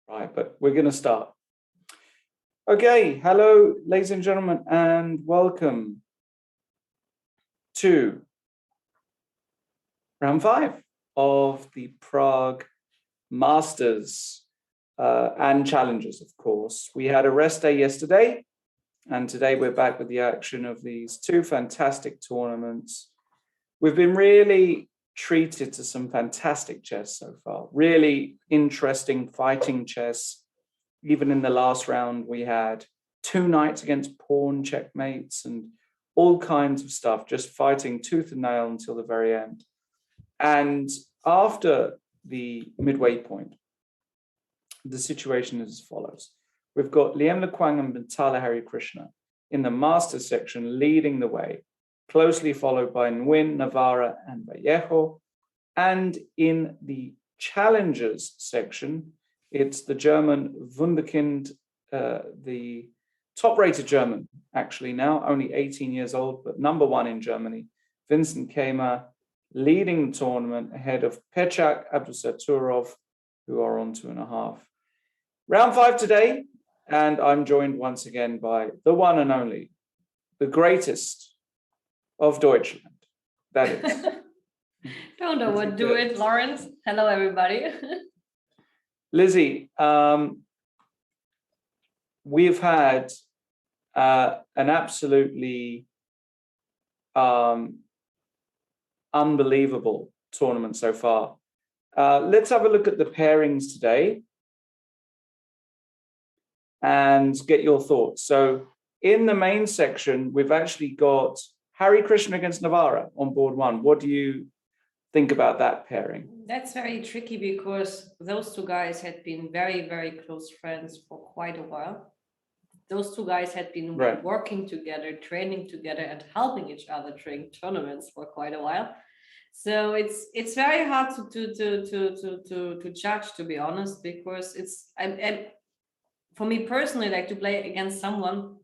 Right, but we're going to start. Okay, hello, ladies and gentlemen, and welcome to round 5 of the Prague Masters and Challenges, of course. We had a rest day yesterday, and today we're back with the action of these two fantastic tournaments. We've been really treated to some fantastic chess so far, really interesting fighting chess. Even in the last round, we had 2 knights against pawn checkmates and all kinds of stuff, just fighting tooth and nail until the very end. And after the midway point, the situation is as follows. We've got Liam Lequang and Bintala Hari Krishna in the master section leading the way, closely followed by Nguyen, Navarra, and Vallejo. And in the challengers section, it's the German Wunderkind, the top-rated German, actually now, only 18 years old, but number 1 in Germany, Vincent Kaymer, leading the tournament ahead of Pechak Abdusaturov, who are on 2.5. Round 5 today, and I'm joined once again by the one and only, the greatest of Deutschland. That is. Don't overdo it, Lawrence. Hello, everybody. Lizzie, we've had an absolutely unbelievable tournament so far. Let's have a look at the pairings today and get your thoughts. So in the main section, we've actually got Hari Krishna against Navarra on board 1. What do you think about that pairing? That's very tricky because those two guys had been very, very close friends for quite a while. Those two guys had been working together, training together, and helping each other during tournaments for quite a while. So it's very hard to judge, to be honest, because for me personally, like to play against someone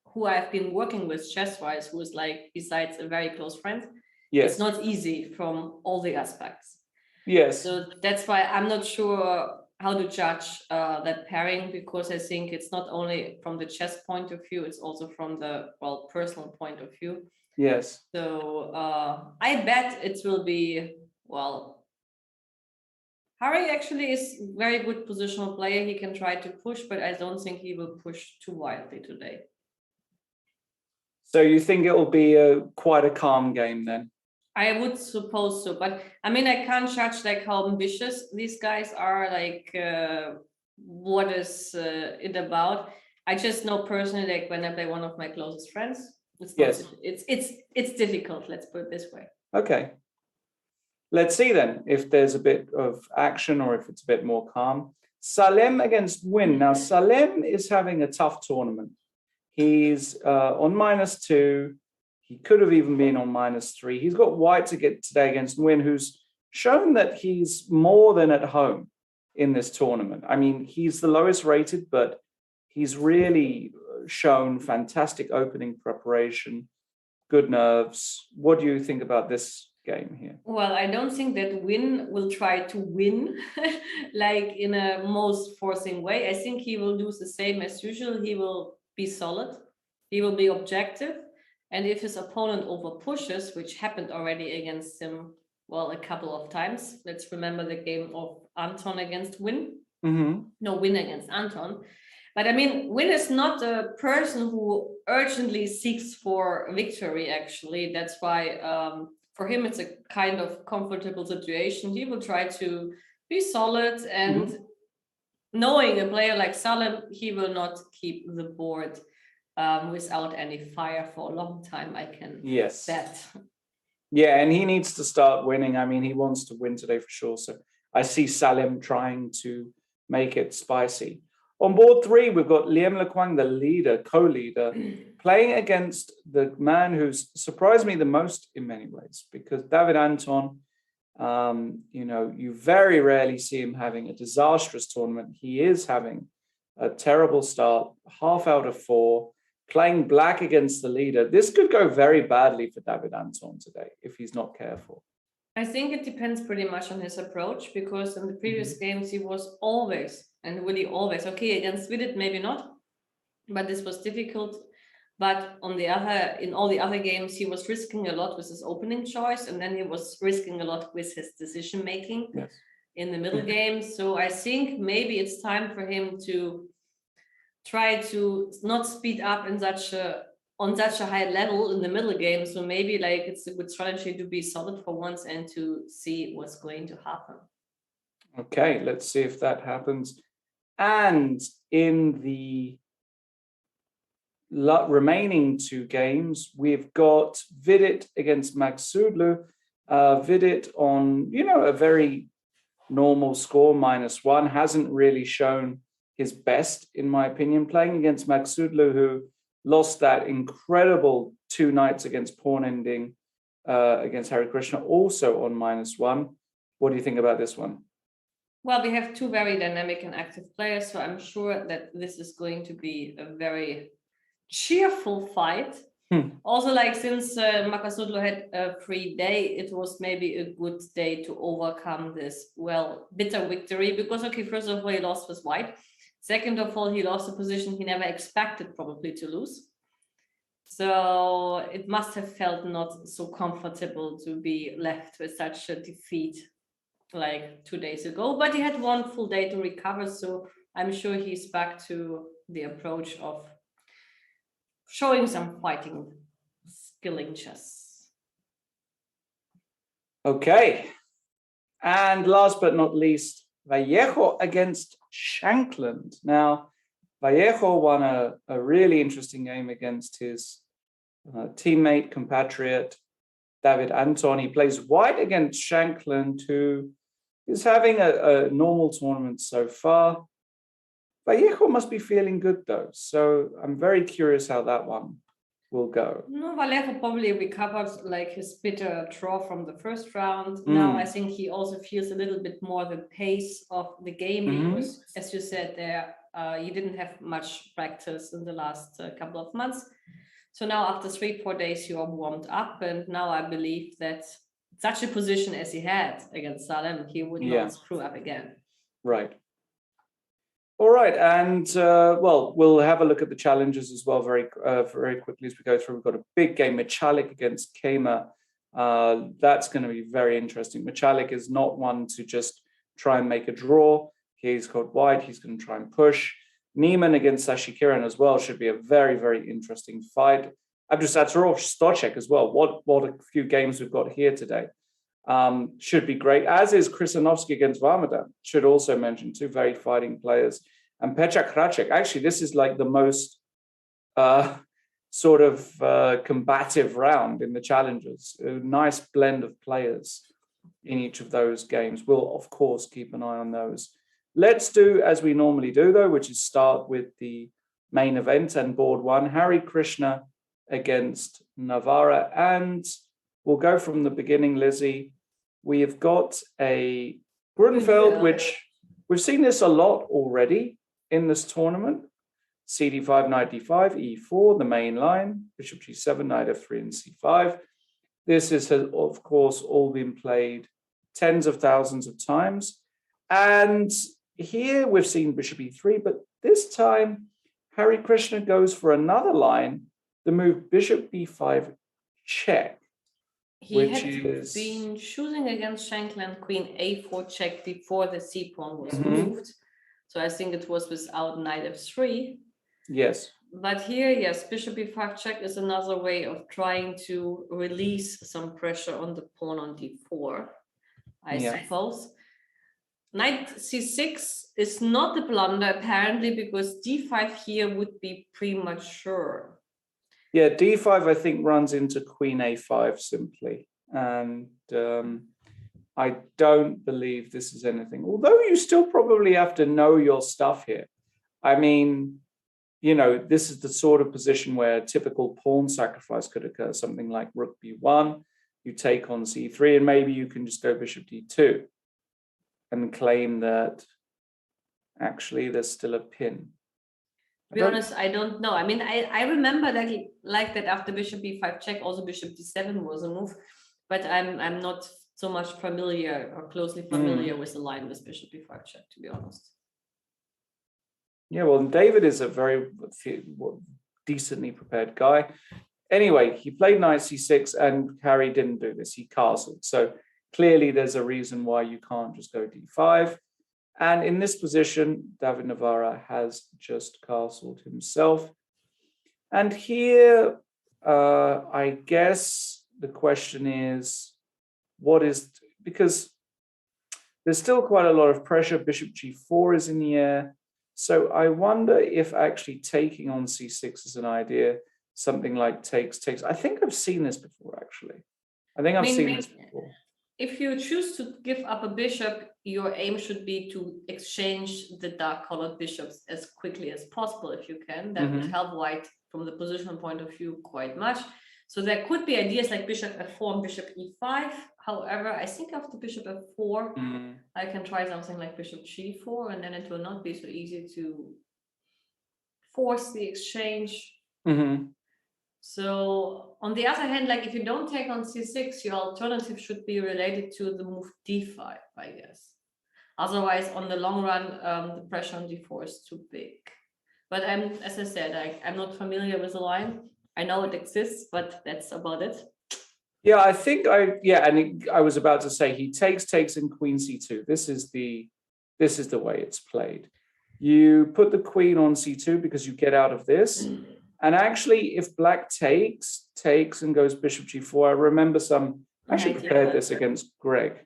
who I've been working with chess-wise, who is like besides a very close friend. Yes. It's not easy from all the aspects. Yes. So that's why I'm not sure how to judge that pairing, because I think it's not only from the chess point of view, it's also from the personal point of view. Yes. So I bet it will be, Hari actually is a very good positional player. He can try to push, but I don't think he will push too wildly today. So you think it will be quite a calm game then? I would suppose so, but I mean, I can't judge like how ambitious these guys are, like what is it about. I just know personally, like when I play one of my closest friends, it's difficult. Let's put it this way. Okay. Let's see then if there's a bit of action or if it's a bit more calm. Salem against Nguyen. Now Salem is having a tough tournament. He's on -2. He could have even been on -3. He's got white to get today against Nguyen, who's shown that he's more than at home in this tournament. I mean, he's the lowest rated, but he's really shown fantastic opening preparation, good nerves. What do you think about this game here? Well, I don't think that Nguyen will try to win like in a most forcing way. I think he will do the same as usual. He will be solid. He will be objective. And if his opponent over pushes, which happened already against him, a couple of times. Let's remember the game of Anton against Nguyen. Mm-hmm. No, Nguyen against Anton. But I mean, Nguyen is not a person who urgently seeks for victory, actually. That's why for him, it's a kind of comfortable situation. He will try to be solid, and knowing a player like Salem, he will not keep the board without any fire for a long time, I can bet. Yeah, and he needs to start winning. I mean, he wants to win today for sure. So I see Salem trying to make it spicy. On board 3, we've got Liam Lequang, the leader, co-leader, playing against the man who's surprised me the most in many ways, because David Anton, you very rarely see him having a disastrous tournament. He is having a terrible start, half out of 4, playing black against the leader. This could go very badly for David Anton today if he's not careful. I think it depends pretty much on his approach, because in the previous Mm-hmm. games he was always, and really always, okay, against Vidit maybe not, but this was difficult. But in all the other games, he was risking a lot with his opening choice, and then he was risking a lot with his decision making Yes. in the middle game. So I think maybe it's time for him to try to not speed up on such a high level in the middle game. So maybe like it's a good strategy to be solid for once and to see what's going to happen. Okay, let's see if that happens. And in the remaining two games, we've got Vidit against Magsudlu. Vidit on, a very normal score, -1, hasn't really shown his best, in my opinion, playing against Magsudlu, who lost that incredible 2 nights against pawn ending against Hari Krishna, also on -1. What do you think about this one? Well, we have two very dynamic and active players, so I'm sure that this is going to be a very cheerful fight. Also, like since Makasudlu had a free day, it was maybe a good day to overcome this bitter victory, because okay, first of all, he lost with white. Second of all, he lost a position he never expected probably to lose. So it must have felt not so comfortable to be left with such a defeat like 2 days ago, but he had one full day to recover, so I'm sure he's back to the approach of showing some fighting skill in chess. Okay. And last but not least, Vallejo against Shankland. Now, Vallejo won a really interesting game against his teammate, compatriot, David Anton. He plays white against Shankland, who is having a normal tournament so far. Vallejo must be feeling good, though. So I'm very curious how that one will go. No, Vallejo probably recovered like his bitter draw from the first round. Now I think he also feels a little bit more the pace of the game, because, as you said there, you didn't have much practice in the last couple of months. So now after 3-4 days, you are warmed up, and now I believe that such a position as he had against Salem, he would not screw up again. Right. All right, and we'll have a look at the challenges as well very quickly as we go through. We've got a big game, Michalik against Kema. That's going to be very interesting. Michalik is not one to just try and make a draw. He's got white. He's going to try and push. Neiman against Sashikiran as well should be a very, very interesting fight. Abdusattorov Stochek as well. What a few games we've got here today. Should be great, as is Krisanovsky against Varmadan. Should also mention two very fighting players. And Pechak Hracek. Actually, this is like the most combative round in the challenges. A nice blend of players in each of those games. We'll, of course, keep an eye on those. Let's do as we normally do, though, which is start with the main event and board one. Hari Krishna against Navara. And we'll go from the beginning, Lizzie. We have got a Grunfeld, which we've seen this a lot already in this tournament. CD5, knight d5, e4, the main line, bishop g7, knight f3, and c5. This has, of course, all been played tens of thousands of times. And here we've seen bishop e3, but this time Hari Krishna goes for another line, the move bishop b5 check. He had been choosing against Shankland queen a4 check before the c pawn was moved. So I think it was without knight f3. Yes. But here, yes, bishop b5 check is another way of trying to release some pressure on the pawn on d4, I suppose. Knight c6 is not the blunder, apparently, because d5 here would be premature. Yeah, d5, I think, runs into queen a5 simply. And I don't believe this is anything. Although you still probably have to know your stuff here. I mean, this is the sort of position where a typical pawn sacrifice could occur, something like rook b1, you take on c3, and maybe you can just go bishop d2 and claim that actually there's still a pin. To be honest, I don't know. I mean, I remember that after bishop b5 check, also bishop d7 was a move, but I'm not so much familiar or closely familiar with the line with bishop b5 check, to be honest. Yeah, well, David is a very decently prepared guy. Anyway, he played knight c6 and Harry didn't do this. He castled. So clearly there's a reason why you can't just go d5. And in this position, David Navarra has just castled himself. And here, I guess the question is, because there's still quite a lot of pressure. Bishop g4 is in the air. So I wonder if actually taking on c6 is an idea, something like takes. I think I've seen this before, actually. I've seen this before. If you choose to give up a bishop, your aim should be to exchange the dark colored bishops as quickly as possible, if you can. That would help white from the positional point of view quite much. So there could be ideas like bishop f4 and bishop e5. However, I think after bishop f4, I can try something like bishop g4, and then it will not be so easy to force the exchange. So on the other hand, like if you don't take on c6, your alternative should be related to the move d5, I guess. Otherwise, on the long run, the pressure on d4 is too big. But as I said, I'm not familiar with the line. I know it exists, but that's about it. Yeah, I think I was about to say he takes in queen c2. This is the way it's played. You put the queen on c2 because you get out of this. And actually, if black takes and goes bishop g4, I remember I actually prepared this against Greg.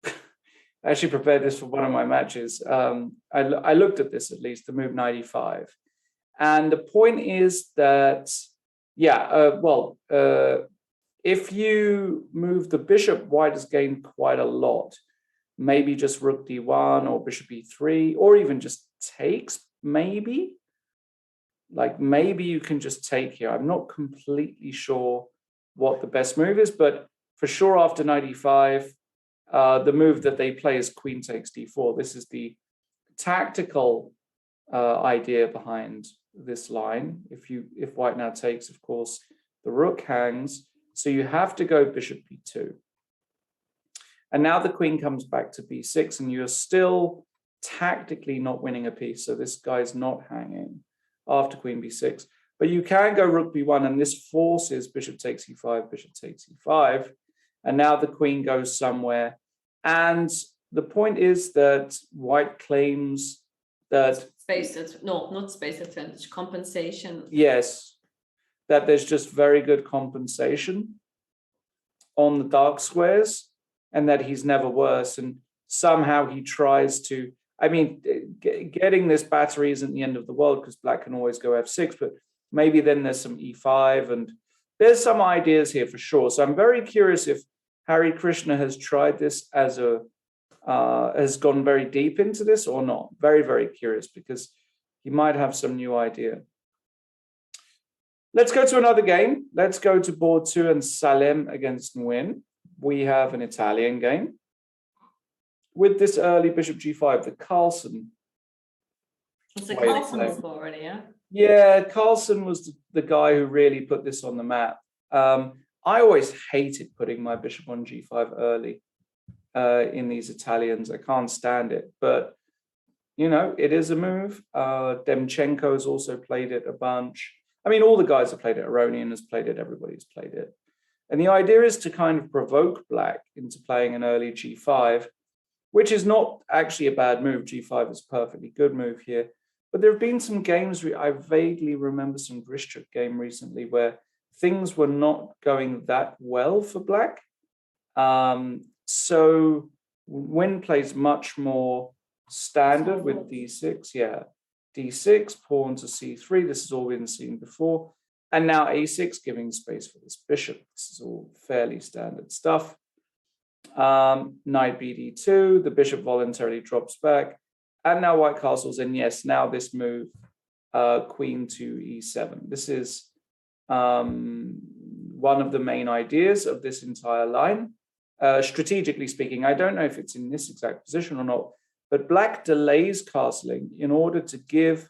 I actually prepared this for one of my matches. I looked at this, at least, the move 95. And the point is that, if you move the bishop, white has gained quite a lot. Maybe just rook d1 or bishop e3, or even just takes, maybe. Like maybe you can just take here. I'm not completely sure what the best move is, but for sure after 95, the move that they play is queen takes d4. This is the tactical idea behind this line. If white now takes, of course, the rook hangs. So you have to go bishop b2. And now the queen comes back to b6, and you're still tactically not winning a piece. So this guy's not hanging after queen b6. But you can go rook b1, and this forces bishop takes e5, bishop takes e5. And now the queen goes somewhere. And the point is that white claims that... not space advantage, compensation. Yes, that there's just very good compensation on the dark squares, and that he's never worse. And somehow he tries to... I mean, getting this battery isn't the end of the world because black can always go f6, but maybe then there's some e5, and there's some ideas here for sure. So I'm very curious if Hari Krishna has tried this as has gone very deep into this or not. Very, very curious, because he might have some new idea. Let's go to another game. Let's go to board 2 and Salem against Nguyen. We have an Italian game with this early bishop g5, the Carlsen. It's the Carlsen move already, yeah? Yeah, Carlsen was the guy who really put this on the map. I always hated putting my bishop on g5 early in these Italians. I can't stand it, but you know, it is a move. Demchenko's also played it a bunch. I mean, all the guys have played it. Aronian has played it. Everybody's played it. And the idea is to kind of provoke black into playing an early g5, which is not actually a bad move. G5 is a perfectly good move here. But there have been some games, I vaguely remember some Grishchuk game recently where things were not going that well for black. So Nguyen plays much more standard with d6. Yeah, d6, pawn to c3. This has all been seen before. And now a6, giving space for this bishop. This is all fairly standard stuff. Knight bd2, the bishop voluntarily drops back. And now white castles, and yes, now this move, queen to e7. This is one of the main ideas of this entire line. Strategically speaking, I don't know if it's in this exact position or not, but black delays castling in order to give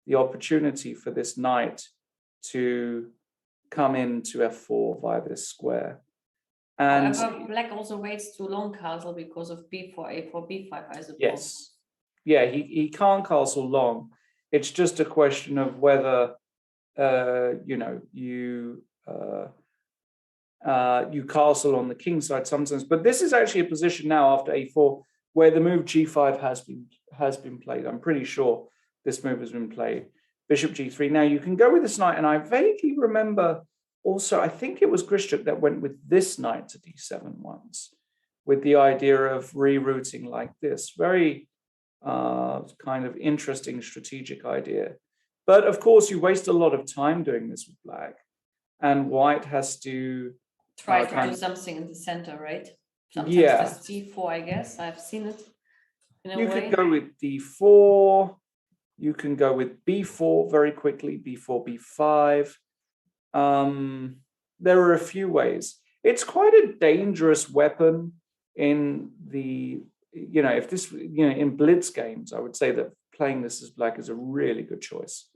the opportunity for this knight to come into f4 via this square. And however, black also waits too long castle because of b4, a4, b5, I suppose. yes, yeah, he can't castle long. It's just a question of whether you know, you castle on the king side sometimes. But this is actually a position now after a4 where the move g5 has been played. I'm pretty sure this move has been played. Bishop g3. Now you can go with this knight, and I vaguely remember also, I think it was Grishchuk that went with this knight to d7 once, with the idea of rerouting like this. Very kind of interesting strategic idea. But of course, you waste a lot of time doing this with black, and white has to try to do something in the center, right? Sometimes yeah. just d4, I guess. I've seen it in a way. You could go with d4. You can go with b4 very quickly, b4, b5. There are a few ways. It's quite a dangerous weapon in the, you know, if this, you know, in blitz games, I would say that playing this as black is a really good choice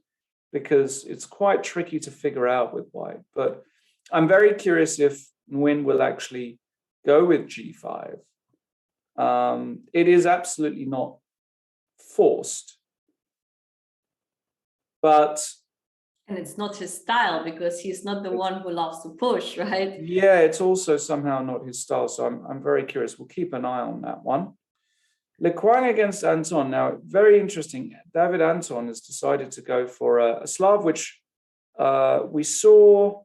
because it's quite tricky to figure out with white. But I'm very curious if Nguyen will actually go with g5. It is absolutely not forced, but and it's not his style because he's not the one who loves to push, right? Yeah, it's also somehow not his style. So I'm very curious. We'll keep an eye on that one. Le Quang against Anton. Now, very interesting. David Anton has decided to go for a Slav, which we saw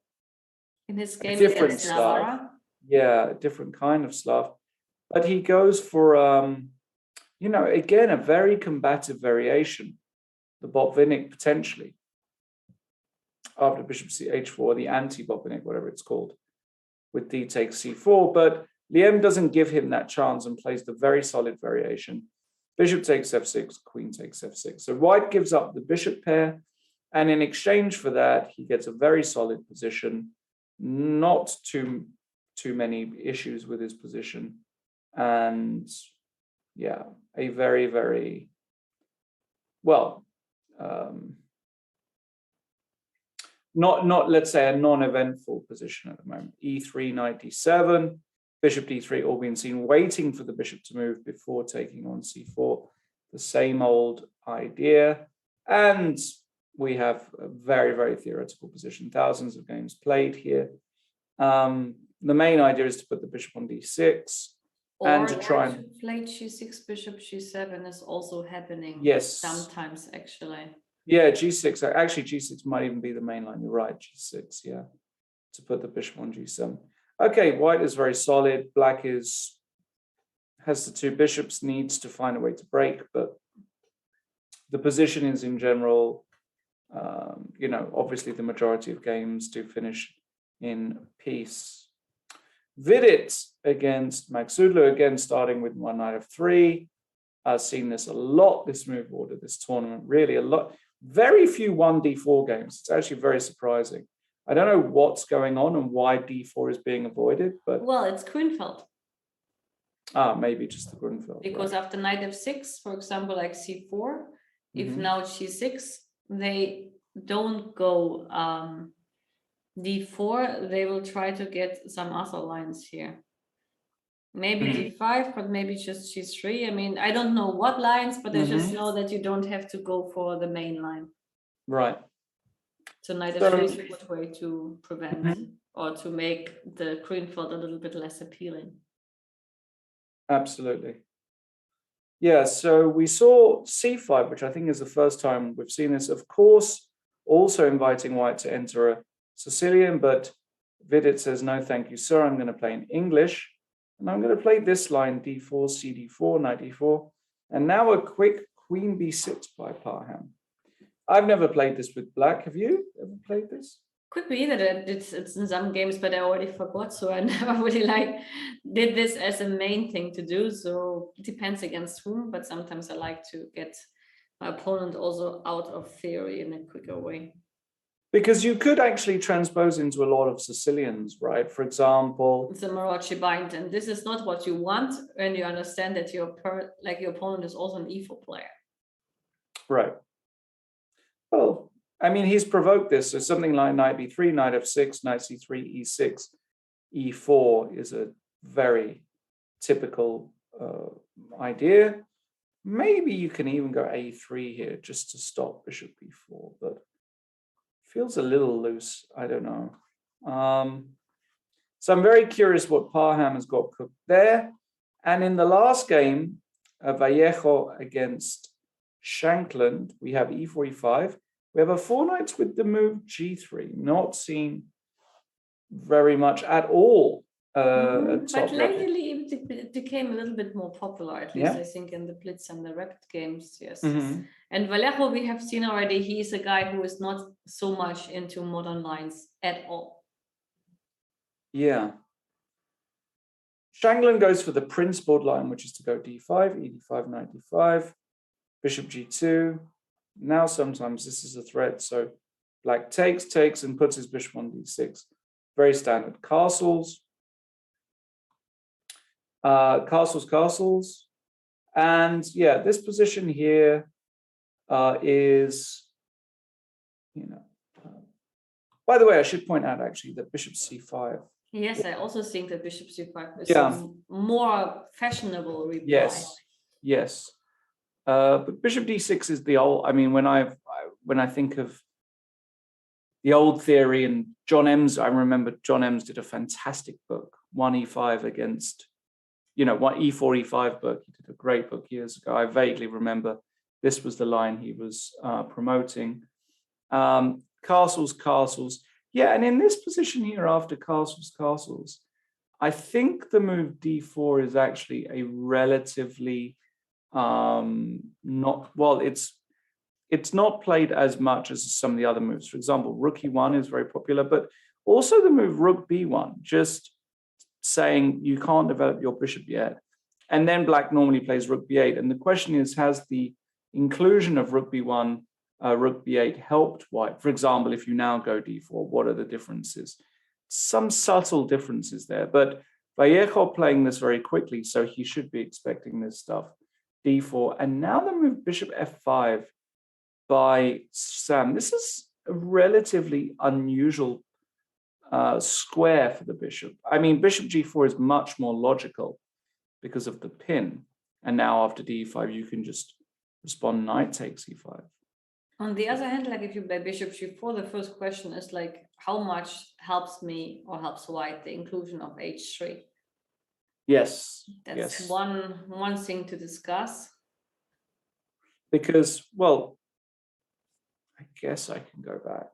in his game different against Slav. Navarra. Yeah, a different kind of Slav. But he goes for, you know, again, a very combative variation, the Botvinnik potentially, after bishop h4, the anti-Botvinnik, whatever it's called, with d takes c4. But Liem doesn't give him that chance and plays the very solid variation. Bishop takes f6, queen takes f6. So white gives up the bishop pair, and in exchange for that, he gets a very solid position, not too many issues with his position, and yeah, a very, very well, not let's say a non-eventful position at the moment. E3, knight d7, bishop d3, all being seen, waiting for the bishop to move before taking on c4. The same old idea. And we have a very, very theoretical position. Thousands of games played here. The main idea is to put the bishop on d6 and to try and play g6, bishop g7 is also happening. Yes, sometimes actually. Yeah, g6. Actually, g6 might even be the main line. You're right, g6. Yeah, to put the bishop on g7. Okay, white is very solid. Black has the two bishops, needs to find a way to break, but the position is in general, you know, obviously the majority of games do finish in peace. Vidit against Magsudlu, again starting with one knight f3. I've seen this a lot, this move order, this tournament, really a lot. Very few 1d4 games. It's actually very surprising. I don't know what's going on and why d4 is being avoided, but well, it's Grünfeld. Maybe just the Grünfeld. Because right. After knight f6, for example, like c4, if now g6, they don't go d4, they will try to get some other lines here. Maybe d5, but maybe just g3. I mean, I don't know what lines, but I just know that you don't have to go for the main line. Right. So knight f3 is a good way to prevent or to make the Grünfeld a little bit less appealing. Absolutely. Yeah, so we saw c5, which I think is the first time we've seen this. Of course, also inviting white to enter a Sicilian, but Vidit says, no, thank you, sir. I'm going to play in English. And I'm going to play this line, d4, cd4, knight d4. And now a quick queen b6 by Parham. I've never played this with black. Have you ever played this? Could be that it's in some games, but I already forgot. So I never really did this as a main thing to do. So it depends against whom, but sometimes I like to get my opponent also out of theory in a quicker way. Because you could actually transpose into a lot of Sicilians, right? For example, it's a Maroczy bind, and this is not what you want when you understand that your opponent is also an e4 player. Right. Well, I mean, he's provoked this. So something like knight b3, knight f6, knight c3, e6. e4 is a very typical idea. Maybe you can even go a3 here just to stop bishop b4, but feels a little loose. I don't know. So I'm very curious what Parham has got cooked there. And in the last game, Vallejo against Shankland, we have e4, e5. We have a four knights with the move g3, not seen very much at all. But lately it became a little bit more popular, at least I think in the Blitz and the Rapid games, yes. And Vallejo, we have seen already, he is a guy who is not so much into modern lines at all. Yeah. Shankland goes for the principled line, which is to go d5, e5, knight d5, bishop g2. Now sometimes this is a threat, so black takes, and puts his bishop on d6. Very standard. Castles. Castles. And yeah, this position here is, by the way, I should point out actually that bishop c5. Yes, I also think that bishop c5 is a more fashionable reply. Yes. But bishop d6 is the old, I mean, when I think of the old theory, and John Ems, I remember John Ems did a fantastic book, 1e5 against, one e4, e5 book. He did a great book years ago. I vaguely remember this was the line he was promoting. Castles. Yeah, and in this position here after castles, I think the move d4 is actually a relatively it's not played as much as some of the other moves. For example, rook e1 is very popular, but also the move rook b1, just saying you can't develop your bishop yet. And then black normally plays rook b8. And the question is, has the inclusion of rook b1, rook b8 helped white? For example, if you now go d4, what are the differences? Some subtle differences there, but Vallejo playing this very quickly, so he should be expecting this stuff. d4, and now the move bishop f5 by Sam. This is a relatively unusual square for the bishop. I mean, bishop g4 is much more logical because of the pin. And now after d5, you can just respond knight takes e5. On the other hand, like if you play bishop g4, the first question is like, how much helps me or helps white the inclusion of h3? Yes. That's one thing to discuss. Because, well, I guess I can go back.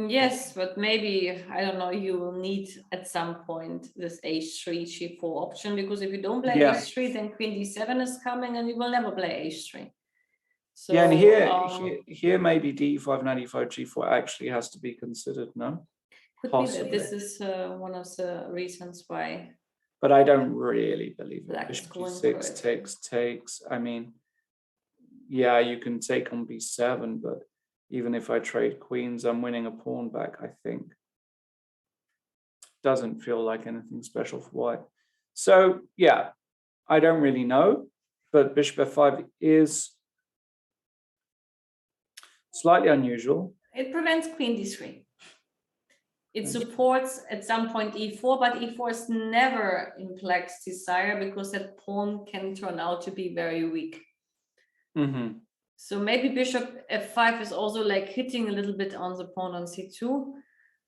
Yes, but maybe, I don't know, you will need at some point this h3, g4 option, because if you don't play h3, then queen d7 is coming and you will never play h3. So, yeah, and here maybe d5, knight e5, g4 actually has to be considered, no? Could possibly be that this is one of the reasons why. But I don't really believe it. Bishop g6 takes. I mean, yeah, you can take on b7, but even if I trade queens, I'm winning a pawn back, I think. Doesn't feel like anything special for white. So, yeah, I don't really know, but bishop f5 is slightly unusual. It prevents queen d3. It supports at some point e4, but e4 is never in black's desire because that pawn can turn out to be very weak. So maybe bishop f5 is also like hitting a little bit on the pawn on c2.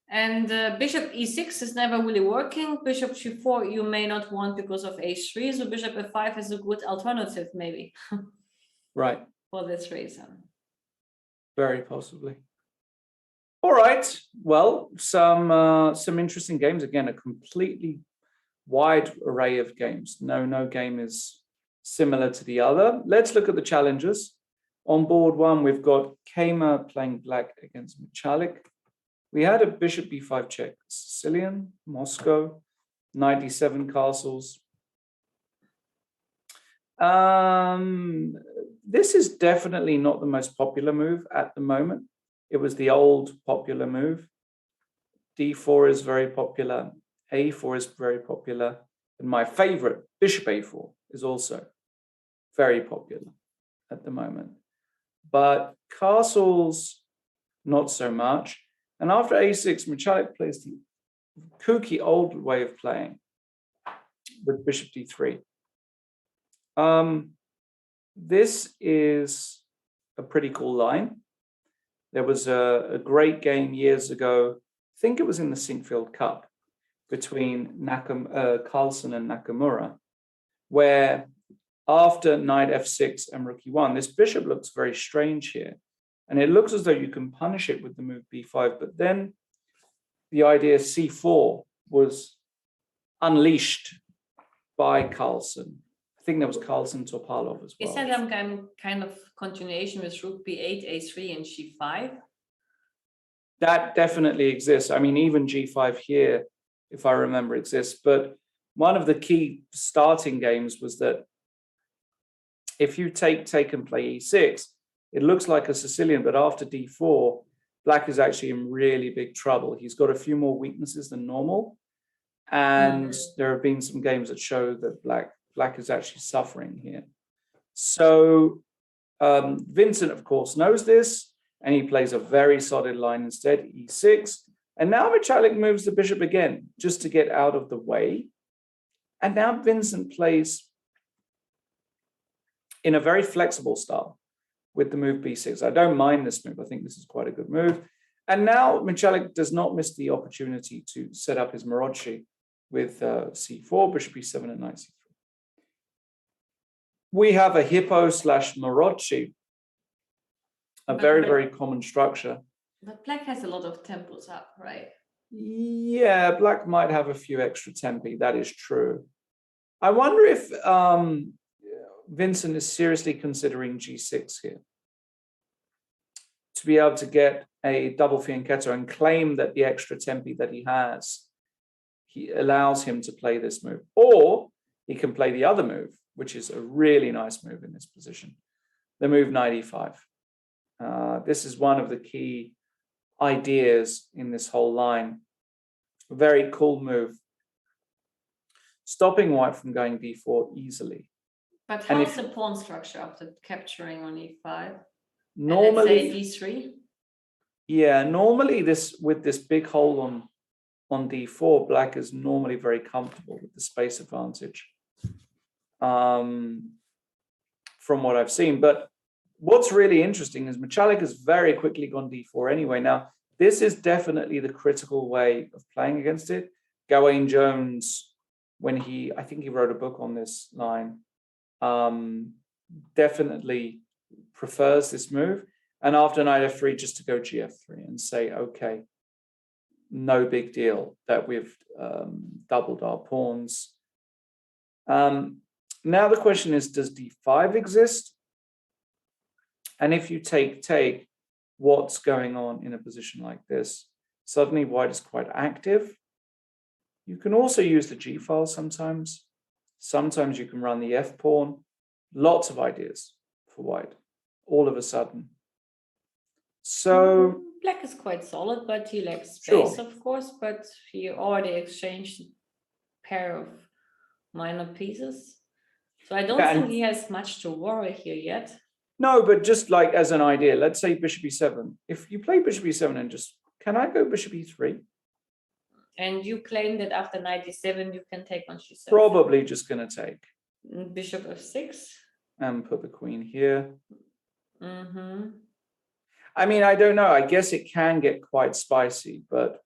And bishop e6 is never really working. Bishop g4 you may not want because of h3. So bishop f5 is a good alternative maybe. Right. For this reason. Very possibly. All right. Well, some interesting games. Again, a completely wide array of games. No game is similar to the other. Let's look at the challengers. On board one, we've got Kamer playing black against Michalik. We had a bishop b5 check, Sicilian, Moscow, 97 castles. This is definitely not the most popular move at the moment. It was the old popular move. d4 is very popular. a4 is very popular. And my favorite, bishop a4, is also very popular at the moment. But castles, not so much. And after a6, Michalik plays the kooky old way of playing with bishop d3. This is a pretty cool line. There was a great game years ago, I think it was in the Sinkfield Cup, between Carlsen and Nakamura, where after knight f6 and rook e1, this bishop looks very strange here. And it looks as though you can punish it with the move b5, but then the idea c4 was unleashed by Carlsen. I think there was Carlsen Topalov as well. Is that some kind of continuation with rook b8, a3, and g5? That definitely exists. I mean, even g5 here, if I remember, exists. But one of the key starting games was that if you take and play e6, it looks like a Sicilian, but after d4, black is actually in really big trouble. He's got a few more weaknesses than normal. And there have been some games that show that black is actually suffering here. So Vincent, of course, knows this, and he plays a very solid line instead, e6. And now Michalek moves the bishop again, just to get out of the way. And now Vincent plays in a very flexible style with the move b6. I don't mind this move. I think this is quite a good move. And now Michalek does not miss the opportunity to set up his Marocci with c4, bishop e7, and knight c3. We have a hippo / Marocci, a very common structure. But black has a lot of tempos up, right? Yeah, black might have a few extra tempi. That is true. I wonder if Vincent is seriously considering g6 here to be able to get a double fianchetto and claim that the extra tempi that he has, he allows him to play this move. Or he can play the other move, which is a really nice move in this position, the move knight e5. This is one of the key ideas in this whole line. A very cool move, stopping white from going d4 easily. But how's the pawn structure after capturing on e5? Normally, let's say d3. Yeah, normally with this big hole on d4, black is normally very comfortable with the space advantage, from what I've seen. But what's really interesting is Michalek has very quickly gone d4 anyway. Now, this is definitely the critical way of playing against it. Gawain Jones, when I think he wrote a book on this line, definitely prefers this move. And after knight f3, just to go gf3 and say, okay, no big deal that we've doubled our pawns. Now the question is, does d5 exist? And if you take, what's going on in a position like this? Suddenly white is quite active. You can also use the g file sometimes. Sometimes you can run the f pawn. Lots of ideas for white, all of a sudden. So black is quite solid, but he lacks space, of course, but he already exchanged a pair of minor pieces. So I don't think he has much to worry here yet. No, but just like as an idea, let's say bishop e7. If you play bishop e7 and just, can I go bishop e3? And you claim that after knight e7, you can take on g7. Probably just going to take. Bishop f6. And put the queen here. Mm-hmm. I mean, I don't know. I guess it can get quite spicy, but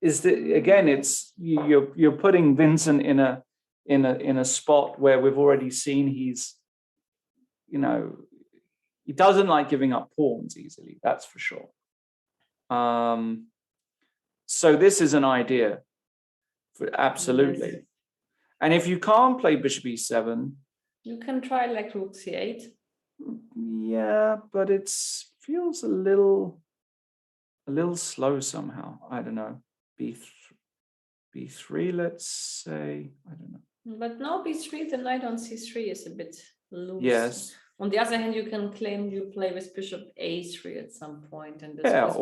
again, it's you're putting Vincent in a spot where we've already seen he's, he doesn't like giving up pawns easily. That's for sure. So this is an idea, absolutely. Yes. And if you can't play bishop e7, you can try like rook c8. Yeah, but it feels a little slow somehow. I don't know. b3, let's say. I don't know. But now b3, the knight on c3 is a bit loose. Yes. On the other hand, you can claim you play with bishop a3 at some point, and this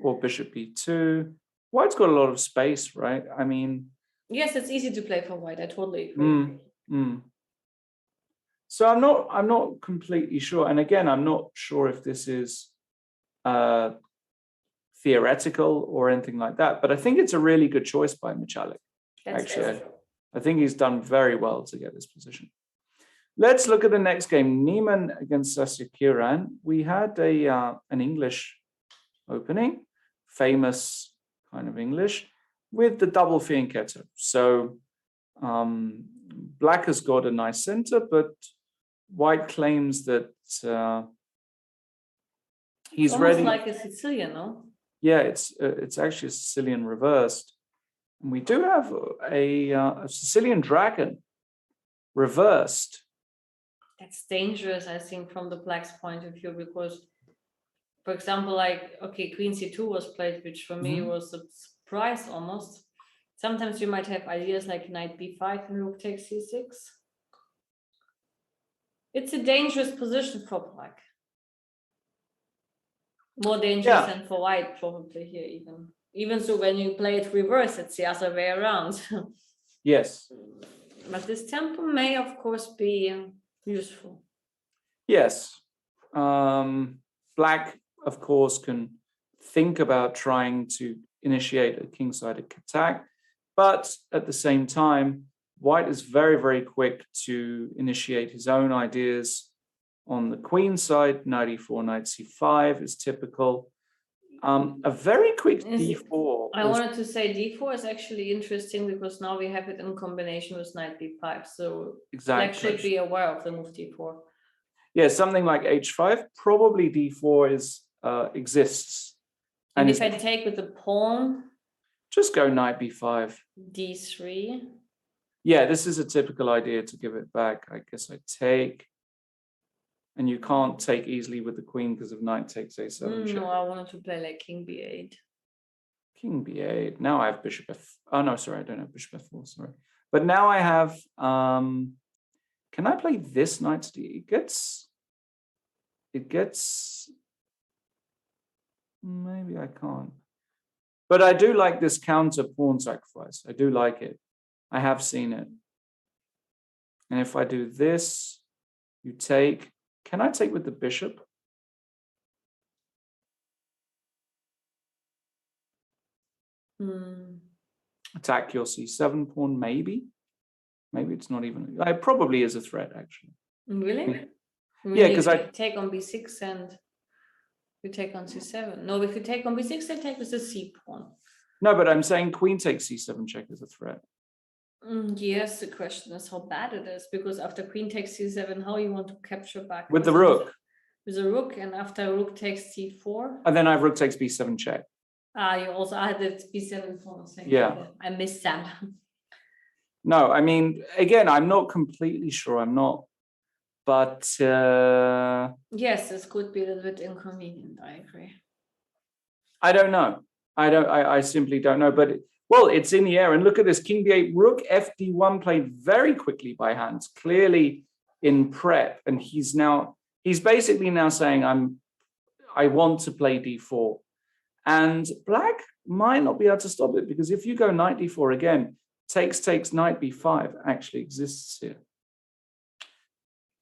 or bishop b2. White's got a lot of space, right? I mean, yes, it's easy to play for white. I totally agree. So I'm not completely sure, and again, I'm not sure if this is theoretical or anything like that, but I think it's a really good choice by Michalik. Actually, I think he's done very well to get this position. Let's look at the next game, Neiman against Sasikiran. We had an English opening, famous kind of English, with the double fianchetto. So black has got a nice center, but white claims that he's almost ready. Like a Sicilian, no? Yeah, it's actually a Sicilian reversed. And we do have a Sicilian dragon reversed. That's dangerous, I think, from the black's point of view, because, for example, like, okay, Queen C2 was played, which for me was a surprise almost. Sometimes you might have ideas like Knight B5 and Rook takes C6. It's a dangerous position for black. More dangerous than for white, probably here even. Even so, when you play it reverse, it's the other way around. Yes. But this tempo may, of course, be useful. Yes. Black, of course, can think about trying to initiate a kingside attack, but at the same time, white is very, very quick to initiate his own ideas on the queen side. Knight e4, knight c5 is typical. A very quick d4. I wanted to say d4 is actually interesting because now we have it in combination with knight b5. So black should be aware of the move d4. Yeah, something like h5. Probably d4 exists. And if I take with the pawn, just go knight b5. d3. Yeah, this is a typical idea to give it back. I guess I take. And you can't take easily with the queen because of knight takes a7. No, I wanted to play like king b8. King b8. Now I have bishop f. Oh no, sorry, I don't have bishop f4. Sorry, but now I have. Can I play this knight to d? It gets. Maybe I can't. But I do like this counter pawn sacrifice. I do like it. I have seen it. And if I do this, you take. Can I take with the bishop? Attack your c7 pawn, maybe. Maybe it's not even. It probably is a threat, actually. Really? Yeah, because I take on b6 and you take on c7. No, if you take on b6, I take with the c pawn. No, but I'm saying queen takes c7 check is a threat. Yes, the question is how bad it is, because after queen takes c7, how you want to capture back with the rook. With the rook, and after rook takes c4. And then I have rook takes b7 check. You also added b7 pawn. Yeah, I missed that. No, I mean, again, I'm not completely sure. I'm not, but yes, this could be a little bit inconvenient. I agree. I don't know. I simply don't know. But well, it's in the air. And look at this: king b8, rook fd1 played very quickly by Hans, clearly in prep, and he's basically now saying I want to play d4, and black might not be able to stop it, because if you go knight d4 again, takes knight b5 actually exists here.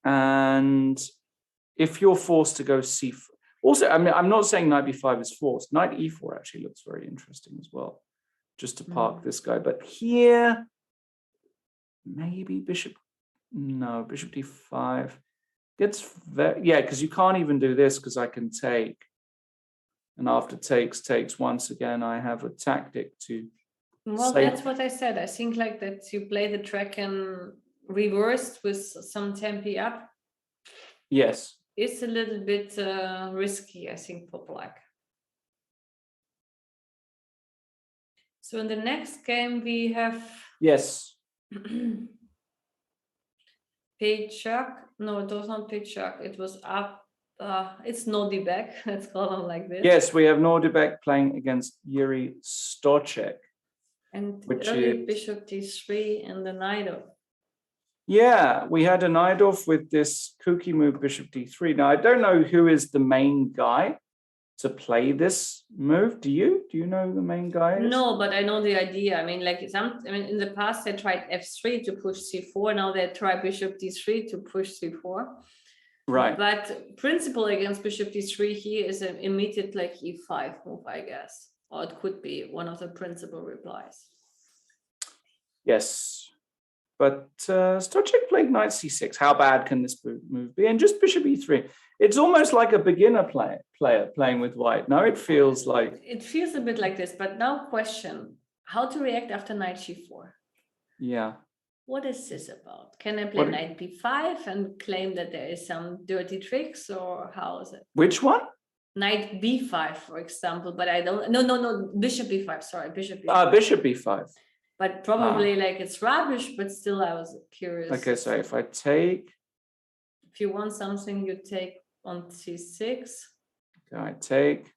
And if you're forced to go c4, also, I mean, I'm not saying knight b5 is forced. Knight e4 actually looks very interesting as well, just to park this guy. But here, maybe bishop d5 gets very, yeah, because you can't even do this because I can take. And after takes once again, I have a tactic to. Well, that's what I said. I think like that you play the track in reversed with some tempi up. Yes. It's a little bit risky, I think, for black. So in the next game we have. Yes. PICF. No, it was not PICF. It was up. It's Nordibek. Let's call him like this. Yes, we have Nordibek playing against Yuri Stochek. And early bishop d3 and the knight off. Yeah, we had a knight off with this kooky move, bishop d3. Now, I don't know who is the main guy to play this move. Do you? Do you know who the main guy is? No, but I know the idea. I mean, in the past they tried f3 to push c4. Now they try bishop d3 to push c4. Right. But principle against bishop d3 here is an immediate like e5 move, I guess. Or it could be one of the principal replies. Yes. But Stochek played knight c6. How bad can this move be? And just bishop e3. It's almost like a beginner player playing with white. No, it feels like... It feels a bit like this, but now question, how to react after knight g4? Yeah. What is this about? Can I play knight b5 and claim that there is some dirty tricks, or how is it? Which one? Knight b5, for example, but I don't... No, bishop b5, sorry, bishop b5. Bishop b5. But probably like it's rubbish, but still I was curious. Okay, so if I take... If you want something, you take on c6. Okay, I take...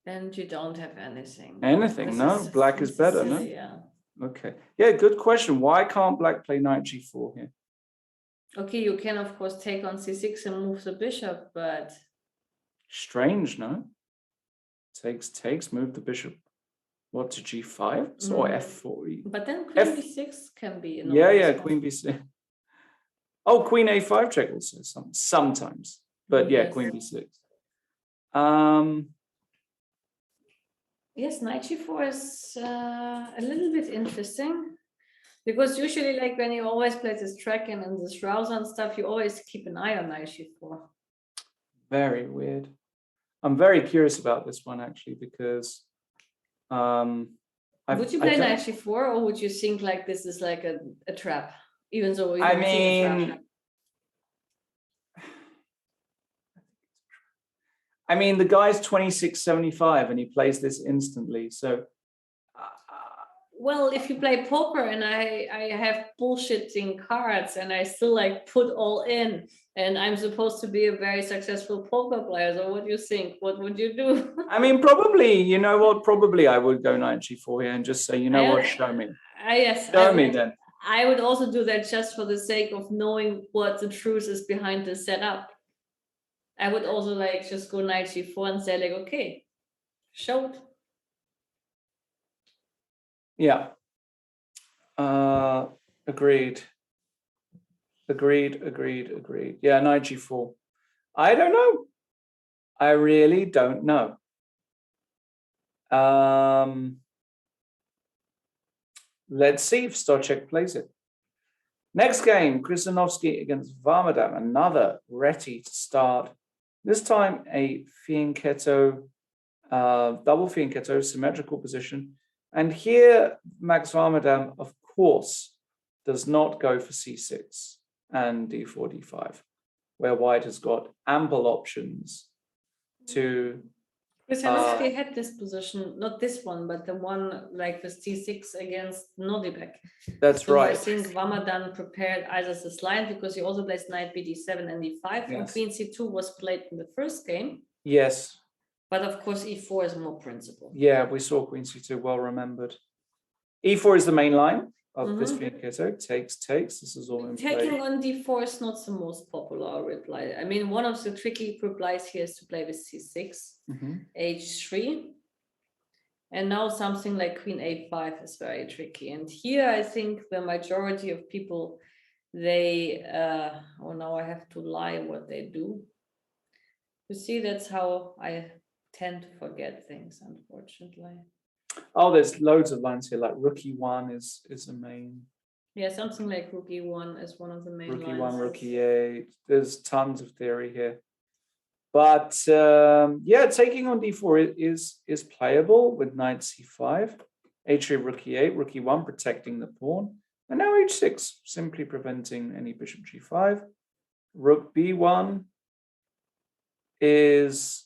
And you don't have anything. Anything, no? Black is better, no? Yeah. Okay. Yeah, good question. Why can't black play knight g4 here? Okay, you can, of course, take on c6 and move the bishop, but... Strange, no? Takes, move the bishop. What, to g5? Or f4? But then queen b6 can be... Yeah, queen b6. Oh, queen a5 check also sometimes. But yeah, queen b6. Yes, knight g4 is a little bit interesting. Because usually, like when you always play this track and this browser and stuff, you always keep an eye on knight g4. Very weird. I'm very curious about this one, actually, because... would you play knight g4, or would you think like this is like a trap, even though you I don't think it's a trap? I mean, the guy's 26.75 and he plays this instantly. So, well, if you play poker and I have bullshitting cards and I still like put all in, and I'm supposed to be a very successful poker player, so what do you think? What would you do? I mean, probably, you know what? Probably I would go knight g4 here and just say, you know what? Show me. Yes. Show me then. I would also do that just for the sake of knowing what the truth is behind the setup. I would also like just go knight g4 and say like, okay, show it. Yeah. Agreed. Yeah, knight g4. I don't know. I really don't know. Let's see if Stochek plays it. Next game, Krzyzanowski against Warmadam. Another Reti to start. This time a fianchetto, double fianchetto, symmetrical position. And here, Max Warmadam, of course, does not go for c6 and d4, d5, where white has got ample options to... Krzyzanowski had this position, not this one, but the one like with c6 against Nordibek. That's right. I think Warmadam prepared either this line, because he also plays knight bd7 and e5, yes. And queen c2 was played in the first game. Yes. But of course, e4 is more principle. Yeah, we saw queen c2, well remembered. e4 is the main line of this fianchetto. Takes. This is all in play. Taking on d4 is not the most popular reply. I mean, one of the tricky replies here is to play with c6, h3. And now something like queen a5 is very tricky. And here I think the majority of people, they, oh, now I have to lie what they do. You see, that's how I tend to forget things, unfortunately. Oh, there's loads of lines here, like rook e1 is a main. Yeah, something like rook e1 is one of the main lines. Rook e1, rook e8. There's tons of theory here. But yeah, taking on d4 is playable with knight c5, h3, rook e8, rook e1, protecting the pawn, and now h6, simply preventing any bishop g5. Rook b1 is...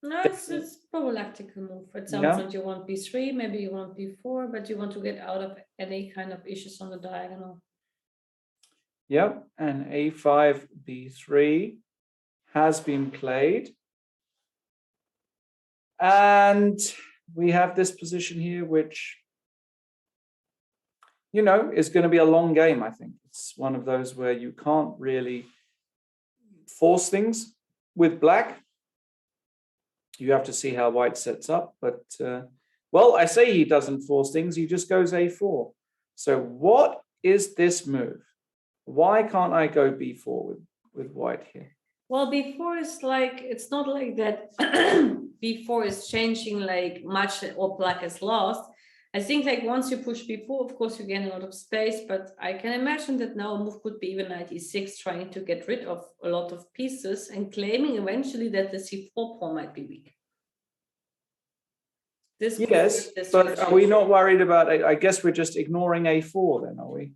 No, it's prophylactic move. At some point you want b3, maybe you want b4, but you want to get out of any kind of issues on the diagonal. Yep, and a5, b3 has been played. And we have this position here, which, you know, is going to be a long game, I think. It's one of those where you can't really force things with black. You have to see how white sets up, but well, I say he doesn't force things, he just goes a4. So what is this move? Why can't I go b4 with white here? Well, before is like, it's not like that. Before is changing like much or black is lost. I think like once you push before, of course, you gain a lot of space, but I can imagine that now a move could be even knight e6, trying to get rid of a lot of pieces and claiming eventually that the c4 pawn might be weak. This Yes, but are we not worried about it? I guess we're just ignoring a4 then, are we?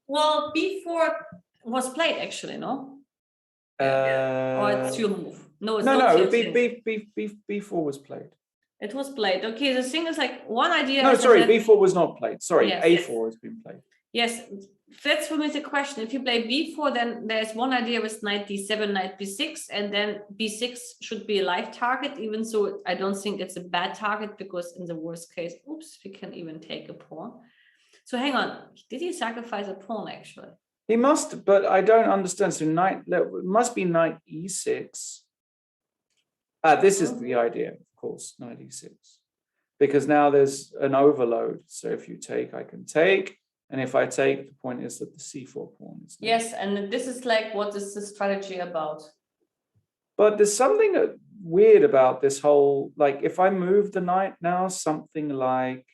Well, b4 was played actually, no? Or it's your move. No, it's not your b4 was played. It was played. Okay, the thing is like one idea. No, sorry, b4 was not played. Sorry, yes, a4 has been played. Yes, that's for me the question. If you play b4, then there's one idea with knight d7, knight b6, and then b6 should be a live target, even so I don't think it's a bad target, because in the worst case, oops, we can even take a pawn. So hang on, did he sacrifice a pawn actually? He must, but I don't understand. So it must be knight e6. This is the idea, of course, knight e6. Because now there's an overload. So if you take, I can take. And if I take, the point is that the c4 pawn is there. Yes, and this is like, what is the strategy about? But there's something weird about this whole, like if I move the knight now, something like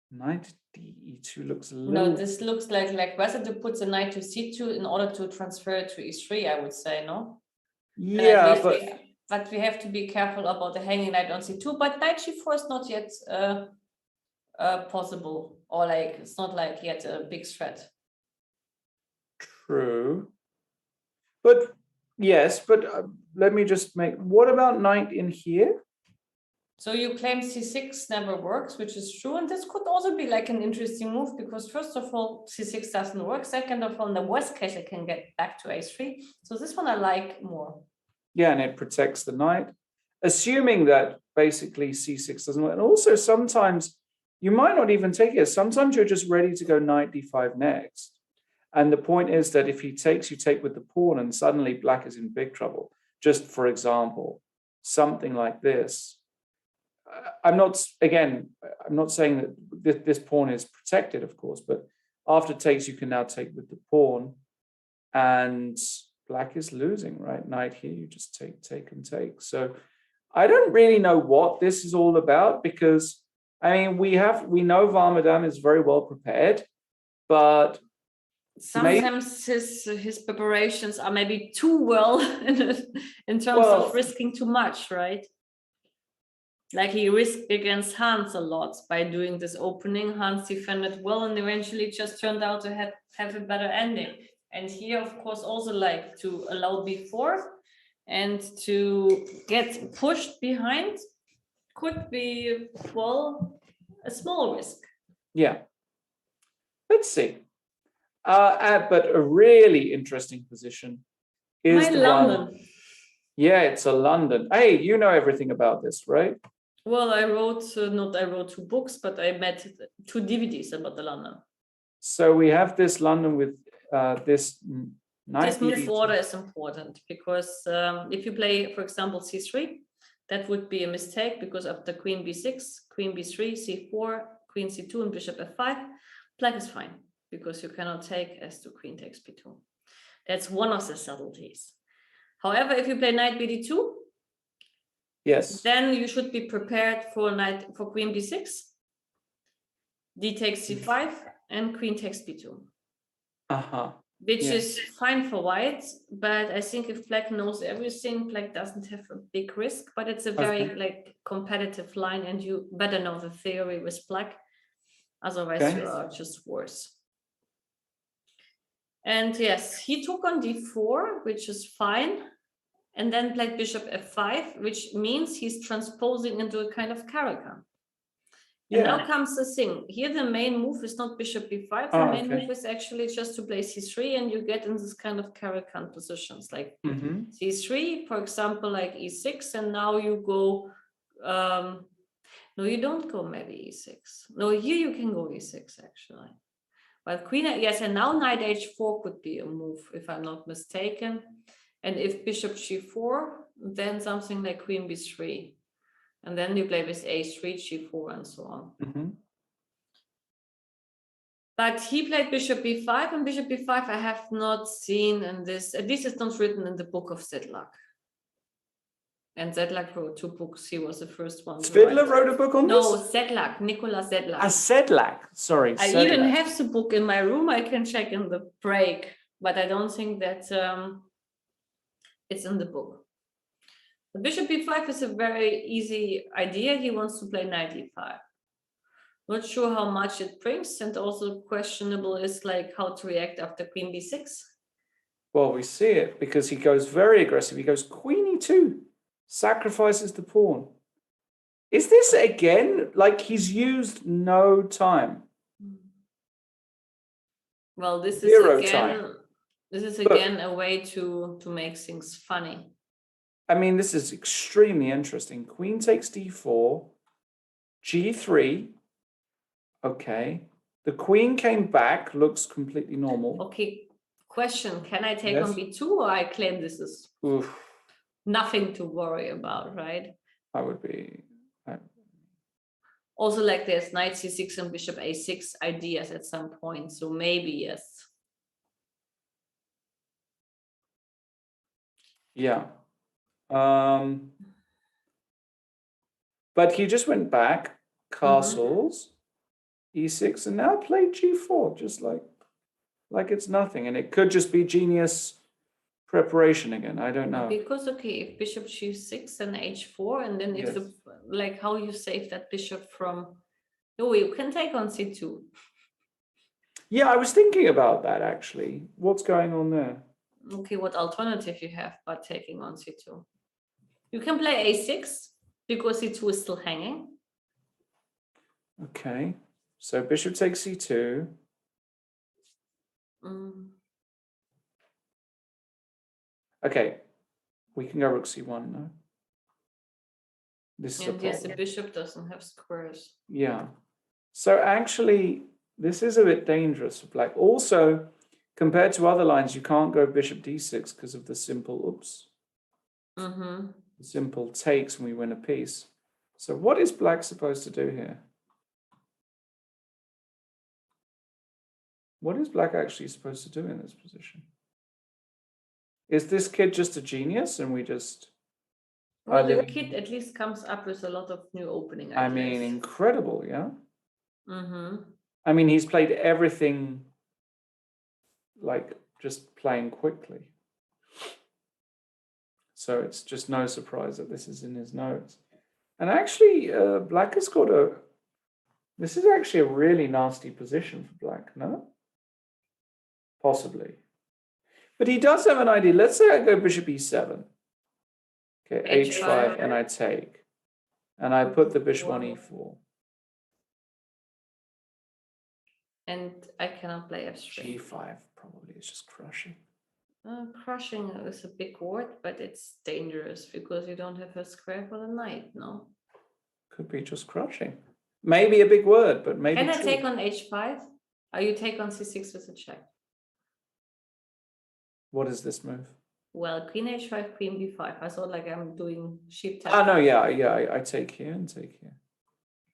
knight de2 looks a little... No, this looks like better to put the knight to c2 in order to transfer it to e3, I would say, no? Yeah, but we have to be careful about the hanging knight on c2, but knight g4 is not yet possible, or like it's not like yet a big threat. True. But yes, but let me just what about knight in here? So you claim c6 never works, which is true. And this could also be like an interesting move, because first of all, c6 doesn't work. Second of all, in the worst case, I can get back to a3. So this one I like more. Yeah, and it protects the knight, assuming that basically c6 doesn't work. And also sometimes you might not even take it. Sometimes you're just ready to go knight d5 next. And the point is that if he takes, you take with the pawn, and suddenly black is in big trouble. Just for example, something like this. I'm not saying that this pawn is protected, of course, but after takes, you can now take with the pawn, and black is losing, right? Knight here, you just take and take. So I don't really know what this is all about, because I mean, we know Warmerdam is very well prepared, but sometimes his preparations are maybe too well in terms of risking too much, right? Like he risked against Hans a lot by doing this opening. Hans defended well, and eventually just turned out to have a better ending. And here, of course, also like to allow b4 and to get pushed behind could be, well, a small risk. Yeah. Let's see. But a really interesting position is the London one. Yeah, it's a London. Hey, you know everything about this, right? Well, I wrote 2 books, but I met 2 DVDs about the London. So we have this London with this knight. This move order is important, because if you play, for example, c3, that would be a mistake, because after queen b6, queen b3, c4, queen c2, and bishop f5, black is fine, because you cannot take as to queen takes b2. That's one of the subtleties. However, if you play knight bd2, yes, then you should be prepared for queen b6, d takes c5, and queen takes b2. Which is fine for white, but I think if black knows everything, black doesn't have a big risk, but it's a very like competitive line, and you better know the theory with black, otherwise you are just worse. And yes, he took on d4, which is fine, and then played bishop f5, which means he's transposing into a kind of Caro-Kann. And now comes the thing. Here the main move is not bishop b5, the main move is actually just to play c3, and you get in this kind of Caro-Kann positions, like c3, for example, like e6, and now you go, no, you don't go maybe e6. No, here you can go e6 actually. But queen, yes, and now knight h4 could be a move, if I'm not mistaken. And if bishop g4, then something like queen b3. And then you play with a3, g4, and so on. But he played bishop b5, and bishop b5 I have not seen in this, at least it's not written in the book of Sedlak. And Sedlak wrote 2 books. He was the first one. Svidler wrote a book on No, this? Sedlak, Nicolas Sedlak. Sedlak, sorry. I even have the book in my room. I can check in the break, but I don't think that it's in the book. The bishop b5 is a very easy idea. He wants to play knight e5. Not sure how much it brings, and also questionable is like how to react after queen b6. Well, we see it because he goes very aggressive. He goes queen e2, sacrifices the pawn. Is this again like he's used no time? Well, this Zero is again time. This is again a way to make things funny. I mean, this is extremely interesting. Queen takes d4, g3. Okay. The queen came back, looks completely normal. Okay, question. Can I take Yes. on b2, or I claim this is Oof. nothing to worry about, right? I would be... Also, like there's knight c6 and bishop a6 ideas at some point, so maybe yes. Yeah. But he just went back, castles, e6, and now played g4, just like it's nothing. And it could just be genius preparation again. I don't know. Because, okay, if bishop g6 and h4, and then if the, like how you save that bishop from, no, you can take on c2. Yeah, I was thinking about that actually. What's going on there? Okay, what alternative you have by taking on c2? You can play a6 because c2 is still hanging. Okay, so bishop takes c2. Okay, we can go rook c1 now. This is and yes, the bishop doesn't have squares. Yeah. So actually, this is a bit dangerous for black. Also, compared to other lines, you can't go bishop d6 because of the simple, oops. The simple takes and we win a piece. So what is black supposed to do here? What is black actually supposed to do in this position? Is this kid just a genius and we just... Well, the kid at least comes up with a lot of new opening ideas. I mean, incredible, yeah? I mean, he's played everything like just playing quickly. So it's just no surprise that this is in his notes. And actually, black has got a... This is actually a really nasty position for black, no? Possibly. But he does have an idea. Let's say I go bishop e7. Okay, h5, and I take. And I put the bishop on e4. And I cannot play f3. g5 probably is just crushing. Crushing is a big word, but it's dangerous because you don't have a square for the knight, no? Could be just crushing. Maybe a big word, but maybe Can I take on h5? Or you take on c6 with a check? What is this move? Well, queen h5, queen b5. I thought like I'm doing sheep tap. Oh, no, yeah, I take here and take here.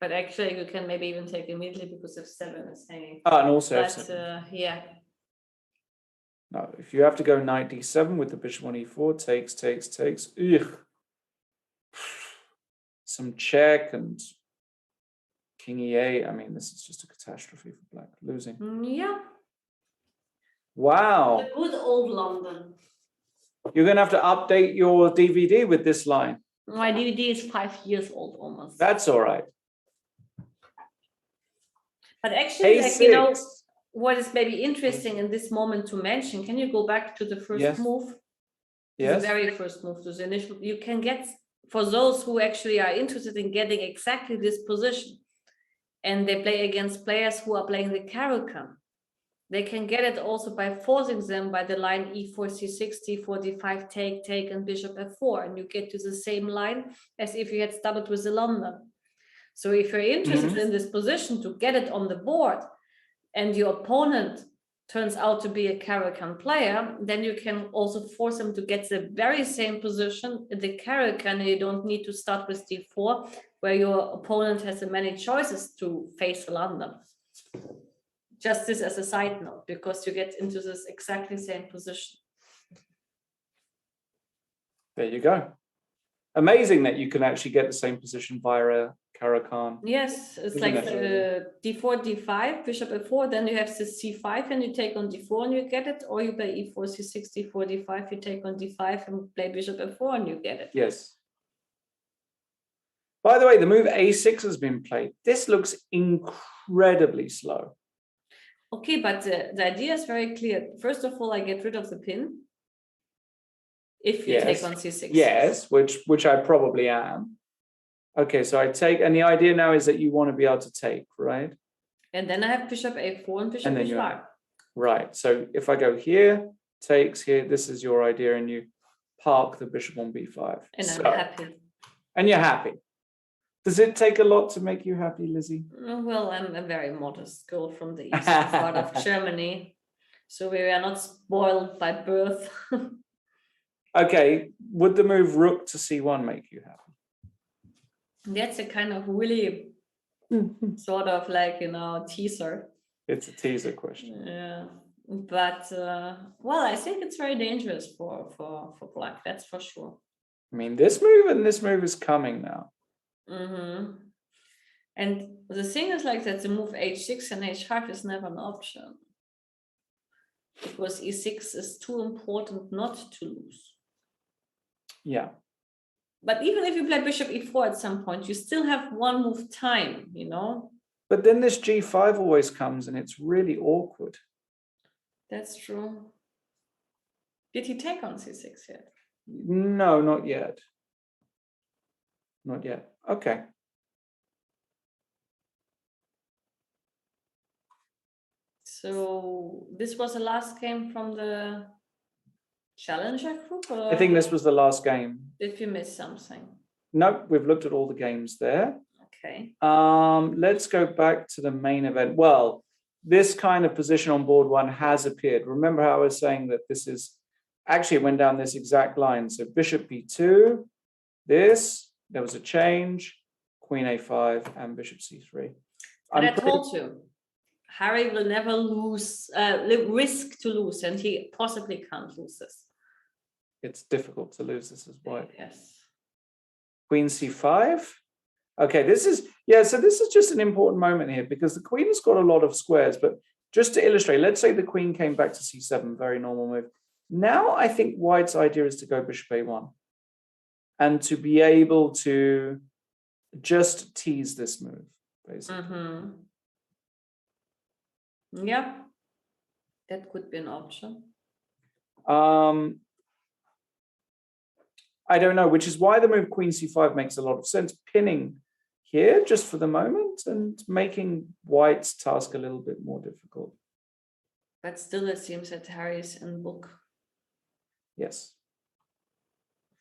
But actually, you can maybe even take immediately because f7 is hanging. Oh, and also but, f7. Yeah. No, if you have to go knight d7 with the bishop on e4, takes. Ugh. Some check and king e8. I mean, this is just a catastrophe for black, losing. Yeah. Wow. The good old London. You're going to have to update your DVD with this line. My DVD is 5 years old almost. That's all right. But actually, like, you know, what is maybe interesting in this moment to mention, can you go back to the first move? Yes. The very first move, to the initial, you can get, for those who actually are interested in getting exactly this position, and they play against players who are playing the Caro-Kann, they can get it also by forcing them by the line e4, c6, d4, d5, take, and bishop f4, and you get to the same line as if you had started with the London. So if you're interested in this position to get it on the board, and your opponent turns out to be a Caro-Kann player, then you can also force him to get the very same position in the Caro-Kann, and you don't need to start with d4, where your opponent has many choices to face London. Just this as a side note, because you get into this exactly same position. There you go. Amazing that you can actually get the same position via a Caro-Kann. Yes, it's Isn't like it? d4, d5, bishop f4, then you have the c5 and you take on d4 and you get it, or you play e4, c6, d4, d5, you take on d5 and play bishop f4 and you get it. Yes. By the way, the move a6 has been played. This looks incredibly slow. Okay, but the idea is very clear. First of all, I get rid of the pin if you take on c6. Yes, which I probably am. Okay, so I take, and the idea now is that you want to be able to take, right? And then I have bishop a4 and bishop h5. Right, so if I go here, takes here, this is your idea, and you park the bishop on b5. And I'm happy. And you're happy. Does it take a lot to make you happy, Lizzie? Well, I'm a very modest girl from the eastern part of Germany, so we are not spoiled by birth. Okay, would the move rook to c1 make you happy? That's a kind of really sort of like, teaser. It's a teaser question. Yeah, but well, I think it's very dangerous for black. That's for sure. I mean, this move and this move is coming now. And the thing is like that the move h6 and h5 is never an option, because e6 is too important not to lose. Yeah. But even if you play bishop e4 at some point, you still have one move time, But then this g5 always comes and it's really awkward. That's true. Did he take on c6 yet? No, not yet. Not yet. Okay. So this was the last game from the challenger group? Or I think this was the last game. did we miss something? No, we've looked at all the games there. Okay. Let's go back to the main event. Well, this kind of position on board one has appeared. Remember how I was saying that this is actually, it went down this exact line. So bishop b2, there was a change, queen a5, and bishop c3. And I told you, Harry will never lose, risk to lose, and he possibly can't lose this. It's difficult to lose this as white. Yes. Queen c5. Okay, so this is just an important moment here because the queen's got a lot of squares, but just to illustrate, let's say the queen came back to c7, very normal move. Now I think white's idea is to go bishop a1 and to be able to just tease this move, basically. Yeah, that could be an option. I don't know, which is why the move queen c5 makes a lot of sense. Pinning here just for the moment and making white's task a little bit more difficult. But still, it seems that Harry's in book. Yes.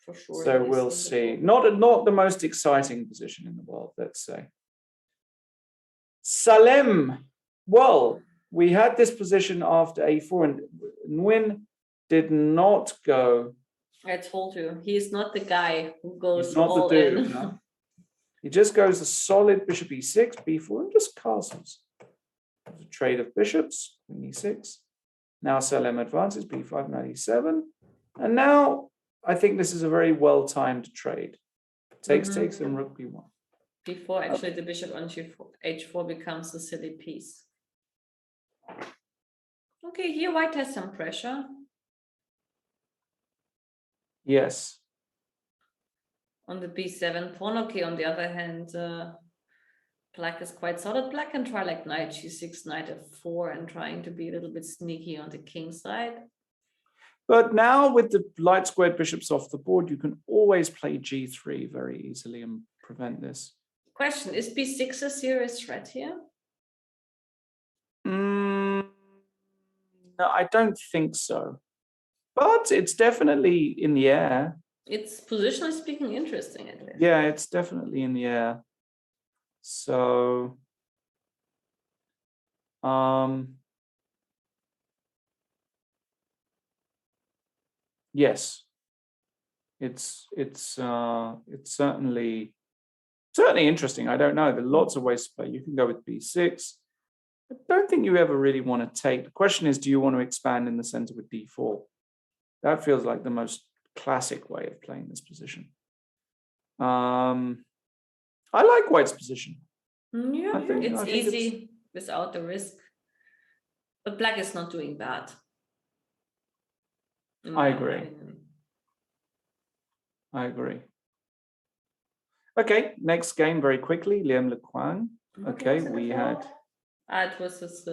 For sure. So we'll see. Not the most exciting position in the world, let's say. Salem. Well, we had this position after a4, and Nguyen did not go. I told you, he's not the guy who goes He's not all the dude, in. no. He just goes a solid bishop e6, b4, and just castles. There's a trade of bishops, queen e6. Now Salem advances, b5, knight e7. And now I think this is a very well-timed trade. Takes, and rook b1. Before actually the bishop on h4 becomes a silly piece. Okay, here white has some pressure. Yes. On the b7 pawn. Okay, on the other hand, black is quite solid. Black can try like knight g6, knight f4, and trying to be a little bit sneaky on the king side. But now with the light squared bishops off the board, you can always play g3 very easily and prevent this. Question, is b6 a serious threat here? No, I don't think so. But it's definitely in the air. It's positionally speaking interesting at least. Yeah, it's definitely in the air. So, yes, it's certainly interesting. I don't know. There are lots of ways to play. You can go with b6. I don't think you ever really want to take. The question is, do you want to expand in the center with d4? That feels like the most classic way of playing this position. I like white's position. Yeah, I think it's easy without the risk. But black is not doing bad. I agree. I agree. Okay, next game very quickly, Liam Le Quang. Okay, we had it was this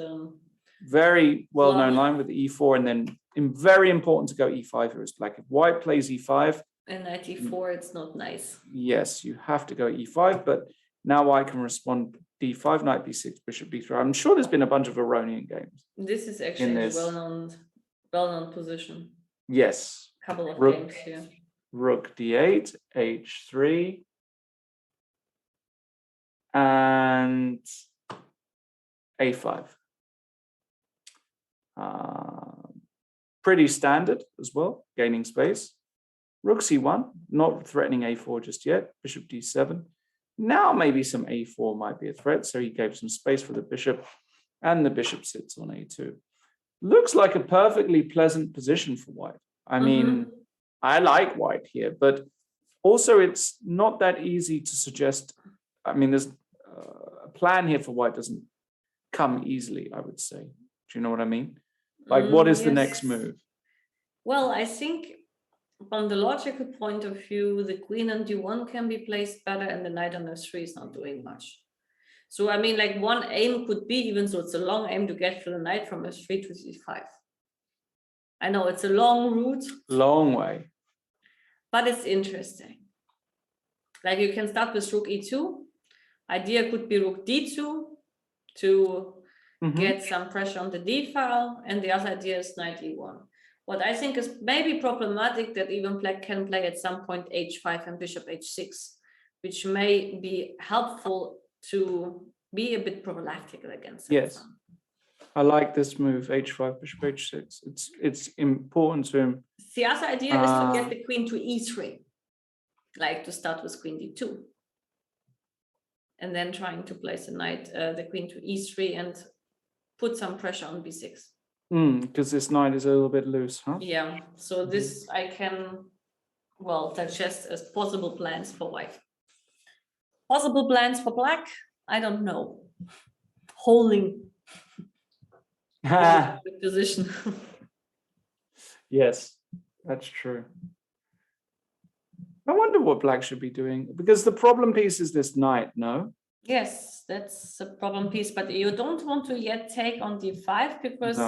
very well-known line with e4, and then very important to go e5 here is black. If white plays e5 and knight e4, it's not nice. Yes, you have to go e5, but now white can respond d5, knight b6, bishop b3. I'm sure there's been a bunch of Iranian games. This is actually a well-known position. Yes. Couple of games here. Rook d8, h3, and a5. Pretty standard as well, gaining space. Rook c1, not threatening a4 just yet. Bishop d7. Now maybe some a4 might be a threat, so he gave some space for the bishop, and the bishop sits on a2. Looks like a perfectly pleasant position for white. I mean, I like white here, but also it's not that easy to suggest. I mean, there's a plan here for white doesn't come easily, I would say. Do you know what I mean? Like, what is the next move? Well, I think from the logical point of view, the queen on d1 can be placed better, and the knight on f3 is not doing much. So, I mean, like one aim could be, even though it's a long aim, to get to the knight from f3 to c5. I know it's a long route. Long way. But it's interesting. Like you can start with rook e2. Idea could be rook d2 to get some pressure on the d file, and the other idea is knight e1. What I think is maybe problematic that even black can play at some point h5 and bishop h6, which may be helpful to be a bit prophylactic against. Yes, I like this move, h5, bishop h6. It's important to him. The other idea is to get the queen to e3, like to start with queen d2. And then trying to place the queen to e3 and put some pressure on b6. Because this knight is a little bit loose, huh? Yeah, so this I can, well, suggest as possible plans for white. Possible plans for black? I don't know. Holding the position. Yes, that's true. I wonder what black should be doing, because the problem piece is this knight, no? Yes, that's a problem piece, but you don't want to yet take on d5 because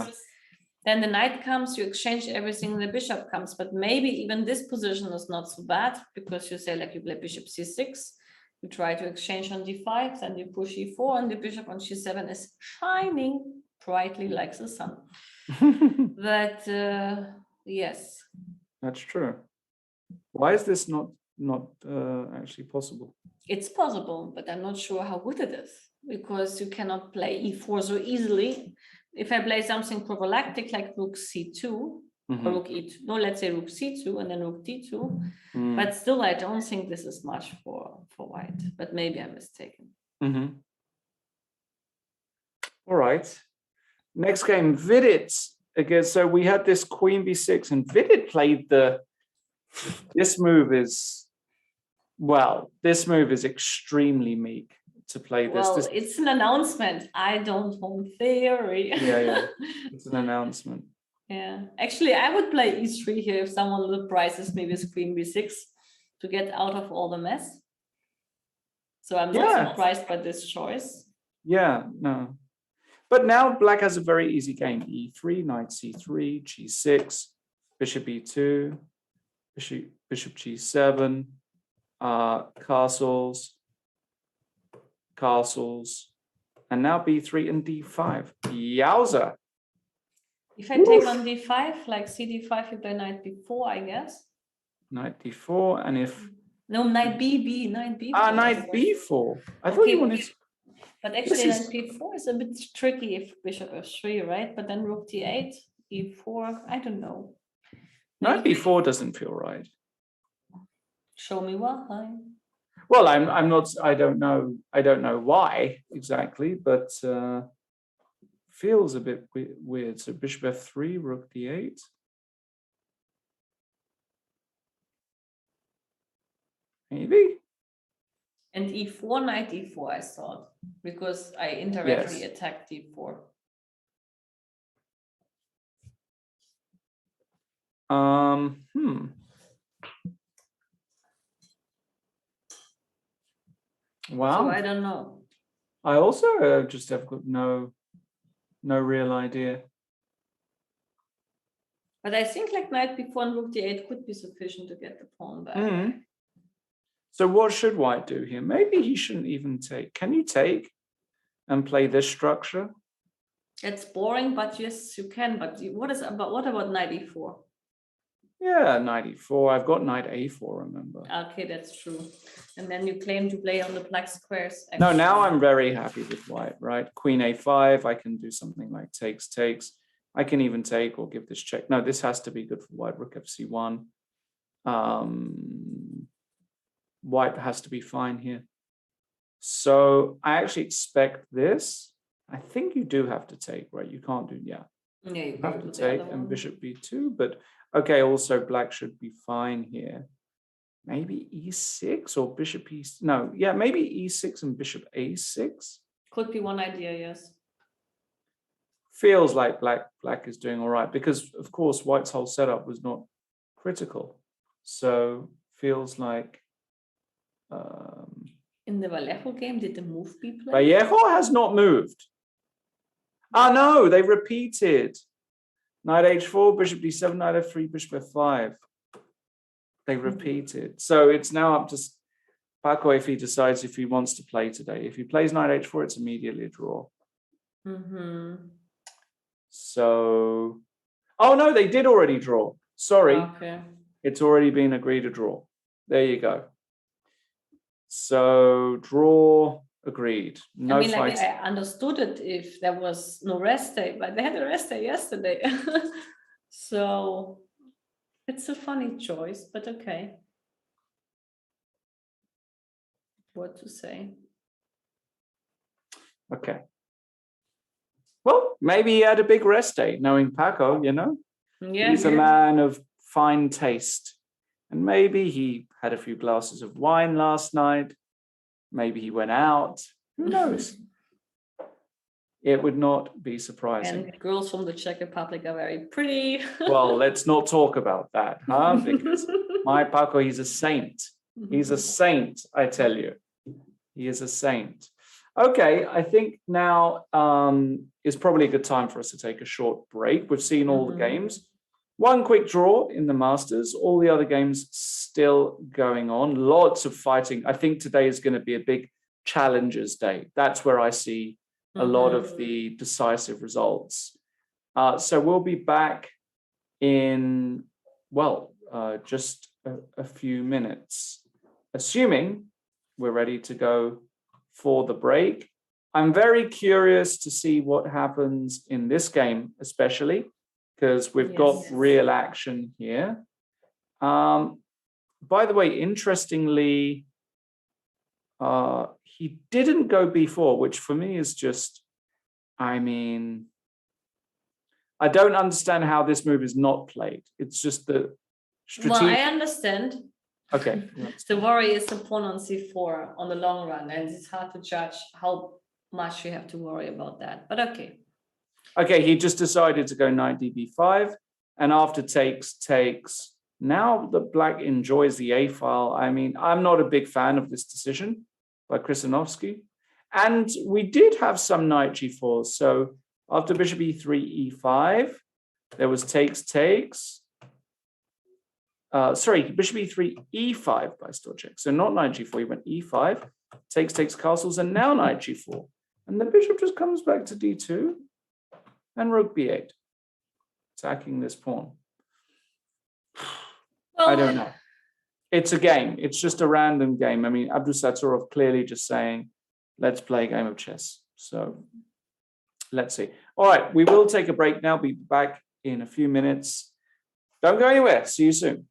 then the knight comes, you exchange everything, the bishop comes, but maybe even this position is not so bad because you say like you play bishop c6, you try to exchange on d5, then you push e4, and the bishop on c7 is shining brightly like the sun. But yes. That's true. Why is this not actually possible? It's possible, but I'm not sure how good it is, because you cannot play e4 so easily. If I play something prophylactic like rook c2 or rook e2, no, let's say rook c2 and then rook d2, but still I don't think this is much for white, but maybe I'm mistaken. All right. Next game, Vidit. Again, so we had this queen b6, and Vidit played this move is extremely meek to play this. Well, it's an announcement. I don't own theory. Yeah, it's an announcement. Yeah, actually, I would play e3 here if someone surprises me with queen b6 to get out of all the mess. So I'm not surprised by this choice. Yeah, no. But now black has a very easy game. e3, knight c3, g6, bishop e2, bishop g7, castles, and now b3 and d5. Yowza. If I take on d5, like cd5, you play knight b4, I guess. Knight d4, and if... No, knight b4. Knight b4. I thought you wanted... But actually, knight b4 is a bit tricky if bishop f3, right? But then rook d8, e4, I don't know. Knight b4 doesn't feel right. Show me why. Well, I'm not. I don't know why exactly, but feels a bit weird. So bishop f3, rook d8. Maybe. And e4, knight e4, I thought, because I indirectly attacked d4. Wow. So I don't know. I also just have got no real idea. But I think like knight b4 and rook d8 could be sufficient to get the pawn back. So what should white do here? Maybe he shouldn't even take. Can you take and play this structure? It's boring, but yes, you can. But what about knight e4? Yeah, knight e4. I've got knight a4, remember. Okay, that's true. And then you claim to play on the black squares. Actually. No, now I'm very happy with white, right? Queen a5, I can do something like takes. I can even take or give this check. No, this has to be good for white. Rook fc1. White has to be fine here. So I actually expect this. I think you do have to take, right? You can't do, Yeah, you have to take and bishop b2, but okay, also black should be fine here. Maybe e6 or bishop e, no, yeah, maybe e6 and bishop a6. Could be one idea, yes. Feels like black is doing all right because of course white's whole setup was not critical. So feels like in the Vallejo game, did the move be played? Vallejo has not moved. Ah, no, they repeated. Knight h4, bishop d7, knight f3, bishop f5. They repeated. So it's now up to Paco if he decides if he wants to play today. If he plays knight h4, it's immediately a draw. So, oh no, they did already draw. Sorry. Okay. It's already been agreed to draw. There you go. So draw agreed. No fighting. Like I understood it if there was no rest day, but they had a rest day yesterday. So it's a funny choice, but okay. What to say? Okay. Well, maybe he had a big rest day, knowing Paco, you know? Yeah. He's a man of fine taste. And maybe he had a few glasses of wine last night. Maybe he went out. Who knows? It would not be surprising. And girls from the Czech Republic are very pretty. Well, let's not talk about that, huh? Because my Paco, he's a saint. He's a saint, I tell you. He is a saint. Okay, I think now is probably a good time for us to take a short break. We've seen all the games. One quick draw in the Masters, all the other games still going on. Lots of fighting. I think today is going to be a big Challengers Day. That's where I see a lot of the decisive results. So we'll be back in, well, just a few minutes, assuming we're ready to go for the break. I'm very curious to see what happens in this game, especially because we've got real action here. By the way, interestingly, he didn't go b4, which for me is just, I mean, I don't understand how this move is not played. It's just the strategic. Well, I understand. Okay. The worry is the pawn on c4 on the long run, and it's hard to judge how much you have to worry about that. But okay. Okay, he just decided to go knight db5, and after takes. Now the black enjoys the a file. I mean, I'm not a big fan of this decision by Krysanovsky. And we did have some knight g4. So after bishop e3, e5, there was takes. Bishop e3, e5 by Stochek. So not knight g4, he went e5, takes castles, and now knight g4. And the bishop just comes back to d2 and rook b8, attacking this pawn. Well, I don't know. It's a game. It's just a random game. I mean, Abdusattorov clearly just saying, let's play a game of chess. So let's see. All right, we will take a break now. Be back in a few minutes. Don't go anywhere. See you soon.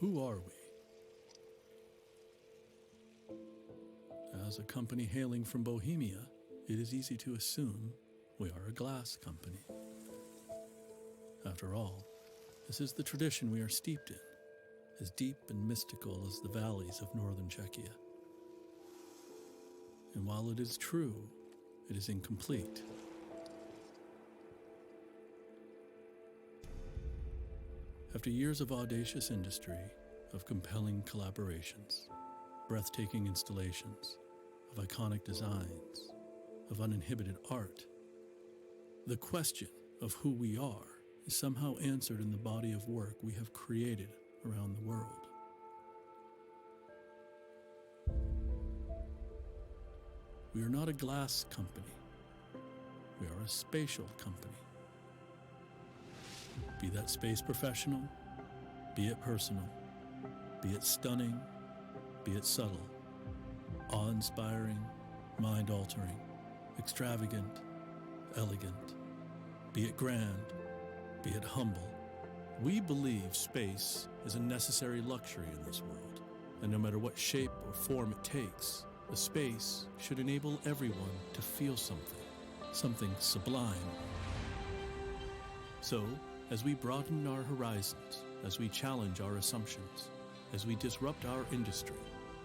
Who are we? As a company hailing from Bohemia, it is easy to assume we are a glass company. After all, this is the tradition we are steeped in, as deep and mystical as the valleys of northern Czechia. And while it is true, it is incomplete. After years of audacious industry, of compelling collaborations, breathtaking installations, of iconic designs, of uninhibited art, the question of who we are is somehow answered in the body of work we have created around the world. We are not a glass company. We are a spatial company. Be that space professional, be it personal, be it stunning, be it subtle, awe-inspiring, mind-altering, extravagant, elegant, be it grand, be it humble. We believe space is a necessary luxury in this world, and no matter what shape or form it takes, the space should enable everyone to feel something sublime. So, as we broaden our horizons, as we challenge our assumptions, as we disrupt our industry,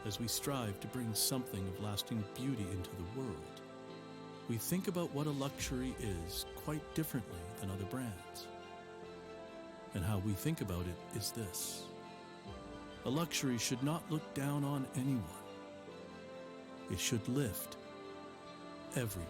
as we strive to bring something of lasting beauty into the world, we think about what a luxury is quite differently than other brands. And how we think about it is this: a luxury should not look down on anyone. It should lift everyone.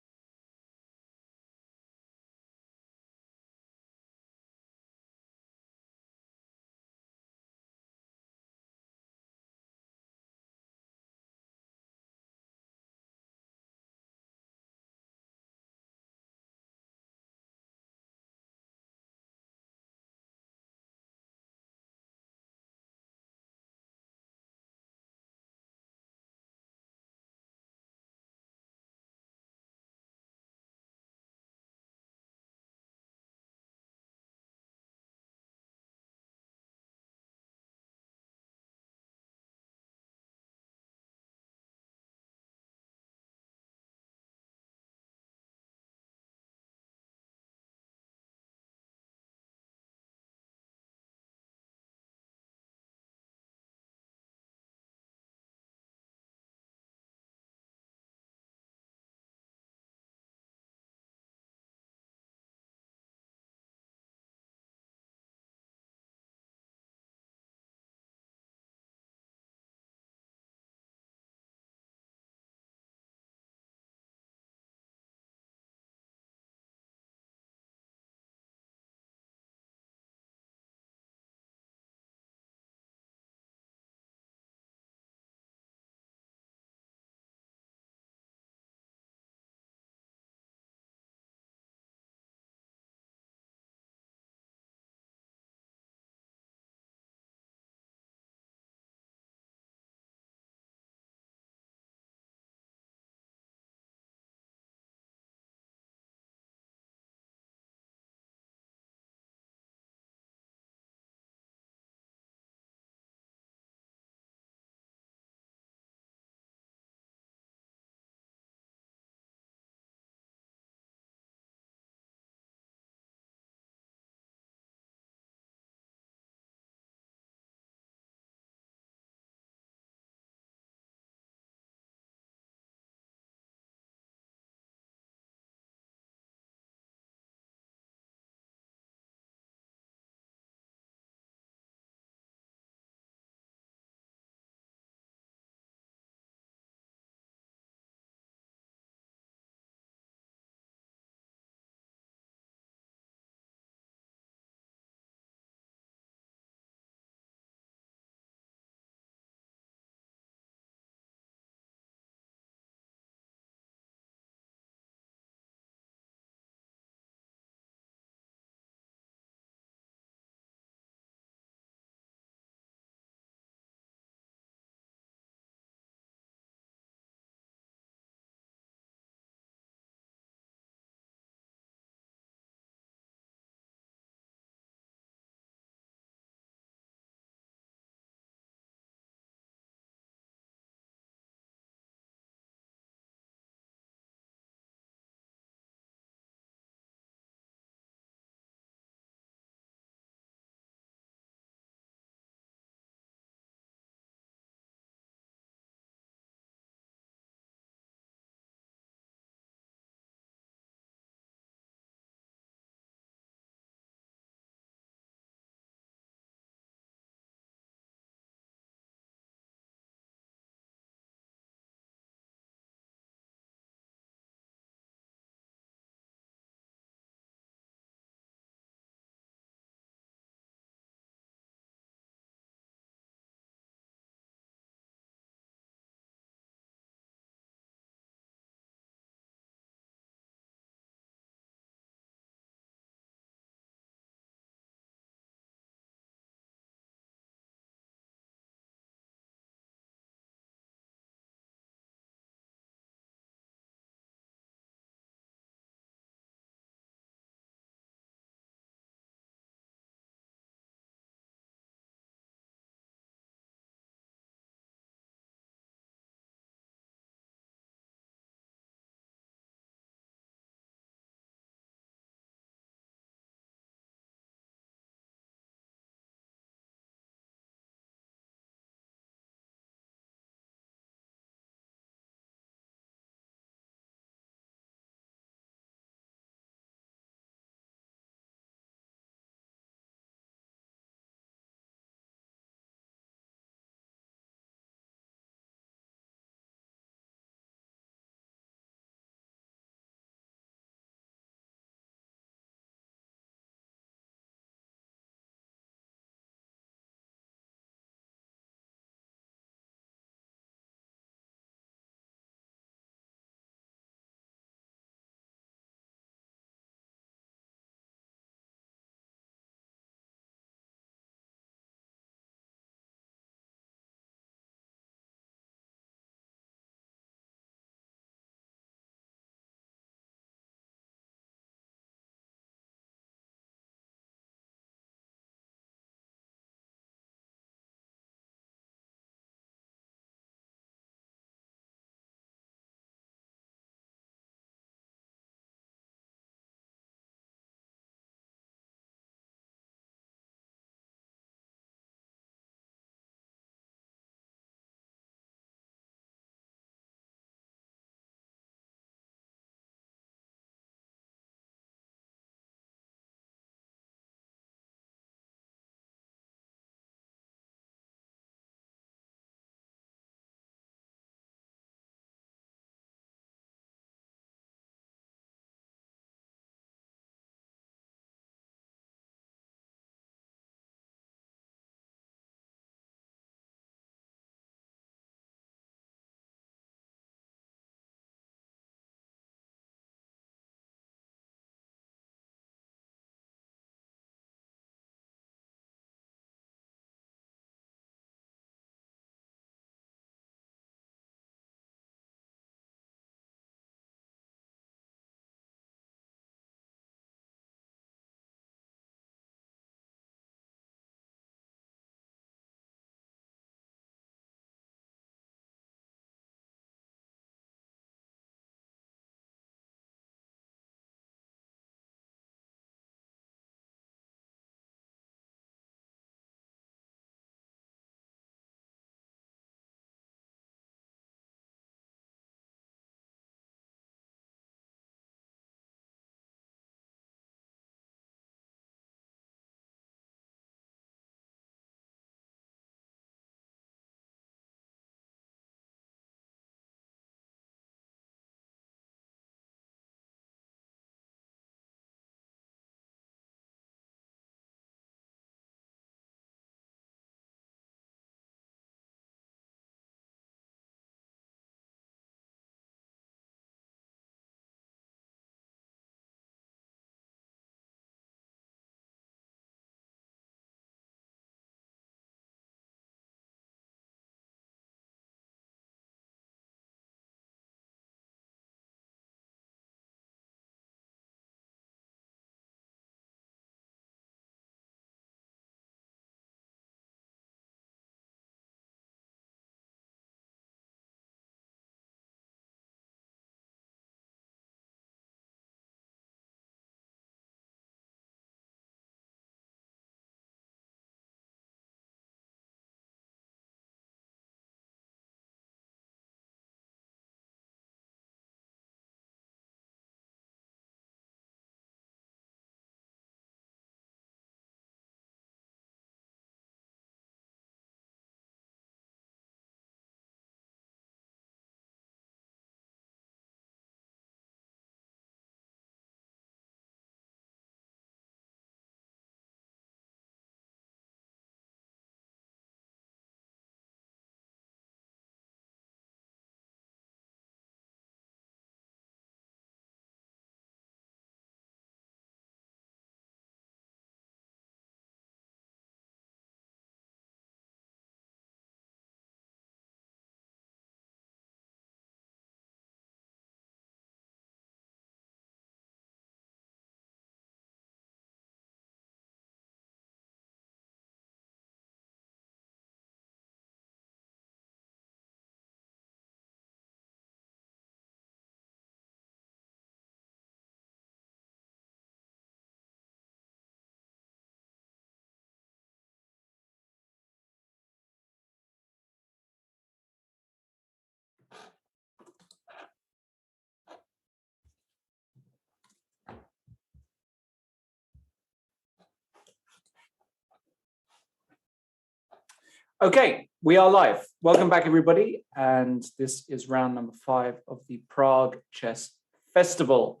Okay, we are live. Welcome back, everybody. And this is round number 5 of the Prague Chess Festival.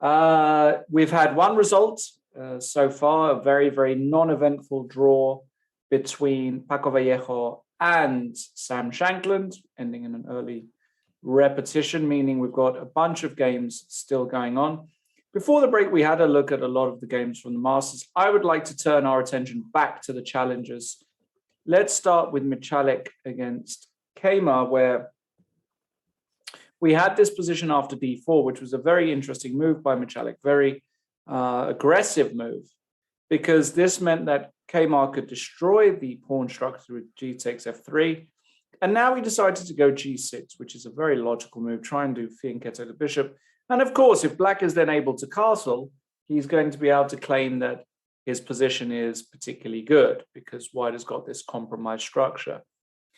We've had one result so far, a very, very non-eventful draw between Paco Vallejo and Sam Shankland, ending in an early repetition, meaning we've got a bunch of games still going on. Before the break, we had a look at a lot of the games from the Masters. I would like to turn our attention back to the challengers. Let's start with Michalek against Kema, where we had this position after d4, which was a very interesting move by Michalek, very aggressive move, because this meant that Kema could destroy the pawn structure with g takes f3. And now he decided to go g6, which is a very logical move, try and do fianchetto the bishop. And of course, if black is then able to castle, he's going to be able to claim that his position is particularly good because white has got this compromised structure.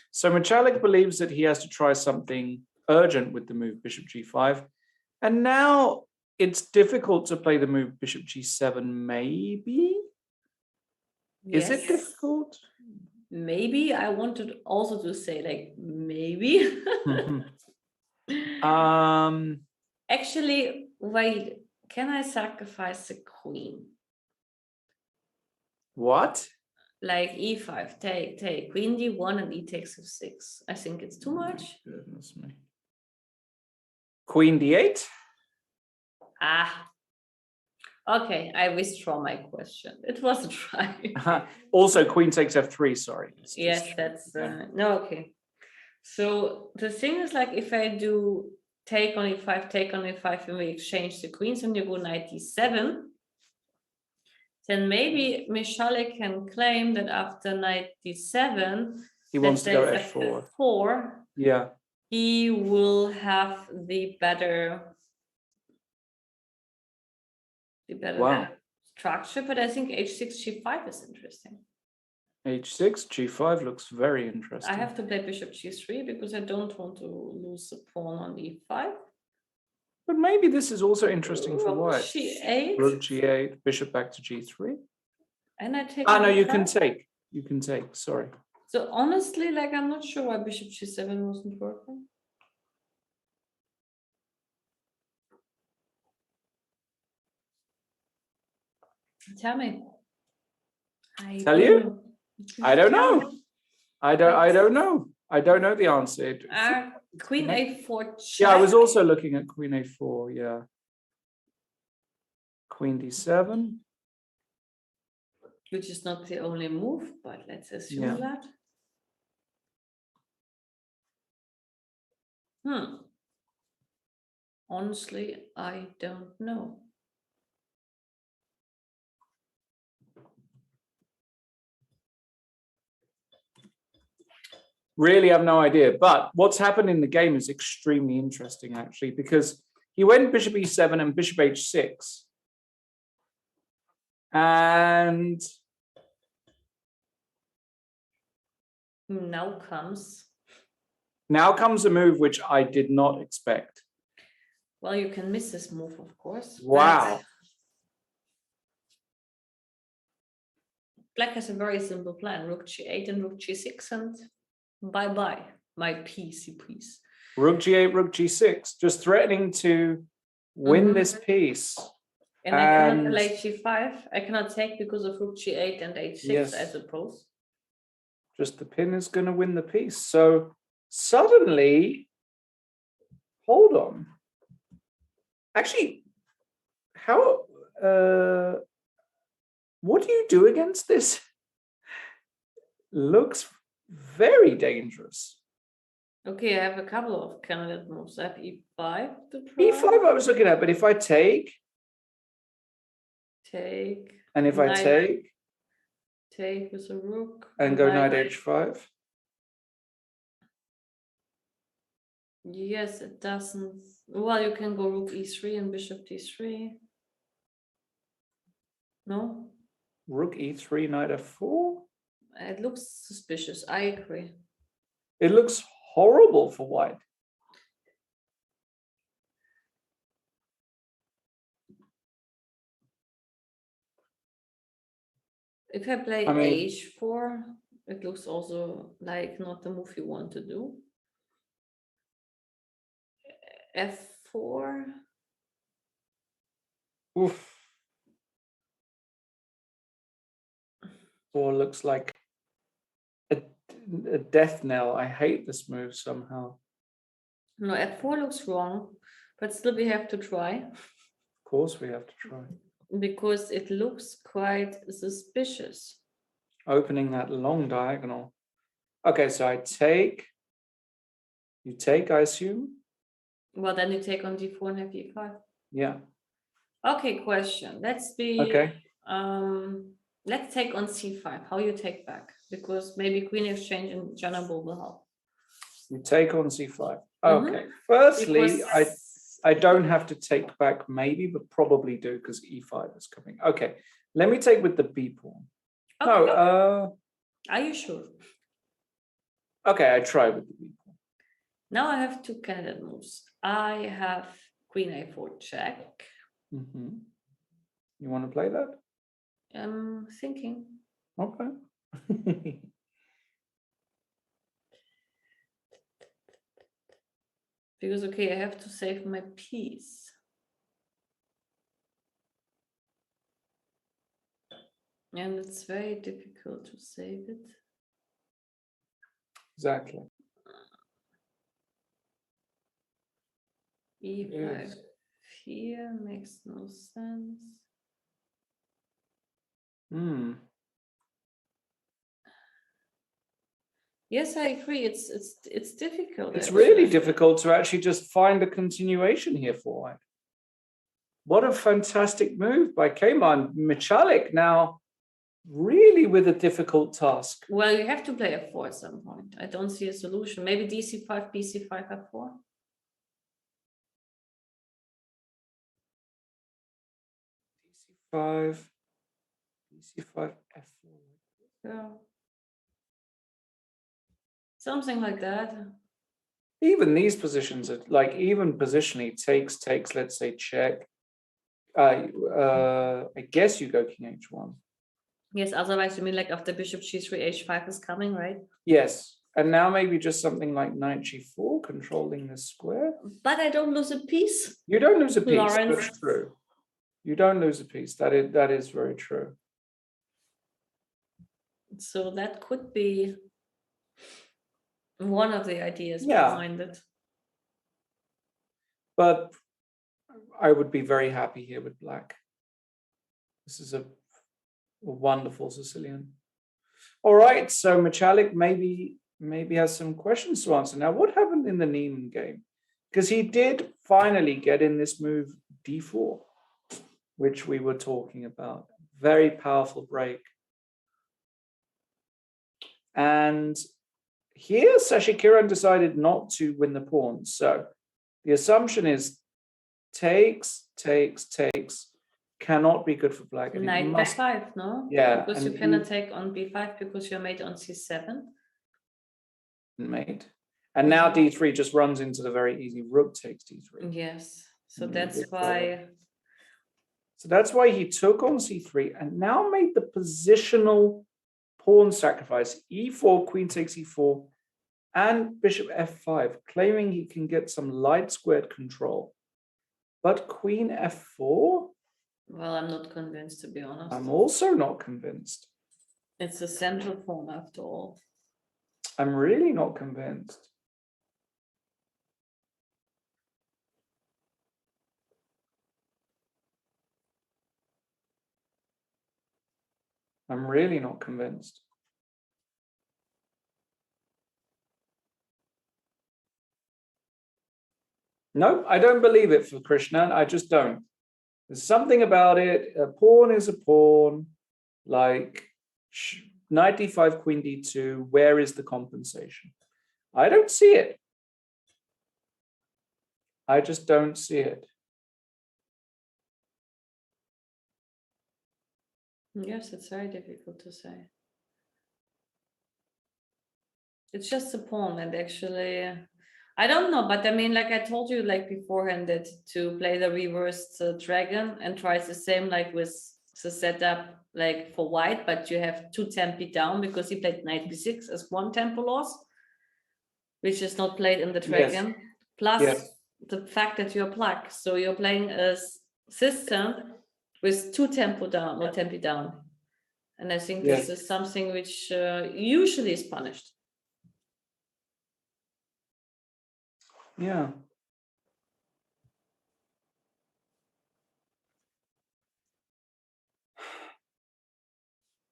So Michalek believes that he has to try something urgent with the move bishop g5. And now it's difficult to play the move bishop g7, maybe? Yes. Is it difficult? Maybe. I wanted also to say like maybe. Actually, wait, can I sacrifice the queen? What? Like e5, take, queen d1 and e takes f6. I think it's too much. Goodness me. Queen d8? Ah, okay, I withdraw my question. It was a try. Also, queen takes f3, sorry. Yes, that's, no, okay. So the thing is like, if I do take on e5, and we exchange the queens and you go knight d7, then maybe Michalek can claim that after knight d7, he wants to go f4. Yeah. He will have the better Wow. structure, but I think h6, g5 is interesting. h6, g5 looks very interesting. I have to play bishop g3 because I don't want to lose the pawn on e5. But maybe this is also interesting for white. G8. Rook g8, bishop back to g3. And I take. Ah, no, you can take. You can take. Sorry. So honestly, like I'm not sure why bishop g7 wasn't working. Tell me. Tell you? I don't know. I don't know. I don't know the answer. Queen a4 check. Yeah, I was also looking at queen a4, yeah. Queen d7. Which is not the only move, but let's assume that. Honestly, I don't know. Really have no idea. But what's happened in the game is extremely interesting, actually, because he went bishop e7 and bishop h6. And now comes a move which I did not expect. Well, you can miss this move, of course. Wow. Black has a very simple plan. Rook g8 and rook g6 and bye-bye, my PC piece. Rook g8, rook g6, just threatening to win this piece. And I cannot play g5. I cannot take because of rook g8 and h6, I suppose. Just the pin is going to win the piece. So suddenly, hold on. Actually, what do you do against this? Looks very dangerous. Okay, I have a couple of candidate moves. I have e5 to try. E5 I was looking at, but if I take. And if I take with a rook. And go knight h5. Yes, it doesn't. Well, you can go rook e3 and bishop d3. No? Rook e3, knight f4? It looks suspicious. I agree. It looks horrible for white. If I play h4, It looks also like not the move you want to do. F4. Oof. 4 looks like a death knell. I hate this move somehow. No, F4 looks wrong, but still we have to try. Of course we have to try. Because it looks quite suspicious. Opening that long diagonal. Okay, so I take. You take, I assume? Well, then you take on d4 and have e5. Yeah. Okay, question. Let's be. Okay. Let's take on c5. How you take back? Because maybe queen exchange in general will help. You take on c5. Okay. Firstly, I don't have to take back maybe, but probably do because e5 is coming. Okay. Let me take with the b pawn. Okay. No. Are you sure? Okay, I try with the b pawn. Now I have two candidate moves. I have queen a4 check. Mm-hmm. You want to play that? I'm thinking. Okay. Because, okay, I have to save my piece. And it's very difficult to save it. Exactly. E5 Yes. here makes no sense. Yes, I agree. It's difficult. It's actually. really difficult to actually just find a continuation here for white. What a fantastic move by Keiman. Michalik now really with a difficult task. Well, you have to play f4 at some point. I don't see a solution. Maybe dc5, bc5, f4. dc5, bc5, f4. Yeah. Something like that. Even these positions are like, even positionally, takes, let's say check. I guess you go king h1. Yes, otherwise you mean like after bishop g3, h5 is coming, right? Yes, and now maybe just something like knight g4, controlling this square. But I don't lose a piece. You don't lose a piece, Lawrence. that's true. You don't lose a piece, that is very true. So that could be one of the ideas Yeah. behind it. But I would be very happy here with black. This is a wonderful Sicilian. All right, so Michalik maybe has some questions to answer. Now, what happened in the Neiman game? Because he did finally get in this move d4, which we were talking about. Very powerful break. And here, Sashikiran decided not to win the pawn. So the assumption is takes, cannot be good for black. And Knight b5, no? Yeah. Because you cannot take on b5 because you're made on c7. Mate. And now d3 just runs into the very easy rook takes d3. Yes. So that's why. So that's why he took on c3 and now made the positional pawn sacrifice, e4, queen takes e4, and bishop f5, claiming he can get some light squared control. But queen f4? Well, I'm not convinced, to be honest. I'm also not convinced. It's a central pawn after all. I'm really not convinced. I'm really not convinced. No, I don't believe it for Krishna. I just don't. There's something about it. A pawn is a pawn. Like knight d5, queen d2. Where is the compensation? I don't see it. I just don't see it. Yes, it's very difficult to say. It's just a pawn, and actually, I don't know, but I mean, like I told you like beforehand, that to play the reversed dragon and tries the same like with the setup like for white, but you have 2 tempi down because he played knight b6 as 1 tempo loss, which is not played in the dragon. Yes. Plus the fact that you're black, so you're playing a system with 2 tempo down or tempi down, and I think this is something which usually is punished. Yeah.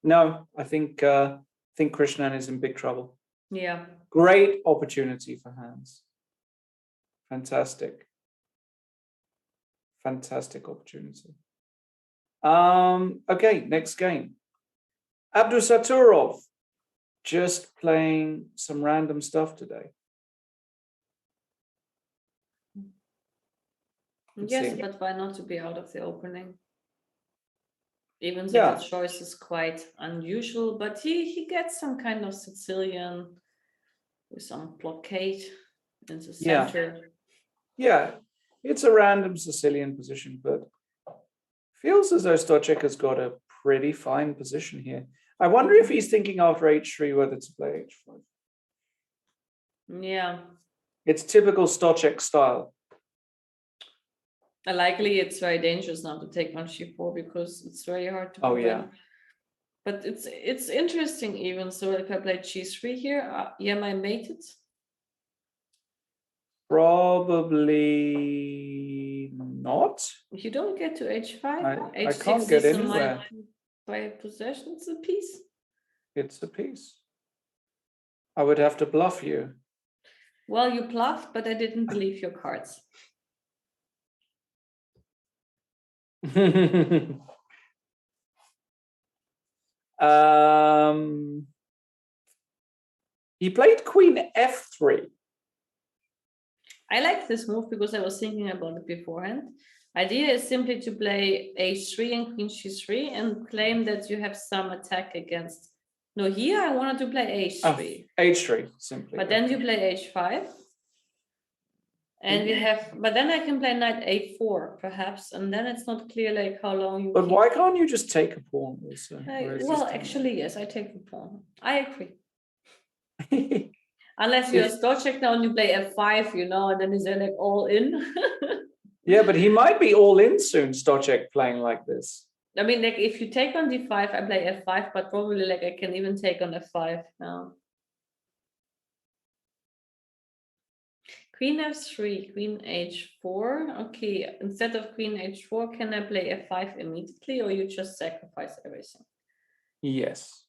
No, I think Krishnan is in big trouble. Yeah. Great opportunity for Hans. Fantastic. Fantastic opportunity. Okay, next game. Abdusaturov just playing some random stuff today. Yes, but why not to be out of the opening? Even though the choice is quite unusual, but he gets some kind of Sicilian with some blockade in the center. Yeah, it's a random Sicilian position, but feels as though Stochek has got a pretty fine position here. I wonder if he's thinking after h3 whether to play h5. Yeah. It's typical Stochek style. Likely it's very dangerous now to take on g4 because it's very hard to prevent. But it's interesting even. So if I play g3 here, am I mated? Probably not. You don't get to h5. I can't get anywhere. By possession, it's a piece. It's a piece. I would have to bluff you. Well, you bluffed, but I didn't believe your cards. He played Queen f3. I like this move because I was thinking about it beforehand. Idea is simply to play h3 and queen g3 and claim that you have some attack against. No, here I wanted to play h3. H3 simply. But then you play h5. And we have, but then I can play knight a4 perhaps, and then it's not clear like how long you. But why can't you just take a pawn also? Well, actually, yes, I take the pawn. I agree. Unless you're Stochek now and you play f5, you know, and then is like all in. Yeah, but he might be all in soon, Stochek playing like this. I mean, like if you take on d5, I play f5, but probably like I can even take on f5 now. Queen f3, queen h4. Okay, instead of queen h4, can I play f5 immediately, or you just sacrifice everything? Yes.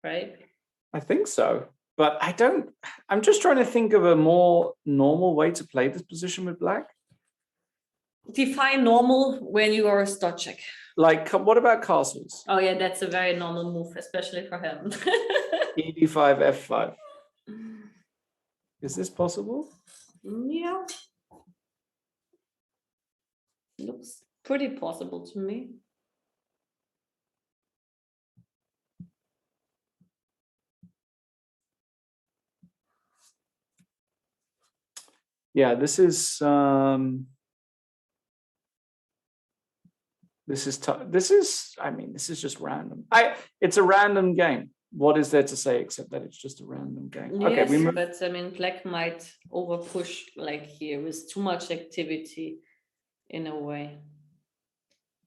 Right? I think so. But I'm just trying to think of a more normal way to play this position with black. Define normal when you are a Stochek. Like, what about castles? Oh yeah, that's a very normal move, especially for him. E5, f5. Is this possible? Yeah. Looks pretty possible to me. Yeah, this is I mean, this is just random. It's a random game. What is there to say except that it's just a random game? Yes, okay, but I mean, black might over push like here with too much activity in a way.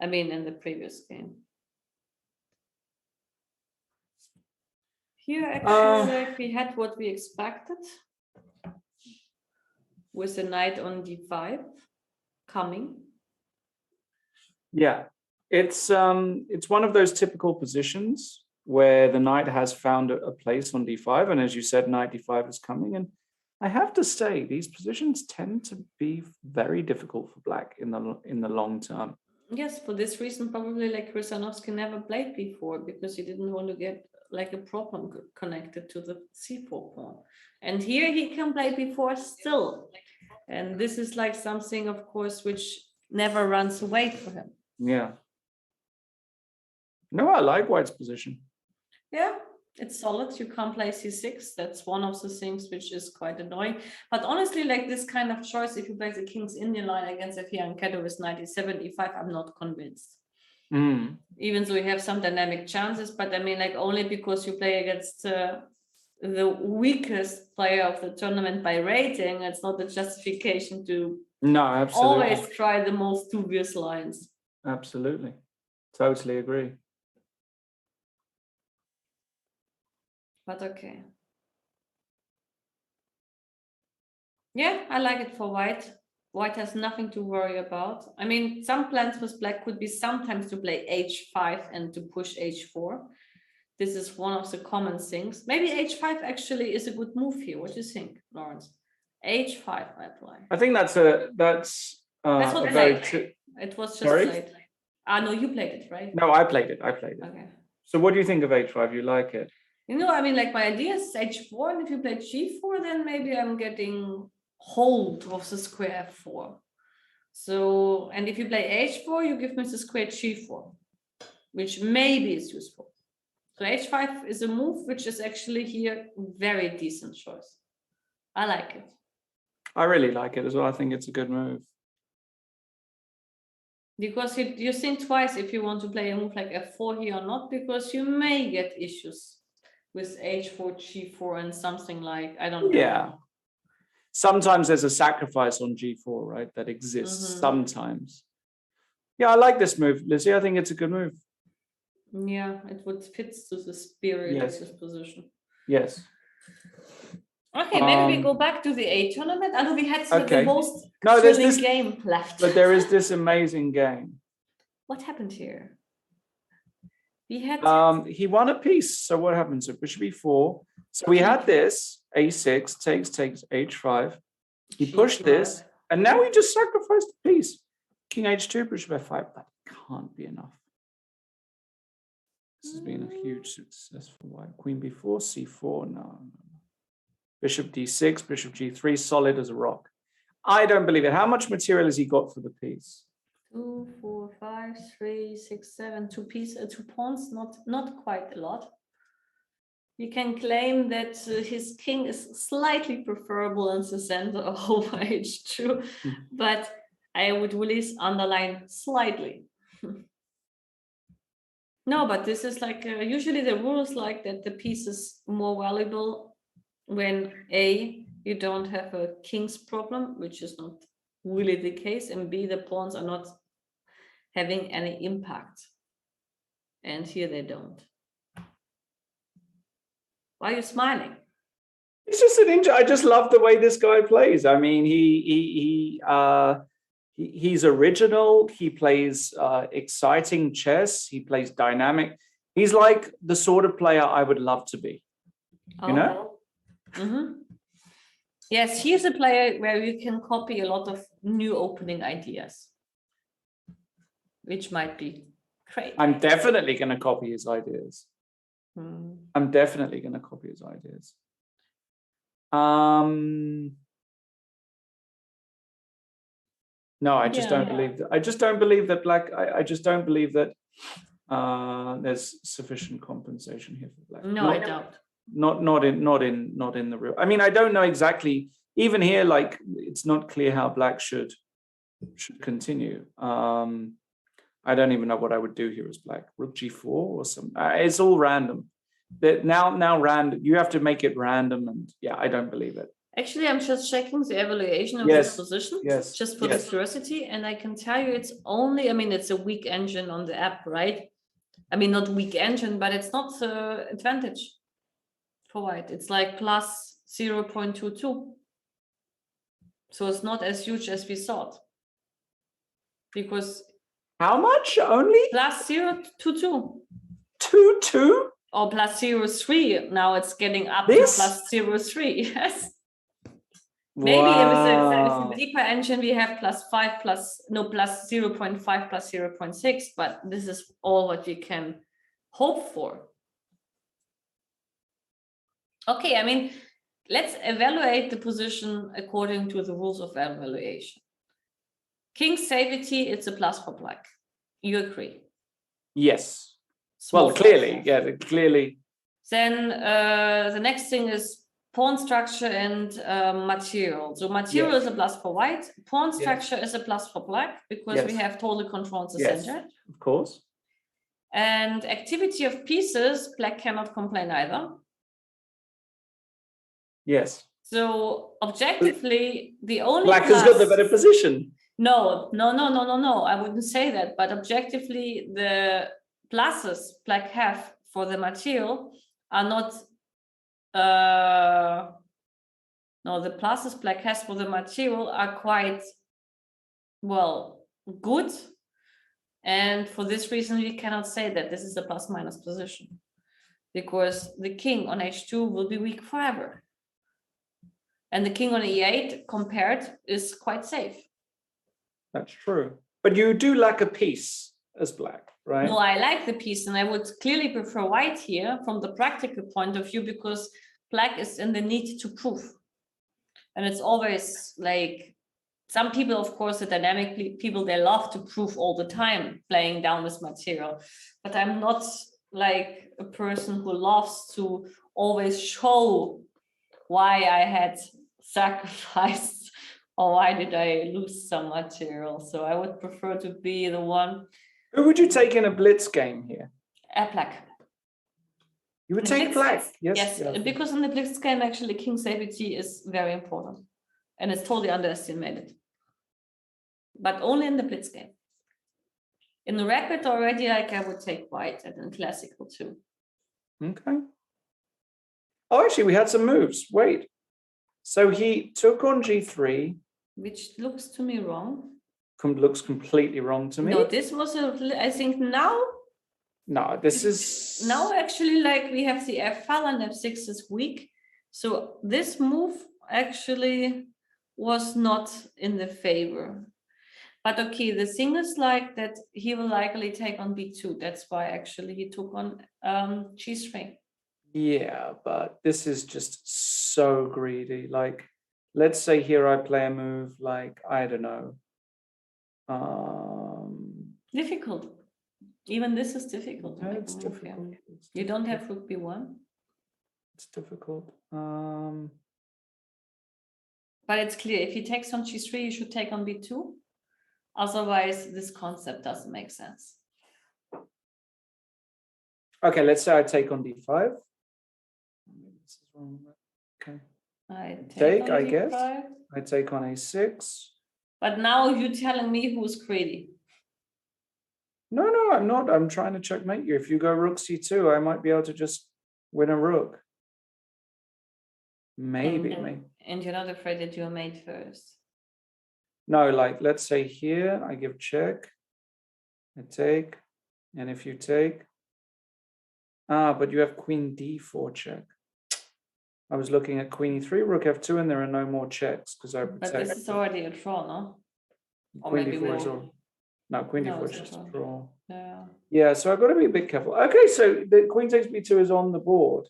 I mean, in the previous game. Here, actually, like we had what we expected with the knight on d5 coming. Yeah, it's one of those typical positions where the knight has found a place on d5, and as you said, knight d5 is coming. And I have to say, these positions tend to be very difficult for black in the long term. Yes, for this reason, probably like Krysanovsky never played before because he didn't want to get like a problem connected to the c4 pawn. And here he can play b4 still. And this is like something, of course, which never runs away for him. Yeah. No, I like white's position. Yeah, It's solid. You can't play c6. That's one of the things which is quite annoying. But honestly, like this kind of choice, if you play the King's Indian line against a fianchetto with 97, e5, I'm not convinced. Even though you have some dynamic chances, but I mean, like only because you play against the weakest player of the tournament by rating, it's not a justification to always try the most dubious lines. Absolutely. Totally agree. But okay. Yeah, I like it for white. White has nothing to worry about. I mean, some plans with black could be sometimes to play h5 and to push h4. This is one of the common things. Maybe h5 actually is a good move here. What do you think, Lawrence? h5 I play. I think that's what I played. It was just late. No, you played it, right? No, I played it. Okay. So what do you think of h5? You like it? You know, I mean, like my idea is h4, and if you play g4, then maybe I'm getting hold of the square f4. So, and if you play h4, you give me the square g4, which maybe is useful. So h5 is a move which is actually here very decent choice. I like it. I really like it as well. I think it's a good move. Because you think twice if you want to play a move like f4 here or not, because you may get issues with h4, g4, and something like, I don't know. Yeah. Sometimes there's a sacrifice on g4, right? That exists sometimes. Yeah, I like this move, Lizzie. I think it's a good move. Yeah, it would fit to the spirit of this position. Yes. Okay, maybe we go back to the A tournament. I know we had the most thrilling game left. But there is this amazing game. What happened here? We had he won a piece. So what happens? So bishop e4. So we had this a6 takes h5. He pushed this, and now he just sacrificed the piece. King h2, bishop f5. That can't be enough. This has been a huge success for white. Queen b4, c4. No. Bishop d6, bishop g3, solid as a rock. I don't believe it. How much material has he got for the piece? 2, 4, 5, 3, 6, 7, 2 pieces, 2 pawns, not quite a lot. You can claim that his king is slightly preferable in the center over h2, but I would really underline slightly. No, but this is like, usually the rule is like that the piece is more valuable when A, you don't have a king's problem, which is not really the case, and B, the pawns are not having any impact. And here they don't. Why are you smiling? It's just I just love the way this guy plays. I mean, he's original. He plays exciting chess. He plays dynamic. He's like the sort of player I would love to be. You know? Yes, he's a player where you can copy a lot of new opening ideas, which might be great. I'm definitely going to copy his ideas. I'm definitely going to copy his ideas. No, I just don't believe that. I just don't believe that black. I just don't believe that there's sufficient compensation here for black. No, I don't. Not in the real. I mean, I don't know exactly. Even here, like it's not clear how black should continue. I don't even know what I would do here as black. Rook g4 or some. It's all random. That now random. You have to make it random, and yeah, I don't believe it. Actually, I'm just checking the evaluation of this position, just for the curiosity, and I can tell you it's only. I mean, it's a weak engine on the app, right? I mean, not weak engine, but it's not the advantage for white. It's like plus 0.22. So it's not as huge as we thought. Because how much only? Plus 0.22. 2.2? Or plus 0.3. Now it's getting up to plus 0.3. Yes. Maybe with the deeper engine we have plus 0.5 plus 0.6, but this is all what we can hope for. Okay, I mean, let's evaluate the position according to the rules of evaluation. King safety, it's a plus for black. You agree? Yes. Well, clearly, clearly. Then the next thing is pawn structure and material. So material is a plus for white. Pawn structure is a plus for black because we have total control of the center. Of course. And activity of pieces, black cannot complain either. Yes. So objectively, the only black has got the better position. No. I wouldn't say that. But objectively, the pluses black have for the material are not. No, the pluses black has for the material are quite good. And for this reason, we cannot say that this is a plus minus position because the king on h2 will be weak forever. And the king on e8 compared is quite safe. That's true. But you do lack a piece as black, right? No, I like the piece and I would clearly prefer white here from the practical point of view because black is in the need to prove. And it's always like, some people, of course, the dynamic people, they love to prove all the time playing down this material. But I'm not like a person who loves to always show why I had sacrificed or why did I lose some material. So I would prefer to be the one. Who would you take in a blitz game here? Black. You would take black? Yes, because in the blitz game, actually, king safety is very important. And it's totally underestimated. But only in the blitz game. In the rapid already, like I would take white and in classical too. Okay. Oh, actually, we had some moves. Wait. So he took on g3. Which looks to me wrong. Looks completely wrong to me. No, this was, I think now. No, this is. Now actually, like we have the f file and f6 is weak. So this move actually was not in the favor. But okay, the thing is like that he will likely take on b2. That's why actually he took on g3. Yeah, but this is just so greedy. Like, let's say here I play a move like, I don't know. Difficult. Even this is difficult. No, it's difficult. You don't have rook b1. It's difficult. But it's clear if he takes on g3, you should take on b2. Otherwise, this concept doesn't make sense. Okay, let's say I take on d5. This is wrong. Okay. I guess. I take on a6. But now you're telling me who's greedy. No, I'm not. I'm trying to checkmate you. If you go rook c2, I might be able to just win a rook. Maybe. And you're not afraid that you're mate first. No, like let's say here I give check, I take, and if you take, but you have queen d4 check. I was looking at queen e3, rook f2, and there are no more checks because I protect. But this is already a draw, no? Queen d4 is all. No, queen d4 is just a draw. Yeah. Yeah, so I've got to be a bit careful. Okay, so the queen takes b2 is on the board.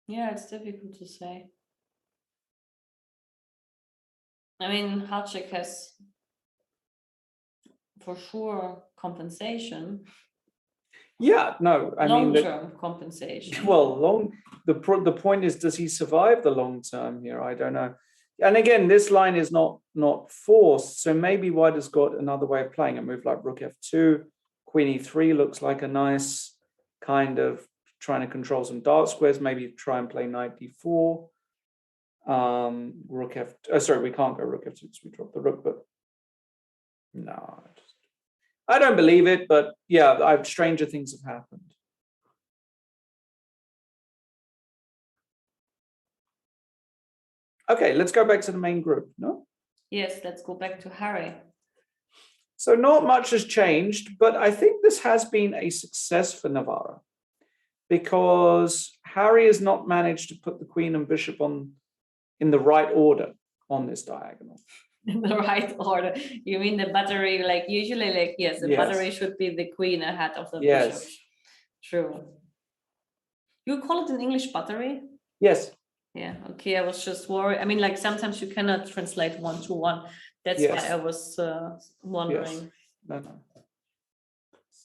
Yeah, it's difficult to say. I mean, Hacek has for sure compensation. Yeah, no, I mean long-term compensation. Well, the point is, does he survive the long term here? I don't know. And again, this line is not forced, so maybe White has got another way of playing a move like rook f2, queen e3 looks like a nice kind of trying to control some dark squares. Maybe try and play knight d4. Rook f. Sorry, we can't go rook f2 because we dropped the rook. But no, I don't believe it. But yeah, stranger things have happened. Okay, let's go back to the main group. No. Yes, let's go back to Harry. So not much has changed, but I think this has been a success for Navarra, because Harry has not managed to put the queen and bishop in the right order on this diagonal. In the right order. You mean the battery, like usually, like, yes, the battery should be the queen ahead of the bishop. True. You call it an English battery? Yes. Yeah, okay, I was just worried. I mean, like sometimes you cannot translate 1-to-1 That's Yes. why I was wondering. No.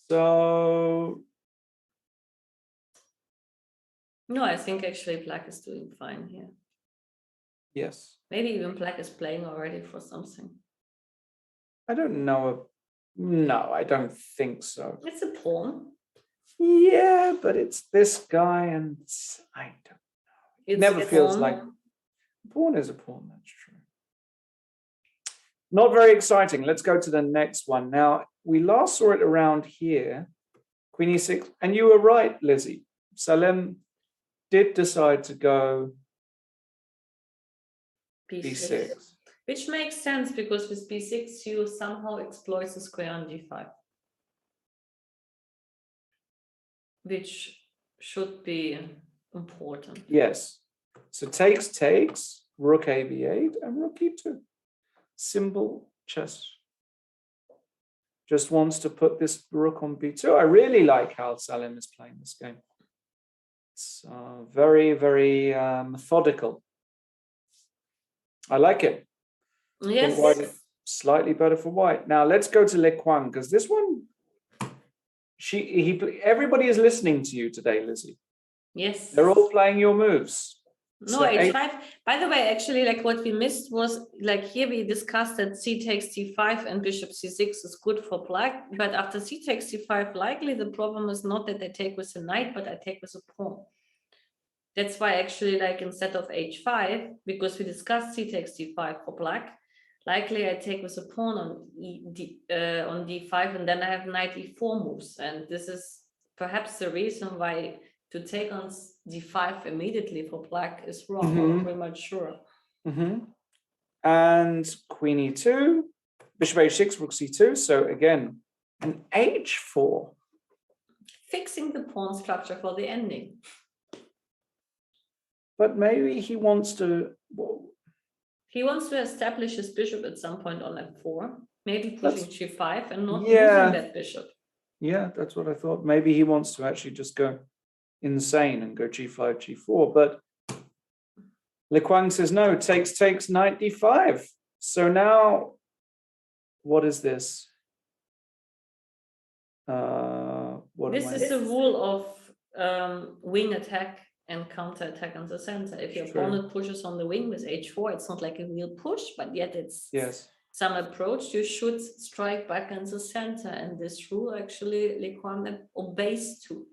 So No, I think actually black is doing fine here. yes. Maybe even black is playing already for something. I don't know. No, I don't think so. It's a pawn. Yeah, but it's this guy, and I don't. It's Never a feels pawn. like pawn is a pawn. That's true. Not very exciting. Let's go to the next one. Now, we last saw it around here, Queen e6, and you were right, Lizzie. Salem did decide to go b6. Which makes sense because with b6 you somehow exploit the square on d5, which should be important. Yes. So takes, rook a b8, and rook e2. Simple chess. Just wants to put this rook on b2. I really like how Salem is playing this game. It's very, very methodical. I like it. Yes. I think white is slightly better for white. Now let's go to Le Quang, because this one, everybody is listening to you today, Lizzie. Yes. They're all playing your moves. No, So h5. By the way, actually, like what we missed was like here we discussed that c takes d5 and bishop c6 is good for black. But after c takes d5, likely the problem is not that I take with a knight, but I take with a pawn. That's why actually, like instead of h5, because we discussed c takes d5 for black, likely I take with a pawn on on d5, and then I have knight e4 moves. And this is perhaps the reason why to take on d5 immediately for black is wrong or premature. And queen e2, bishop h6, rook c2. So again, an h4. Fixing the pawn structure for the ending. But maybe he wants to. Well, he wants to establish his bishop at some point on f4, maybe pushing g5 and not losing that bishop. Yeah, that's what I thought. Maybe he wants to actually just go insane and go g5, g4. But Le Quang says no, takes, knight d5. So now, what is this? This is the rule of wing attack and counter attack on the center. If your opponent pushes on the wing with h4, it's not like a real push, but yet it's some approach. You should strike back in the center, and this rule actually Le Quang obeys to.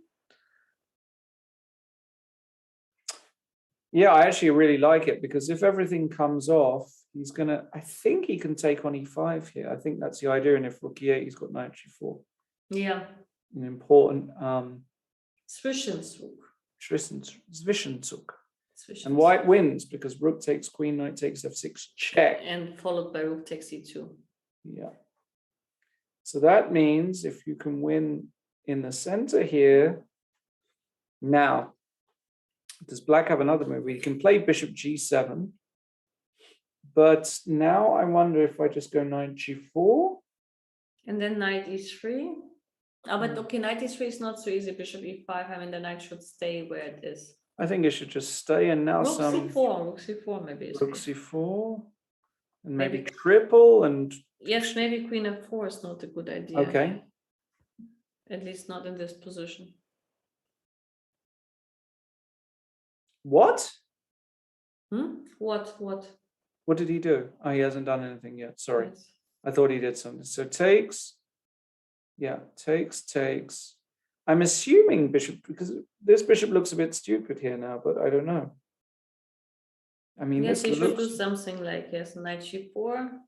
Yeah, I actually really like it because if everything comes off, he's gonna. I think he can take on e5 here. I think that's the idea. And if rook e8, he's got knight g4. Yeah. An important Zwischenzug. And white wins because rook takes queen, knight takes f6, check. And followed by rook takes e2. Yeah. So that means if you can win in the center here, now, does black have another move? We can play bishop g7. But now I wonder if I just go knight g4. And then knight e3. Oh, but okay, knight e3 is not so easy. Bishop e5, I mean, the knight should stay where it is. I think it should just stay, and now rook c4 maybe. Rook c4, and maybe triple, and yes, maybe queen f4 is not a good idea. Okay. At least not in this position. What? What? What did he do? Oh, he hasn't done anything yet. Sorry. Yes. I thought he did something. So takes. Yeah, takes. I'm assuming bishop, because this bishop looks a bit stupid here now, but I don't know. I mean, yes, this he should do something like knight g4.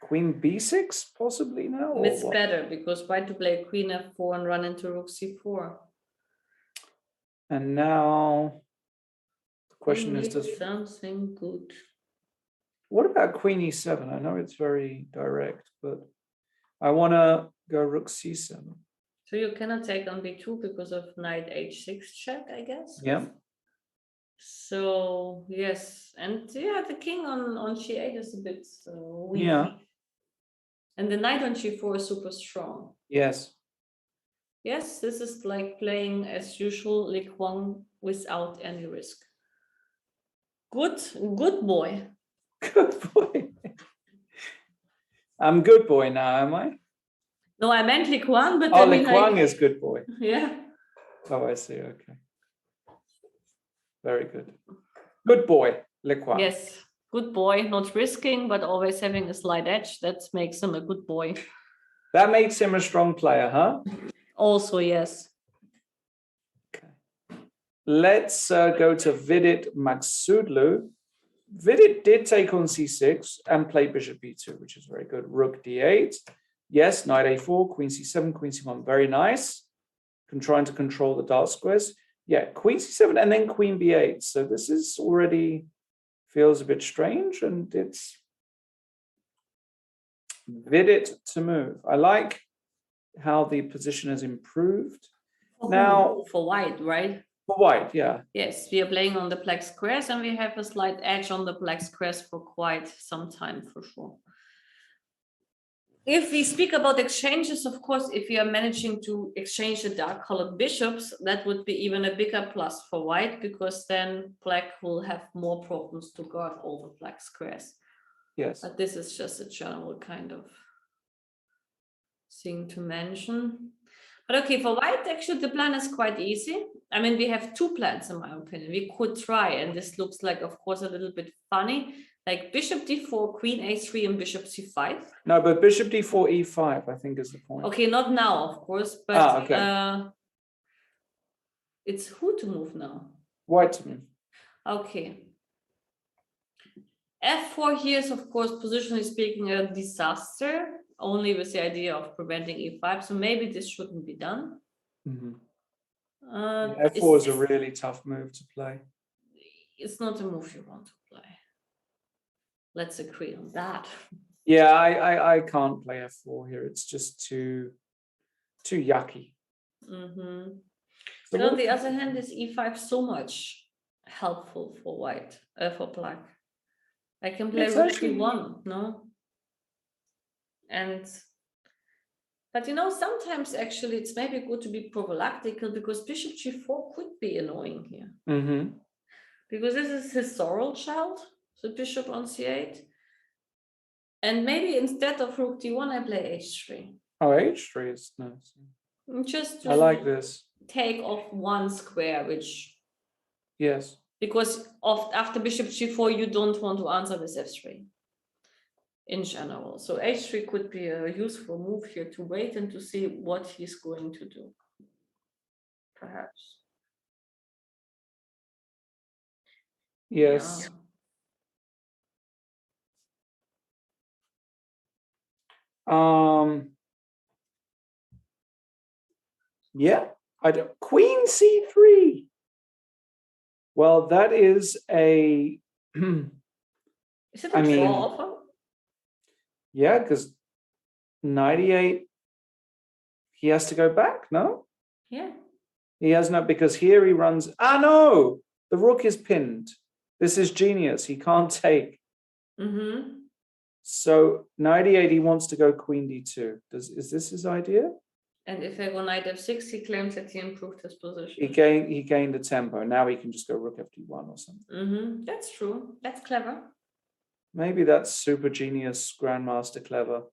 Queen b6 possibly now? It's better because why to play queen f4 and run into rook c4? And now the question is, does something good. What about queen e7? I know it's very direct, but I want to go rook c7. So you cannot take on b2 because of knight h6 check, I guess. Yeah. So yes, and yeah, the king on g8 is a bit weak. Yeah. And the knight on g4 is super strong. Yes. Yes, this is like playing as usual Le Quang without any risk. Good boy. Good boy. I'm good boy now, am I? No, I meant Li Kuang, but Oh, I mean, Li Kuang like, is good boy. yeah. Oh, I see. Okay. Very good. Good boy, Li Kuang. Yes, good boy, not risking, but always having a slight edge. That makes him a good boy. That makes him a strong player, huh? Also, yes. Okay. Let's go to Vidit Maksudlu. Vidit did take on c6 and play bishop b2, which is very good. Rook d8. Yes, knight a4, queen c7, queen c1. Very nice. Trying to control the dark squares. Yeah, queen c7 and then queen b8. So this is already feels a bit strange, and it's Vidit to move. I like how the position has improved. Now for white, right? For white, yeah. Yes, we are playing on the black squares and we have a slight edge on the black squares for quite some time, for sure. If we speak about exchanges, of course, if we are managing to exchange the dark colored bishops, that would be even a bigger plus for white, because then black will have more problems to guard all the black squares. Yes. But this is just a general kind of thing to mention. But okay, for white, actually, the plan is quite easy. I mean, we have two plans, in my opinion. We could try, and this looks like, of course, a little bit funny, like bishop d4, queen a3, and bishop c5. No, but bishop d4, e5, I think is the point. Okay, not now, of course, but okay. It's who to move now? White to move. Okay. f4 here is, of course, positionally speaking, a disaster, only with the idea of preventing e5. So maybe this shouldn't be done. Mm-hmm. f4 is a really tough move to play. It's not a move you want to play. Let's agree on that. Yeah, I can't play f4 here. It's just too yucky. Mm-hmm. But on the other hand, is e5 so much helpful for white, for black? I can play rook d1, no? But you know, sometimes actually it's maybe good to be prophylactical, because bishop g4 could be annoying here. Mm-hmm. Because this is his sorrel child, the bishop on c8. And maybe instead of rook d1, I play h3. Oh, h3 is nice. Just to I like this. Take off one square, which... Yes. Because after bishop g4, you don't want to answer with f3 in general. So h3 could be a useful move here to wait and to see what he's going to do. Perhaps. Yes. Yeah. Queen c3. Well, that is a. Is it a draw offer? Yeah, because 98. He has to go back, no? Yeah. He has no, because here he runs. Ah, no, the rook is pinned. This is genius. He can't take. Mm-hmm. So 98, he wants to go queen d2. Is this his idea? And if I go knight f6, he claims that he improved his position. He gained the tempo. Now he can just go rook fd1 or something. Mm-hmm. That's true. That's clever. Maybe that's super genius, grandmaster clever.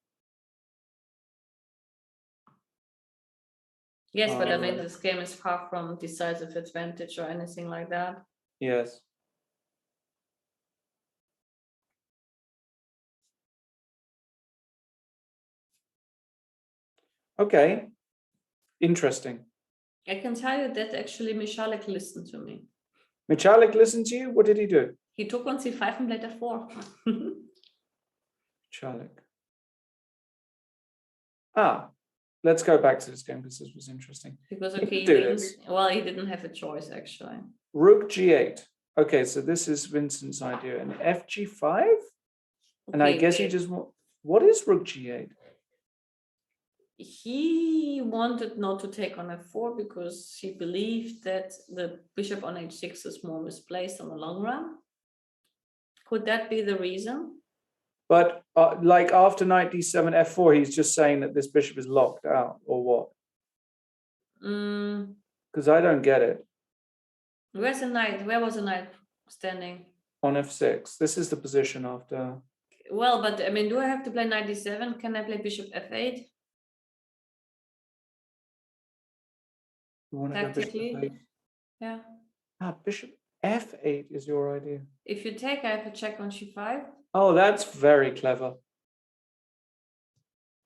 Yes, but I mean, this game is far from decisive advantage or anything like that. Yes. Okay. Interesting. I can tell you that actually Michalek listened to me. Michalek listened to you? What did he do? He took on c5 and played f4. Michalek. Let's go back to this game because this was interesting. Because okay, he didn't have a choice actually. Rook g8. Okay, so this is Vincent's idea. And fg5? Okay, and I guess he just what is rook g8? He wanted not to take on f4 because he believed that the bishop on h6 is more misplaced on the long run. Could that be the reason? But like after knight d7 f4, he's just saying that this bishop is locked out, or what? Because I don't get it. Where's the knight? Where was the knight standing? On f6. This is the position after. well, but I mean, do I have to play knight d7? Can I play bishop f8? You want to go bishop Tactically, f8? yeah. Bishop f8 is your idea. If you take, I have to check on c5. Oh, that's very clever.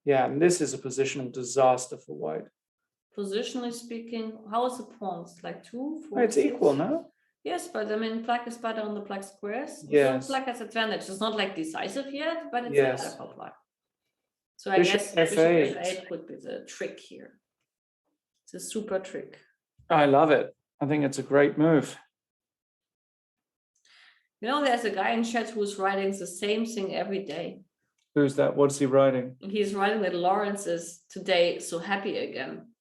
Yeah, and this is a positional disaster for white. Positionally speaking, how is the pawns? Like 2, 4, It's 6? equal, no? Yes, but I mean, black is better on the black squares. Yes. So black has advantage. It's not like decisive yet, but it's Yes. better for black. So I Bishop guess f8. bishop f8 could be the trick here. It's a super trick. I love it. I think it's a great move. You know, there's a guy in chat who's writing the same thing every day. Who's that? What's he writing? He's writing that Lawrence is today so happy again.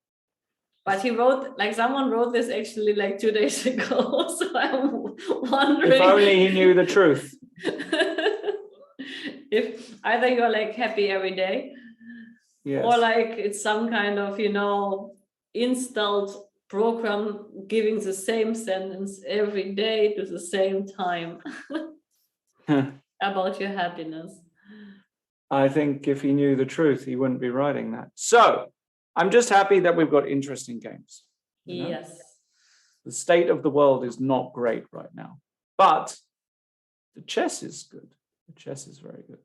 But he wrote, like someone wrote this actually like 2 days ago. So I'm wondering. If only he knew the truth. If either you're like happy every day, Yes. or like it's some kind of, you know, installed program giving the same sentence every day to the same time about your happiness. I think if he knew the truth, he wouldn't be writing that. So I'm just happy that we've got interesting games. You know? Yes. The state of the world is not great right now, but the chess is good. The chess is very good.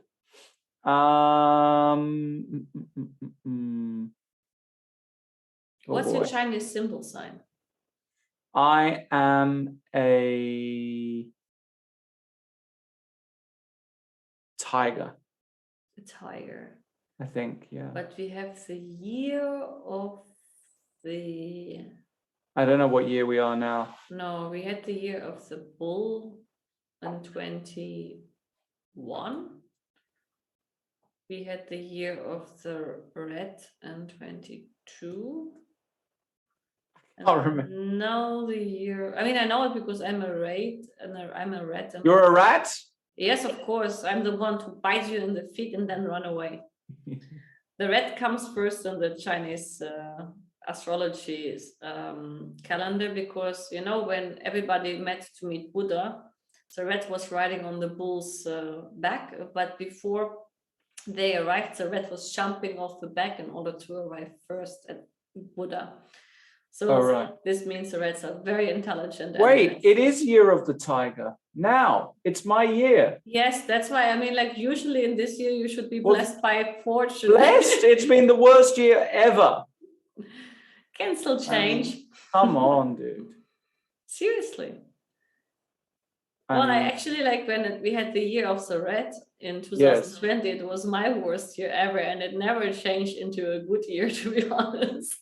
What's your Chinese symbol sign? I am a tiger. A tiger. I think, yeah. But we have the year of the... I don't know what year we are now. No, we had the year of the bull in 21. We had the year of the red in 22. I can't remember. Now the year, I mean, I know it because I'm a rat and I'm a rat. And You're a rat? Yes, of course. I'm the one to bite you in the feet and then run away. The rat comes first in the Chinese astrology calendar because, you know, when everybody met to meet Buddha, the rat was riding on the bull's back, but before they arrived, the rat was jumping off the back in order to arrive first at Buddha. So this means the rats are very intelligent. Wait, it is year of the tiger. Now, it's my year. Yes, that's why. I mean, like usually in this year, you should be blessed by fortune. Blessed? It's been the worst year ever. Can still change. Come on, dude. Seriously. Well, I actually like when we had the year of the rat in 2020, it was my worst year ever, and it never changed into a good year, to be honest.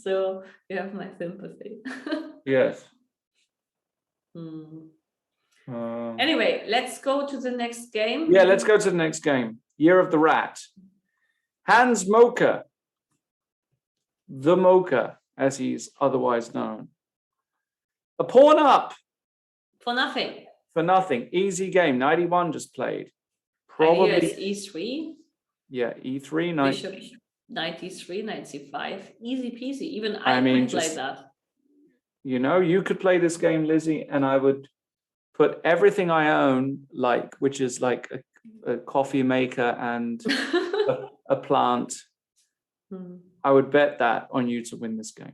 So you have my sympathy. Yes. Anyway, let's go to the next game. Yeah, let's go to the next game. Year of the Rat. Hans Mocha, the Mocha, as he's otherwise known. A pawn up. For nothing. For nothing. Easy game. 91 just played. Probably. It's E3. Yeah, E3. Bishop 93, 95. Easy peasy. Even I mean, play that. You know, you could play this game, Lizzie, and I would put everything I own, like, which is like a coffee maker and a plant. I would bet that on you to win this game.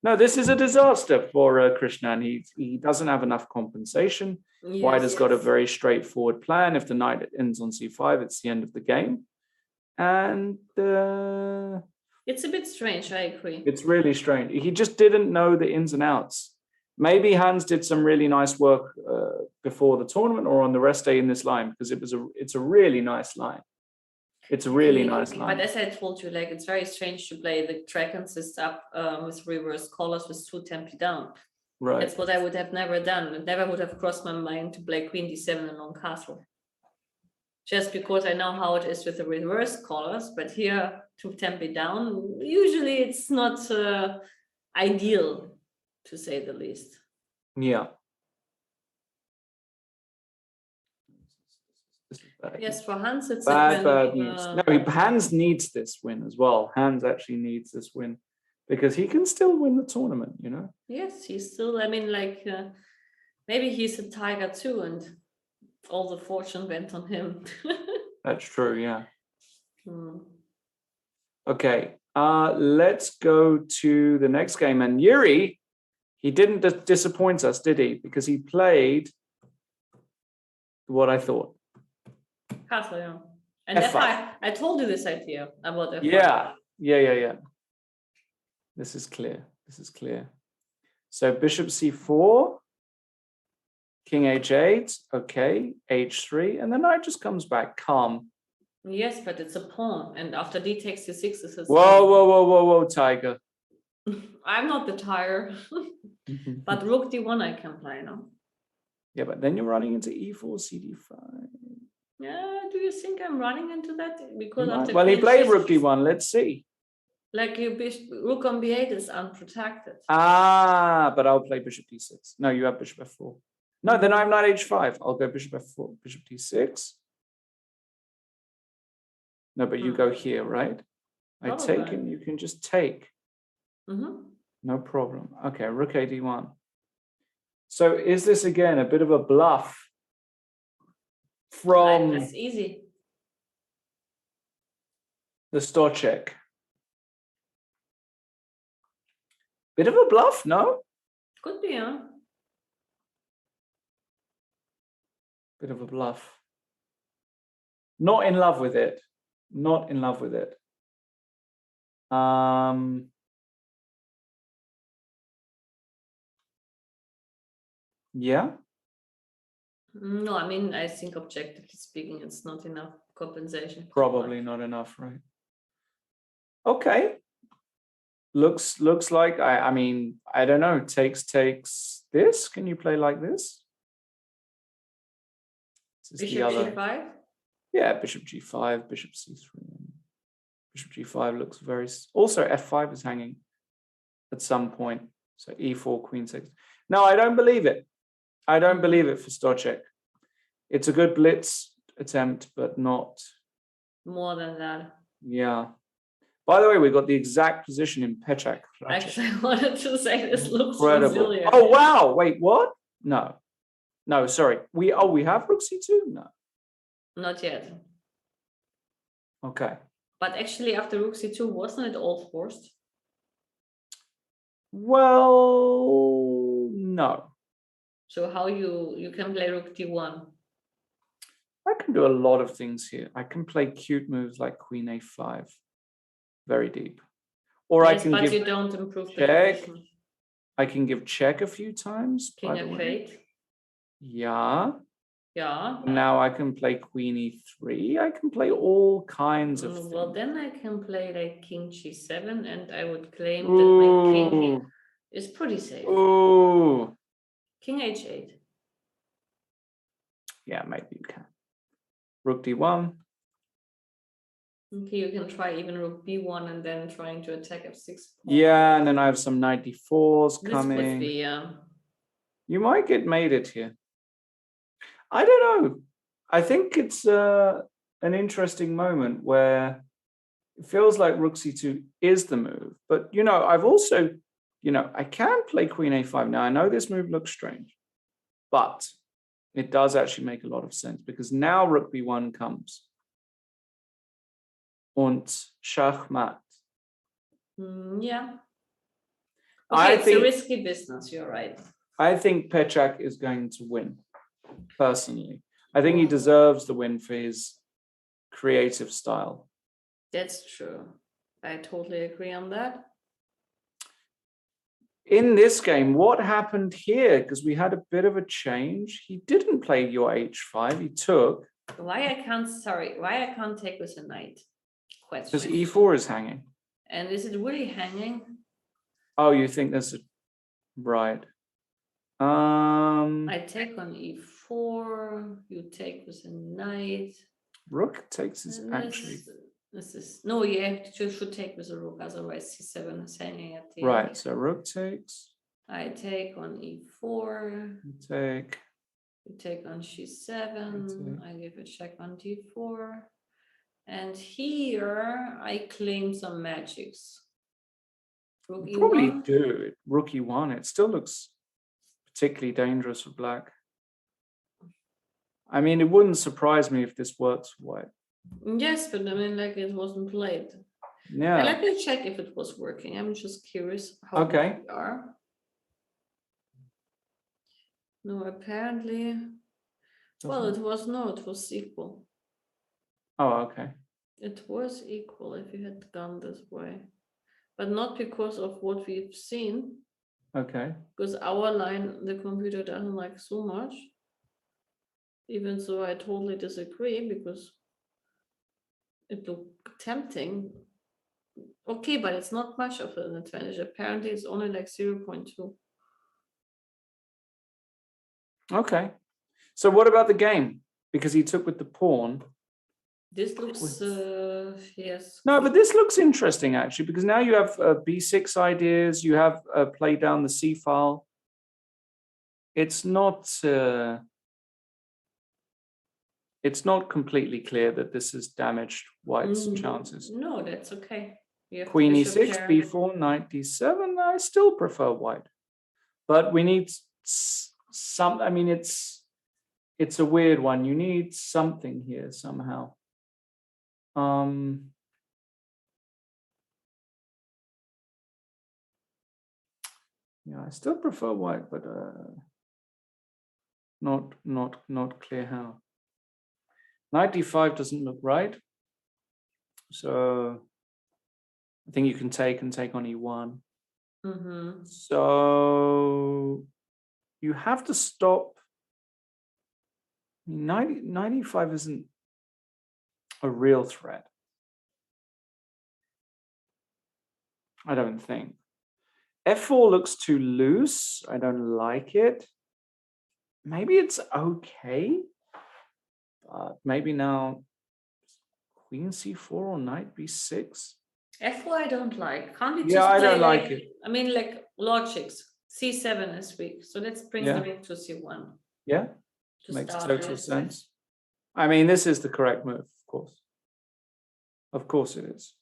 No, this is a disaster for Krishna, and he doesn't have enough compensation. Yes, White has got a very straightforward plan. If the knight ends on c5, it's the end of the game. And it's a bit strange, I agree. It's really strange. He just didn't know the ins and outs. Maybe Hans did some really nice work before the tournament or on the rest day in this line, because it's a really nice line. It's a really nice line. But as I told you, like, it's very strange to play the dragon system up with reverse colors with 2 tempi down. Right. That's what I would have never done. It never would have crossed my mind to play queen d7 and long castle. Just because I know how it is with the reverse colors, but here 2 tempi down, usually it's not ideal, to say the least. Yeah. Yes, for Hans, it's bad news. No, Hans needs this win as well. Hans actually needs this win because he can still win the tournament, you know? Yes, he's still, I mean, like, maybe he's a tiger too, and All the fortune went on him. That's true, yeah. Hmm. Okay, let's go to the next game. And Yuri, he didn't disappoint us, did he? Because he played what I thought. Castle, yeah. And F5. F5, I told you this idea about F5. Yeah. This is clear. So bishop c4, king h8, okay, h3, and the knight just comes back calm. Yes, but it's a pawn, and after d takes c6, this is. Whoa, Tiger. I'm not the tiger, but rook d1 I can play, no? Yeah, but then you're running into e4, cd5. Yeah, do you think I'm running into that? Because after well, he played chase, rook d1. Let's see. like rook on b8 is unprotected. But I'll play bishop d6. No, you have bishop f4. No, then I have knight h5. I'll go bishop f4, bishop d6. No, but you go here, right? I take and you can just take. No problem. Okay, rook a d1. So is this again a bit of a bluff from That's easy. the Stochek? Bit of a bluff, no? Could be, huh? Bit of a bluff. Not in love with it. Not in love with it. Yeah. No, I mean, I think objectively speaking, it's not enough compensation. Probably not enough, right? Okay. Looks like I mean, I don't know. Takes this. Can you play like this? This is Bishop g5? Yeah, bishop g5, bishop c3. Bishop g5 looks very. Also, f5 is hanging at some point. So e4, queen 6. No, I don't believe it. I don't believe it for Stochek. It's a good blitz attempt, but not more than that. Yeah. By the way, we got the exact position in Pechak. Actually, I wanted to say this looks incredible. Brazilian. Oh wow! Wait, what? No, sorry. We have rook c2? No, not yet. Okay. But actually, after rook c2, wasn't it all forced? Well, no. So how you can play rook d1? I can do a lot of things here. I can play cute moves like queen a5, very deep. Or Yes, I can but give you don't improve the check. position. I can give check a few times. King f8. Yeah. Yeah. Now I can play queen e3. I can play all kinds of things. Well, then I can play like king g7, and I would claim that my king is pretty safe. Ooh. King h8. Yeah, maybe you can. Rook d1. Okay, you can try even rook b1 and then trying to attack f6. Yeah, and then I have some knight d4s coming. This could be, yeah. You might get mated here. I don't know. I think it's an interesting moment where it feels like rook c2 is the move. But, I've also, I can play queen a5. Now, I know this move looks strange, but it does actually make a lot of sense because now rook b1 comes. Und Schachmatt. Yeah. Okay, it's a risky business, you're right. I think Pechak is going to win, personally. I think he deserves the win for his creative style. That's true. I totally agree on that. In this game, what happened here? Because we had a bit of a change. He didn't play your h5, he took. Why I can't take with a knight? Because e4 is hanging. And is it really hanging? Oh, you think there's a right. I take on e4, you take with a knight. Rook takes is actually. This is no, you should take with a rook, otherwise c7 is hanging at the right, end. so rook takes. I take on e4. You take. You take on c7. I give a check on d4. And here I claim some magics. Rook e1. Probably do. Rook e1. It still looks particularly dangerous for black. I mean, it wouldn't surprise me if this works for white. Yes, but I mean, like it wasn't played. Yeah. Let me check if it was working. I'm just curious how Okay. we are. No, apparently. Well, it was equal. Oh, okay. It was equal if you had gone this way, but not because of what we've seen. Okay. Because our line, the computer doesn't like so much. Even so, I totally disagree because it looked tempting. Okay, but it's not much of an advantage. Apparently, it's only like 0.2. Okay. So what about the game? Because he took with the pawn. This looks, yes. No, but this looks interesting actually, because now you have b6 ideas. You have play down the c file. It's not completely clear that this has damaged white's chances. No, that's okay. Queen e6, b4, knight d7. I still prefer white, but we need some. I mean, it's a weird one. You need something here somehow. Yeah, I still prefer white, but not clear how. Knight d5 doesn't look right, so I think you can take on e1. So you have to stop. 95 isn't a real threat, I don't think. f4 looks too loose. I don't like it. Maybe it's okay, but maybe now queen c4 or knight b6. f4 I don't like. Can't we just Yeah, I play don't like it. I mean, like logics. c7 is weak, so let's bring Yeah. the rook to c1. Yeah, To makes start total with. sense. I mean, this is the correct move, of course. Of course it is.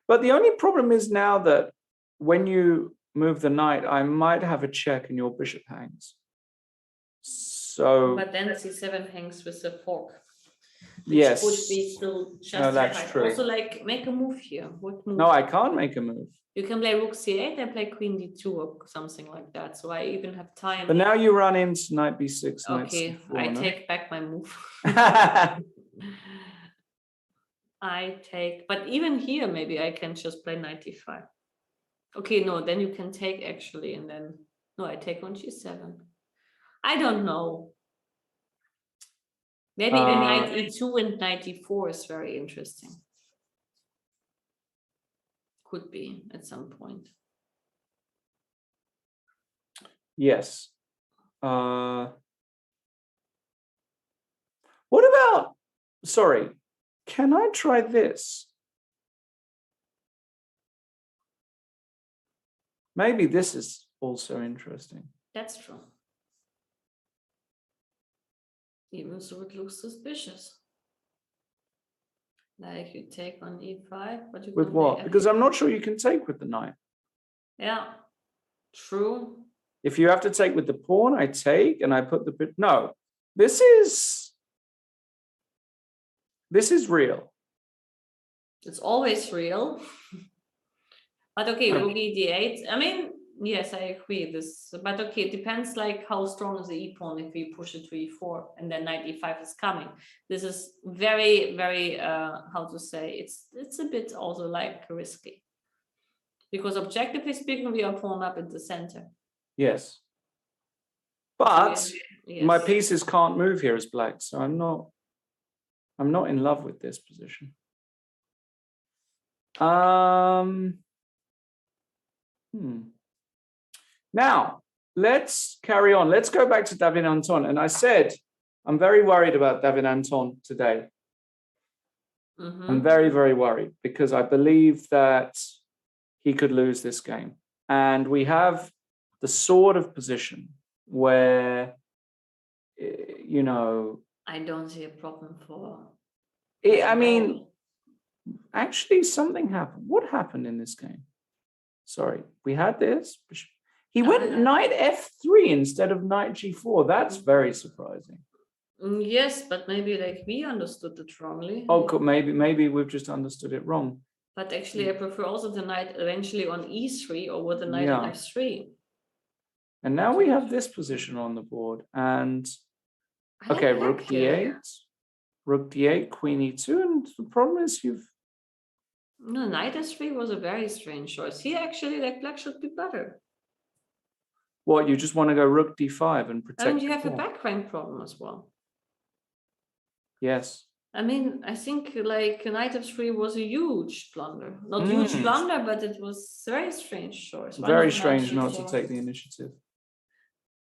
But the only problem is now that when you move the knight, I might have a check and your bishop hangs. So, But then c7 hangs with the fork. Which yes, would be still justified. no, that's true. Also, like, make a move here. What move? No, I can't make a move. You can play rook c8 and play queen d2 or something like that. So I even have time. But now you run into knight b6, knight okay, c4. I take back my move. I take, but even here, maybe I can just play knight d5. Okay, no, then you can take actually, and then, no, I take on g7. I don't know. Maybe the knight e2 and knight d4 is very interesting. Could be at some point. Yes. What about, sorry, can I try this? Maybe this is also interesting. That's true. Even so, it looks suspicious. Like you take on e5, but you with what? Because I'm not sure you can take with the knight. Yeah, true. If you have to take with the pawn, I take and I put the bit. No, this is real. It's always real. But okay, rook d8. I mean, yes, I agree. But okay, it depends like how strong is the e pawn if we push it to e4 and then knight e5 is coming. This is very, very how to say, it's a bit also like risky. Because objectively speaking, we are pawn up in the center. Yes. But yes. my pieces can't move here as black, so I'm not in love with this position. Now, let's carry on. Let's go back to David Anton. And I said, I'm very worried about David Anton today. I'm very, very worried because I believe that he could lose this game. And we have the sort of position where, you know... I don't see a problem for... I mean, actually something happened. What happened in this game? Sorry, we had this. He went knight f3 instead of knight g4. That's very surprising. Yes, but maybe like we understood it wrongly. Oh, maybe we've just understood it wrong. But actually, I prefer also the knight eventually on e3 over the knight on Yeah. f3. And now we have this position on the board. And I okay, like rook black here. d8, rook d8, queen e2, and the problem is No, knight s3 was a very strange choice. Here, actually, like black should be better. what, you just want to go rook d5 and protect I mean, you the have a pawn. back rank problem as well. Yes. I mean, I think like knight f3 was a huge blunder. Not huge blunder, but it was a very strange choice. Very strange not to take the initiative.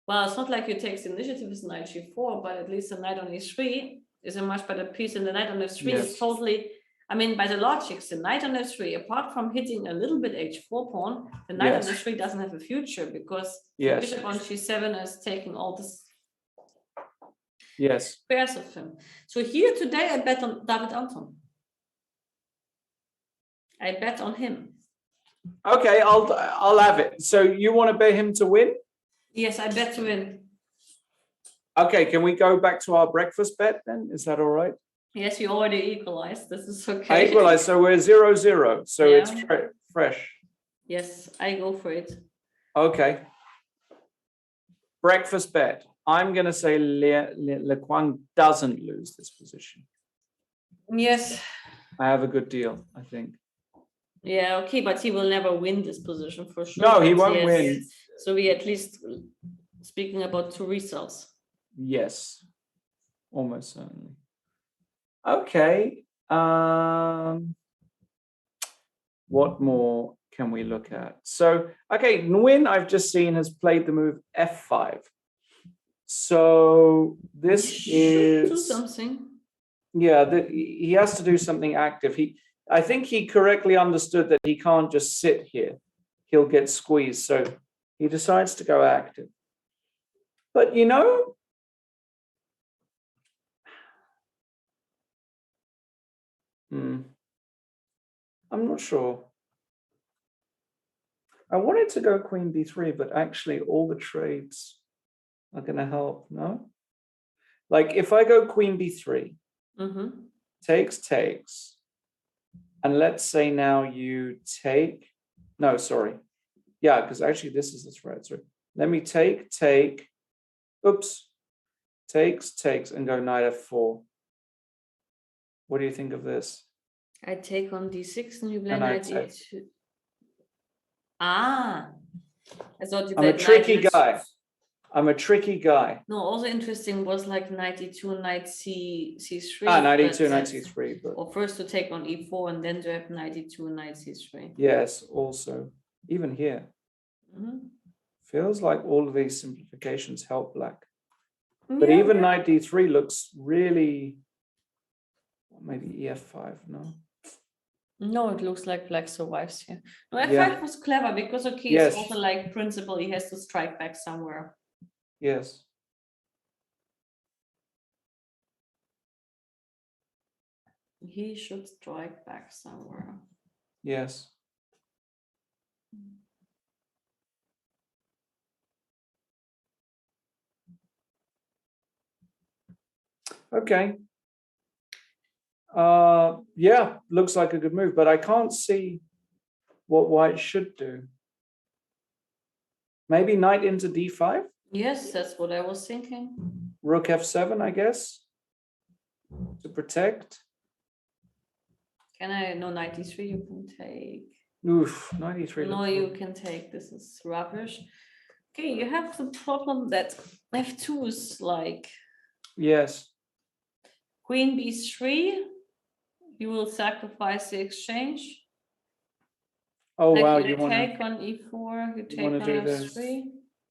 Well, it's not like you take the initiative with knight g4, but at least the knight on e3 is a much better piece, and the knight on f3 is totally. I mean, by the logic, the knight on f3, apart from hitting a little bit h4 pawn, the knight on f3 doesn't have a future because the bishop on g7 is taking all this pairs of him. So here today, I bet on David Anton. I bet on him. Okay, I'll have it. So you want to bet him to win? Yes, I bet to win. Okay, can we go back to our breakfast bet then? Is that all right? Yes, you already equalized. This is okay. I equalized, so we're 0-0. So it's fresh. Yes, I go for it. Okay. Breakfast bet. I'm going to say Le Quang doesn't lose this position. Yes. I have a good deal, I think. Yeah, okay, but he will never win this position for sure. No, he won't win. So we at least speaking about two results. Yes, almost certainly. Okay. What more can we look at? So, okay, Nguyen, I've just seen, has played the move f5. So this is do something. Yeah, he has to do something active. I think he correctly understood that he can't just sit here. He'll get squeezed. So he decides to go active. But you know, I'm not sure. I wanted to go queen b3, but actually all the trades are going to help, no? Like if I go queen b3, takes, and let's say now you take, no, sorry. Yeah, because actually this is the threat. Sorry. Let me take, oops, takes, and go knight f4. What do you think of this? I take on d6 and you play knight e2. Ah, I thought you played I'm a tricky guy. I'm a tricky guy. No, also interesting was like knight e2, knight c3. Knight e2, knight c3. But or first to take on e4 and then to have knight e2, knight c3. Yes, also. Even here. Feels like all of these simplifications help black. But even knight d3 looks really, maybe ef5, no? No, it looks like black survives here. No, f5 was clever because it's also like principle, he has to strike back somewhere. Yes. He should strike back somewhere. Yes. Okay. Yeah, looks like a good move, but I can't see what white should do. Maybe knight into d5? Yes, that's what I was thinking. Rook f7, I guess, to protect. Can I? No, knight d3 you can take. Oof, knight e3. No, you can take. This is rubbish. Okay, you have the problem that f2 is like. Yes. Queen b3. You will sacrifice the exchange. Oh like wow! You want to take on e4. You take on f3.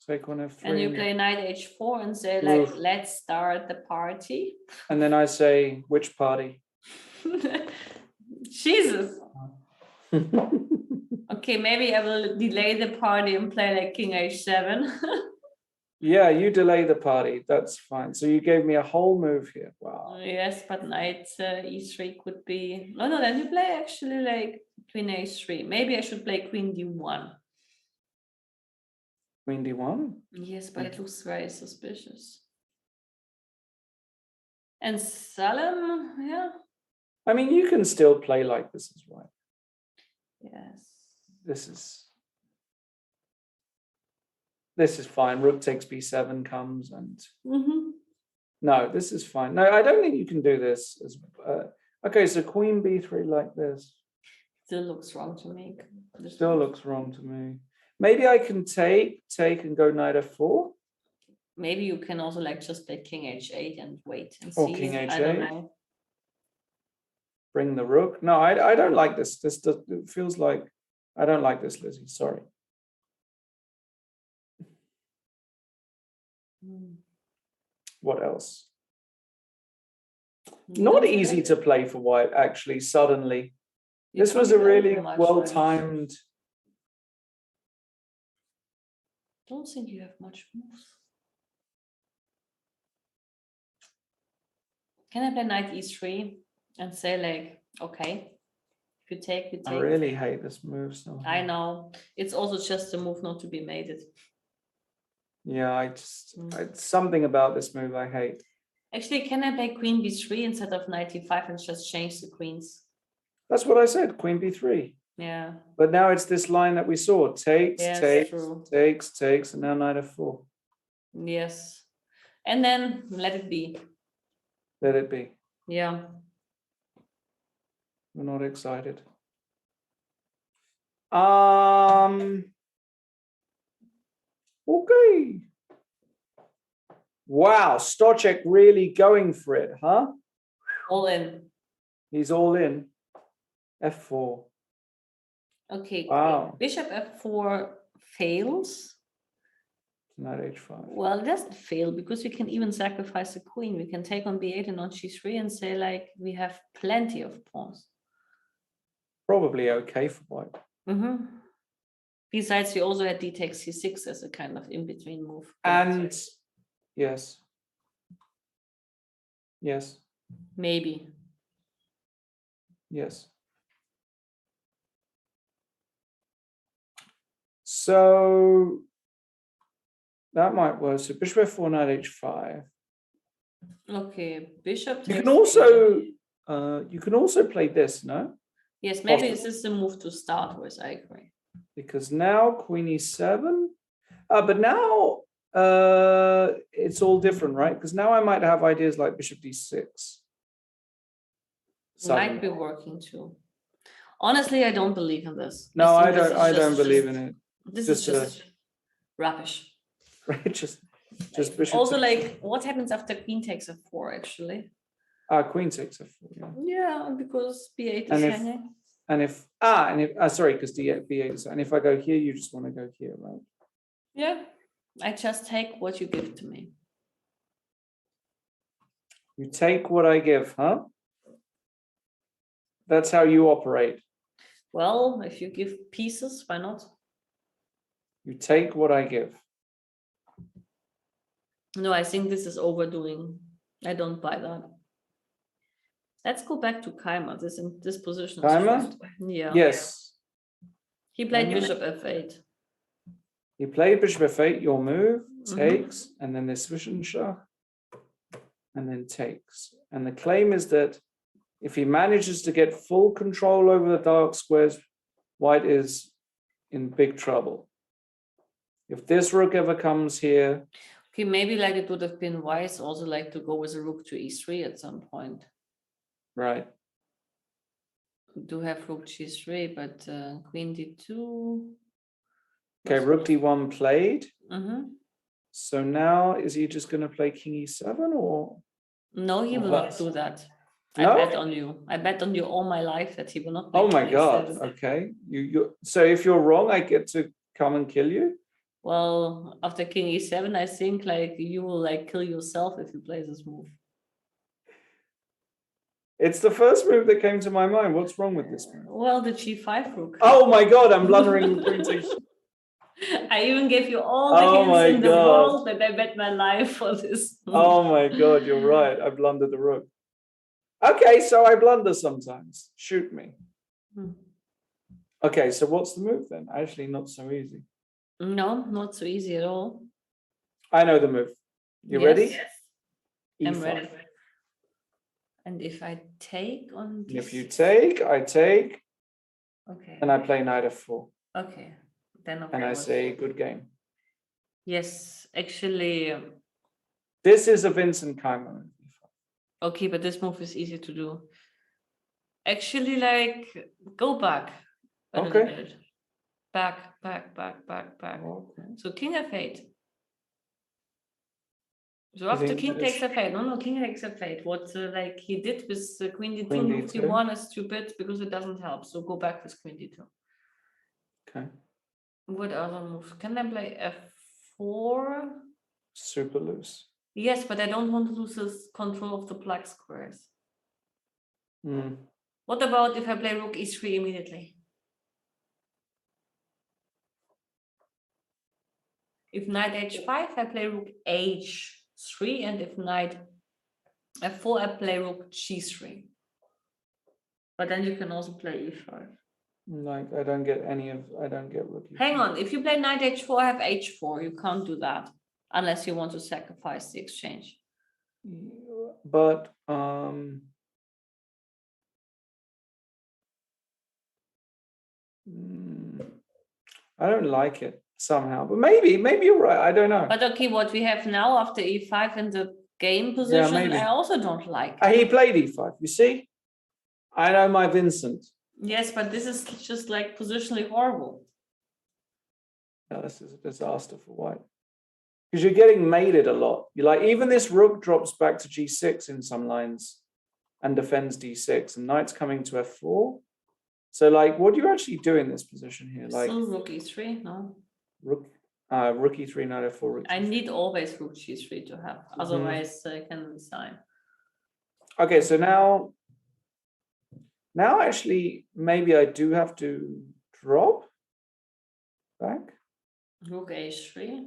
Take on f3. And you play knight h4 and say like, let's start the party. And then I say, which party? Jesus. Okay, maybe I will delay the party and play like king h7. Yeah, you delay the party. That's fine. So you gave me a whole move here. Wow. Yes, but knight e3 could be. No, then you play actually like queen h3. Maybe I should play queen d1. Queen d1? Yes, but it looks very suspicious. And Salem, yeah. I mean, you can still play like this as white. Yes. This is fine. Rook takes b7 comes and Mm-hmm. no, this is fine. No, I don't think you can do this. Okay, so queen b3 like this. Still looks wrong to me. Still looks wrong to me. Maybe I can take and go knight f4. Maybe you can also like just play king h8 and wait and Or see. king I h8. don't know. Bring the rook. No, I don't like this. It feels like I don't like this, Lizzie. Sorry. What else? Not easy to play for white, actually, suddenly. This was a really well-timed. Don't think you have much moves. Can I play knight e3 and say like, okay, if you take, you take. I really hate this move. So I know. It's also just a move not to be mated. Yeah, it's something about this move I hate. Actually, can I play queen b3 instead of knight e5 and just change the queens? That's what I said, queen b3. Yeah. But now it's this line that we saw. Takes, Yes, takes, true. takes, and now knight f4. Yes. And then let it be. Let it be. Yeah. We're not excited. Okay. Wow, Stochek really going for it, huh? All in. He's all in. f4. Okay. Wow. Bishop f4 fails. Knight h5. Well, it doesn't fail because we can even sacrifice the queen. We can take on b8 and on g3 and say like we have plenty of pawns. Probably okay for white. Mm-hmm. Besides, we also had d takes c6 as a kind of in-between move. And yes. Yes. Maybe. Yes. So that might work. So bishop f4, knight h5. Okay, bishop. You can also play this, no? Yes, maybe this is the move to start with. I agree. Because now queen e7. But now it's all different, right? Because now I might have ideas like bishop d6. Might be working too. Honestly, I don't believe in this. No, I don't believe in it. This is just rubbish. Right, just bishop. Also, like, what happens after queen takes f4? Actually. Queen takes f4. Yeah. Yeah, because b8 is hanging. Sorry, because b8 is, and if I go here, you just want to go here, right? Yeah, I just take what you give to me. You take what I give, huh? That's how you operate. Well, if you give pieces, why not? You take what I give. No, I think this is overdoing. I don't buy that. Let's go back to Keimer. This position. Keimer? Yeah. Yes. He played bishop f8. He played bishop f8, your move, takes, and then there's Zwischenschach, and then takes. And the claim is that if he manages to get full control over the dark squares, white is in big trouble. If this rook ever comes here. Okay, maybe like it would have been wise also like to go with a rook to e3 at some point. Right. We do have rook g3, but queen d2. Okay, rook d1 played. Mm-hmm. So now is he just going to play king e7 or? No, he will not do that. No? I bet on you. I bet on you all my life that he will not. Oh my God. Okay. So if you're wrong, I get to come and kill you? Well, after king e7, I think like you will like kill yourself if you play this move. It's the first move that came to my mind. What's wrong with this move? Well, the g5 rook. Oh my God, I'm blundering. I even gave you all the hints in the world that I bet my life for this. Oh my God, you're right. I blundered the rook. Okay, so I blunder sometimes. Shoot me. Okay, so what's the move then? Actually, not so easy. No, not so easy at all. I know the move. You ready? Yes. E5. I'm ready. And if I take on And if you d6, take, I take, okay, and I play knight f4. okay, then okay. And I was- say, good game. yes, actually, This is a Vincent Keimer move. okay, but this move is easy to do. Actually, like, go back a little Okay. bit. Back. Okay. So king f8. So You after think king that is- takes f8, no, king takes f8. What like he did with queen d2, Queen rook d2. d1 is stupid because it doesn't help. So go back with queen d2. Okay. What other moves? Can I play f4? Super loose. Yes, but I don't want to lose this control of the black squares. Hmm. What about if I play rook e3 immediately? If knight h5, I play rook h3, and if knight f4, I play rook g3. But then you can also play e5. Like I don't get rookie. Hang on, if you play knight h4, I have h4. You can't do that unless you want to sacrifice the exchange. But I don't like it somehow. But maybe you're right. I don't know. But okay, what we have now after e5 in the game position, maybe. I also don't like. He played e5. You see, I know my Vincent. Yes, but this is just like positionally horrible. No, this is a disaster for white. Because you're getting mated a lot. You like even this rook drops back to g6 in some lines and defends d6, and knight's coming to f4. So like, what do you actually do in this position here? Like Still rook e3, no? rook e3, knight f4, rook I g3. need always rook g3 to have, otherwise I can resign. Okay, so now actually maybe I do have to drop back. Rook h3,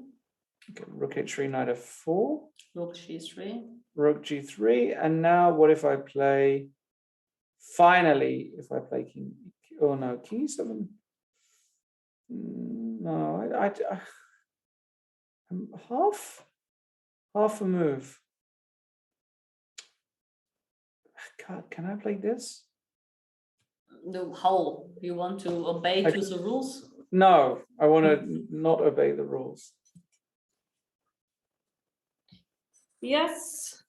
Okay, rook h3, knight f4, rook g3. rook g3, and now what if I play? Finally, if I play king, oh no, king e7. No, I'm half a move. God, can I play this? No, how? You want to obey to the rules? No, I want to not obey the rules. Yes,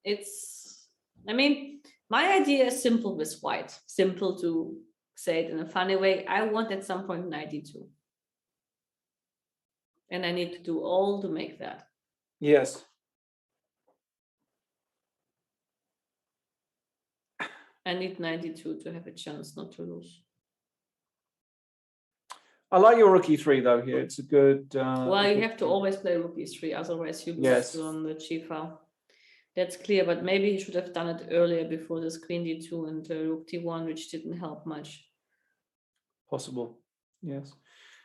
I mean, my idea is simple with white. Simple to say it in a funny way. I want at some point 92. And I need to do all to make that. Yes. I need 92 to have a chance not to lose. I like your rook e3 though here. It's a good... well, you have to always play rook e3, otherwise you lose on the g file. That's clear, but maybe he should have done it earlier before this queen d2 and rook d1, which didn't help much. Possible, yes.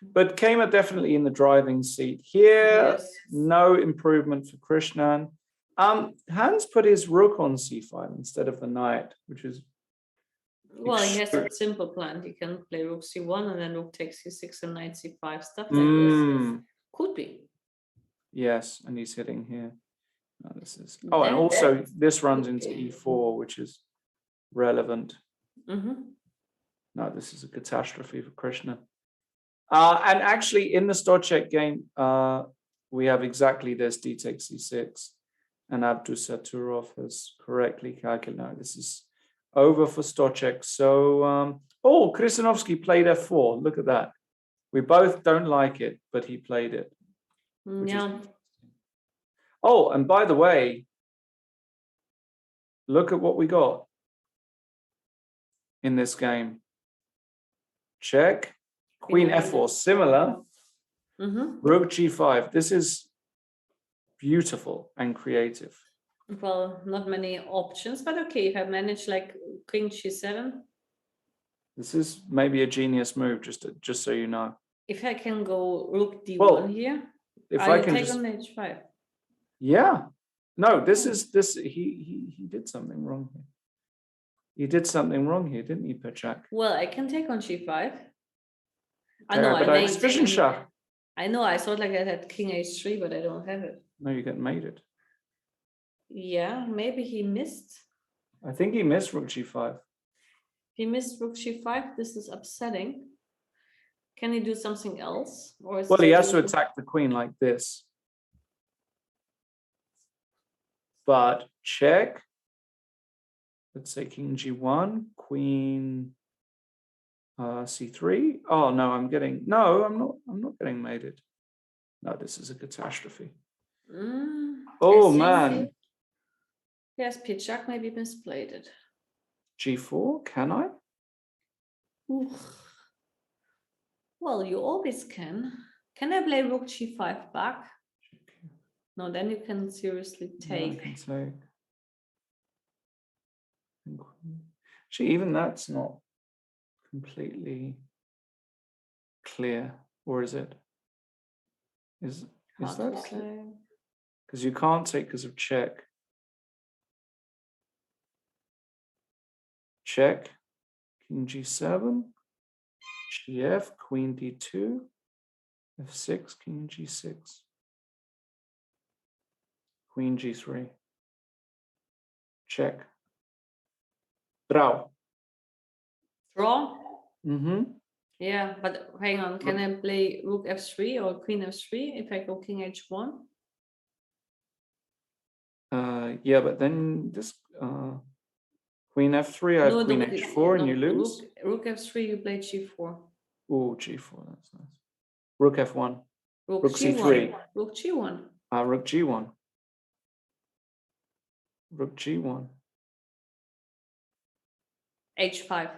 But Keimer definitely in the driving seat here. Yes. No improvement for Krishnan. Hans put his rook on c5 instead of the knight, which is... Well, he has a simple plan. He can play rook c1 and then rook takes c6 and knight c5, stuff like this. Could be. Yes, and he's hitting here. No, this is... Oh, and also this runs into e4, which is relevant. No, this is a catastrophe for Krishna. And actually, in the Stochek game, we have exactly this: d takes c6, and Abdusaturov has correctly calculated. No, this is over for Stochek. So, oh, Krisanovsky played f4. Look at that. We both don't like it, but he played it. Yeah. Oh, and by the way, look at what we got in this game. Check. Queen f4, similar. Rook g5. This is beautiful and creative. Well, not many options, but okay, if I manage like king g7. This is maybe a genius move, just so you know. If I can go rook d1 here, if I can take just on h5. Yeah. No, he did something wrong here. He did something wrong here, didn't he, Pechak? Well, I can take on g5. I Yeah, know, but I know, I thought like I had king h3, but I don't have it. No, you get mated. Yeah, maybe he missed. I think he missed rook g5. He missed rook g5. This is upsetting. Can he do something else? Or is Well, he has to usually... attack the queen like this. But check. Let's say king g1, queen c3. Oh no, I'm not getting mated. No, this is a catastrophe. Oh man. Yes, PICF maybe misplayed it. g4, can I? Oof. Well, you always can. Can I play rook g5 back? No, then you can seriously take. Yeah, I can take. Actually, even that's not completely clear, or is it? Is that clear? Because you can't take because of check. Check, king g7, gf, queen d2, f6, king g6, queen g3, check. Draw. Draw? Mm-hmm. Yeah, but hang on, can I play rook f3 or queen f3 if I go king h1? Yeah, but then this queen f3, I have queen h4 and you lose. Rook f3, you play g4. Oh, g4, that's nice. Rook f1. Rook c3. Rook g1. Rook g1. Rook g1. h5.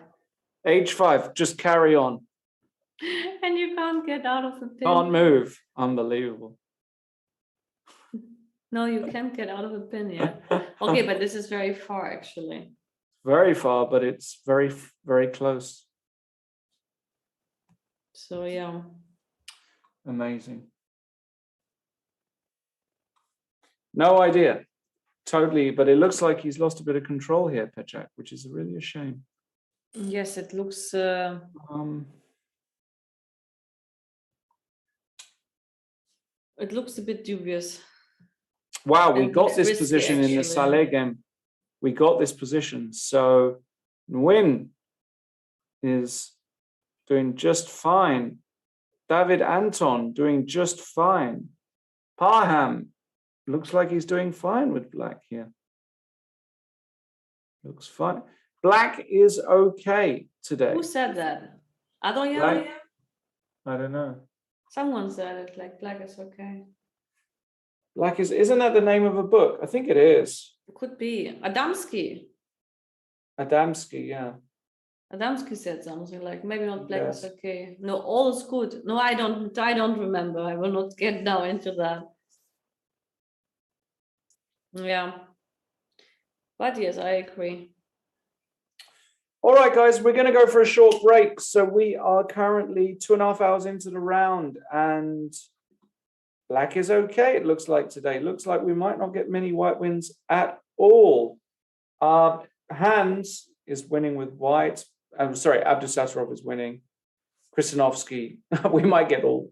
h5, just carry on. And you can't get out of the pin. Can't move. Unbelievable. No, you can't get out of the pin yet. Okay, but this is very far actually. Very far, but it's very, very close. So yeah. Amazing. No idea. Totally, but it looks like he's lost a bit of control here, PICF, which is really a shame. Yes, it looks it looks a bit dubious. Wow, we got this position in the Saleh game. We got this position. So Nguyen is doing just fine. David Anton doing just fine. Parham looks like he's doing fine with black here. Looks fine. Black is okay today. Who said that? Adoyan? Black? I don't know. Someone said it, like black is okay. Black isn't that the name of a book? I think it is. It could be. Adamski. Adamski, yeah. Adamski said something like maybe not black is okay. No, all is good. No, I don't remember. I will not get now into that. Yeah. But yes, I agree. All right, guys, we're going to go for a short break. So we are currently 2.5 hours into the round and black is okay, it looks like today. Looks like we might not get many white wins at all. Hans is winning with white. I'm sorry, Abdusattorov is winning. Kristinovsky, we might get all.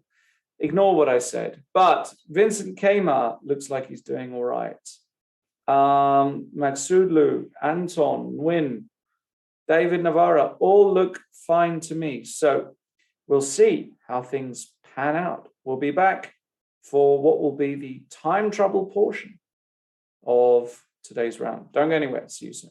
Ignore what I said. But Vincent Kmar looks like he's doing all right. Maksudlu, Anton, Nguyen, David Navarra, all look fine to me. So we'll see how things pan out. We'll be back for what will be the time trouble portion of today's round. Don't go anywhere. See you soon.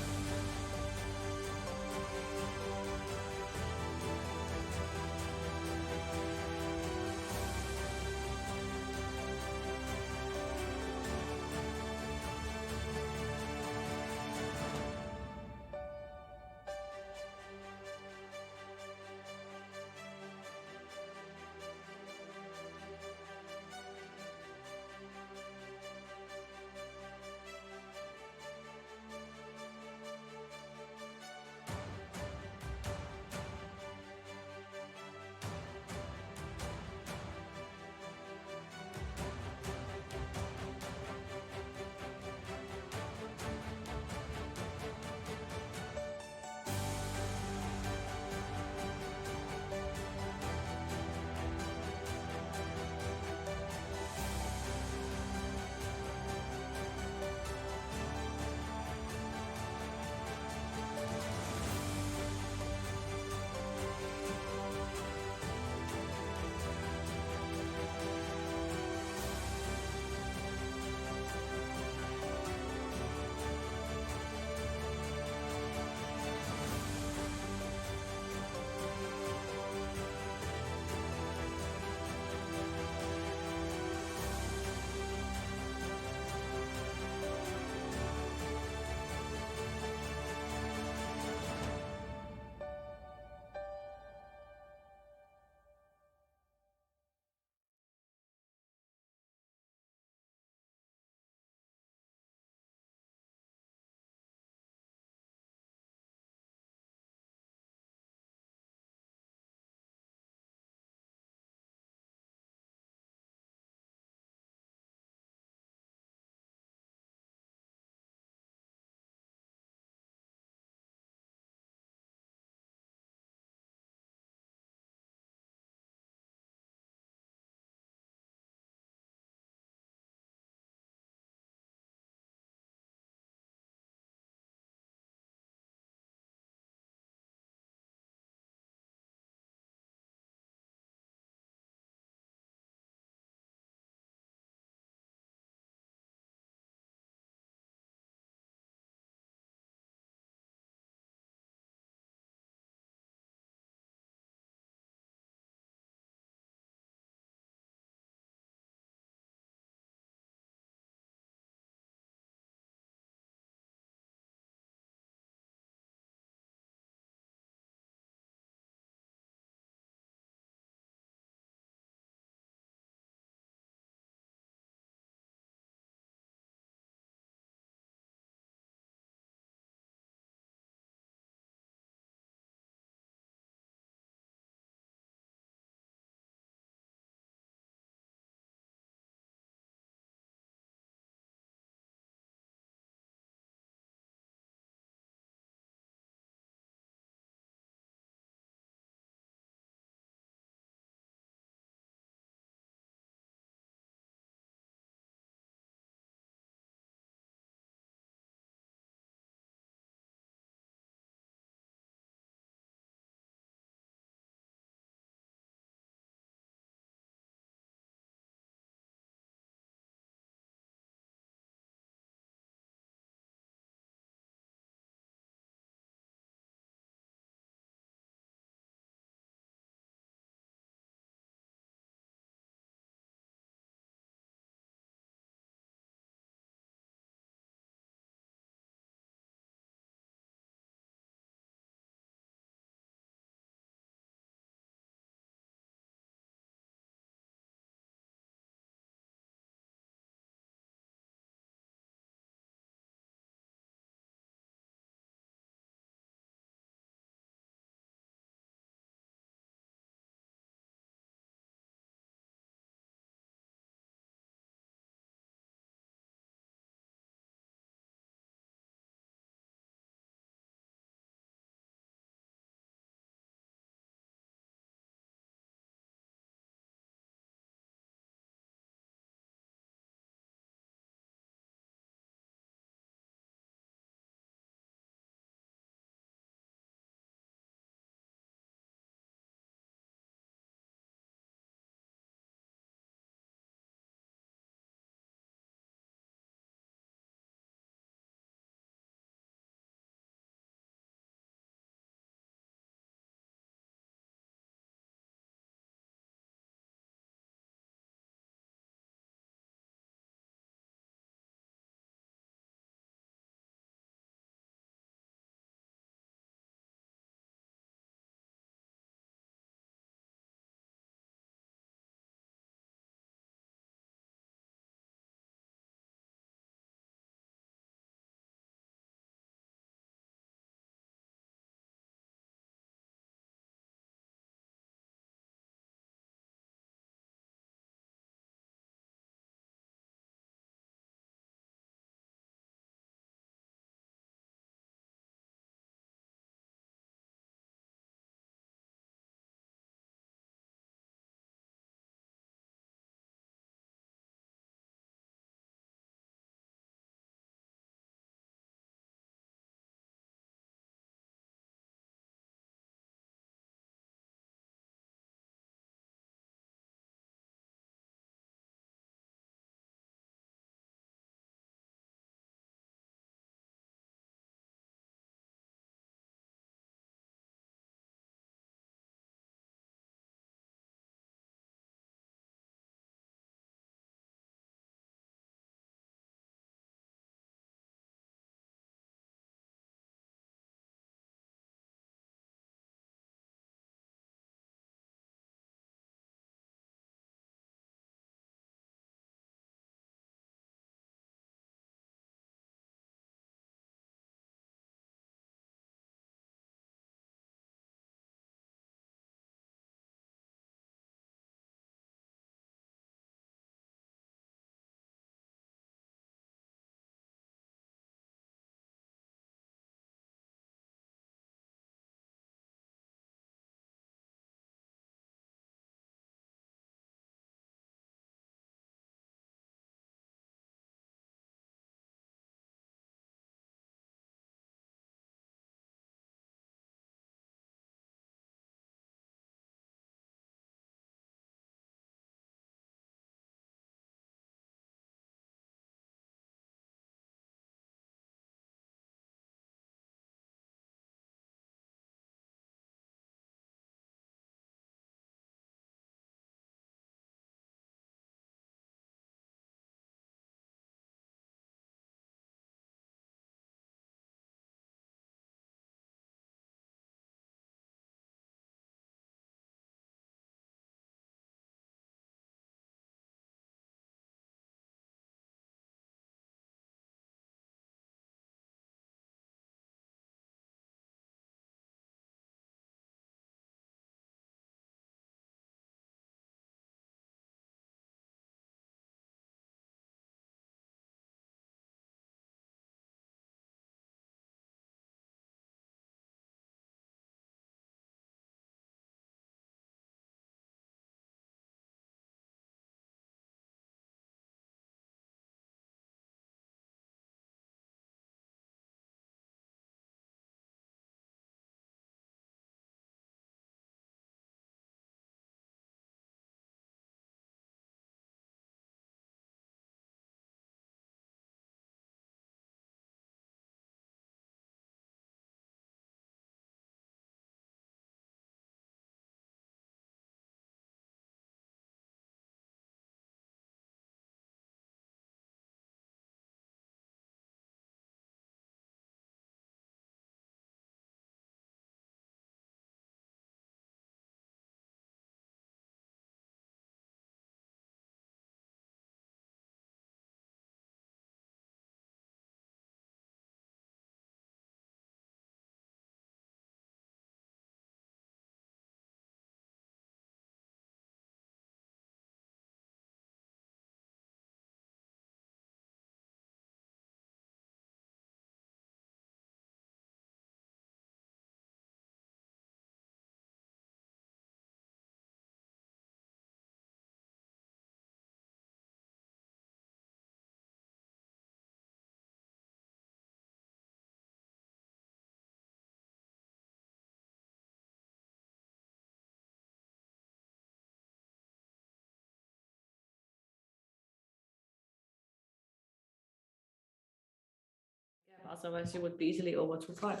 Otherwise, you would be easily over 2-5.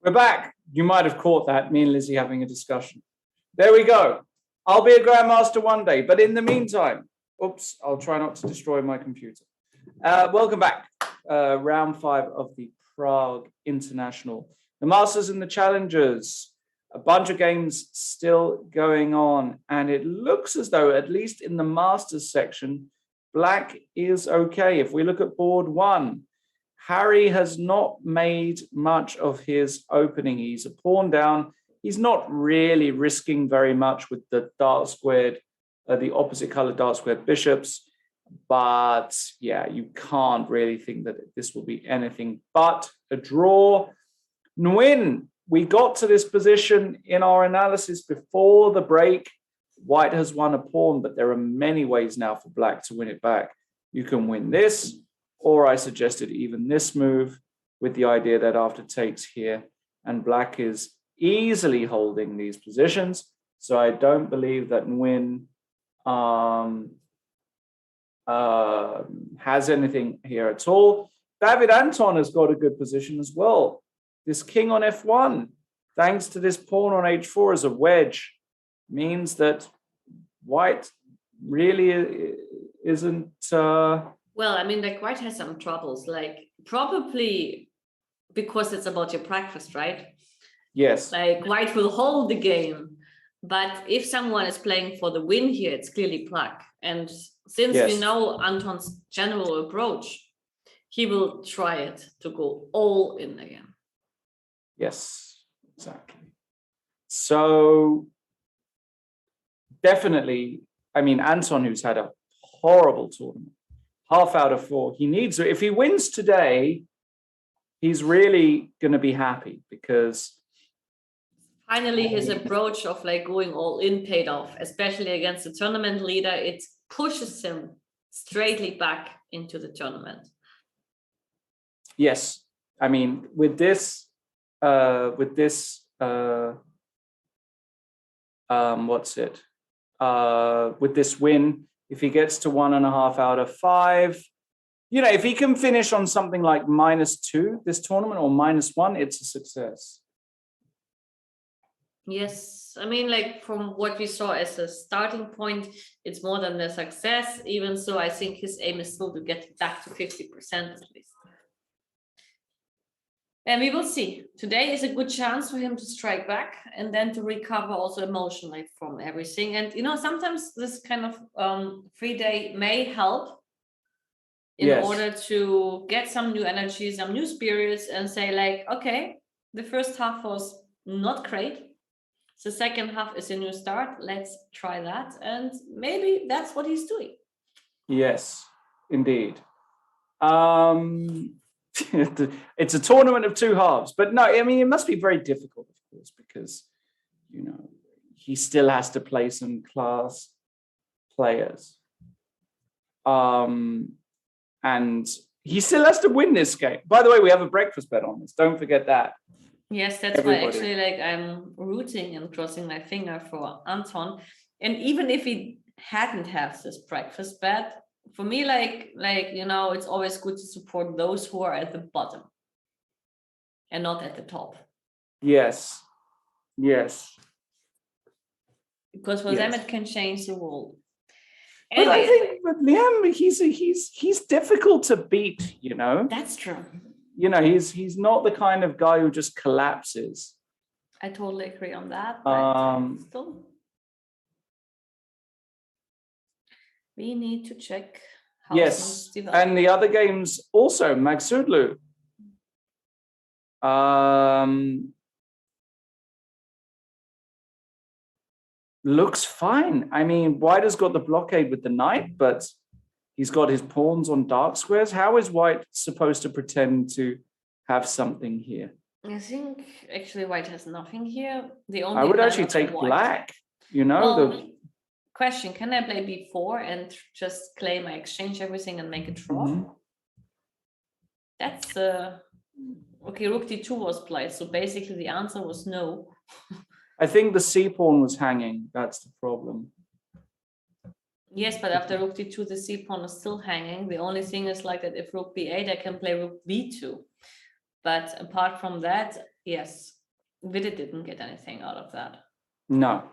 We're back. You might have caught that, me and Lizzie having a discussion. There we go. I'll be a grandmaster one day, but in the meantime, oops, I'll try not to destroy my computer. Welcome back. Round 5 of the Prague International. The Masters and the Challengers. A bunch of games still going on, and it looks as though, at least in the Masters section, Black is okay. If we look at board 1, Harry has not made much of his opening. He's a pawn down. He's not really risking very much with the dark squared, the opposite color dark squared bishops. But yeah, you can't really think that this will be anything but a draw. Nguyen, we got to this position in our analysis before the break. White has won a pawn, but there are many ways now for Black to win it back. You can win this, or I suggested even this move with the idea that after takes here, and Black is easily holding these positions. So I don't believe that Nguyen has anything here at all. David Anton has got a good position as well. This king on f1, thanks to this pawn on h4 as a wedge, means that White really isn't... Well, I mean, like White has some troubles, like probably because it's about your breakfast, right? Yes. Like White will hold the game, but if someone is playing for the win here, it's clearly Black. And since we know Anton's general approach, he will try it to go all in again. Yes, exactly. So definitely, I mean, Anton, who's had a horrible tournament, half out of 4, he needs it. If he wins today, he's really going to be happy because finally his approach of like going all in paid off, especially against the tournament leader. It pushes him straightly back into the tournament. Yes, I mean, with this win, if he gets to 1.5 out of 5, you know, if he can finish on something like -2 this tournament or -1, it's a success. Yes, I mean, like from what we saw as a starting point, it's more than a success. Even so, I think his aim is still to get back to 50% at least. And we will see. Today is a good chance for him to strike back and then to recover also emotionally from everything. And, you know, sometimes this kind of free day may help in order to get some new energy, some new spirits, and say like, okay, the first half was not great. The second half is a new start. Let's try that. And maybe that's what he's doing. Yes, indeed. It's a tournament of 2 halves, but no, I mean, it must be very difficult, of course, because, you know, he still has to play some class players. And he still has to win this game. By the way, we have a breakfast bet on this. Don't forget that. Yes, that's why actually, like, I'm rooting and crossing my finger for Anton. And even if he hadn't had this breakfast bet, for me, like you know, it's always good to support those who are at the bottom and not at the top. Yes. Because for them, it can change the world. But I think with Liam, he's difficult to beat. You know. That's true. You know, he's not the kind of guy who just collapses. I totally agree on that. But still. We need to check how things develop. And the other games also, Magsudlu. Looks fine. I mean, White has got the blockade with the knight, but he's got his pawns on dark squares. How is White supposed to pretend to have something here? I think actually White has nothing here. I would actually take Black, you know. Well, question, can I play b4 and just claim I exchange everything and make a draw? Mm-hmm. That's okay, rook d2 was played, so basically the answer was no. I think the c pawn was hanging. That's the problem. Yes, but after rook d2, the c pawn is still hanging. The only thing is like that if rook b8, I can play rook b2. But apart from that, yes, Witte didn't get anything out of that. No.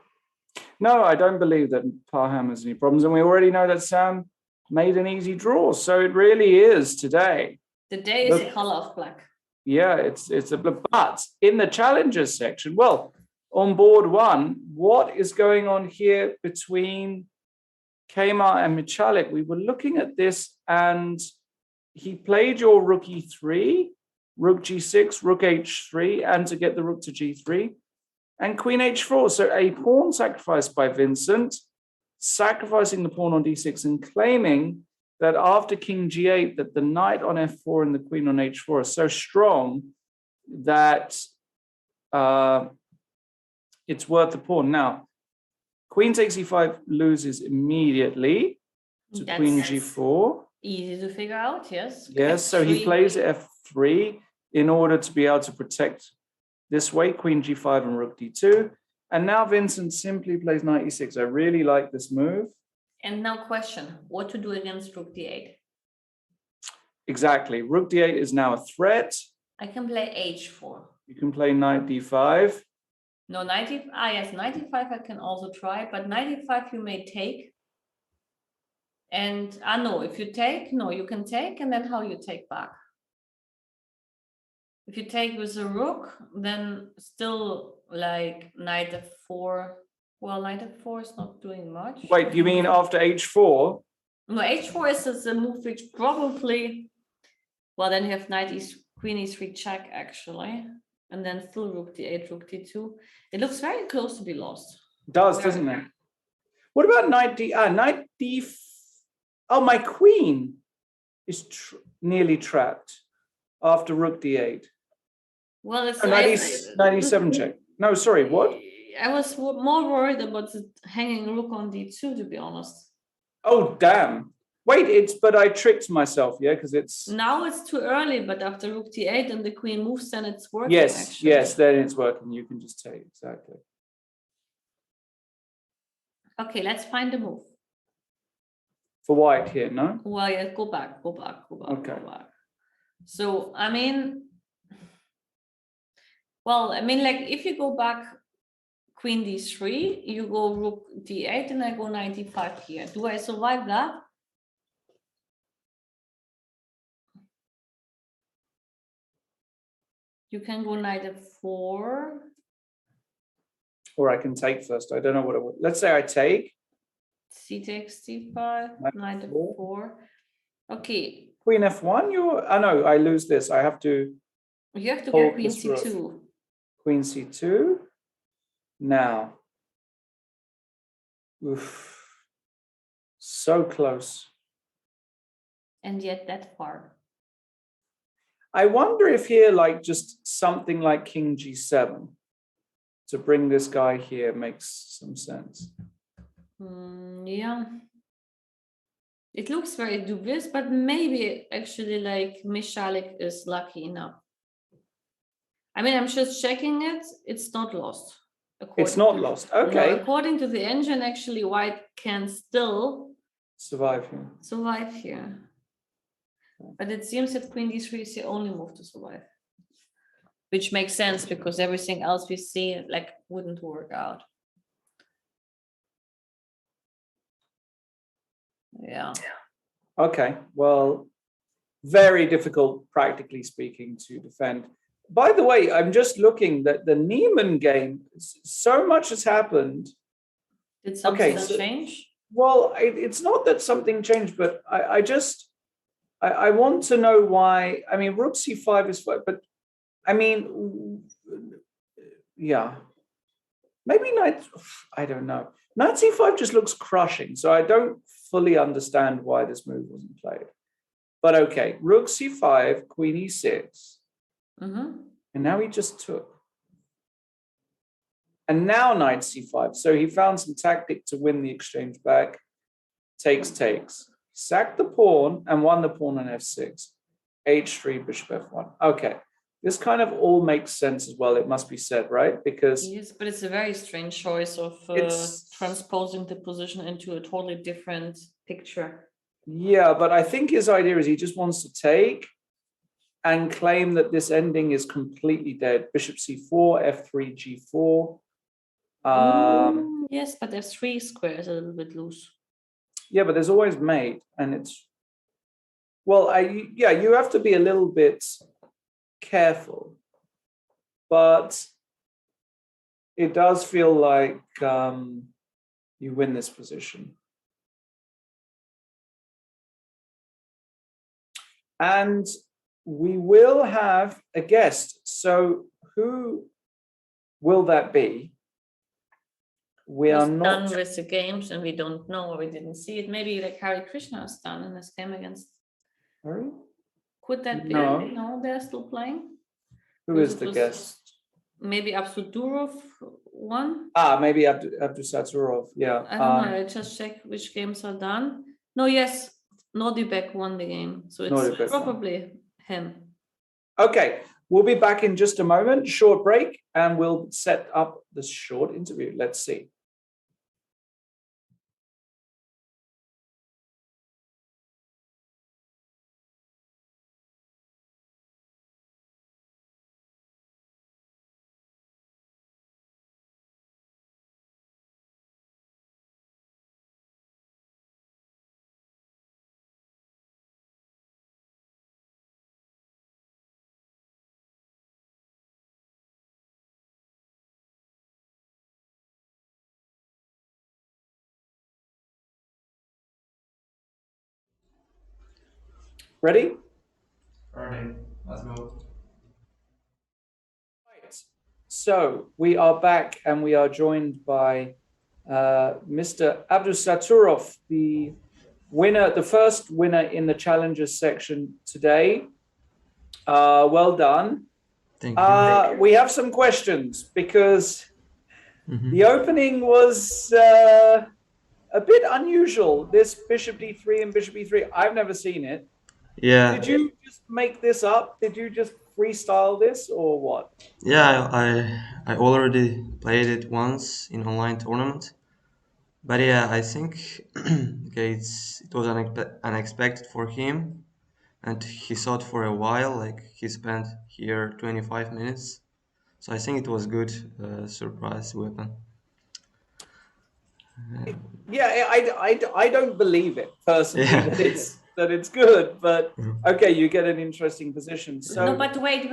No, I don't believe that Parham has any problems. And we already know that Sam made an easy draw. So it really is today. The day is the color of black. Yeah, it's a but in the challengers section, well, on board one, what is going on here between Kmar and Michalik? We were looking at this and he played your rook e3, rook g6, rook h3, and to get the rook to g3, and queen h4. So a pawn sacrificed by Vincent, sacrificing the pawn on d6 and claiming that after king g8, that the knight on f4 and the queen on h4 are so strong that it's worth the pawn. Now, queen takes e5 loses immediately to queen g4. Easy to figure out, yes. Yes, so he plays f3 in order to be able to protect this way, queen g5 and rook d2. And now Vincent simply plays knight e6. I really like this move. And now question, what to do against rook d8? Exactly. Rook d8 is now a threat. I can play h4. You can play knight d5. No, yes, knight e5 I can also try, but knight e5 you may take. And no, if you take, no, you can take, and then how you take back? If you take with a rook, then still like knight f4. Well, knight f4 is not doing much. Wait, you mean after h4? No, h4 is a move which probably, well, then you have queen e3 check actually, and then still rook d8, rook d2. It looks very close to be lost. Doesn't it? What about knight d? Oh, my queen is nearly trapped after rook d8. Well, it's 97 check. No, sorry, what? I was more worried about the hanging rook on d2, to be honest. Oh, damn. Wait, but I tricked myself, yeah, because it's... Now it's too early, but after rook d8 and the queen moves, then it's working. Yes, actually. yes, then it's working. You can just take, exactly. Okay, let's find a move. For white here, no? Well, yeah, go back. Okay. Go back. So, I mean, like if you go back queen d3, you go rook d8, and I go knight d5 here. Do I survive that? You can go knight f4. Or I can take first. I don't know what I would. Let's say I take. C takes d5, knight f4. Okay. Queen f1, no, I lose this. I have to. You have to go queen c2. Queen c2. Now. Oof. So close. And yet that far. I wonder if here, like just something like king g7 to bring this guy here makes some sense. Yeah. It looks very dubious, but maybe actually like Michalik is lucky enough. I mean, I'm just checking it. It's not lost. It's not lost. Okay. No, according to the engine, actually, white can still survive here. But it seems that queen d3 is the only move to survive. Which makes sense because everything else we see like wouldn't work out. Yeah. Okay. Well, very difficult, practically speaking, to defend. By the way, I'm just looking that the Niemann game, so much has happened. Did something change? Well, it's not that something changed, but I want to know why. I mean, rook c5 is fine, but I mean, yeah, maybe I don't know. Knight c5 just looks crushing, so I don't fully understand why this move wasn't played. But okay, rook c5, queen e6. And now he just took. And now knight c5. So he found some tactic to win the exchange back. Takes. Sacked the pawn and won the pawn on f6. h3, bishop f1. Okay. This kind of all makes sense as well, it must be said, right? Because yes, but it's a very strange choice of transposing the position into a totally different picture. Yeah, but I think his idea is he just wants to take and claim that this ending is completely dead. Bishop c4, f3, g4. Yes, but f3 square is a little bit loose. Yeah, but there's always mate, and it's you have to be a little bit careful, but it does feel like you win this position. And we will have a guest. So who will that be? We are not done with the games, and we don't know, or we didn't see it. Maybe like Hari Krishna is done in this game against. Sorry? Could that be? No. No, they're still playing. Who is the guest? Maybe Absudurov won. Maybe Abdusaturov. Yeah. I don't know. I just check which games are done. No, yes, Nordibek won the game, so it's probably him. Okay, we'll be back in just a moment. Short break, and we'll set up this short interview. Let's see. Ready? Ready. Let's go. Right. So we are back, and we are joined by Mr. Abdusaturov, the winner, the first winner in the challengers section today. Well done. Thank you. We have some questions because the opening was a bit unusual. This Bishop d3 and Bishop e3. I've never seen it. Yeah. Did you just make this up? Did you just freestyle this, or what? Yeah, I already played it once in online tournament. But yeah, I think okay, it was unexpected for him, and he thought for a while. Like he spent here 25 minutes, so I think it was good surprise weapon. Yeah, I don't believe it personally that it's good, but okay, you get an interesting position. So no, but wait,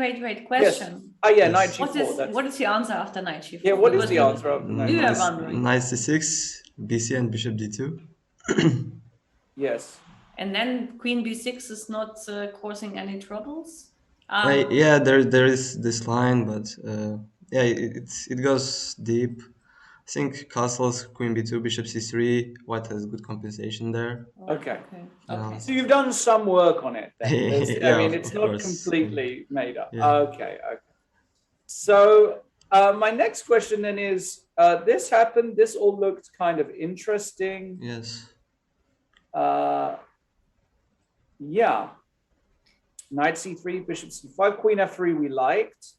question. Yes. Oh yeah, knight g4. What is the answer after knight g4? Yeah, what is the answer after knight? You are wondering. Knight c6, bc, and bishop d2. Yes. And then queen b6 is not causing any troubles. Yeah, there is this line, but yeah, it goes deep. I think castles, queen b2, bishop c3. White has good compensation there. Okay. Okay. So you've done some work on it then. Yeah, I mean, it's not course. completely made up. Yeah. Okay. So my next question then is, this happened, this all looked kind of interesting. Yes. Yeah. Knight c3, bishop c5, queen f3 we liked.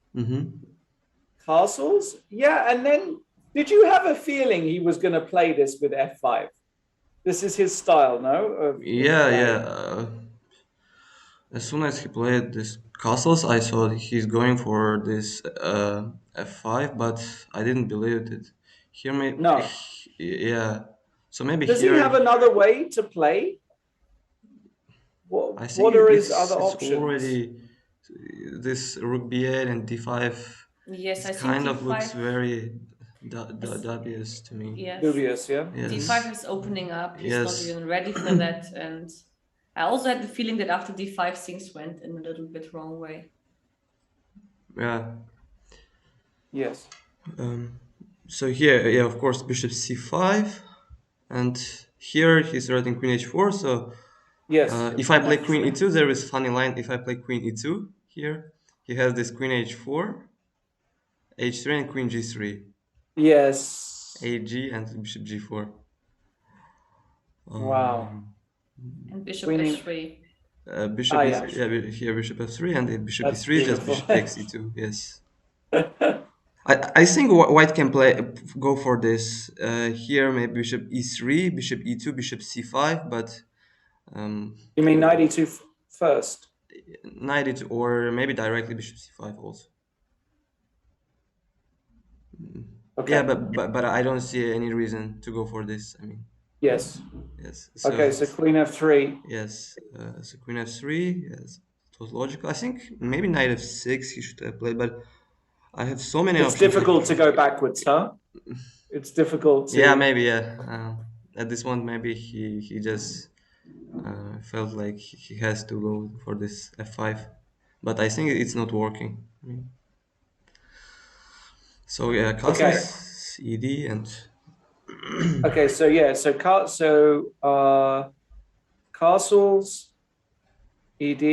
Castles. Yeah, and then did you have a feeling he was going to play this with f5? This is his style, no? Yeah. As soon as he played this castles, I thought he's going for this f5, but I didn't believe it. Here, maybe No. Yeah. So maybe does here, he have another way to play? What are his other options? Already this rook b8 and d5. Yes, I think kind of d5 looks very dubious to me. Yes. Dubious, yeah. Yes. d5 is opening up. He's Yes. not even ready for that, and I also had the feeling that after d5 things went in a little bit wrong way. Yeah. Yes. So here, yeah, of course, bishop c5, and here he's writing queen h4. So yes, if I play queen e2, there is funny line. If I play queen e2 here, he has this queen h4, h3, and queen g3. Yes. ag and bishop g4. Wow. And bishop Queen h3. bishop yeah, here bishop f3 and then bishop that's e3 just beautiful. bishop takes e2. Yes. I think white can go for this. Here maybe bishop e3, bishop e2, bishop c5, but You mean knight e2 first? knight it or maybe directly bishop c5 also. Okay. Yeah, but I don't see any reason to go for this. I mean, Yes. yes. So Okay, so queen f3. yes, so queen f3. Yes, it was logical. I think maybe knight f6 he should have played, but I have so many It's options. difficult to go backwards, huh? It's difficult to. Yeah, maybe yeah. At this one, maybe he just felt like he has to go for this f5, but I think it's not working. I mean, so yeah, Okay. castles, ed, and Okay, so yeah, castles, ed,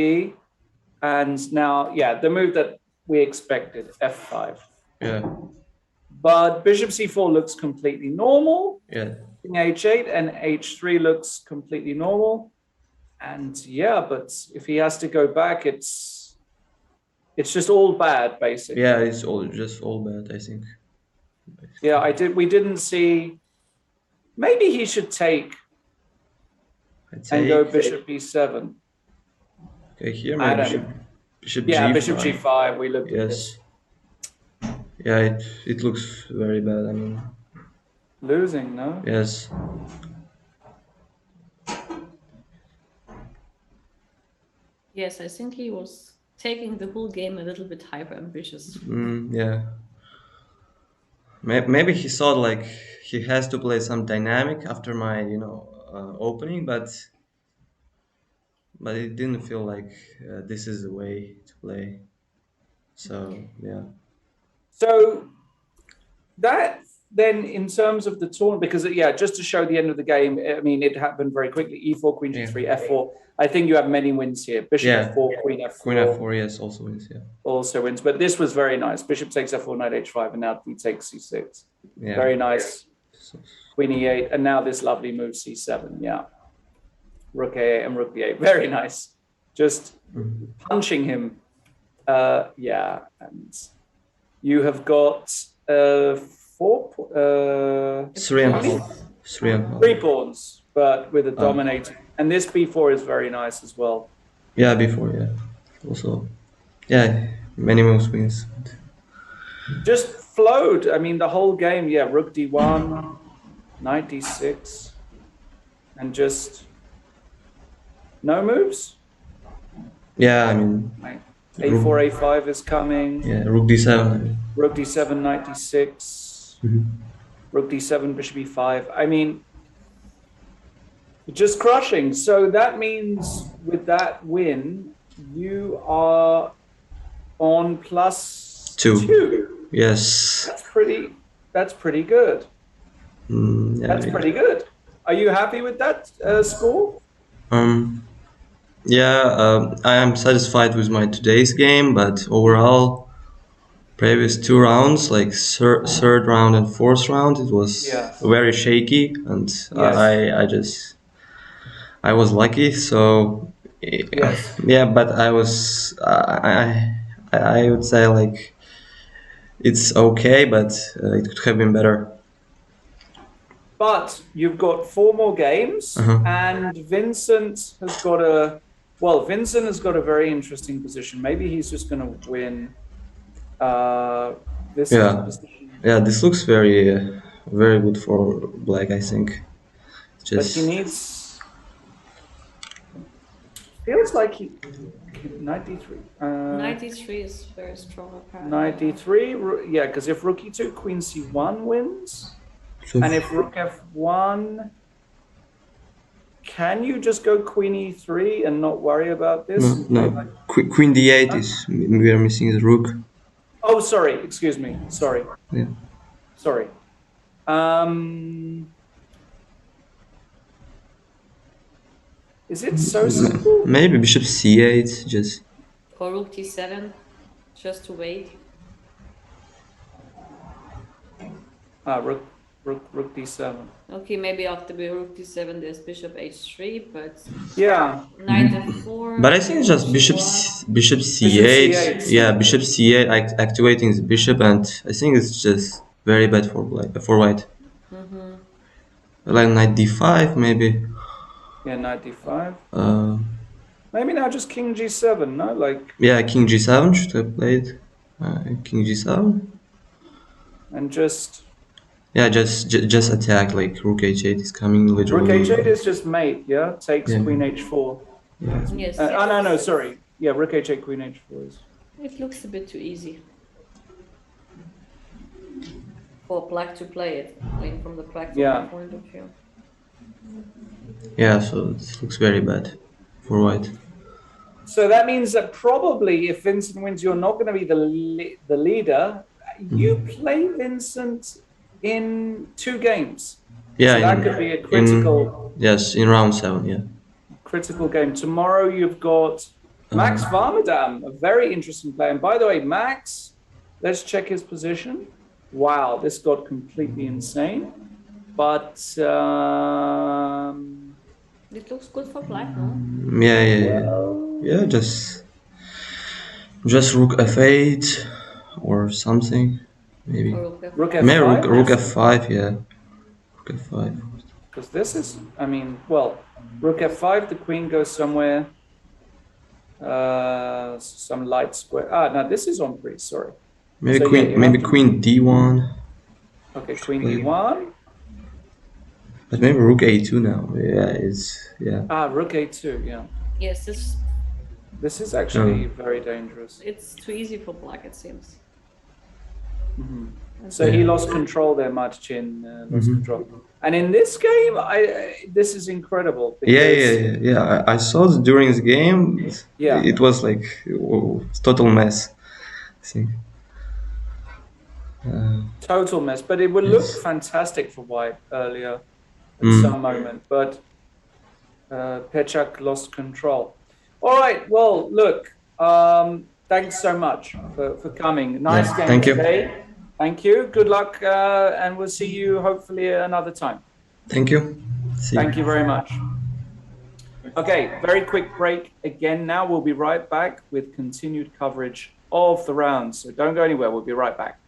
and now yeah, the move that we expected, f5. yeah, But bishop c4 looks completely normal. yeah. King h8 and h3 looks completely normal. And yeah, but if he has to go back, it's just all bad, basically. Yeah, it's all bad, I think. Yeah, we didn't see. Maybe he should take I'd say and go bishop b7. okay here I maybe don't know. bishop Yeah, g5. bishop g5. We looked at Yes. this. Yeah, it looks very bad. I mean, Losing, no? yes. Yes, I think he was taking the whole game a little bit hyper ambitious. Yeah. Maybe he thought like he has to play some dynamic after my opening, but it didn't feel like this is the way to play. So yeah. So that then, in terms of the tournament, because yeah, just to show the end of the game, I mean, it happened very quickly. E4, Queen G3, F4. I think you have many wins here. Bishop F4, Queen F4. Queen F4, yes, also wins. Yeah. Also wins, but this was very nice. Bishop takes F4, Knight H5, and now he takes C6. Yeah. Very nice. Queen E8, and now this lovely move C7. Yeah. Rook A8 and Rook B8. Very nice. Just punching him. Yeah, and you have got three and half. 3 pawns, but with a dominating. And this B4 is very nice as well. Yeah, before, yeah. Also, yeah, many moves wins. Just flowed. I mean, the whole game, yeah, Rook D1, Knight D6, and just no moves. Yeah, I mean, Right. A4, A5 is coming. yeah, Rook D7. I mean. Rook D7, Knight D6. Rook D7, Bishop E5. I mean, just crushing. So that means with that win, you are on +2. Yes. That's pretty good. Yeah, That's pretty good. Are you happy with that score? Yeah, I am satisfied with my today's game, but overall, previous 2 rounds, like third round and fourth round, it was very shaky, and I was lucky. So yeah, but I would say like it's okay, but it could have been better. But you've got 4 more games, and Vincent has got a very interesting position. Maybe he's just going to win this position. Yeah, this looks very good for black, I think. But he needs. Feels like he 93. 93 is very strong apparently. 93, yeah, because if Rook E2, Queen C1 wins, and if Rook F1, can you just go Queen E3 and not worry about this? No. Queen D8 is we are missing the Rook. Oh, sorry. Excuse me. Sorry. Yeah. Sorry. Is it so simple? Maybe Bishop C8 just. Or Rook T7, just to wait. Rook. Rook d7. Okay, maybe after rook d7 there's bishop h3, but Yeah. knight f4. But I think it's just bishop g1. bishop Bishop c8. c8. Yeah, bishop c8 activating the bishop, and I think it's just very bad for white. Like knight d5 maybe. Yeah, knight d5. Uh, Maybe now just king g7, no? Like, yeah, king g7 should have played. King g7. and just Yeah, just attack, like rook h8 is coming rook literally. h8 is just mate, yeah? Takes Yeah. queen h4. Yeah. Yes. Oh, no, sorry. Yeah, rook h8, queen h4 is. It looks a bit too easy for black to play it, playing from the practical point of view. Yeah, so it looks very bad for white. So that means that probably if Vincent wins, you're not going to be the leader. You play Vincent in 2 games. Yeah, So that could be a critical in round 7, yeah. critical game. Tomorrow you've got Max Varmadam, a very interesting player. And by the way, Max, let's check his position. Wow, this got completely insane. But it looks good for black, no? Yeah, just rook f8 or something, maybe. Rook f5. Maybe rook f5, yeah. Rook f5. Because this is, I mean, well, rook f5, the queen goes somewhere. Some light square. No, this is on priest, sorry. Maybe So, queen, yeah, maybe queen d1. Okay, queen d1. But maybe rook a2 now. Yeah. Rook a2, yeah. Yes, This is actually very dangerous. it's too easy for black, it seems. So he lost control there, Marcin lost control. And in this game, this is incredible. Yeah. I saw it during the game. Yeah. It was like total mess, I think. Total mess, but it would look fantastic for white earlier at some moment, but Pechak lost control. All right, well, look, thanks so much for coming. Nice game thank today. you. Thank you. Good luck, and we'll see you hopefully another time. Thank you. Thank you very much. Okay, very quick break again now. We'll be right back with continued coverage of the rounds. So don't go anywhere. We'll be right back.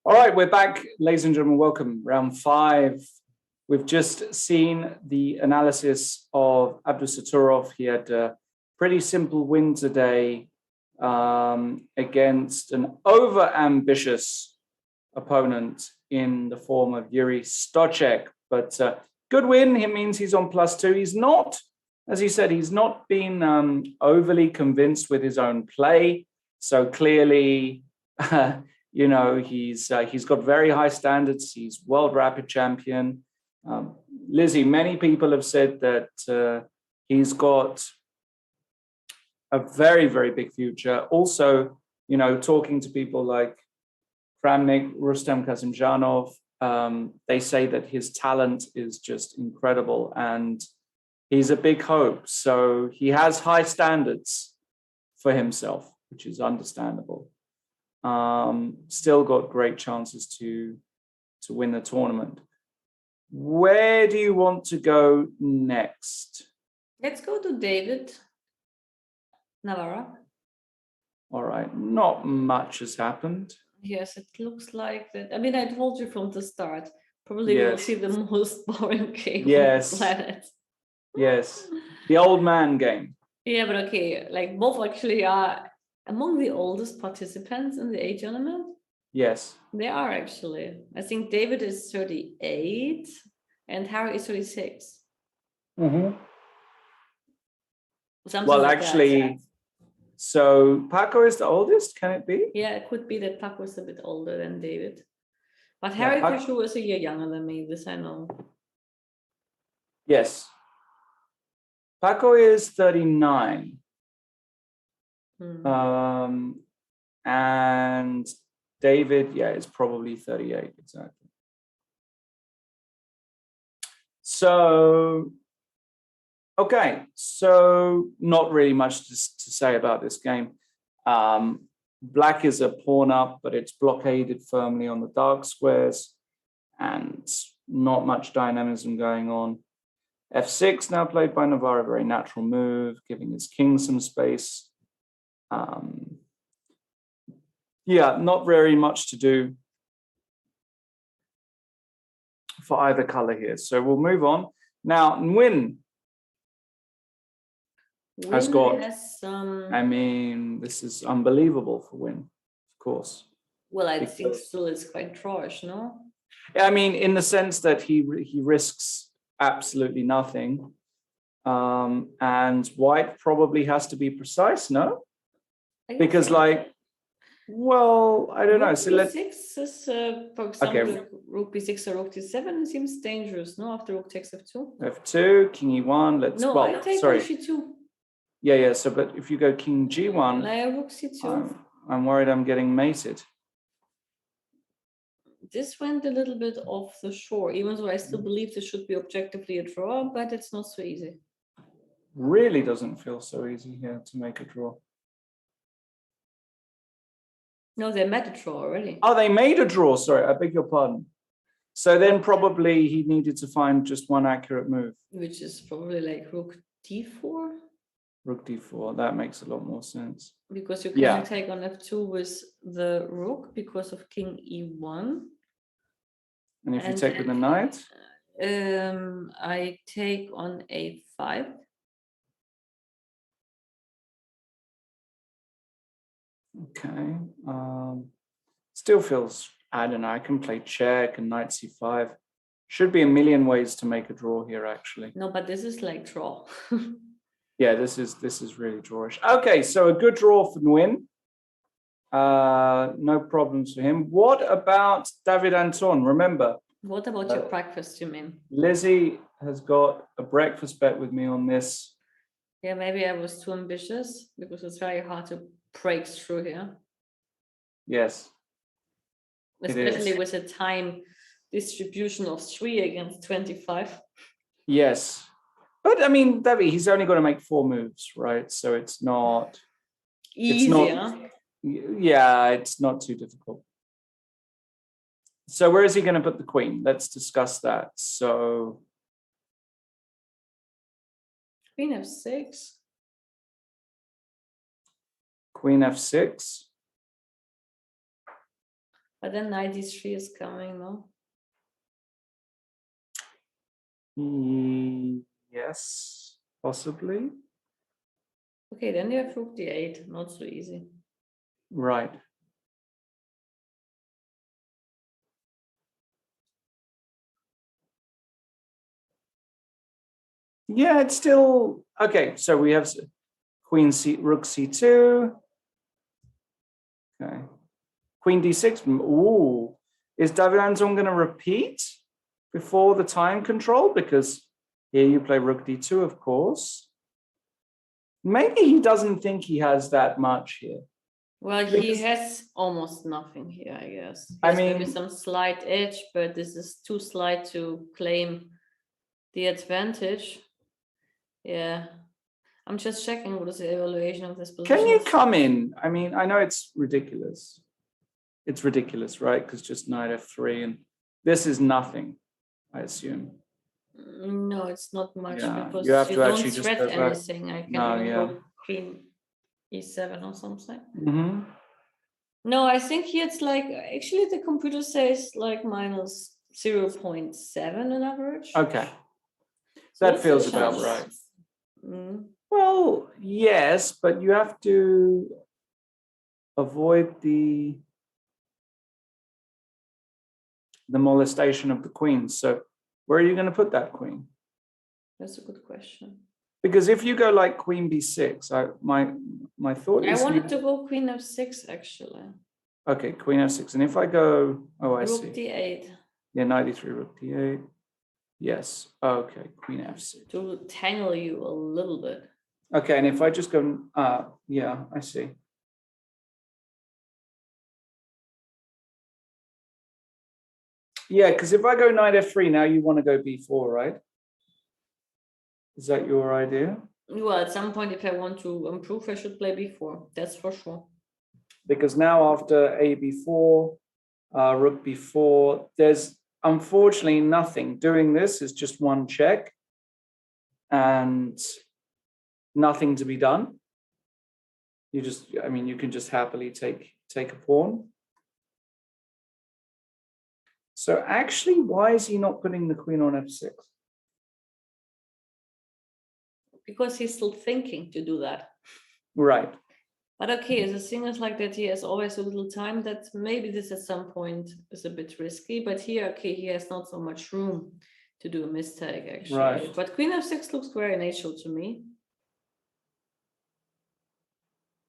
All right, we're back, ladies and gentlemen. Welcome. Round 5. We've just seen the analysis of Abdusattorov. He had a pretty simple win today against an over-ambitious opponent in the form of Yuri Stochek. But good win. It means he's on +2. He's not, as he said, he's not been overly convinced with his own play. So clearly... he's got very high standards. He's world rapid champion. Lizzie, many people have said that he's got a very, very big future. Also, talking to people like Kramnik, Rustam Kasimdzhanov, they say that his talent is just incredible and he's a big hope. So he has high standards for himself, which is understandable. Still got great chances to win the tournament. Where do you want to go next? Let's go to David Navarra. All right, not much has happened. Yes, it looks like that. I mean, I told you from the start, probably we'll Yes. see the most boring game Yes. on the planet. Yes, the old man game. Yeah, but okay, like both actually are among the oldest participants in the A tournament. Yes. They are actually. I think David is 38 and Harry is 36. Mm-hmm. Something Well, like actually, that. so Paco is the oldest, can it be? Yeah, it could be that Paco is a bit older than David. But Yeah, Harry for Paco- sure is a year younger than me, this I know. Yes. Paco is 39. Hmm. And David, yeah, is probably 38, exactly. So, okay, so not really much to say about this game. Black is a pawn up, but it's blockaded firmly on the dark squares and not much dynamism going on. F6 now played by Navarro, very natural move, giving his king some space. Yeah, not very much to do for either color here. So we'll move on. Now, Nguyen has got, I mean, this is unbelievable for Nguyen, of course. Well, I think still it's quite drawish, no? I mean, in the sense that he risks absolutely nothing. And white probably has to be precise, no? Because like, well, I don't know. So let's. Six is, for example, rook b6 or rook d7 seems dangerous, no? After rook takes f2. F2, king e1. Let's. No, well, I take sorry. rook g2. Yeah. So, but if you go king g1, rook c2. I'm worried I'm getting mated. This went a little bit off the shore, even though I still believe this should be objectively a draw, but it's not so easy. Really doesn't feel so easy here to make a draw. No, they made a draw already. Oh, they made a draw. Sorry, I beg your pardon. So then probably he needed to find just one accurate move. Which is probably like rook d4. Rook d4, that makes a lot more sense. Because you can take on f2 with the rook because of king e1. And if you take with the knight? I take on a5. Okay. Still feels, I don't know, I can play check and knight c5. Should be a million ways to make a draw here, actually. No, but this is like draw. Yeah, this is really drawish. Okay, so a good draw for Nguyen. No problems for him. What about David Anton? Remember. What about your breakfast, you mean? Lizzie has got a breakfast bet with me on this. Yeah, maybe I was too ambitious because it's very hard to break through here. Yes. Especially with a time distribution of 3 against 25. Yes. But I mean, David, he's only going to make 4 moves, right? So it's not easier. Yeah, it's not too difficult. So where is he going to put the queen? Let's discuss that. So queen f6. Queen f6. But then knight d3 is coming, no? Yes, possibly. Okay, then you have rook d8. Not so easy. Right. Yeah, it's still okay. So we have queen c, rook c2. Okay, queen d6. Ooh, is David Anton going to repeat before the time control? Because here you play rook d2, of course. Maybe he doesn't think he has that much here. Well, he has almost nothing here, I guess. He has maybe some slight edge, but this is too slight to claim the advantage. Yeah. I'm just checking what is the evaluation of this position. Can you come in? I mean, I know it's ridiculous. It's ridiculous, right? Because just knight f3 and this is nothing, I assume. No, it's not much because you have to don't actually just threat go back. anything. I can go queen e7 or something. Mm-hmm. No, I think here it's like, actually the computer says like minus 0.7 on average. Okay. So that feels about right. Mm. Well, yes, but you have to avoid the molestation of the queen. So where are you going to put that queen? That's a good question. Because if you go like queen b6, my thought is... I wanted to go queen f6, actually. Okay, queen f6. And if I go... Oh, I see. Rook d8. Yeah, knight e3, rook d8. Yes. Okay, queen f6. To tangle you a little bit. Okay, and if I just go... yeah, I see. Yeah, because if I go knight f3, now you want to go b4, right? Is that your idea? Well, at some point, if I want to improve, I should play b4. That's for sure. Because now after a b4, rook b4, there's unfortunately nothing. Doing this is just one check and nothing to be done. You just, I mean, you can just happily take a pawn. So actually, why is he not putting the queen on f6? Because he's still thinking to do that. Right. But okay, the thing is like that he has always a little time that maybe this at some point is a bit risky, but here, okay, he has not so much room to do a mistake, actually. Right. But queen f6 looks very natural to me.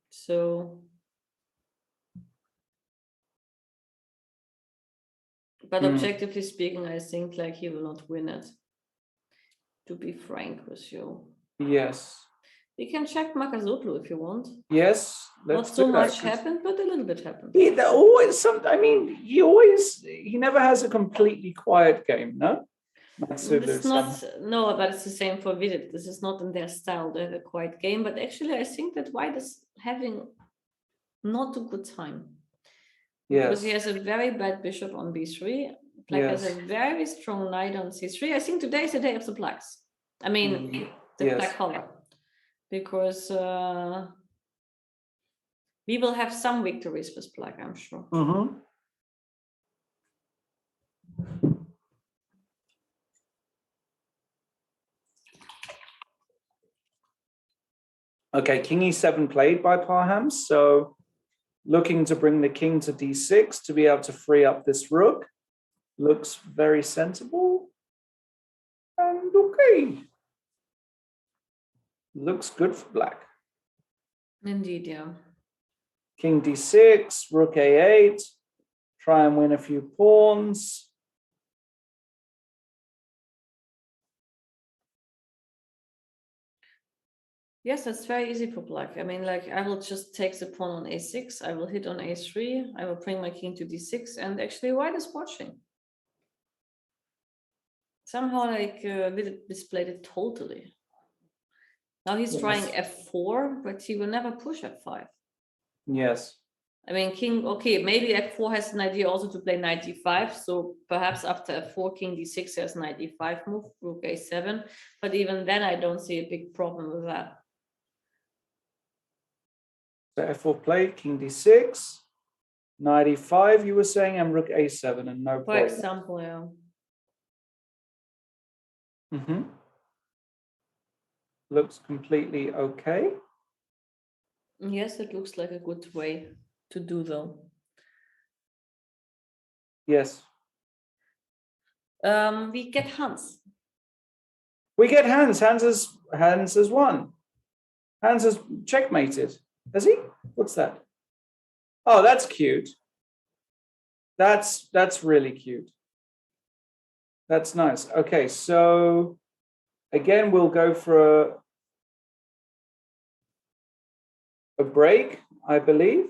So... But objectively speaking, I think like he will not win it. To be frank with you. Yes. We can check Makazoglu if you want. Yes. Let's Not so do much that, happened, but a little bit happened. He never has a completely quiet game, no? It's not, no, but it's the same for Vidit. This is not in their style. They have a quiet game, but actually I think that White is having not a good time. Because he has a very bad bishop on b3. Black has a very strong knight on c3. I think today is the day of the blacks. I mean, the black color. Because we will have some victories with black, I'm sure. Mm-hmm. Okay, king e7 played by Parham. So looking to bring the king to d6 to be able to free up this rook. Looks very sensible. And okay. Looks good for black. Indeed, yeah. King d6, rook a8. Try and win a few pawns. Yes, that's very easy for black. I mean, like, I will just take the pawn on a6. I will hit on a3. I will bring my king to d6. And actually, White is watching. Somehow, like, we displayed it totally. Now he's trying f4, but he will never push f5. Yes. I mean, king, okay, maybe f4 has an idea also to play knight d5. So perhaps after f4, king d6 has knight d5 move, rook a7. But even then, I don't see a big problem with that. So f4 played, king d6, knight e5, you were saying, and rook a7, and no problem. For example, yeah. Mm-hmm. Looks completely okay. Yes, it looks like a good way to do though. Yes. We get Hans. We get Hans. Hans has won. Hans has checkmated. Has he? What's that? Oh, that's cute. That's really cute. That's nice. Okay, so again, we'll go for a break, I believe.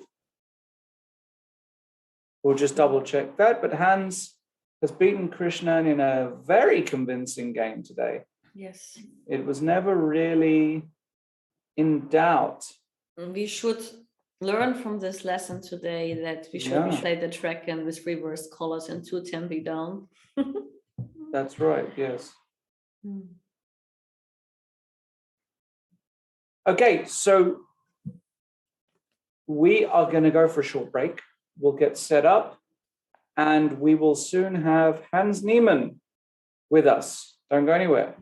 We'll just double check that. But Hans has beaten Krishnan in a very convincing game today. Yes. It was never really in doubt. We should learn from this lesson today that we should play the track and with reverse colors and 2 tempi down. That's right, yes. Okay, so we are going to go for a short break. We'll get set up and we will soon have Hans Niemann with us. Don't go anywhere.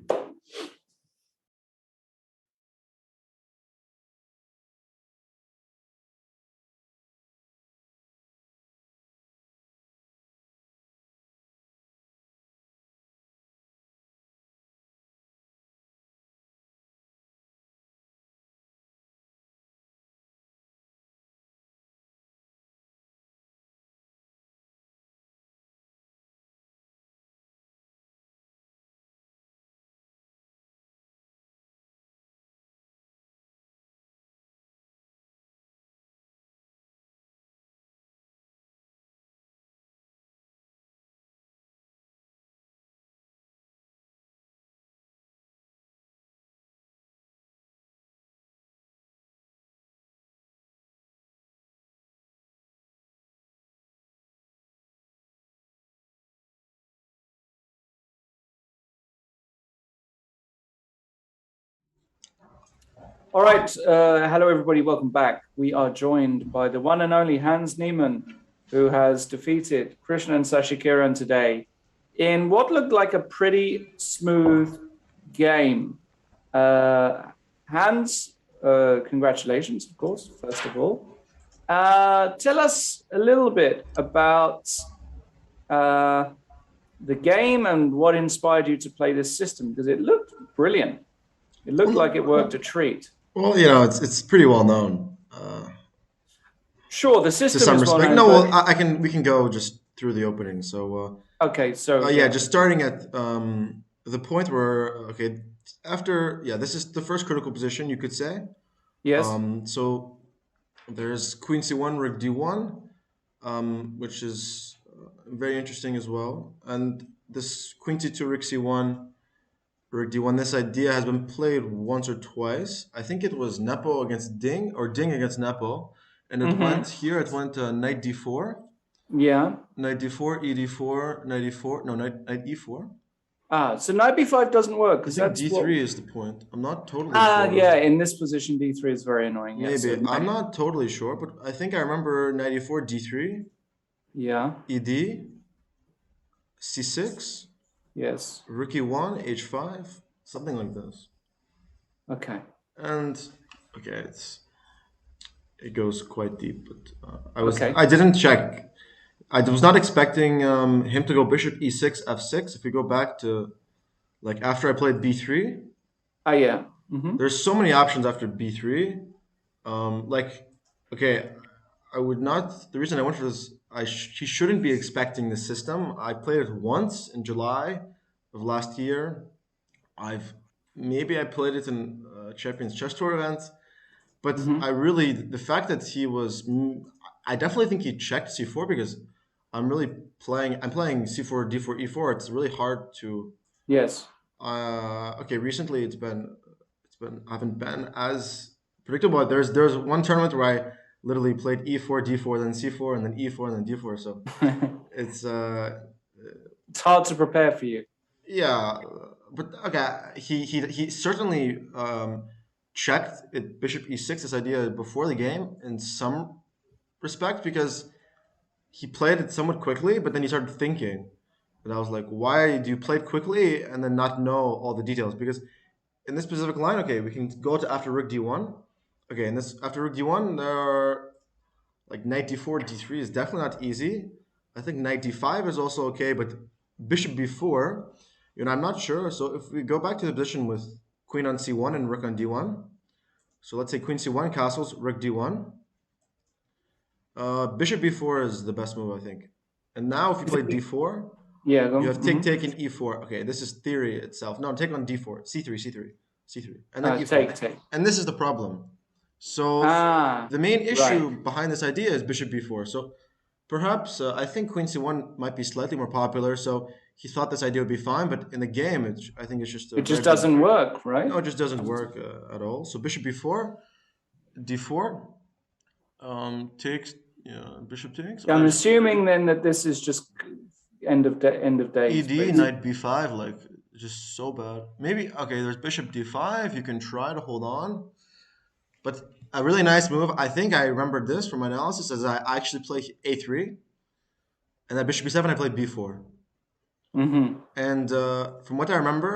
All right. Hello, everybody. Welcome back. We are joined by the one and only Hans Niemann, who has defeated Krishnan Sashikiran today in what looked like a pretty smooth game. Hans, congratulations, of course, first of all. Tell us a little bit about the game and what inspired you to play this system, because it looked brilliant. It looked like it worked a treat. Well, it's pretty well known. Sure, the system to some is well respect. known, No, but- well, we can go just through the opening. So okay, so just starting at the point where this is the first critical position, you could say. Yes. So there's Queen C1, Rook D1, which is very interesting as well. And this Queen C2, Rook C1, Rook D1, this idea has been played once or twice. I think it was Nepo against Ding or Ding against Nepo. And it went Knight D4. Yeah. Knight D4, E D4, Knight E4. No, Knight E4. So Knight B5 doesn't work I because think that's D3 what... is the point. I'm not totally sure. Yeah, in this position, D3 is very annoying. Maybe. Yes, so I'm not totally sure, but I think I remember Knight E4, D3. Yeah. ED, C6. Yes. Rook E1, H5, something like this. Okay. And it goes quite deep, but Okay. I didn't check. I was not expecting him to go Bishop E6, F6. If we go back to like after I played B3, Yeah. there's so many options after B3. I would not. The reason I went for this, he shouldn't be expecting the system. I played it once in July of last year. I played it in Champions Chess Tour events, but the fact that I definitely think he checked C4 because I'm playing C4, D4, E4. It's really hard to. Yes. Recently I haven't been as predictable. There's one tournament where I literally played E4, D4, then C4, and then E4, and then D4. So it's it's hard to prepare for you. Yeah, but he certainly checked it, Bishop E6, this idea before the game in some respect because he played it somewhat quickly, but then he started thinking. And I was like, why do you play it quickly and then not know all the details? Because in this specific line, we can go to after Rook D1. In this after Rook D1, there are like Knight D4, D3 is definitely not easy. I think Knight D5 is also okay, but Bishop B4, I'm not sure. So if we go back to the position with Queen on C1 and Rook on D1, so let's say Queen C1 castles, Rook D1. Bishop B4 is the best move, I think. And now if you play D4, you have take and E4. Okay, this is theory itself. No, take on D4, C3, and then E4. Take. And this is the problem. So the main issue behind this idea is Bishop B4. So Perhaps I think queen c1 might be slightly more popular, so he thought this idea would be fine, but in the game, I think it's just a It just very big. doesn't work, right? No, it just doesn't work at all. So bishop b4, d4, takes, bishop takes. I'm assuming then that this is just end of days. ed, basically. knight b5, like just so bad. Maybe okay. There's bishop d5. You can try to hold on, but a really nice move. I think I remembered this from my analysis as I actually play a3, and then bishop b7 I played b4. Mm-hmm. And from what I remember,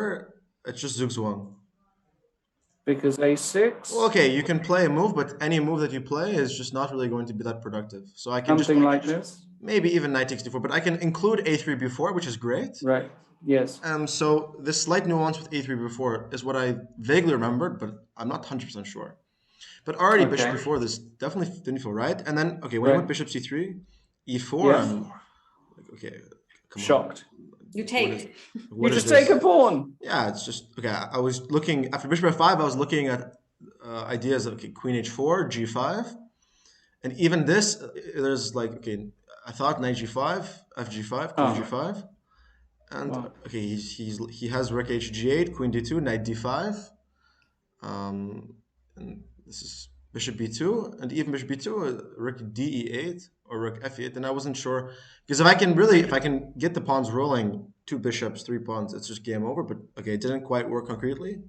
it's just zugzwang. Because a6. Well, okay, you can play a move, but any move that you play is just not really going to be that productive. So I can Something like this. maybe even knight takes d4, but I can include a3 b4, which is great. Right. Yes. So this slight nuance with a3 b4 is what I vaguely remembered, but I'm not 100% sure. But already bishop b4, this definitely didn't feel right. And then okay, when you went bishop c3, e4, Yeah. I'm like, okay, come Shocked. You take. You just take a pawn. Yeah, it's just okay. I was looking after bishop f5. I was looking at ideas of okay, queen h4, g5, and even this. There's like okay, I thought knight g5, fg5, queen g5, and okay, he has rook hg8, queen d2, knight d5, and this is bishop b2, and even bishop b2, rook de8 or rook f8. And I wasn't sure because if I can get the pawns rolling, 2 bishops, 3 pawns, it's just game over. But okay, it didn't quite work concretely.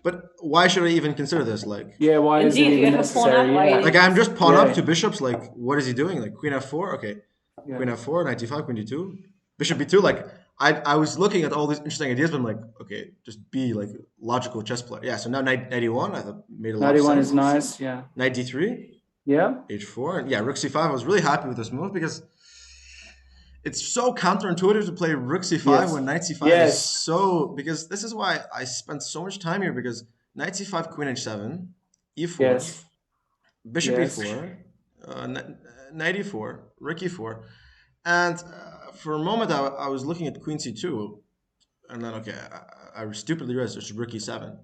But why should I even consider this? Like, yeah, why is it Indeed, you even have a pawn up, necessary? why- Yeah. like I'm just pawn Yeah. up 2 bishops. Like, what is he doing? Like queen f4, okay, Yeah. queen f4, knight d5, queen d2, bishop b2. Like I was looking at all these interesting ideas, but I'm like, okay, just be like logical chess player. Yeah. So now knight 91, I thought made a lot of 91 sense. is nice. Yeah. Knight d3. Yeah. h4, and yeah, rook c5. I was really happy with this move because it's so counterintuitive to play rook c5 Yes. when knight c5 Yes. is so, because this is why I spent so much time here, because knight c5, queen h7, e4, Yes. bishop Yes. e4, knight e4, rook e4, and for a moment I was looking at queen c2, and then okay, I stupidly realized it's rook e7,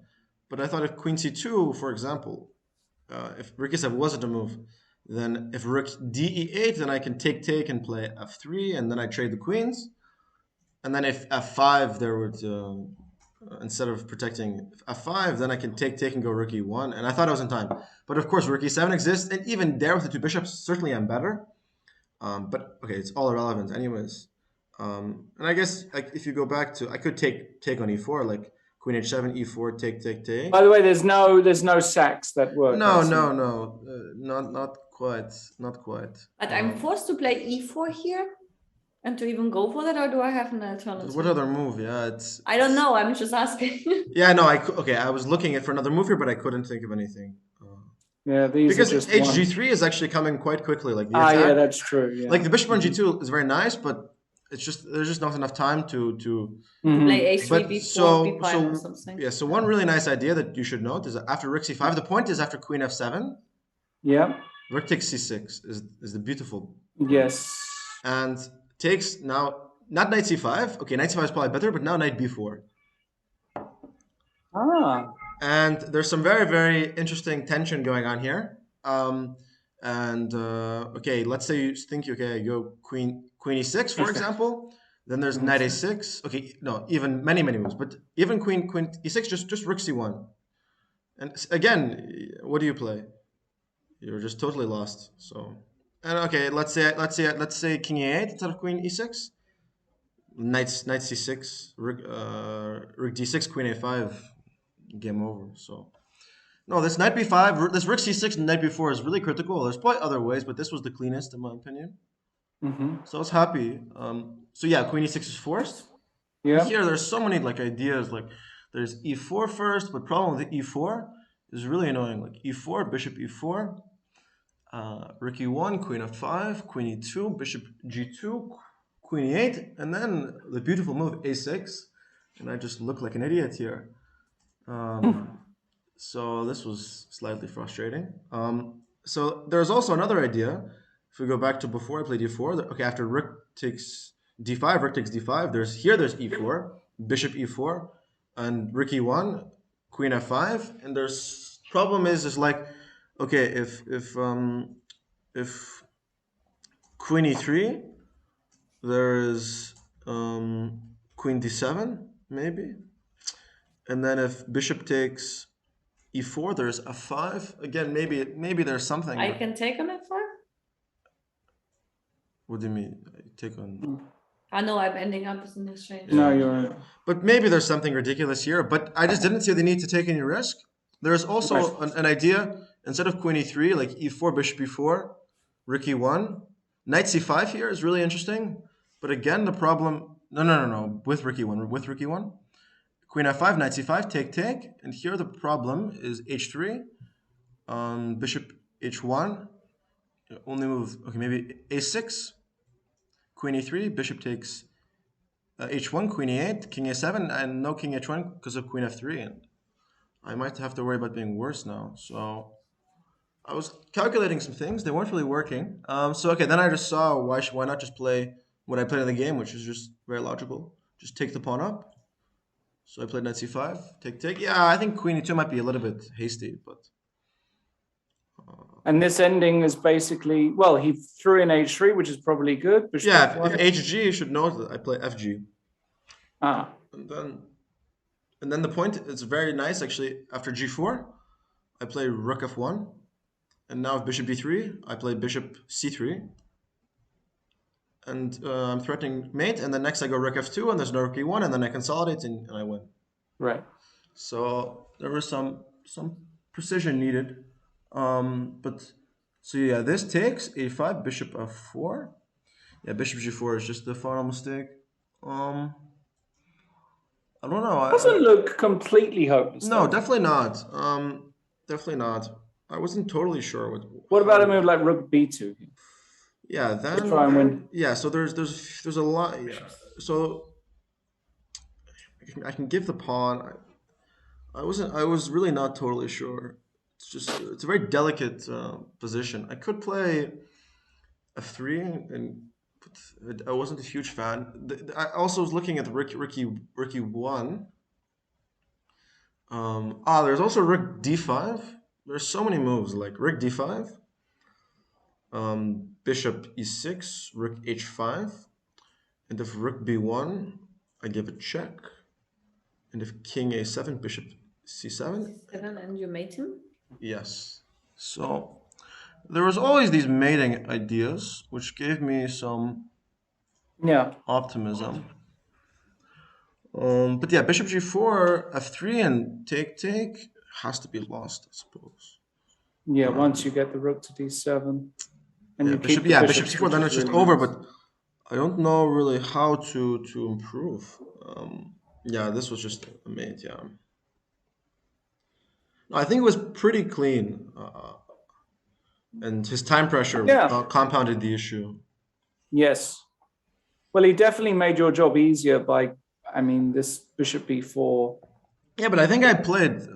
but I thought if queen c2, for example, if rook e7 wasn't a move, then if rook de8, then I can take and play f3, and then I trade the queens. And then if f5, there would instead of protecting f5, then I can take and go rook e1. And I thought I was in time, but of course rook e7 exists, and even there with the 2 bishops, certainly I'm better. But okay, it's all irrelevant, anyways. And I guess like if you go back to, I could take on e4, like queen h7, e4, take. By the way, there's no sacks that work. No, I see. not quite. But I'm forced to play e4 here and to even go for that, or do I have an alternative? What other move? Yeah, it's. I don't know. I'm just asking. Yeah, no, I was looking for another move here, but I couldn't think of anything. Yeah, these Because are just hg3 is actually coming quite quickly. Like the yeah, attack, that's true. Yeah. like the bishop on g2 is very nice, but it's just there's just not enough time to. Mhm. Play a3, But b4, b5 or something. yeah. So one really nice idea that you should note is that after rook c5, the point is after queen f7, Yeah. rook takes c6 is the beautiful. Yes. And takes now not knight c5. Okay, knight c5 is probably better, but now knight b4. Ah. And there's some very, very interesting tension going on here. Okay, let's say you think, okay, go queen e6, for example. Then there's knight a6. Okay, no, even many moves, but even queen e6, just rook c1. And again, what do you play? You're just totally lost. So, and okay, let's say king e8 instead of queen e6. Knight c6, rook d6, queen a5, game over. So no, this knight b5, this rook c6 and knight b4 is really critical. There's probably other ways, but this was the cleanest in my opinion. Mm-hmm. So I was happy. So yeah, queen e6 is forced. Yeah. Here there's so many like ideas, like there's e4 first, but problem with the e4 is really annoying. Like e4, bishop e4, rook e1, queen f5, queen e2, bishop g2, queen e8, and then the beautiful move a6, and I just look like an idiot here. So this was slightly frustrating. So there's also another idea. If we go back to before I played e4, okay, after rook takes d5, rook takes d5, there's e4, bishop e4, and rook e1, queen f5, and there's problem is like, okay, if queen e3. There's queen d7, maybe. And then if bishop takes e4, there's f5. Again, maybe there's something. I but- can take on f4? What do you mean? Take on. I know I'm ending up as an exchange. No, you're right. But maybe there's something ridiculous here. But I just didn't see the need to take any risk. There's also Right. an idea, instead of queen e3, like e4, bishop e4, rook e1. Knight c5 here is really interesting. But again, the problem... No. With rook e1. With rook e1. Queen f5, knight c5, take. And here the problem is h3. Bishop h1. Only move... Okay, maybe a6. Queen e3, bishop takes h1, queen e8, king a7, and no king h1 because of queen f3. And I might have to worry about being worse now. So I was calculating some things. They weren't really working. Then I just saw why not just play what I played in the game, which is just very logical. Just take the pawn up. So I played knight c5, take. Yeah, I think queen e2 might be a little bit hasty, but... And this ending is basically, well, he threw in h3, which is probably good. Bishop yeah, f1. if hg, you should know that I play fg. Ah, And then the point is very nice, actually. After g4, I play rook f1. And now if bishop d3, I play bishop c3. And I'm threatening mate. And then next I go rook f2, and there's no rook e1, and then I consolidate and I win. right. So there was some precision needed. So yeah, this takes a5, bishop f4. Yeah, bishop g4 is just the final mistake. I don't know. Doesn't look completely hopeless. No, though. definitely not. Definitely not. I wasn't totally sure What about a move like rook b2? Yeah, then Try and win. yeah. So there's a lot. Yeah. So I can give the pawn. I was really not totally sure. It's a very delicate position. I could play f3 but I wasn't a huge fan. I also was looking at the rook e1. There's also rook d5. There's so many moves like rook d5, bishop e6, rook h5, and if rook b1, I give a check, and if king a7, bishop c7. And you mate him? Yes. So there was always these mating ideas, which gave me some optimism. But yeah, bishop g4, f3, and take has to be lost, I suppose. Yeah, once you get the rook to d7. And Yeah, you bishop, keep the bishop c4, then it's just really over, nice. but I don't know really how to improve. Yeah, this was just a mate, yeah. No, I think it was pretty clean. And his time pressure compounded the issue. Yes. Well, he definitely made your job easier by, this bishop b4. Yeah, but I think I played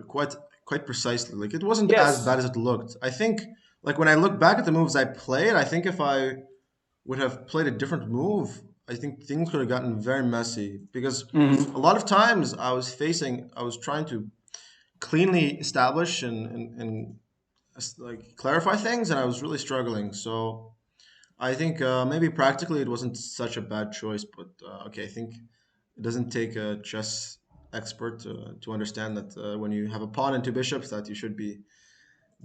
quite precisely. Like, it wasn't as bad as it looked. I think, like, when I look back at the moves I played, I think if I would have played a different move, I think things could have gotten very messy. Because a lot of times I was trying to cleanly establish and like clarify things, and I was really struggling. So I think maybe practically it wasn't such a bad choice, but okay, I think it doesn't take a chess expert to understand that when you have a pawn and two bishops, that you should be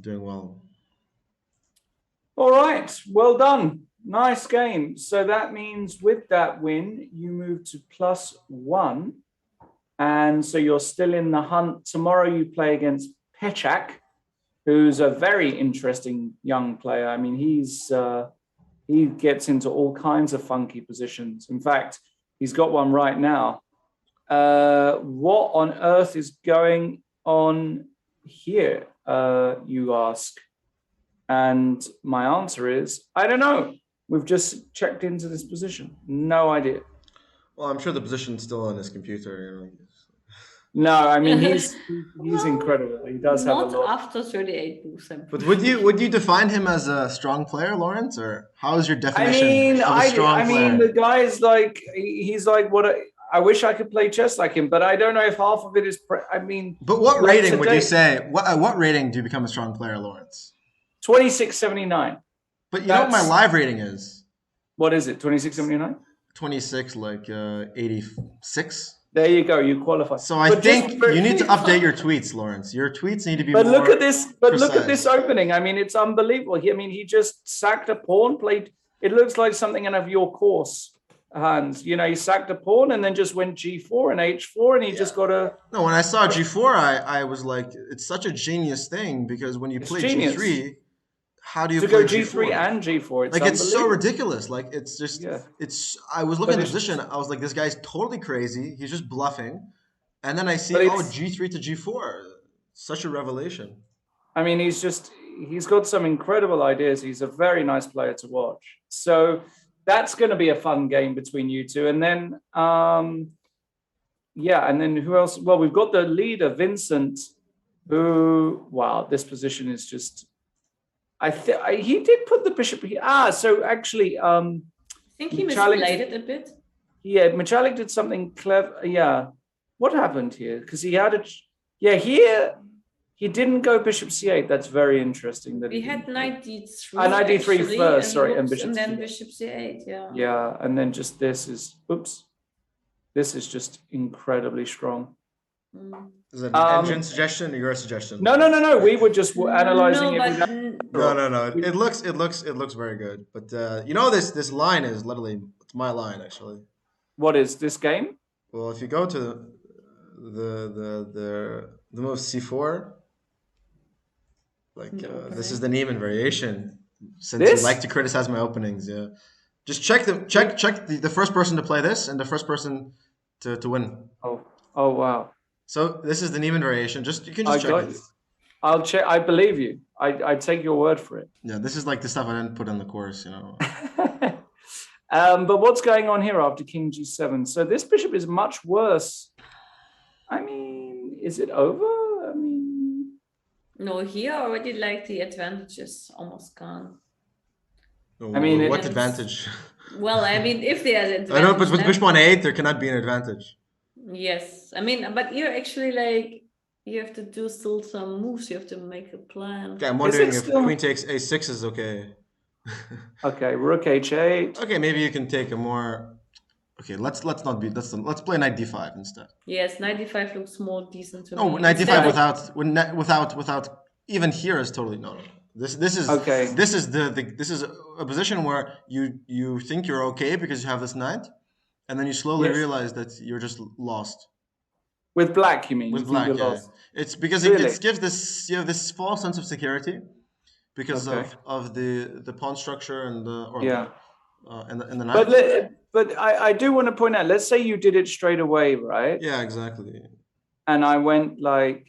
doing well. All right, well done. Nice game. So that means with that win, you move to +1. And so you're still in the hunt. Tomorrow you play against Pechak, who's a very interesting young player. I mean, he gets into all kinds of funky positions. In fact, he's got one right now. What on earth is going on here, you ask? And my answer is, I don't know. We've just checked into this position. No idea. Well, I'm sure the position's still on his computer. No, I mean he's incredible. He does have a lot. Not after 38 moves. But would you define him as a strong player, Lawrence, or how is your definition of a strong player? The guy is like he's like what I wish I could play chess like him, but I don't know if half of it is. But what rating would you say? What rating do you become a strong player, Lawrence? 2679. But you know what my That's live rating is? what is it? 2679. 26, like 86. There you go. You qualify. So I But just think you need to update your tweets, Lawrence. Your tweets need to be but look more at this. But look at this precise. opening. I mean, it's unbelievable. He just sacked a pawn. Played. It looks like something out of your course, Hans. He sacked a pawn and then just went g4 and h4, and he Yeah. just got a. No, when I saw G4, I was like, it's such a genius thing because when you It's play genius G3, how do you to play go g3 G4? and g4. It's Like it's so unbelievable. ridiculous. Like it's just Yeah, it's. I was looking but at the it's position. I was like, this guy's totally crazy. He's just bluffing. And then I see, but oh, it's. G3 to G4. Such a revelation. I mean, he's got some incredible ideas. He's a very nice player to watch. So that's going to be a fun game between you two. And then, yeah, and then who else? Well, we've got the leader, Vincent, who, wow, this position is just, he did put the bishop here. So actually, I think he Michalik- misplayed it a bit. yeah, Michalik did something clever. Yeah. What happened here? Because he had here, he didn't go bishop c8. That's very interesting. That We he had didn't. knight d3. Knight d3 actually, first, sorry, and whoops, bishop and then c8. bishop c8. Yeah. Yeah, and then just this is just incredibly strong. Mm. Is that an engine suggestion or your suggestion? No. We were just analyzing No, it. but No. It looks very good. But this line is literally it's my line actually. What is this game? Well, if you go to the move c4, like this is the Neiman variation. Since you This? like to criticize my openings, yeah. Just check the first person to play this and the first person to win. Oh wow. So this is the Neiman variation. You can I just check got it. you. I'll check. I believe you. I take your word for it. Yeah, this is like the stuff I didn't put in the course, you know. But what's going on here after King G7? So this bishop is much worse. I mean, is it over? I mean, no, here already like the advantage is almost gone. I mean, what it's- advantage? Well, I mean, if there's advantage, I know, but with left- bishop on 8, there cannot be an advantage. yes, I mean, but you're actually like you have to do still some moves. You have to make a plan. Okay, I'm wondering if still- queen takes a6 is okay. okay, rook h8. Okay, maybe you can take a more. Okay, let's play knight d5 instead. Yes, 95 looks more decent to No, me. knight Instead d5 of- without even here is totally no. This is Okay. This is a position where you think you're okay because you have this knight, and then you slowly Yes. realize that you're just lost. With black, you mean? With You think black, you're yeah. lost? It's because Really? it gives this false sense of security because Okay. of the pawn structure and the Yeah. and the knight. But I do want to point out, let's say you did it straight away, right? Yeah, exactly. And I went like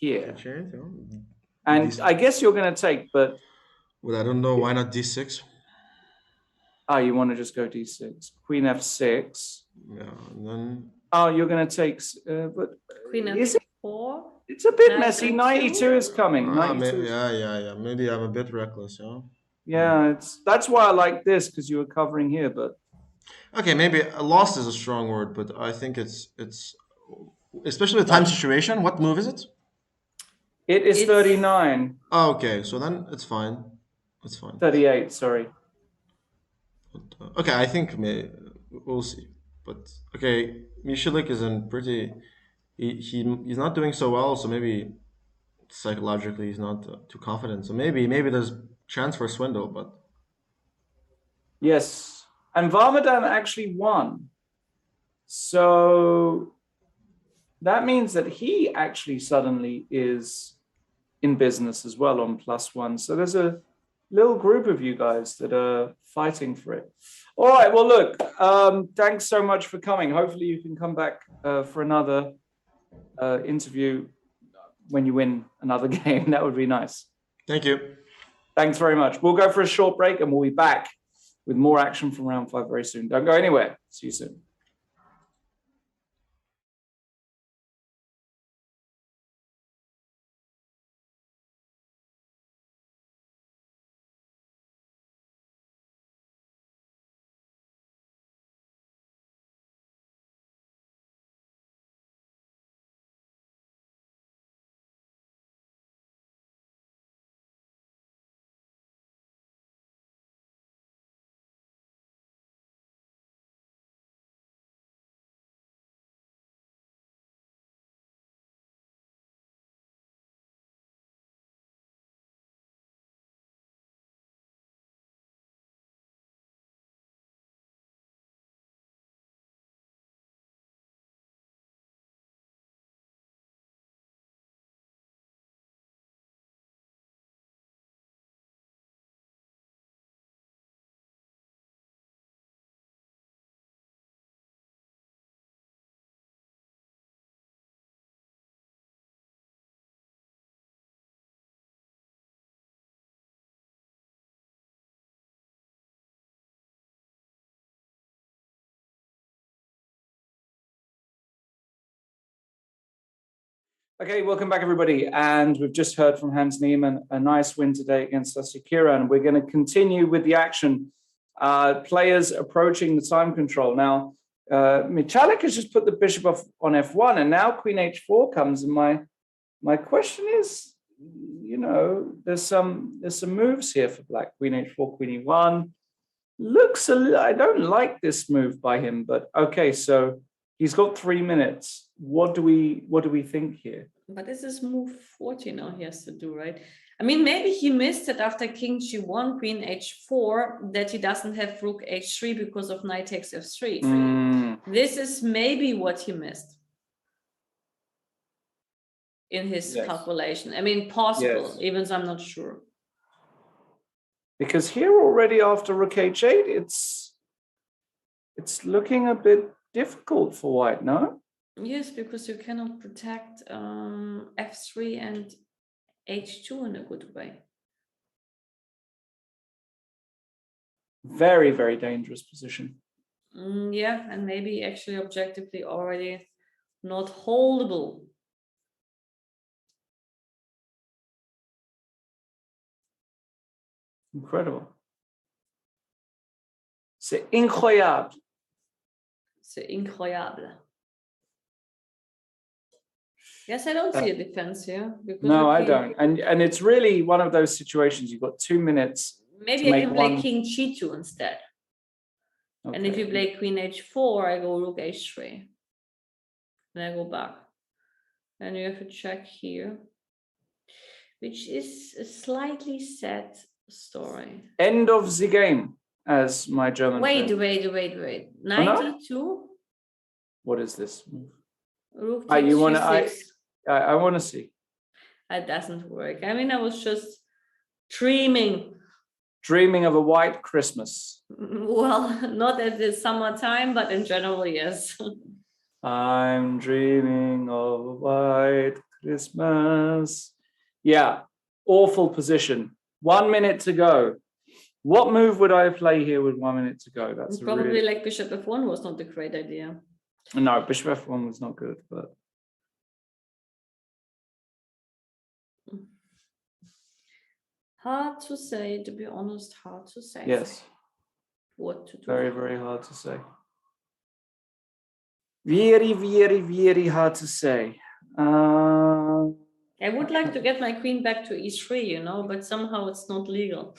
here. And I guess you're going to take, but Well, I don't know. Why not d6? you want to just go d6. Queen f6. Yeah, and then Oh, you're going to take, but Queen is it? f4. It's a bit Knight messy. f2? 92 is coming. 92 maybe, is- yeah. Maybe I'm a bit reckless, yeah. Yeah, that's why I like this, because you were covering here, but Okay, maybe lost is a strong word, but I think it's especially the time situation. What move is it? it is It's- 39. Oh, okay, so then it's fine. It's fine. 38, sorry. Okay, I think we'll see. But okay, Mishalik is in pretty. He's not doing so well, so maybe psychologically he's not too confident. So maybe there's chance for a swindle, but Yes. And Varmadan actually won. So that means that he actually suddenly is in business as well on +1. So there's a little group of you guys that are fighting for it. All right. Well, look, thanks so much for coming. Hopefully you can come back for another interview when you win another game. That would be nice. thank you. Thanks very much. We'll go for a short break and we'll be back with more action from round 5 very soon. Don't go anywhere. See you soon. Okay, welcome back, everybody. And we've just heard from Hans Niemann, a nice win today against Sasikira. And we're going to continue with the action. Players approaching the time control. Now, Michalik has just put the bishop on f1, and now queen h4 comes. And my question is, you know, there's some moves here for black. Queen h4, queen e1. Looks I don't like this move by him, but okay, so he's got 3 minutes. What do we think here? But this is move 40 now he has to do, right? I mean, maybe he missed it after king g1, queen h4, that he doesn't have rook h3 because of knight takes f3. This is maybe what he missed in his calculation. I mean, possible, even though I'm not sure. Because here already after rook h8, it's looking a bit difficult for white, no? Yes, because you cannot protect f3 and h2 in a good way. Very, very dangerous position. Yeah, and maybe actually objectively already not holdable. Incredible. C'est incroyable. C'est incroyable. Yes, I don't see a defense here. No, I don't. And it's really one of those situations. You've got 2 minutes. Maybe I can play king g2 instead. Okay. And if you play queen h4, I go rook h3. Then I go back. And you have to check here, which is a slightly sad story. End of the game, as my German Wait. friend. 92? Oh, no? What is this? Rook takes you want to I want to see. That doesn't work. I mean, I was just dreaming. Dreaming of a white Christmas. Well, not at the summertime, but in general, yes. I'm dreaming of a white Christmas. Yeah, awful position. 1 minute to go. What move would I play here with 1 minute to go? That's probably like bishop f1 was not a great idea. No, bishop f1 was not good, but hard to say, to be honest, hard to say. Yes. What to do. Very, very hard to say. Very, very, very hard to say. I would like to get my queen back to e3, you know, but somehow it's not legal.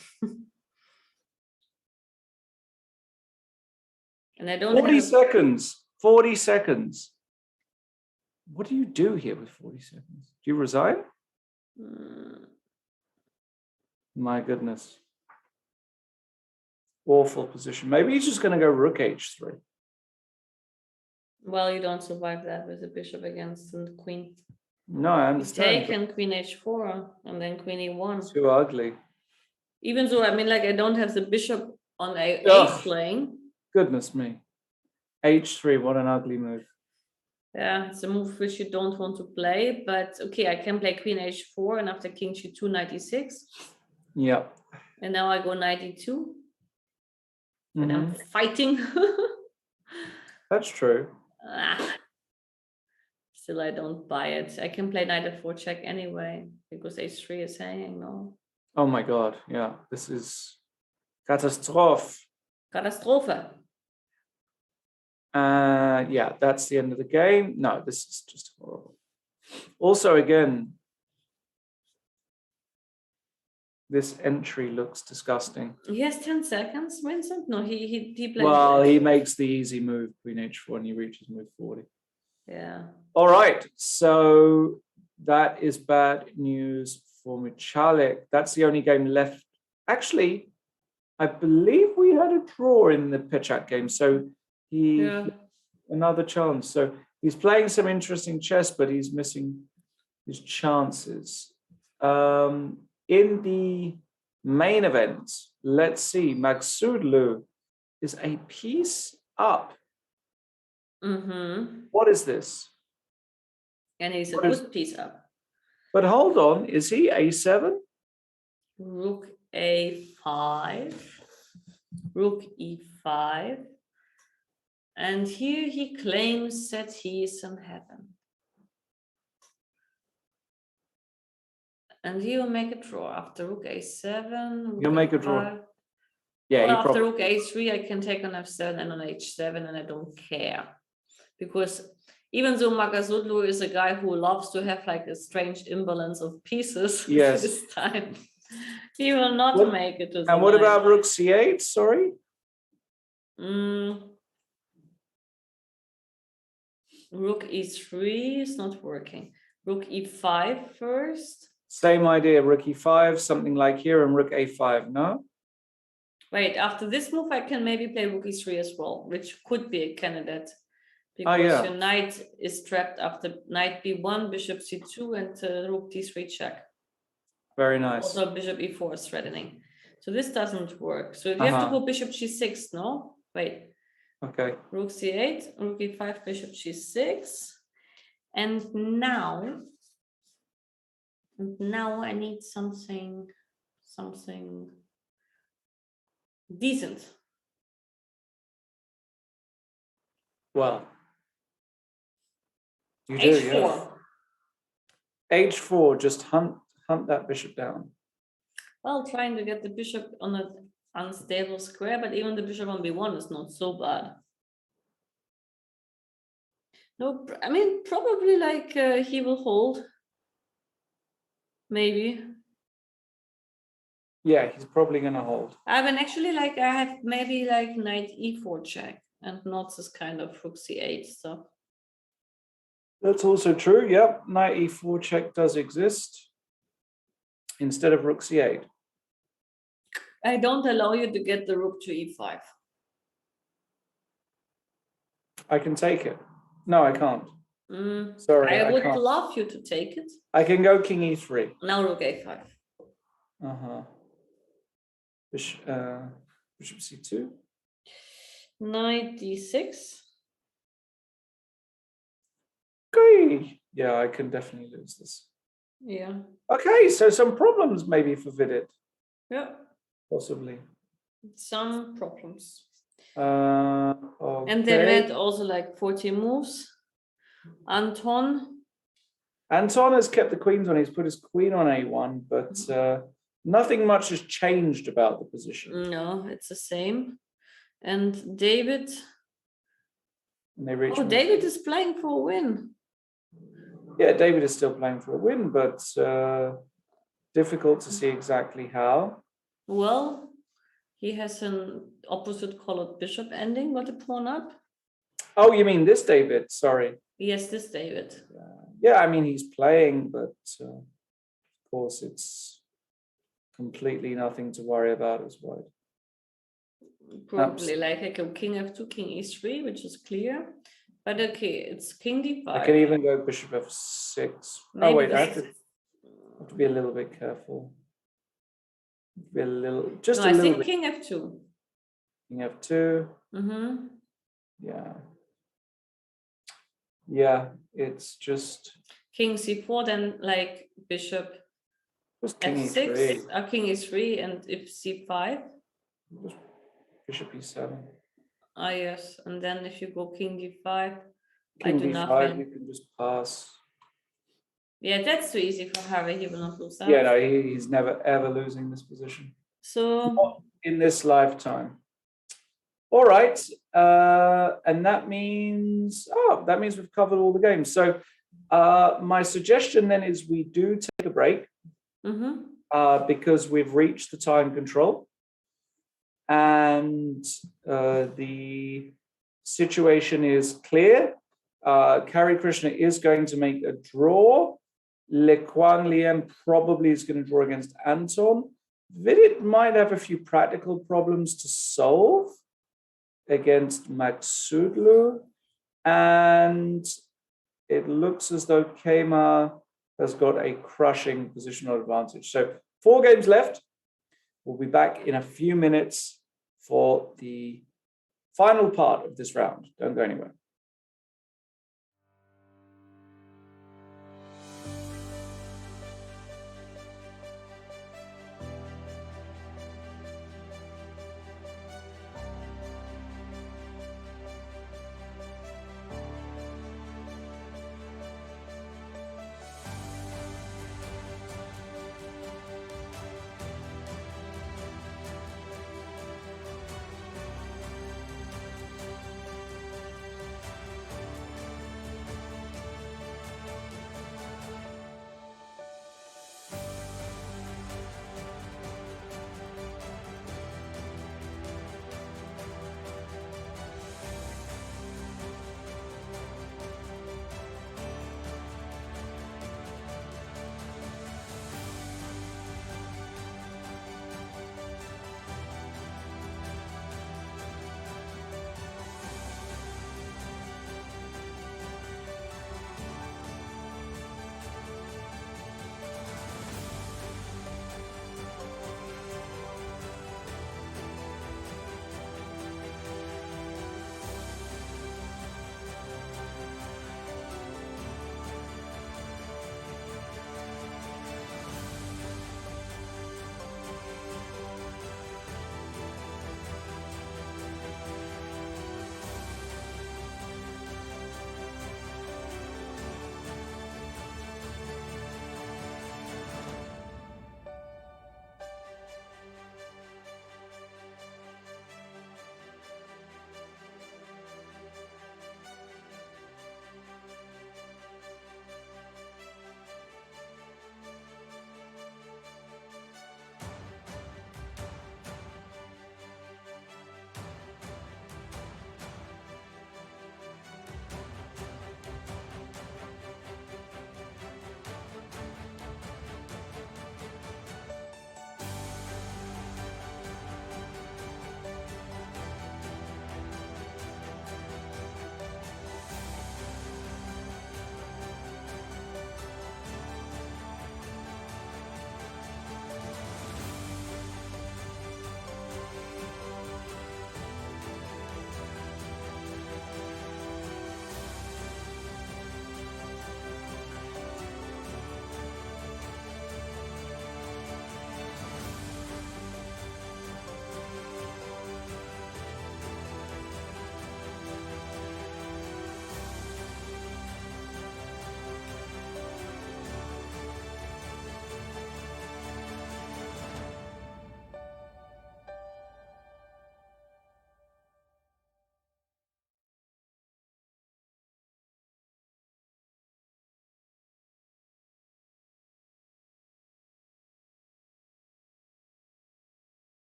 And I don't 40 seconds. 40 seconds. What do you do here with 40 seconds? Do you resign? My goodness. Awful position. Maybe he's just going to go rook h3. Well, you don't survive that with the bishop against the queen. No, I understand. Take and queen h4 and then queen e1. Too ugly. Even though, I mean, like, I don't have the bishop on a8 playing. Goodness me. h3, what an ugly move. Yeah, it's a move which you don't want to play, but okay, I can play queen h4 and after king g2, knight e6. Yeah. And now I go knight e2. And I'm fighting. That's true. Still, I don't buy it. I can play knight f4 check anyway, because h3 is hanging, no? Oh my God, yeah. This is Katastrophe. Katastrophe. Yeah, that's the end of the game. No, this is just horrible. Also, again, this entry looks disgusting. He has 10 seconds, Vincent? No, he plays. Well, he makes the easy move, queen h4, and he reaches move 40. Yeah. All right, so that is bad news for Michalik. That's the only game left. Actually, I believe we had a draw in the PICF game, so another chance. So he's playing some interesting chess, but he's missing his chances. In the main event, let's see, Magsudlu is a piece up. What is this? And he's a good piece up. But hold on, is he a7? Rook a5, rook e5. And here he claims that he is in heaven. And he will make a draw after rook a7. Rook He'll make a draw. a5. Yeah, Well, he after probably. rook a3, I can take on f7 and on h7, and I don't care. Because even though Magazoglu is a guy who loves to have like a strange imbalance of pieces Yes. this time, he will not What- make it to the And what line. about rook c8? Sorry. Rook e3 is not working. Rook e5 first. Same idea. Rook e5, something like here, and rook a5. No. Wait, after this move, I can maybe play rook e3 as well, which could be a candidate. Because yeah. your knight is trapped after knight b1, bishop c2, and rook d3 check. Very nice. Also, bishop e4 is threatening. So this doesn't work. So you have to go bishop g6, no? Wait. Okay. Rook c8, rook e5, bishop g6. And now I need something decent. Well, you do. h4. Yeah. h4. Just hunt that bishop down. Well, trying to get the bishop on an unstable square, but even the bishop on b1 is not so bad. No, I mean, probably like he will hold. Maybe. Yeah, he's probably going to hold. I mean, actually, like I have maybe like knight e4 check and not this kind of rook c8 stuff. That's also true. Yep, knight e4 check does exist instead of rook c8. I don't allow you to get the rook to e5. I can take it. No, I can't. Sorry, I would can't. love you to take it. I can go king e3. Now rook a5. Bishop c2. Knight d6. Okay. Yeah, I can definitely lose this. Yeah. Okay, so some problems maybe for Vidit, Yeah. possibly. Some problems. Okay. And they read also like 40 moves. Anton has kept the queens on. He's put his queen on a1, but nothing much has changed about the position. No, it's the same. And David. And they reach. Oh, David is playing for a win. Yeah, David is still playing for a win, but difficult to see exactly how. Well, he has an opposite colored bishop ending, but a pawn up. Oh, you mean this David? Sorry. Yes, this David. Yeah, I mean, he's playing, but of course, it's completely nothing to worry about as white. Probably like I go king f2, king e3, which is clear. But okay, it's king d5. I can even go bishop f6. Maybe oh, wait, I have to be a little bit careful. Be a little, just no, a I little think bit. king f2. King f2. Yeah. Yeah, it's just king c4, then like bishop just king f6, e3. King e3, and if c5. Just bishop e7. Ah, yes, and then if you go king d5, I King do d5, nothing. you can just pass. Yeah, that's too easy for Harry. He will not lose that. Yeah, no, he's never ever losing this position. So not in this lifetime. All right, and that means we've covered all the games. So my suggestion then is we do take a break because we've reached the time control, and the situation is clear. Kari Krishna is going to make a draw. Le Quan Lien probably is going to draw against Anton. Vidit might have a few practical problems to solve against Maksudlu. And it looks as though Kema has got a crushing positional advantage. So 4 games left. We'll be back in a few minutes for the final part of this round. Don't go anywhere.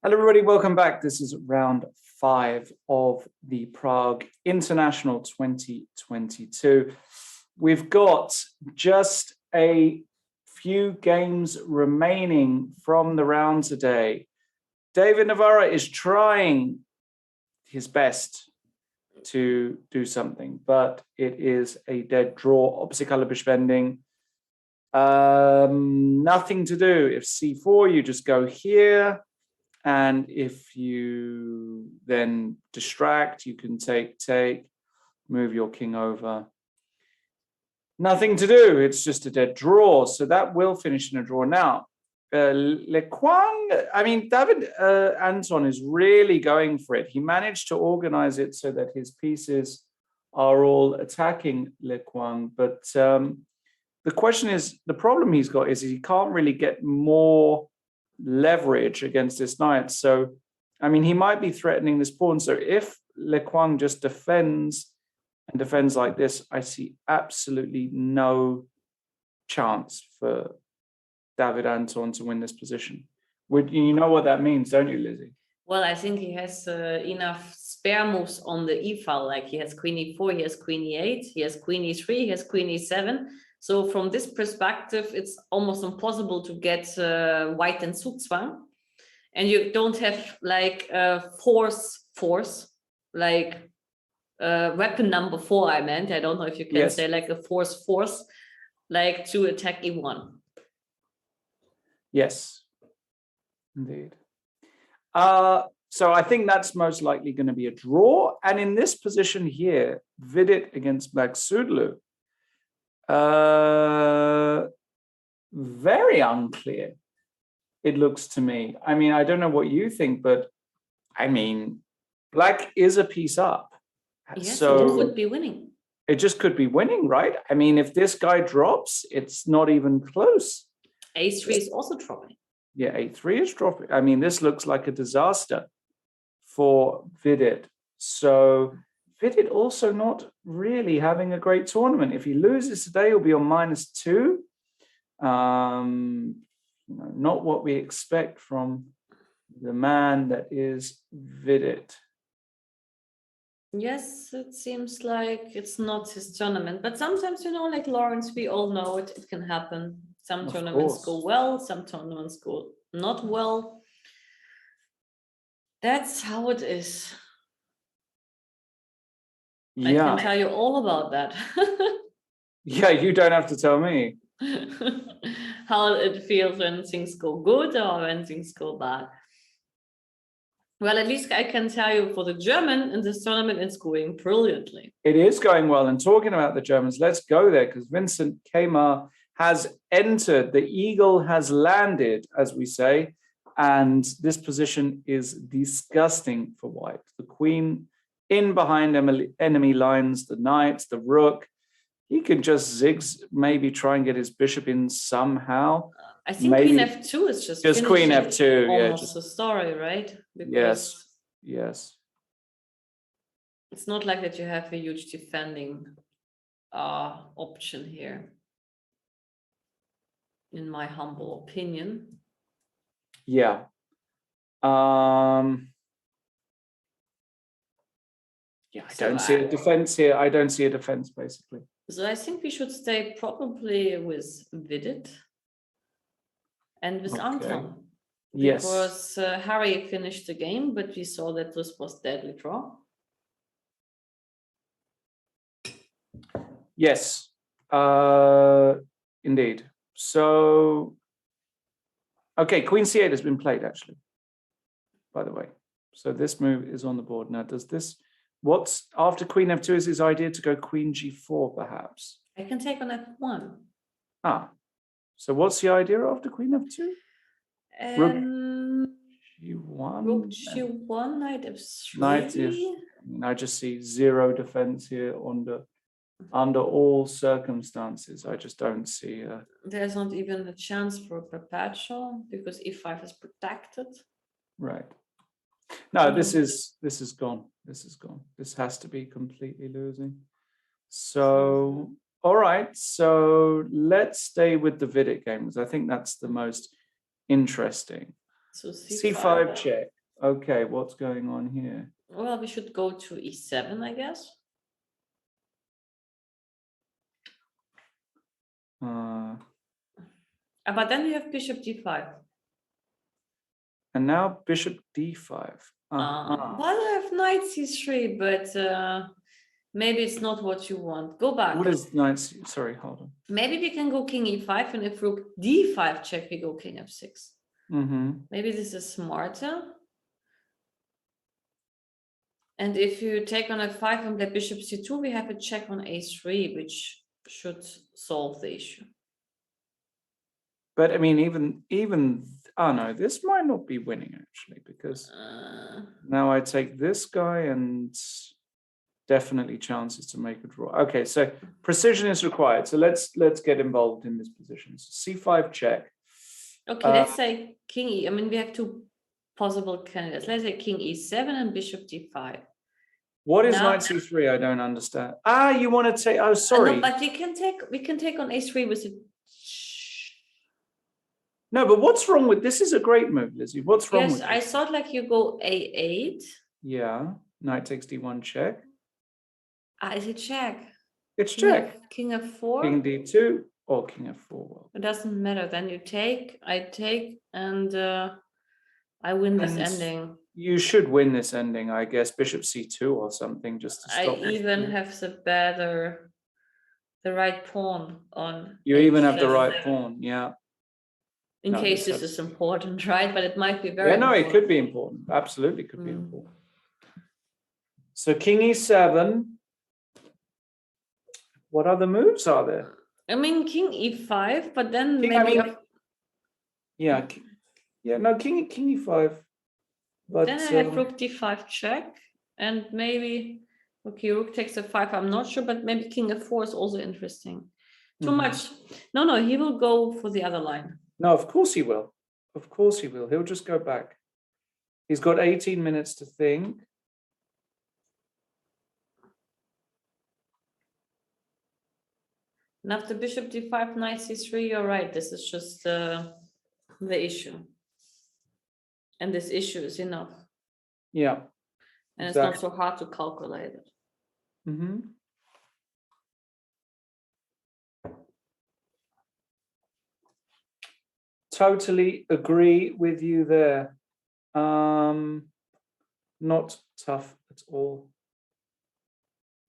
Hello, everybody. Welcome back. This is round 5 of the Prague International 2022. We've got just a few games remaining from the round today. David Navarra is trying his best to do something, but it is a dead draw. Obstacle beschwending. Nothing to do. If c4, you just go here. And if you then distract, you can take, move your king over. Nothing to do. It's just a dead draw. So that will finish in a draw. Now, Le Quang, I mean, David Anton is really going for it. He managed to organize it so that his pieces are all attacking Le Quang. But the question is, the problem he's got is he can't really get more leverage against this knight. So, I mean, he might be threatening this pawn. So if Le Quang just defends and defends like this, I see absolutely no chance for David Anton to win this position. You know what that means, don't you, Lizzie? Well, I think he has enough spare moves on the e file. Like he has queen e4, he has queen e8, he has queen e3, he has queen e7. So from this perspective, it's almost impossible to get white in Zugzwang. And you don't have like force, like weapon number 4, I meant. I don't know if you can say like a force, like to attack e1. Yes, indeed. So I think that's most likely going to be a draw. And in this position here, Vidit against Magsudlu, very unclear, it looks to me. I mean, I don't know what you think, but I mean, black is a piece up. Yes, so it could be winning. It just could be winning, right? I mean, if this guy drops, it's not even close. A3 is also dropping. Yeah, A3 is dropping. I mean, this looks like a disaster for Vidit. So Vidit also not really having a great tournament. If he loses today, he'll be on -2. Not what we expect from the man that is Vidit. Yes, it seems like it's not his tournament, but sometimes, like Lawrence, we all know it can happen. Some tournaments go well, some tournaments go not well. That's how it is. Yeah. I can tell you all about that. Yeah, you don't have to tell me. How it feels when things go good or when things go bad. Well, at least I can tell you for the German in this tournament, it's going brilliantly. It is going well. And talking about the Germans, let's go there because Vincent Kemar has entered. The eagle has landed, as we say. And this position is disgusting for white. The queen in behind enemy lines, the knight, the rook. He can just maybe try and get his bishop in somehow. I think queen f2 is just queen f2. Almost the story, right? Because yes. It's not like that you have a huge defending option here, in my humble opinion. Yeah. Yeah, I don't see a defense here. I don't see a defense, basically. So I think we should stay probably with Vidit and with Anton. Yes. Because Harry finished the game, but we saw that this was deadly draw. Yes, indeed. So, okay, queen c8 has been played, actually, by the way. So this move is on the board. Now, what's after queen f2 is his idea to go queen g4, perhaps? I can take on f1. So what's the idea after queen f2? Rook g1. Rook g1, knight f3. I just see zero defense here under all circumstances. I just don't see. There's not even a chance for a perpetual because e5 is protected. Right. No, this is gone. This is gone. This has to be completely losing. So, all right. So let's stay with the Vidit game because I think that's the most interesting. So C5 check. Okay, what's going on here? Well, we should go to E7, I guess. But then we have bishop D5. And now bishop D5. Well, I have knight C3, but maybe it's not what you want. Go back. What is knight sorry, hold on. Maybe we can go king E5, and if rook D5 check, we go king F6. Maybe this is smarter. And if you take on F5 and play bishop C2, we have a check on A3, which should solve the issue. But I mean, even oh no, this might not be winning actually, because now I take this guy and definitely chances to make a draw. Okay, so precision is required. So let's get involved in this position. So C5 check. Okay, let's say king E. I mean, we have two possible candidates. Let's say king E7 and bishop D5. What is knight C3? I don't understand. You want to take? Oh, sorry. No, but we can take on A3 with it. No, but what's wrong with this? Is a great move, Lizzie. What's wrong with Yes, I thought like you go A8. Yeah, knight takes D1 check. Is it check? It's check. King F4. King D2 or King F4. Well, it doesn't matter. Then you take, I take, and I win this ending. You should win this ending, I guess. Bishop C2 or something, just to stop. I even have the right pawn on. You even have the right pawn, yeah. In case this is important, right? But it might be very important. It could be important. Absolutely could be important. So King E7. What other moves are there? I mean, King E5, but then King E5. But then I have rook D5 check, and maybe rook takes F5. I'm not sure, but maybe King F4 is also interesting. Too much. No, he will go for the other line. No, of course he will. Of course he will. He'll just go back. He's got 18 minutes to think. And after bishop D5, knight C3, you're right. This is just the issue. And this issue is enough. Yeah. And it's not so hard to calculate it. Totally agree with you there. Not tough at all.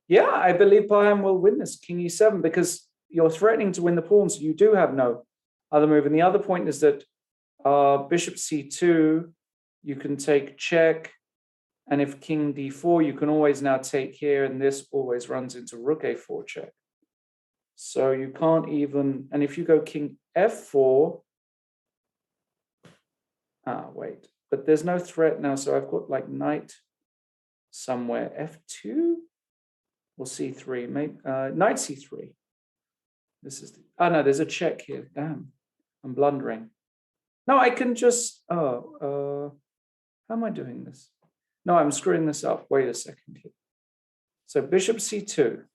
Yeah, I believe Paham will win this King E7 because you're threatening to win the pawn, so you do have no other move. And the other point is that bishop C2, you can take check, and if King D4, you can always now take here, and this always runs into rook A4 check. So you can't even, and if you go King F4, wait, but there's no threat now, so I've got like knight somewhere, F2 or C3, maybe knight C3. This is no, there's a check here. Damn, I'm blundering. No, I can just how am I doing this? No, I'm screwing this up. Wait a second here. So bishop C2.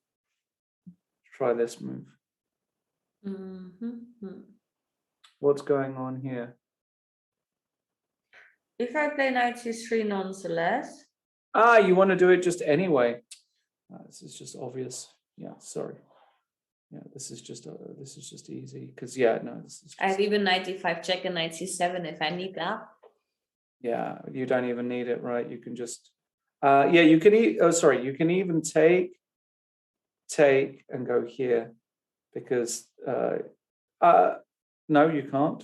Try this move. What's going on here? If I play knight C3 nonetheless. You want to do it just anyway. This is just obvious. Yeah, sorry. Yeah, this is just easy because this is. I have even knight D5 check and knight C7 if I need that. Yeah, you don't even need it, right? You can just. You can. You can even take, and go here, because. No, you can't.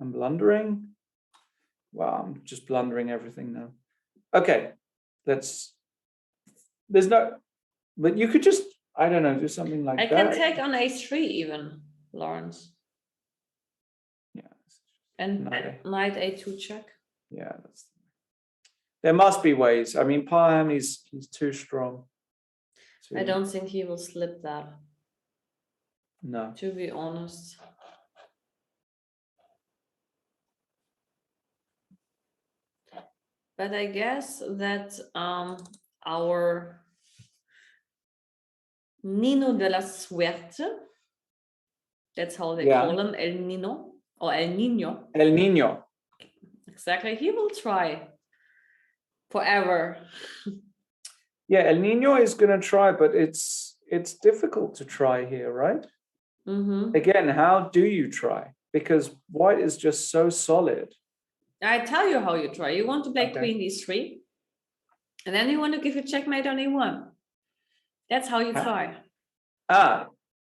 I'm blundering. Wow, I'm just blundering everything now. Okay, there's no, but you could just, I don't know, do something like that. I can take on A3 even, Lawrence. Yeah. And knight A2 check. Yeah, there must be ways. I mean, Paham, he's too strong. I don't think he will slip that. No. To be honest. But I guess that our Nino de la Suerte, that's how they call him, El Nino or El Nino. El Nino. Exactly. He will try forever. Yeah, El Nino is going to try, but it's difficult to try here, right? Mm-hmm. Again, how do you try? Because white is just so solid. I tell you how you try. You want to play Okay. queen d3, and then you want to give a checkmate on e1. That's how you try.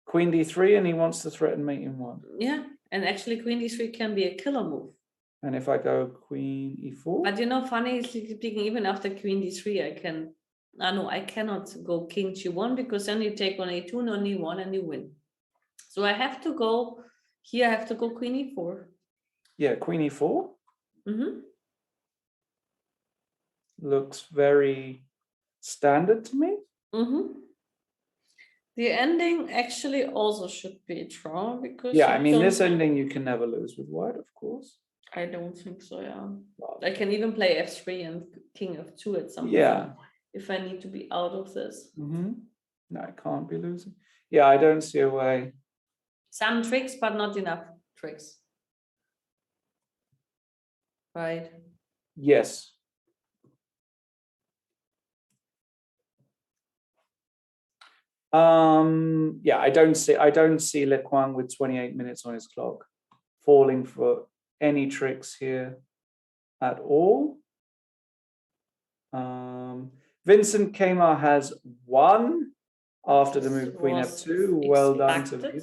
Queen d3, and he wants to threaten mate in one. Yeah, and actually queen d3 can be a killer move. And if I go queen e4? But you know, funny speaking, even after queen d3, I cannot go king g1 because then you take on a2 and on e1 and you win. So I have to go here. I have to go queen e4. Yeah, queen e4. Mm-hmm. Looks very standard to me. Mm-hmm. The ending actually also should be a draw because Yeah, I mean, this ending you can never lose with white, of course. I don't think so. Yeah, I can even play f3 and king f2 at some Yeah. point if I need to be out of this. Mm-hmm. No, I can't be losing. Yeah, I don't see a way. Some tricks, but not enough tricks. Right. Yes. Yeah, I don't see Le Quang with 28 minutes on his clock falling for any tricks here at all. Vincent Kmar has won after the move queen f2. Well done to him.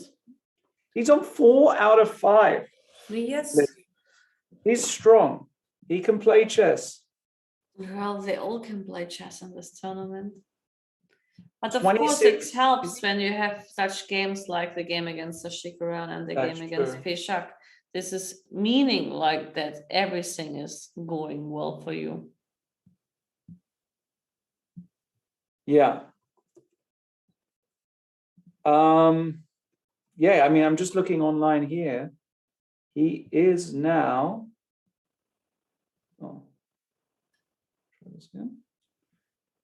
He's on 4 out of 5. Yes. He's strong. He can play chess. Well, they all can play chess in this tournament. But of course, it helps when you have such games like the game against Sashikaran and the game against PICF. This is meaning like that everything is going well for you. Yeah. Yeah, I mean, I'm just looking online here. He is now. Oh, try this again.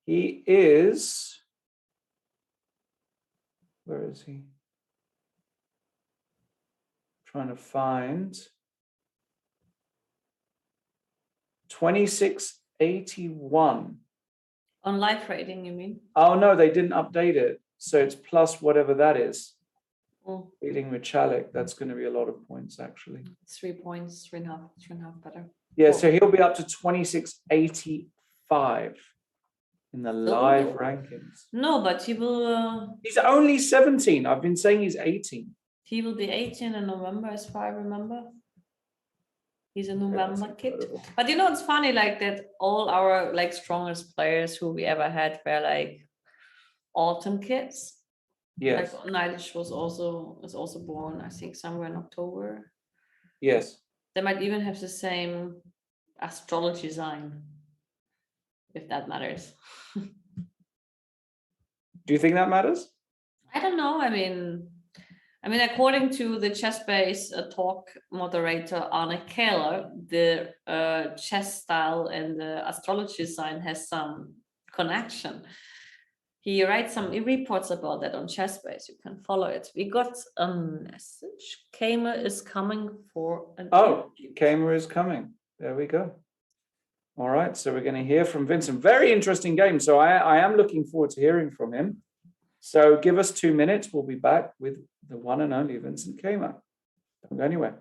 He is. Where is he? Trying to find 2681. On live rating, you mean? Oh no, they didn't update it. So it's plus whatever that is. Oh. Beating with Chalik, that's going to be a lot of points actually. 3 points, 3.5 better. Yeah, so he'll be up to 2685 in the live rankings. No, but he will. He's only 17. I've been saying he's 18. He will be 18 in November, as far as I remember. He's a November kid. But you know, it's funny like that all our like strongest players who we ever had were like autumn kids. Yes. Like Nilish is also born, I think, somewhere in October. Yes. They might even have the same astrology sign, if that matters. Do you think that matters? I don't know. I mean, according to the chess-based talk moderator Arne Kehler, the chess style and the astrology sign has some connection. He reports about that on ChessBase. You can follow it. We got a message. Kamer is coming for an Kamer is coming. There we go. All right, so we're going to hear from Vincent. Very interesting game. So I am looking forward to hearing from him. So give us 2 minutes. We'll be back with the one and only Vincent Kamer. Don't go anywhere.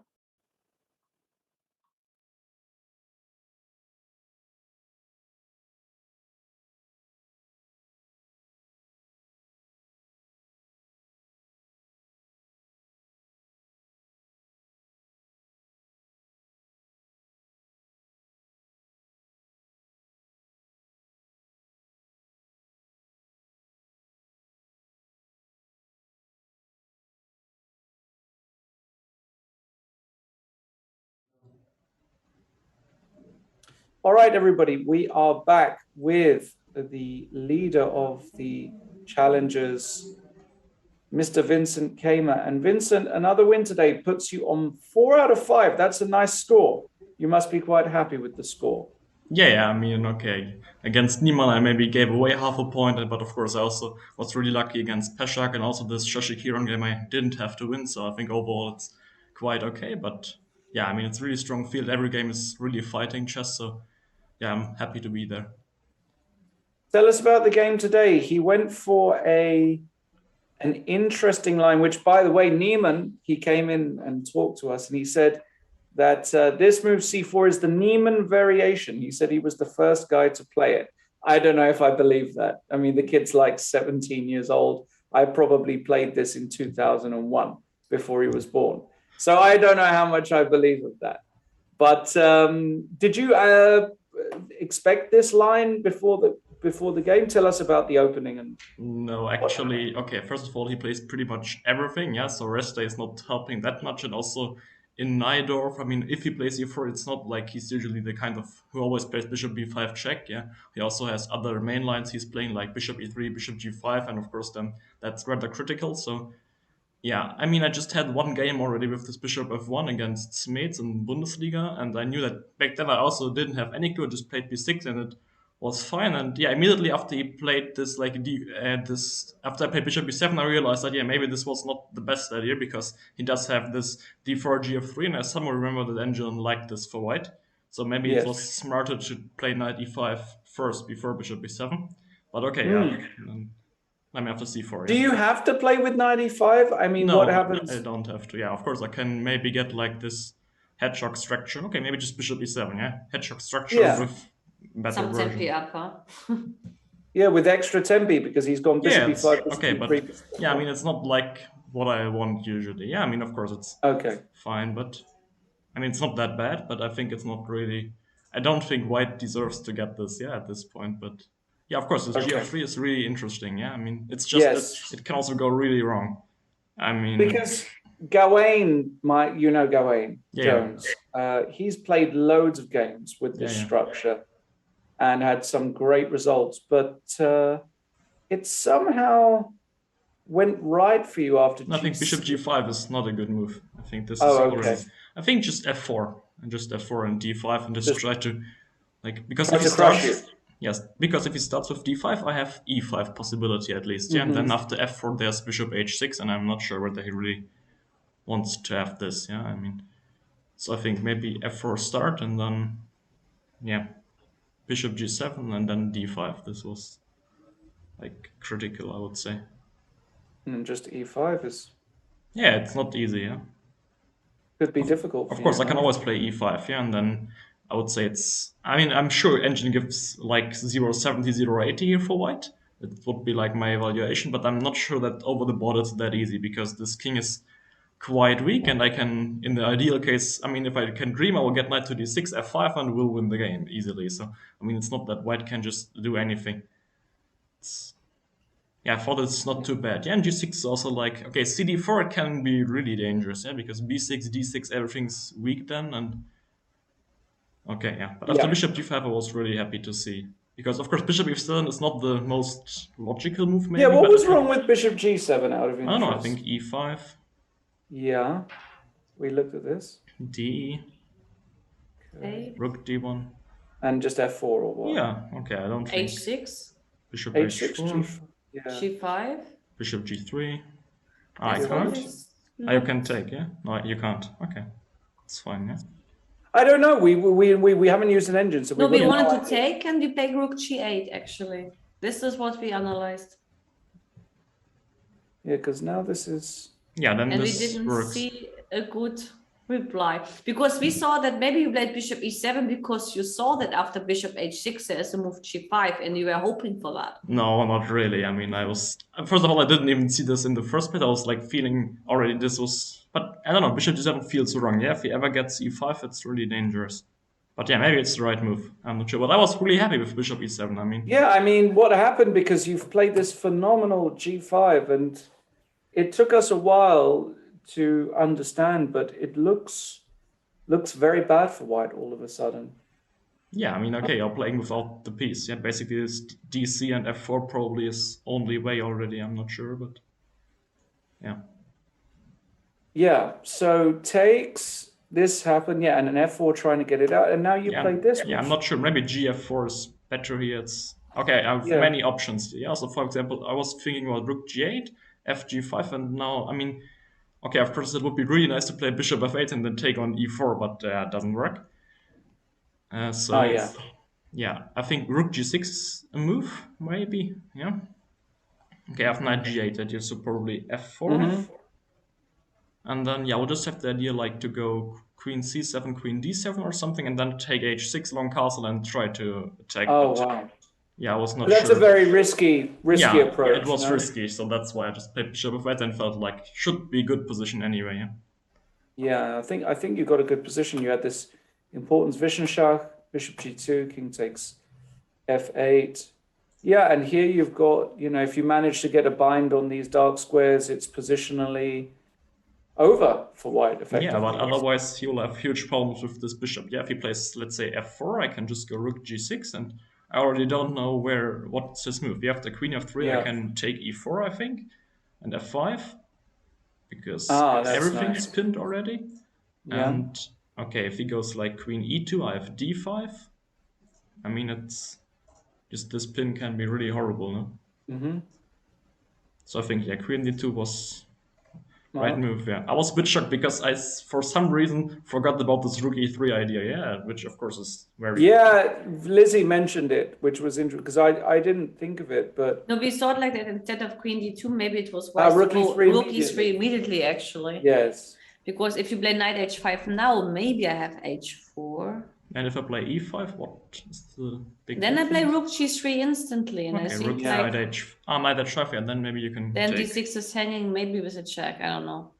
All right, everybody, we are back with the leader of the challengers, Mr. Vincent Kamer. And Vincent, another win today puts you on 4 out of 5. That's a nice score. You must be quite happy with the score. Yeah, I mean, okay. Against Niemann, I maybe gave away half a point, but of course, I also was really lucky against Peshak, and also this Shashikiran game I didn't have to win, so I think overall it's quite okay, but yeah, I mean, it's really strong field. Every game is really fighting chess. So yeah, I'm happy to be there. Tell us about the game today. He went for an interesting line, which, by the way, Niemann, he came in and talked to us, and he said that this move c4 is the Niemann variation. He said he was the first guy to play it. I don't know if I believe that. I mean, the kid's like 17 years old. I probably played this in 2001 before he was born. So I don't know how much I believe of that. But did you expect this line before the game? Tell us about the opening. And no, actually, okay, first of all, he plays pretty much everything, yeah, so rest day is not helping that much. And also in Najdorf, I mean, if he plays e4, it's not like he's usually the kind of who always plays bishop b5 check, yeah. He also has other main lines he's playing, like bishop e3, bishop g5, and of course then that's rather critical. So yeah, I mean, I just had one game already with this bishop f1 against Smets in Bundesliga, and I knew that back then I also didn't have any clue. I just played b6, and it was fine. And yeah, immediately after he played this, after I played bishop b7, I realized that yeah, maybe this was not the best idea because he does have this d4 gf3, and I somehow remember that Engine liked this for white. So maybe it was smarter to play knight e5 first before bishop b7. But okay, yeah. Let me have to c4. Do you have to play with 95? I mean, No, what happens? I don't have to. Yeah, of course, I can maybe get like this hedgehog structure. Okay, maybe just bishop e7, yeah? Hedgehog structure with better some version. tempi up, huh? Yeah, with extra tempi because he's gone bishop e5. Okay, but yeah, I mean, it's not like what I want usually. Yeah, I mean, of course, it's fine, but I mean, it's not that bad, but I think it's not really. I don't think white deserves to get this, yeah, at this point, but yeah, of course, this gf3 is really interesting, yeah? I mean, it's just that it can also go really wrong. I mean, because Gawain, Gawain Jones, he's played loads of games with this structure and had some great results, but it somehow went right for you after I think bishop g5 is not a good move. I think this is already. I think just f4 and d5 and just try to because if he starts. Yes, because if he starts with d5, I have e5 possibility at least. Yeah, and then after f4 there's bishop h6, and I'm not sure whether he really wants to have this. Yeah, I mean, so I think maybe f4 start and then bishop g7 and then d5. This was like critical, I would say. And just e5 is. Yeah, it's not easy. Yeah, could be difficult. Of course, I can always play e5. Yeah, and then I would say it's. I mean, I'm sure Engine gives like 0.70, 0.80 here for white. It would be like my evaluation, but I'm not sure that over the board it's that easy because this king is quite weak, and I can, in the ideal case, I mean, if I can dream, I will get knight to d6, f5, and will win the game easily. So, I mean, it's not that white can just do anything. I thought it's not too bad. Yeah, and g6 is also like, okay, cd4 it can be really dangerous, yeah, because b6, d6, everything's weak then, and okay, yeah. But after bishop g5, I was really happy to see. Because, of course, bishop f7 is not the most logical move, maybe. Yeah, what was wrong with bishop g7 out of interest? I don't know, I think e5. Yeah, we looked at this. D. Okay. Rook d1. And just f4 or what? Yeah, okay, I don't think. h6. Bishop h6, h4. g5. Bishop g3. I can't. You can take, yeah? No, you can't. Okay, it's fine, yeah. I don't know. We haven't used an engine, so we wanted to take, and we take rook g8. Actually, this is what we analyzed. Yeah, because now this is. Yeah, then and this we didn't works. see a good reply because we saw that maybe you played bishop e7 because you saw that after bishop h6 there's a move g5 and you were hoping for that. No, not really. I mean, I was first of all, I didn't even see this in the first place. I was like feeling already this was, but I don't know. Bishop g7 feels wrong. Yeah, if he ever gets e5, it's really dangerous. But yeah, maybe it's the right move. I'm not sure. But I was really happy with bishop e7. I mean. Yeah, I mean, what happened because you've played this phenomenal g5 and it took us a while to understand, but it looks very bad for white all of a sudden. Yeah, I mean, okay, you're playing without the piece. Yeah, basically this DC and f4 probably is only way already. I'm not sure, but yeah. Yeah, so takes, this happened, yeah, and an f4 trying to get it out, and now you played this. Yeah, I'm not sure. Maybe gf4 is better here. It's okay. I have many options. Yeah, so for example, I was thinking about rook g8, f g5, and now, I mean, Okay, of course, it would be really nice to play bishop f8 and then take on e4, but it doesn't work. So yeah, I think rook g6 is a move, maybe. Yeah. Okay, I have knight g8 idea, so probably f4. And then yeah, we'll just have the idea like to go queen c7, queen d7 or something, and then take h6 long castle and try to attack. Oh but, wow! Yeah, I was not That's sure. a very risky approach. It was risky, so that's why I just played bishop f8 and felt like should be good position anyway. Yeah. Yeah, I think you got a good position. You had this importance Wissenschaft, bishop g2, king takes f8. Yeah, and here you've got, if you manage to get a bind on these dark squares, it's positionally over for white, effectively. Yeah, but otherwise he'll have huge problems with this bishop. Yeah, if he plays, let's say, f4, I can just go rook g6, and I already don't know what's his move. We have the queen f3, I can take e4, I think, and f5, because everything's pinned already. Yeah. And, okay, if he goes like queen e2, I have d5. I mean, it's just this pin can be really horrible, no? Mm-hmm. So I think, yeah, queen d2 was right move, yeah. I was a bit shocked because I, for some reason, forgot about this rook e3 idea, yeah, which of course is very... Yeah, Lizzie mentioned it, which was interesting, because I didn't think of it, but... No, we thought like that instead of queen d2, maybe it was wise rook to go e3 rook e3 immediately, actually. Yes. Because if you play knight h5 now, maybe I have h4. And if I play e5, what is the big Then difference? I play rook g3 instantly, and okay, I think rook knight h5, and then maybe you can then take... d6 is hanging, maybe with a check, I don't know.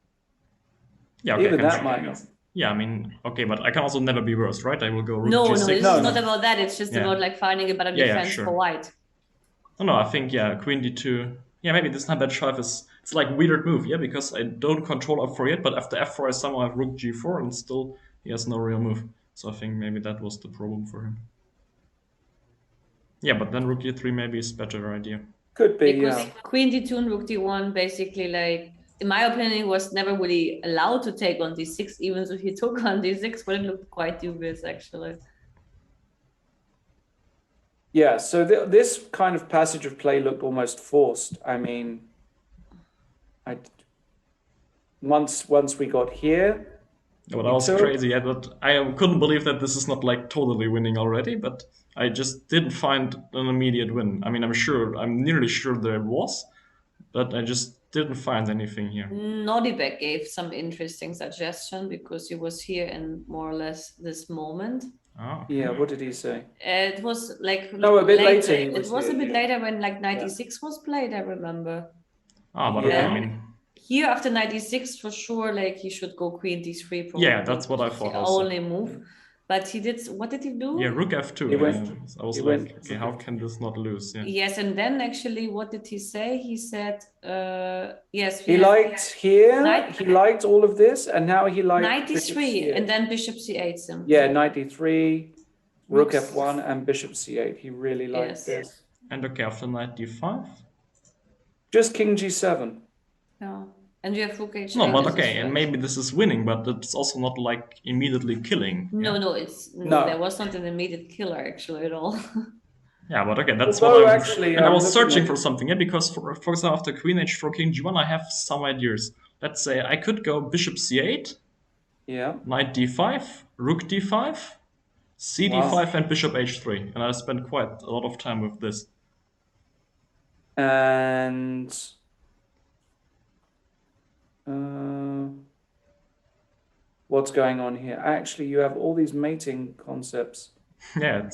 Yeah, okay, even that might not. Yeah, I mean, okay, but I can also never be worse, right? I will go rook no, g6. No, this is not about that. It's just about like finding a better defense for white. No, I think, yeah, queen d2. Yeah, maybe this knight h5 it's like a weird move, yeah, because I don't control f4 yet, but after f4 I somehow have rook g4 and still he has no real move. So I think maybe that was the problem for him. Yeah, but then rook e3 maybe is a better idea. Could be, because queen d2 and rook d1 basically, like, in my opinion, he was never really allowed to take on d6, even though he took on d6, but it looked quite dubious, actually. Yeah, so this kind of passage of play looked almost forced. I mean, once we got here... But I was crazy, yeah, but I couldn't believe that this is not like totally winning already, but I just didn't find an immediate win. I mean, I'm nearly sure there was, but I just didn't find anything here. Nodibek gave some interesting suggestion because he was here in more or less this moment. Oh. Yeah, what did he say? It was like a bit later. It was a bit later when like 96 was played, I remember. But okay, I mean, here after 96 for sure, like he should go queen d3. Probably. Yeah, that's what I thought. The only move, but he did. What did he do? Yeah, rook f2. I was like, okay, how can this not lose? Yeah. Yes, and then actually, what did he say? He said, yes. He liked he liked all of this, and now he liked 93, and then bishop c8. Simply. Yeah, 93, rook f1, and bishop c8. He really liked this. And okay, after knight d5. Just king g7. No. And you have rook h8. No, but okay, and maybe this is winning, but it's also not like immediately killing. No, no. There was not an immediate killer actually at all. Yeah, but okay, that's Although what I was searching for something, yeah, because for example, after queen h4, king g1, I have some ideas. Let's say I could go bishop c8, knight d5, rook d5, c d5, and bishop h3, and I spent quite a lot of time with this. And what's going on here? Actually, you have all these mating concepts. Yeah,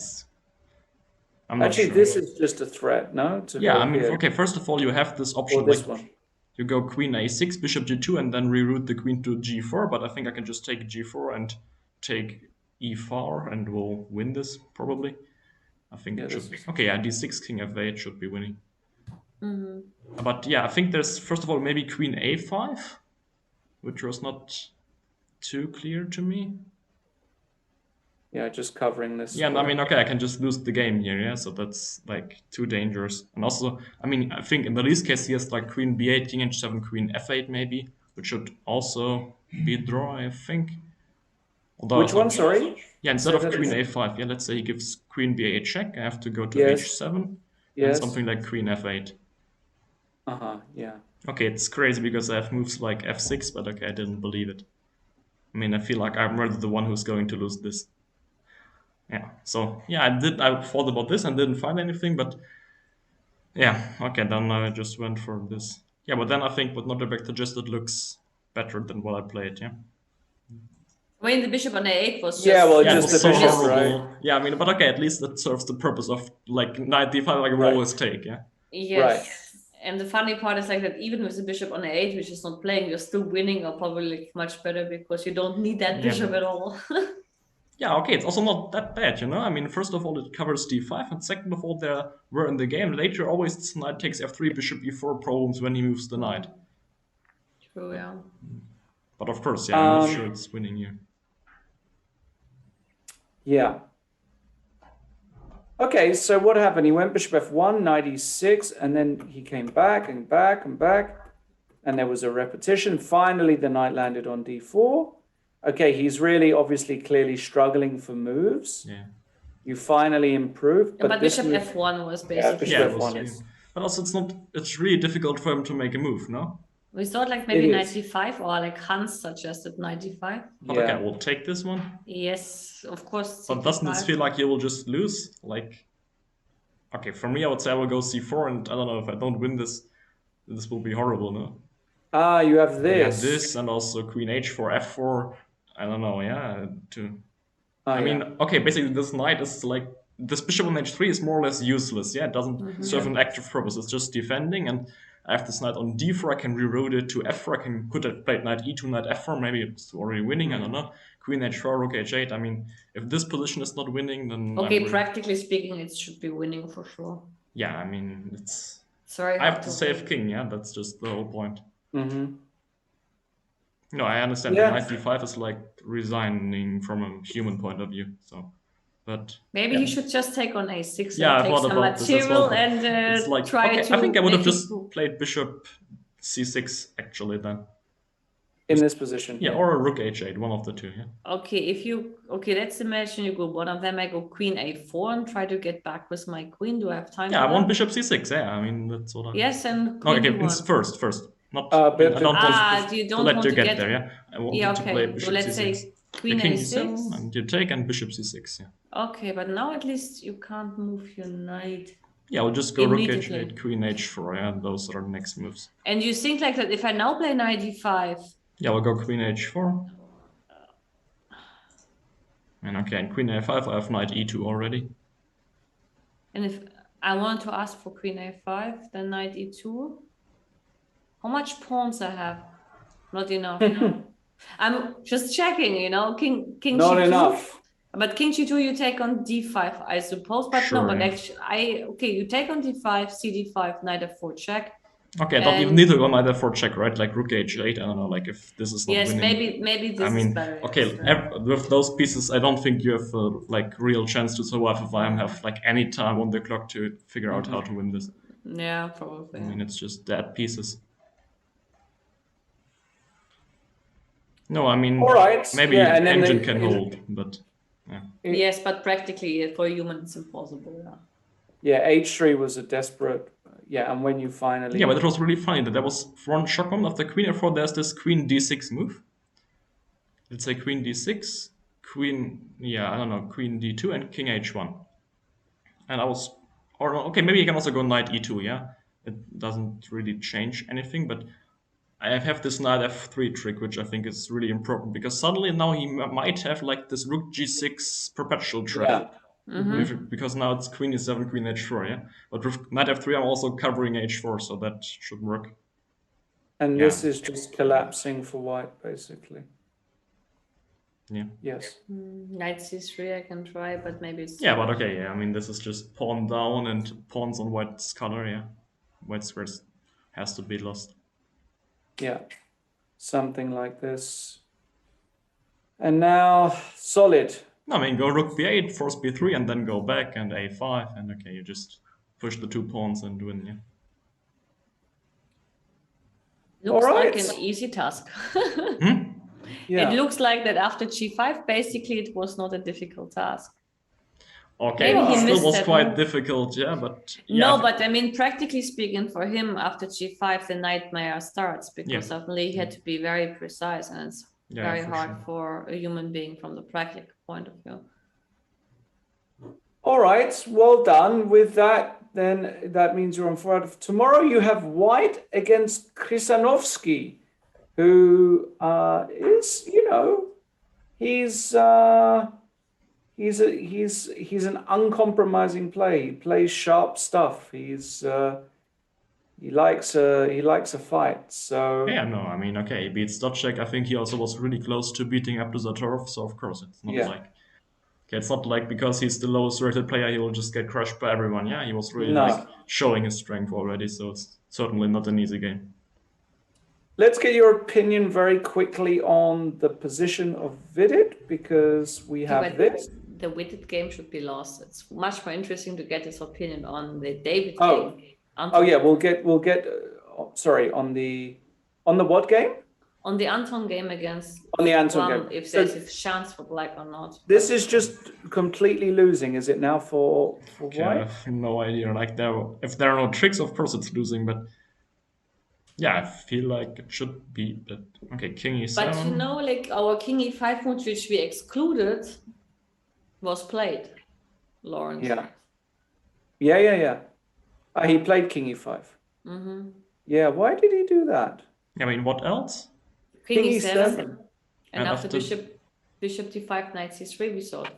actually, this is just a threat, no? I mean, okay, first of all, you have this option. This one. You go queen a6, bishop g2, and then reroute the queen to g4, but I think I can just take g4 and take e4, and we'll win this, probably. I think it should be. Okay, yeah, d6, king f8 should be winning. Mm-hmm. But yeah, I think there's, first of all, maybe queen a5, which was not too clear to me. Yeah, just covering this. Yeah, I mean, okay, I can just lose the game here, yeah, so that's like too dangerous. And also, I mean, I think in the least case he has like queen b8, king h7, queen f8 maybe, which should also be a draw, I think. Although, which one, sorry? Yeah, instead of queen a5, yeah, let's say he gives queen b8 check, I have to go to h7, and something like queen f8. Yeah. Okay, it's crazy because I have moves like f6, but okay, I didn't believe it. I mean, I feel like I'm rather the one who's going to lose this. Yeah, so yeah, I thought about this and didn't find anything, but yeah, okay, then I just went for this. Yeah, but then I think what Notabek suggested looks better than what I played, yeah. I mean, the bishop on a8 was just... Yeah, well, Yeah, it just was the so bishop, horrible. right? Yeah, I mean, but okay, at least that serves the purpose of like knight d5, like I Right. always take, yeah. Yes. Right. And the funny part is like that even with the bishop on a8, which is not playing, you're still winning, or probably like much better because you don't need that bishop at all. Yeah, okay, it's also not that bad, you know? I mean, first of all, it covers d5, and second of all, there were in the game later always knight takes f3, bishop e4 problems when he moves the knight. True, yeah. But of course, yeah, I'm not sure it's winning here. Yeah. Okay, so what happened? He went bishop f1, knight e6, and then he came back and back and back, and there was a repetition. Finally, the knight landed on d4. Okay, he's really obviously clearly struggling for moves. Yeah. You finally improved, But this bishop move, f1 was basically... Yeah, bishop it was, f1. but also it's really difficult for him to make a move, no? We thought like maybe It knight is. d5, or like Hans suggested knight d5. But okay, we'll take this one. Yes, of course. But doesn't this feel like you will just lose? Like, okay, for me, I would say I will go c4, and I don't know, if I don't win this, this will be horrible, no? Ah, you have Yeah, this. this, and also queen h4, f4, I don't know, yeah, I Yeah. mean, okay, basically this knight is like, this bishop on h3 is more or less useless, yeah? It doesn't serve an active purpose, it's just defending, and I have this knight on d4, I can reroute it to f4, I could have played knight e2, knight f4, maybe it's already winning, I don't know. Queen h4, rook h8, I mean, if this position is not winning, then... Okay, practically speaking, it should be winning for sure. Yeah, I mean, it's... Sorry. I have to save king, yeah, that's just the whole point. No, I understand that knight d5 is like resigning from a human point of view, so... But maybe he should just take on a6 yeah, and take some material and it's like, try okay, to... I think I would have just played bishop c6 actually then. In this position. Yeah, or a rook h8, one of the two, yeah. Okay, let's imagine you go one of them, I go queen a4 and try to get back with my queen. Do I have time? Yeah, I want bishop c6, yeah, I mean, that's what I... Yes, and queen okay, d1. First. Not, but I don't want you to don't let want you to get there, yeah? I want you to play bishop so let's c6. say queen the king a6. e7, and you take, and bishop c6, yeah. Okay, but now at least you can't move your knight. Yeah, we'll just go rook h8, queen h4, yeah, those are the next moves. And you think like that if I now play knight d5... Yeah, we'll go queen h4. And okay, and queen a5, I have knight e2 already. And if I want to ask for queen a5, then knight e2. How much pawns I have? Not enough. I'm just checking, you know, king Not g2. enough. But king g2 you take on d5, I suppose. But sure, no, but yeah. actually, you take on d5, cd5, knight f4 check. Okay, I don't even need to go knight f4 check, right? Like rook h8, I don't know, like if this is not winning. Yes, maybe this is better. Okay, with those pieces, I don't think you have like real chance to survive if I have like any time on the clock to figure out how to win this. Yeah, probably. I mean, it's just dead pieces. No, I mean, maybe an engine can hold, but... Yeah. Yes, but practically for a human it's impossible. Yeah, h3 was a desperate... Yeah, and when you finally... Yeah, but it was really funny that there was one shock moment after queen f4, there's this queen d6 move. Let's say queen d6, queen, yeah, I don't know, queen d2 and king h1. And I was... Or okay, maybe you can also go knight e2, yeah? It doesn't really change anything, but... I have this knight f3 trick, which I think is really important, because suddenly now he might have like this rook g6 perpetual threat. Yeah. Because now it's queen e7, queen h4, yeah? But with knight f3 I'm also covering h4, so that should work. And this is just collapsing for white, basically. Yeah. Yes. Knight c3 I can try, but maybe it's... Yeah, but okay, yeah, I mean, this is just pawn down and pawns on white's color, yeah? White squares has to be lost. Yeah, something like this. And now, solid. I mean, go rook b8, force b3, and then go back, and a5, and okay, you just push the 2 pawns and win, yeah? Looks like an easy task. Yeah. It looks like that after g5, basically it was not a difficult task. Okay, Maybe he it still missed was that quite move. difficult, yeah, but No, yeah, but I mean, practically speaking, for him, after g5, the nightmare starts because suddenly he had to be very precise, and it's very for hard sure. for a human being from the practical point of view. All right, well done with that. Then that means you're on 4 out of. Tomorrow you have White against Krisanovsky, who is, he's he's an uncompromising play. He plays sharp stuff. He likes a fight. So Yeah, no, I mean, okay, he beats Dotchek. I think he also was really close to beating up to Zatorov, so of course it's not like, okay, it's not like because he's the lowest rated player, he will just get crushed by everyone. Yeah, he was really like showing his strength already, so it's certainly not an easy game. Let's get your opinion very quickly on the position of Vidit, because we have this. The Vidit game should be lost. It's much more interesting to get his opinion on the David Oh. game. Oh yeah, we'll get. Sorry, on the what game? On the Anton game against. On the Anton game. If there's a chance for black or not. This is just completely losing, is it now for Okay, White? I have no idea. Like if there are no tricks, of course it's losing, but yeah, I feel like it should be. But okay, King E7. But like our King E5 move, which we excluded, was played, Lawrence. Yeah. He played King E5. Mm-hmm. Yeah, why did he do that? I mean, what else? King E7. And after Bishop D5, Knight C3, we saw it.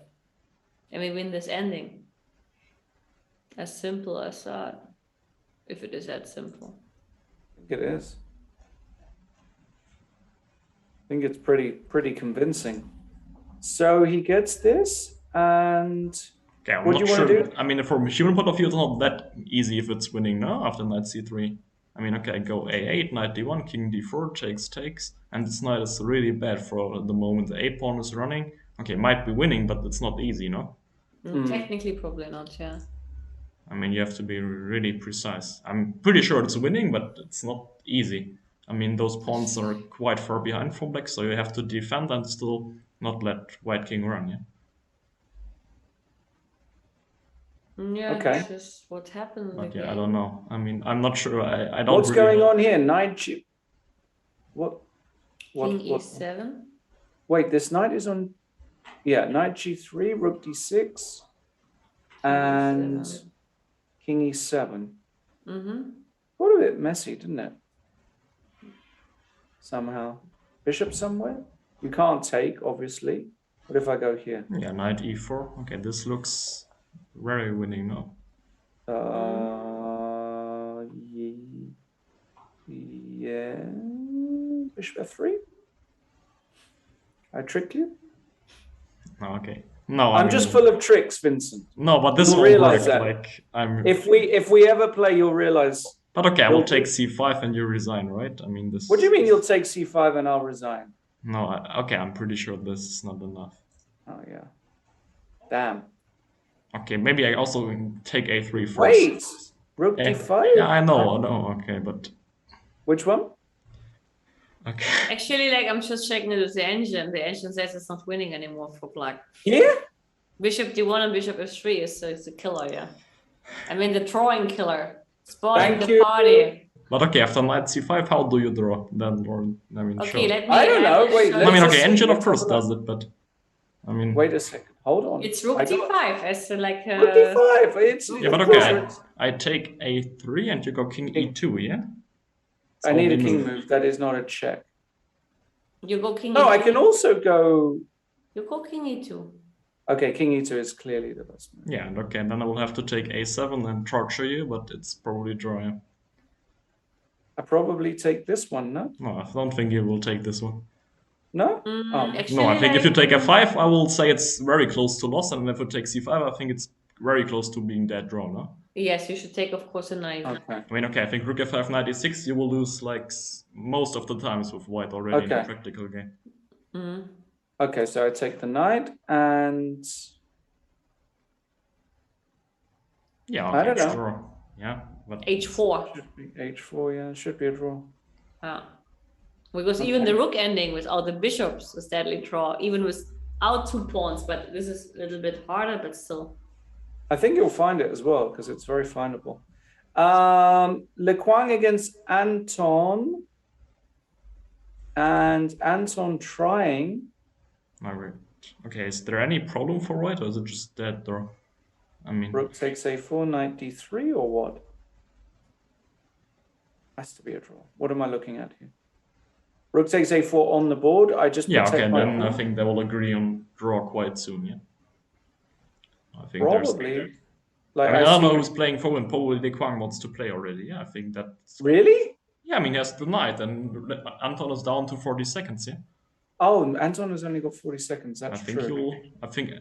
And we win this ending. As simple as that. If it is that simple. I think it is. I think it's pretty convincing. So he gets this, and okay, I'm what not do you want to do? I mean, from a human point of view, it's not that easy if it's winning now after Knight C3. I mean, okay, go A8, Knight D1, King D4, takes, and this knight is really bad for the moment. The A pawn is running. Okay, might be winning, but it's not easy, no? Technically, probably not, yeah. I mean, you have to be really precise. I'm pretty sure it's winning, but it's not easy. I mean, those pawns are quite far behind from black, so you have to defend and still not let White King run, yeah? Yeah, Okay. This is what happened. But yeah, I don't know. I mean, I'm not sure. I don't. What's really going know. on here? Knight G. What? King E7. Wait, this knight is on. Yeah, Knight G3, Rook D6, and King E7. Mm-hmm. What a bit messy, didn't it? Somehow, bishop somewhere. You can't take, obviously. What if I go here? Yeah, Knight E4. Okay, this looks very winning now. Yeah. Bishop F3. I tricked you. No, okay. No, I'm just full of tricks, Vincent. No, but this You'll will realize work. that. Like I'm. If we ever play, you'll realize. But okay, I will take C5 and you resign, right? I mean this. What do you mean you'll take C5 and I'll resign? No, okay, I'm pretty sure this is not enough. Oh yeah. Damn. Okay, maybe I also take A3 first. Wait. Rook D5. Yeah, I know. Okay, but. Which one? Okay. Actually, like I'm just checking it with the engine. The engine says it's not winning anymore for black. Yeah. Bishop D1 and Bishop F3 is a killer, yeah. I mean the drawing killer. Spawning the party. But okay, after Knight C5, how do you draw then? Or I mean, okay, let me. I don't know. Wait. I mean, okay, engine of course does it, but I mean. Wait a second. Hold on. It's Rook D5 as like. Rook D5. It's yeah, but okay. I take A3 and you go King E2, yeah. I need a king move. That is not a check. You go King. No, E2. I can also go. You go King E2. Okay, King E2 is clearly the best move. Yeah, and okay, then I will have to take A7 and torture you, but it's probably draw. I probably take this one, no? No, I don't think you will take this one. No? Actually, no, I think if you take A5, I will say it's very close to loss, and if you take C5, I think it's very close to being dead draw, no? Yes, you should take, of course, a knight. Okay. I mean, okay, I think Rook F5, Knight E6, you will lose like most of the times with White already in the practical game. Mm-hmm. Okay, so I take the knight and. Yeah, okay, I don't know. Draw. Yeah, but H4. Should be H4, yeah, should be a draw. Yeah. Because even the rook ending without the bishops is deadly draw, even without 2 pawns, but this is a little bit harder, but still. I think you'll find it as well because it's very findable. Le Quang against Anton. And Anton trying. Margaret. Okay, is there any problem for white, or is it just dead draw? I mean, Rook takes a4, knight d3, or what? Has to be a draw. What am I looking at here? Rook takes a4 on the board. I just yeah, okay, protect my then I pawn. think they will agree on draw quite soon, yeah. I think Probably. Like, I mean, I don't see- know who's playing forward. Probably Le Quang wants to play already. Yeah, I think that's. Really? Yeah, I mean, he has the knight, and Anton is down to 40 seconds. Yeah, Oh, Anton has only got 40 seconds. That's I think true. I think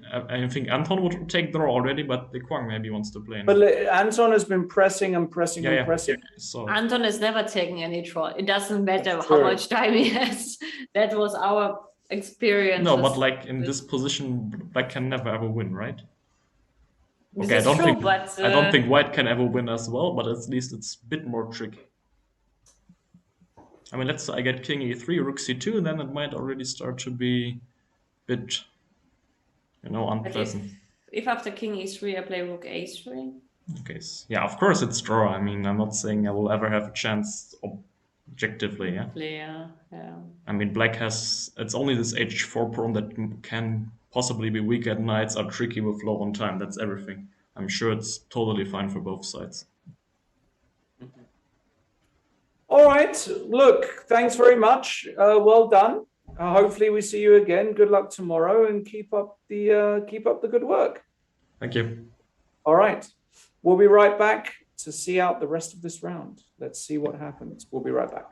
Anton would take draw already, but Le Quang maybe wants to play. But Now. Anton has been pressing and pressing and pressing. So Anton is never taking any draw. It doesn't matter That's how true. much time he has. That was our experience. no, but like in this position, Black can never ever win, right? This Okay, is true, but I don't think White can ever win as well, but at least it's a bit more tricky. I mean, let's say I get King E3, Rook C2, and then it might already start to be a bit, but unpleasant. if after King E3 I play Rook A3. Okay, yeah, of course it's draw. I mean, I'm not saying I will ever have a chance objectively, yeah? Yeah. I mean, Black has, it's only this H4 pawn that can possibly be weak at knights, are tricky with low on time. That's everything. I'm sure it's totally fine for both sides. All right. Look, thanks very much. Well done. Hopefully we see you again. Good luck tomorrow, and keep up the good work. Thank you. All right. We'll be right back to see out the rest of this round. Let's see what happens. We'll be right back.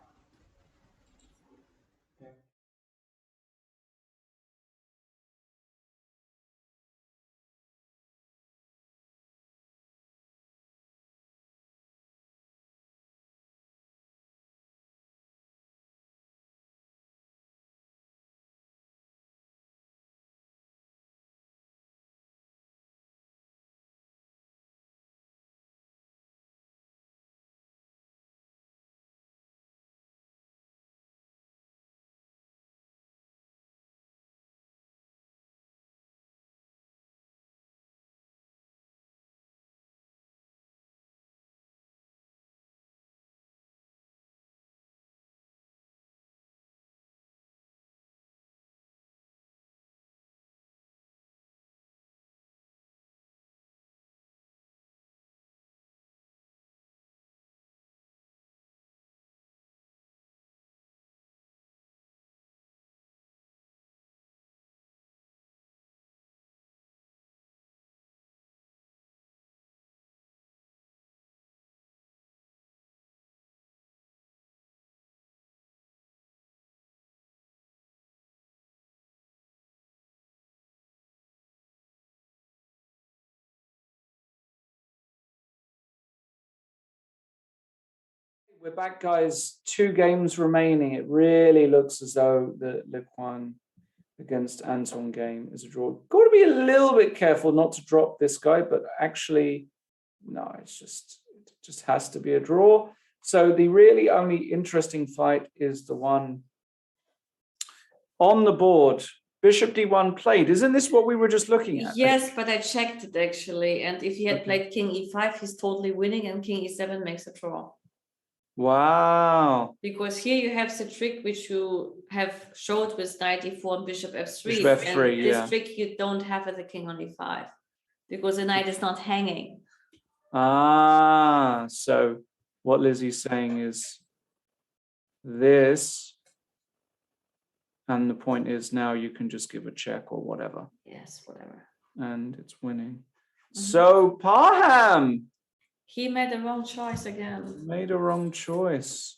We're back, guys. 2 games remaining. It really looks as though the Le Quang against Anton game is a draw. Got to be a little bit careful not to drop this guy, but actually, no, it just has to be a draw. So the really only interesting fight is the one on the board. Bishop d1 played. Isn't this what we were just looking at? Yes, but I checked it actually. And if he had played King E5, he's totally winning, and King E7 makes a draw. Wow. Because here you have the trick which you have showed with knight e4 and bishop f3. Bishop f3, and yeah. this trick you don't have with the king on e5 because the knight is not hanging. Ah, so what Lizzie's saying is this, and the point is now you can just give a check or whatever, Yes, whatever. and it's winning. So Parham He made the wrong choice again. made a wrong choice.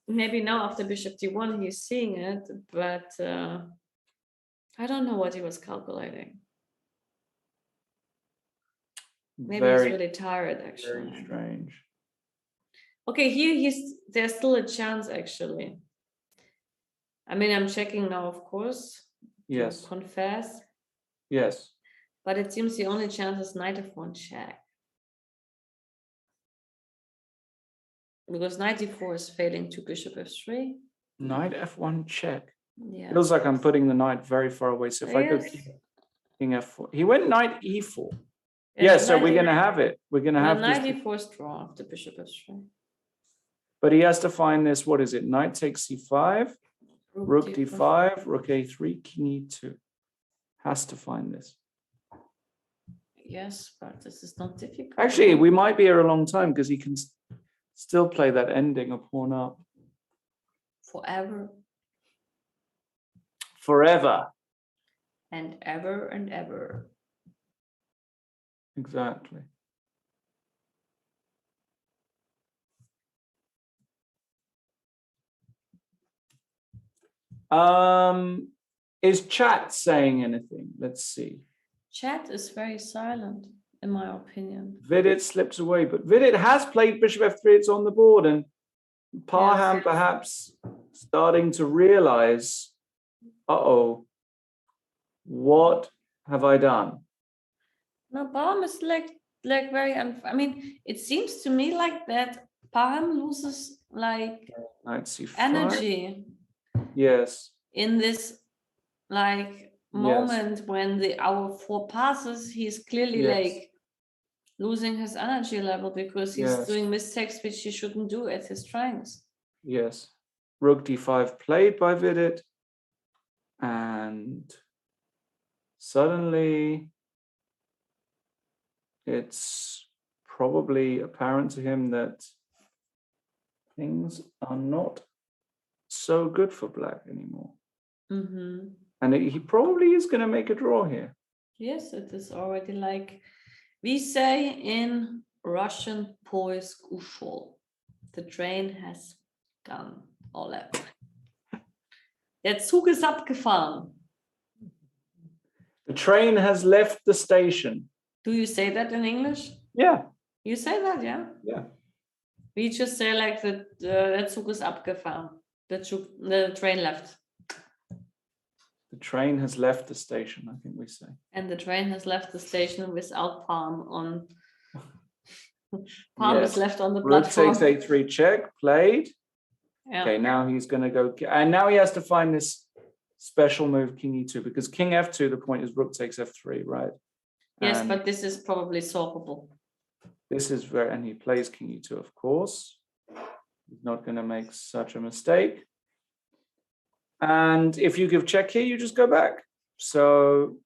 Maybe now after bishop d1 he's seeing it, but I don't know what he was calculating. Maybe he's really tired actually. Very strange. Okay, here there's still a chance actually. I mean, I'm checking now, of course. Yes. To confess. Yes. But it seems the only chance is knight f1 check. Because knight e4 is failing to bishop f3. Knight f1 check. Yeah. Feels like I'm putting the knight very far away. So if I go Yes. king f4, he went knight e4. Yeah, so we're going to have it. We're going to have knight this. d4 draw after bishop f3. But he has to find this. What is it? Knight takes c5, rook d5, rook a3, king e2. Has to find this. Yes, but this is not difficult. Actually, we might be here a long time because he can still play that ending of pawn up. Forever Forever. and ever and ever. Exactly. Is chat saying anything? Let's see. Chat is very silent, in my opinion. Vidit slips away, but Vidit has played bishop f3. It's on the board, and Parham perhaps starting to realize, uh-oh, what have I done? No, Parham is like very. I mean, it seems to me like that Parham loses like Knight c5. energy. Yes. In this like moment when the hour 4 passes, he's clearly like losing his energy level because he's doing mistakes which he shouldn't do at his strengths. Yes. Rook d5 played by Vidit, and suddenly it's probably apparent to him that things are not so good for black anymore. Mm-hmm. And he probably is going to make a draw here. Yes, it is already like we say in Russian Poisk ushol. The train has gone. Ole. Der Zug ist abgefahren. The train has left the station. Do you say that in English? Yeah. You say that, yeah? Yeah. We just say like der Zug ist abgefahren. The train left. The train has left the station, I think we say. And the train has left the station without Palm on. Palm is left on the platform. Rook takes a3 check, played. Yeah. Okay, now he's going to go, and now he has to find this special move, king e2, because king f2, the point is rook takes f3, right? Yes, and but this is probably solvable. this is very, and he plays king e2, of course. He's not going to make such a mistake. And if you give check here, you just go back. So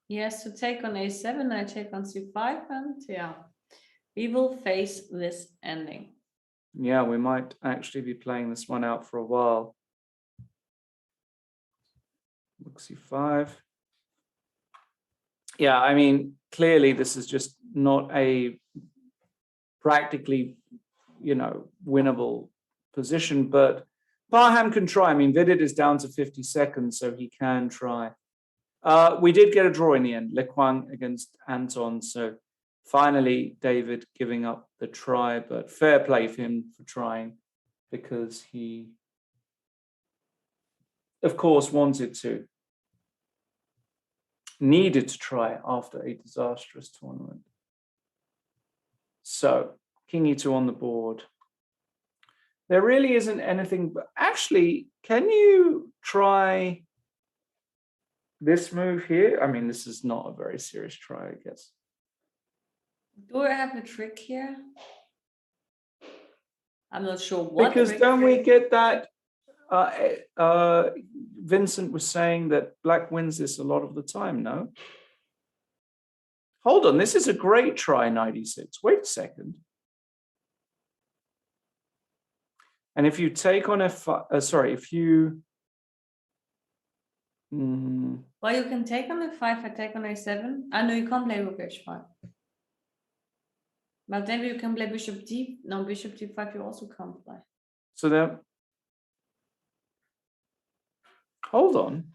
Yes, to take on a7, I take on c5, and yeah, we will face this ending. yeah, we might actually be playing this one out for a while. Rook c5. Yeah, I mean, clearly this is just not a practically, winnable position, but Parham can try. I mean, Vidit is down to 50 seconds, so he can try. We did get a draw in the end, Le Quang against Anton, so finally David giving up the try, but fair play for him for trying, because he, of course, needed to try after a disastrous tournament. So king e2 on the board. There really isn't anything, but actually, can you try this move here? I mean, this is not a very serious try, I guess. Do I have a trick here? I'm not sure what. Because don't we get that? Vincent was saying that black wins this a lot of the time, no? Hold on, this is a great try, 96. Wait a second. And if you take on if you... Well, you can take on f5, I take on a7. I know you can't play rook h5. But then you can play bishop d. No, bishop d5 you also can't play. So then, hold on.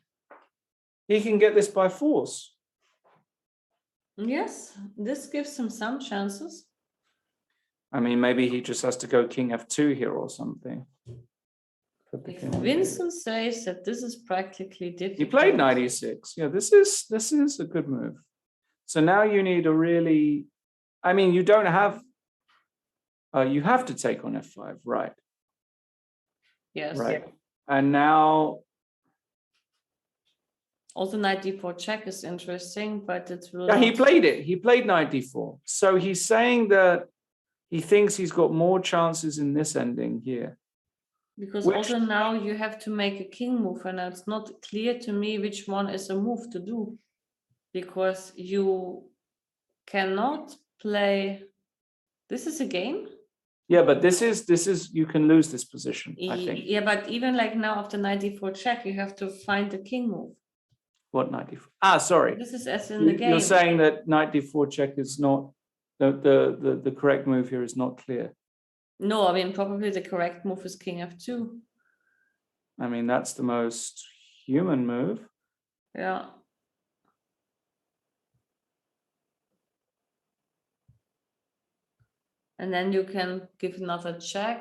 He can get this by force. Yes, this gives him some chances. I mean, maybe he just has to go king f2 here or something. If Vincent says that this is practically difficult. He played 96. Yeah, this is a good move. So now you need a really, I mean, you don't have, you have to take on f5, right? Yes. Right. And now, Also, knight d4 check is interesting, but it will. Yeah, he not- played it. He played knight d4. So he's saying that he thinks he's got more chances in this ending here. Because Which- also now you have to make a king move, and it's not clear to me which one is a move to do. Because you cannot play. This is a game? Yeah, but this is you can lose this position, I think. Yeah, but even like now after knight d4 check, you have to find the king move. What knight d4? Ah, sorry. This is as in the game. You're saying that knight d4 check is not the correct move here is not clear. No, I mean probably the correct move is king f2. I mean, that's the most human move. Yeah. And then you can give another check.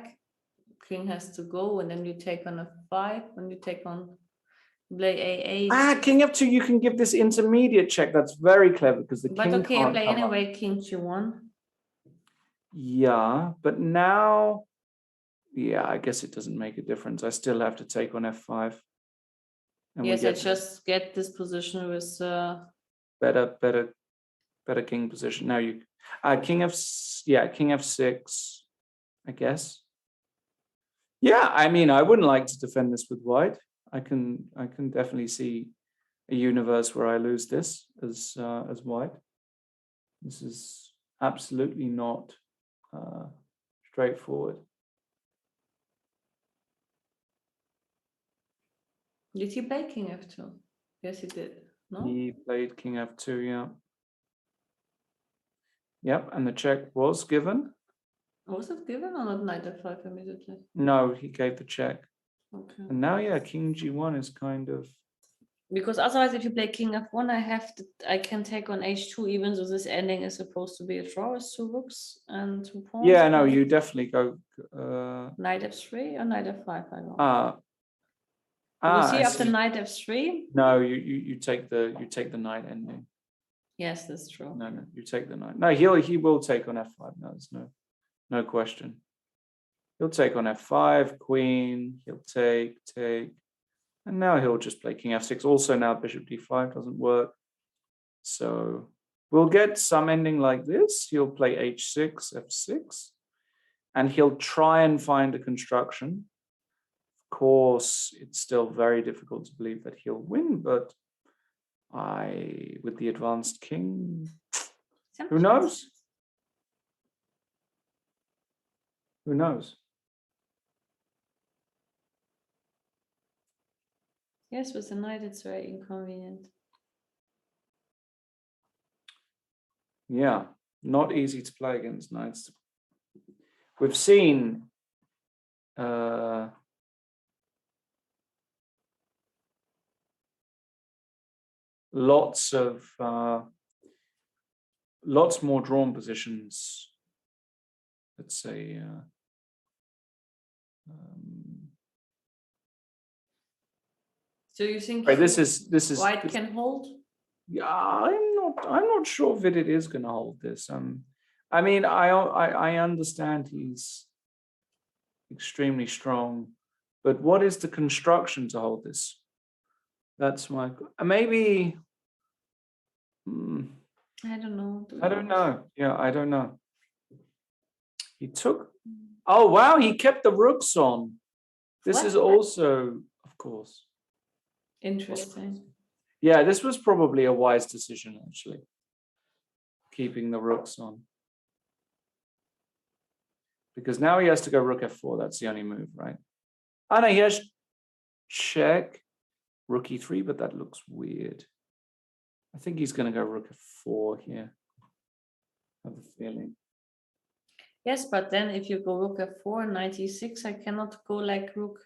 King has to go, and then you take on f5, and you take on play a8. Ah, king f2, you can give this intermediate check. That's very clever because the But king okay, I can't play come up. anyway, king g1. Yeah, but now, yeah, I guess it doesn't make a difference. I still have to take on f5. And we Yes, I get just get this position with better king position. Now you, king f6, I guess. Yeah, I mean, I wouldn't like to defend this with white. I can definitely see a universe where I lose this as white. This is absolutely not straightforward. Did he play king f2? Yes, he did. No? He played king f2, yeah. Yep, and the check was given. Was it given or not knight f5 immediately? No, he gave the check. Okay. And now, yeah, king g1 is kind of... Because otherwise, if you play king f1, I can take on h2, even though this ending is supposed to be a draw with 2 rooks and 2 pawns. Yeah, no, you definitely go... Knight f3 or knight f5, I don't know. I see after see. knight f3? No, you take the knight ending. Yes, that's true. No, you take the knight. No, he will take on f5. No, there's no question. He'll take on f5, queen. He'll take, and now he'll just play king f6. Also, now bishop d5 doesn't work. So we'll get some ending like this. He'll play h6, f6, and he'll try and find a construction. Of course, it's still very difficult to believe that he'll win, but with the advanced king, who knows? Who knows? Yes, with the knight, it's very inconvenient. Yeah, not easy to play against knights. We've seen lots more drawn positions. Let's say So you think this is white can hold? Yeah, I'm not sure that it is going to hold this. I mean, I understand he's extremely strong, but what is the construction to hold this? That's my maybe. I don't know. I don't know. Yeah, I don't know. He took. Oh wow, he kept the rooks on. This is also, of course, interesting. Yeah, this was probably a wise decision, actually. Keeping the rooks on. Because now he has to go rook f4. That's the only move, right? Oh, no, he has check, rook e3, but that looks weird. I think he's going to go rook f4 here. I have a feeling. Yes, but then if you go rook f4, knight e6, I cannot go like rook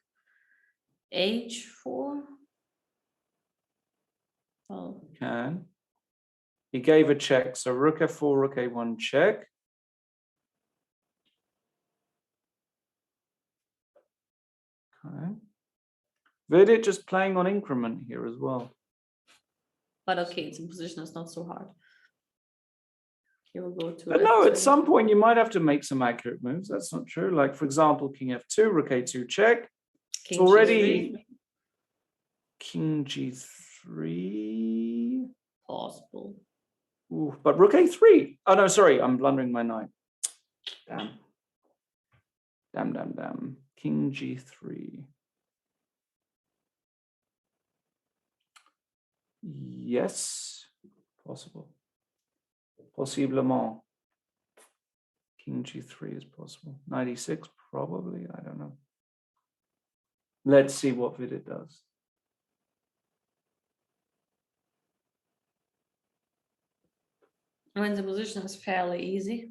h4. Oh. Can. He gave a check. So rook f4, rook a1 check. Okay. Vidit just playing on increment here as well. But okay, its position is not so hard. He will go to. But no, at some point you might have to make some accurate moves. That's not true. Like, for example, king f2, rook a2 check. It's already king g3. e3. Possible. Ooh, but rook a3. Oh no, sorry, I'm blundering my knight. Damn. Damn. King g3. Yes, possible. Possiblement. King g3 is possible. Knight e6, probably. I don't know. Let's see what Vidit does. I mean, the position is fairly easy.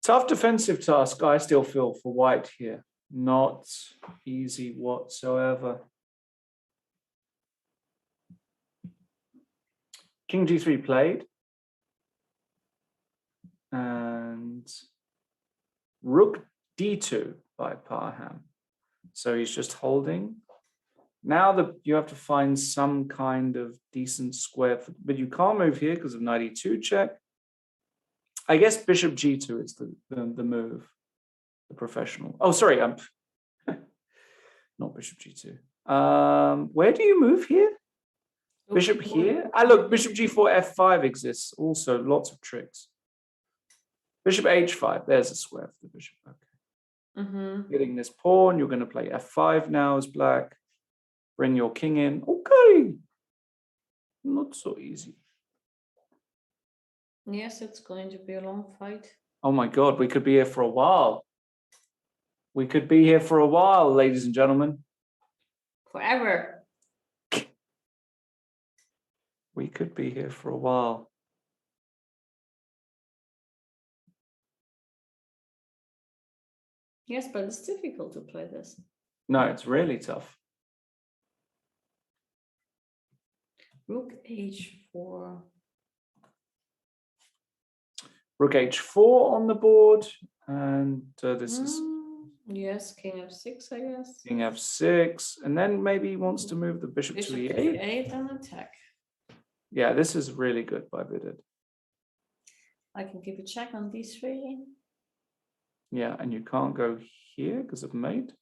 Tough defensive task, I still feel, for white here. Not easy whatsoever. King g3 played. And rook d2 by Parham. So he's just holding. Now you have to find some kind of decent square, but you can't move here because of knight e2 check. I guess bishop g2 is the move, the professional. Oh, sorry, I'm not bishop g2. Where do you move here? Bishop here? Look, bishop g4, f5 exists also, lots of tricks. Bishop h5, there's a square for the bishop. Okay. Getting this pawn, you're going to play f5 now as black. Bring your king in. Okay. Not so easy. Yes, it's going to be a long fight. Oh my God, we could be here for a while. We could be here for a while, ladies and gentlemen. Forever. We could be here for a while. Yes, but it's difficult to play this. No, it's really tough. Rook h4. Rook h4 on the board. And this is yes, king f6, I guess. king f6. And then maybe he wants to move the bishop to Bishop e8. e8 and attack. Yeah, this is really good by Vidit. I can keep a check on d3. Yeah, and you can't go here because of mate.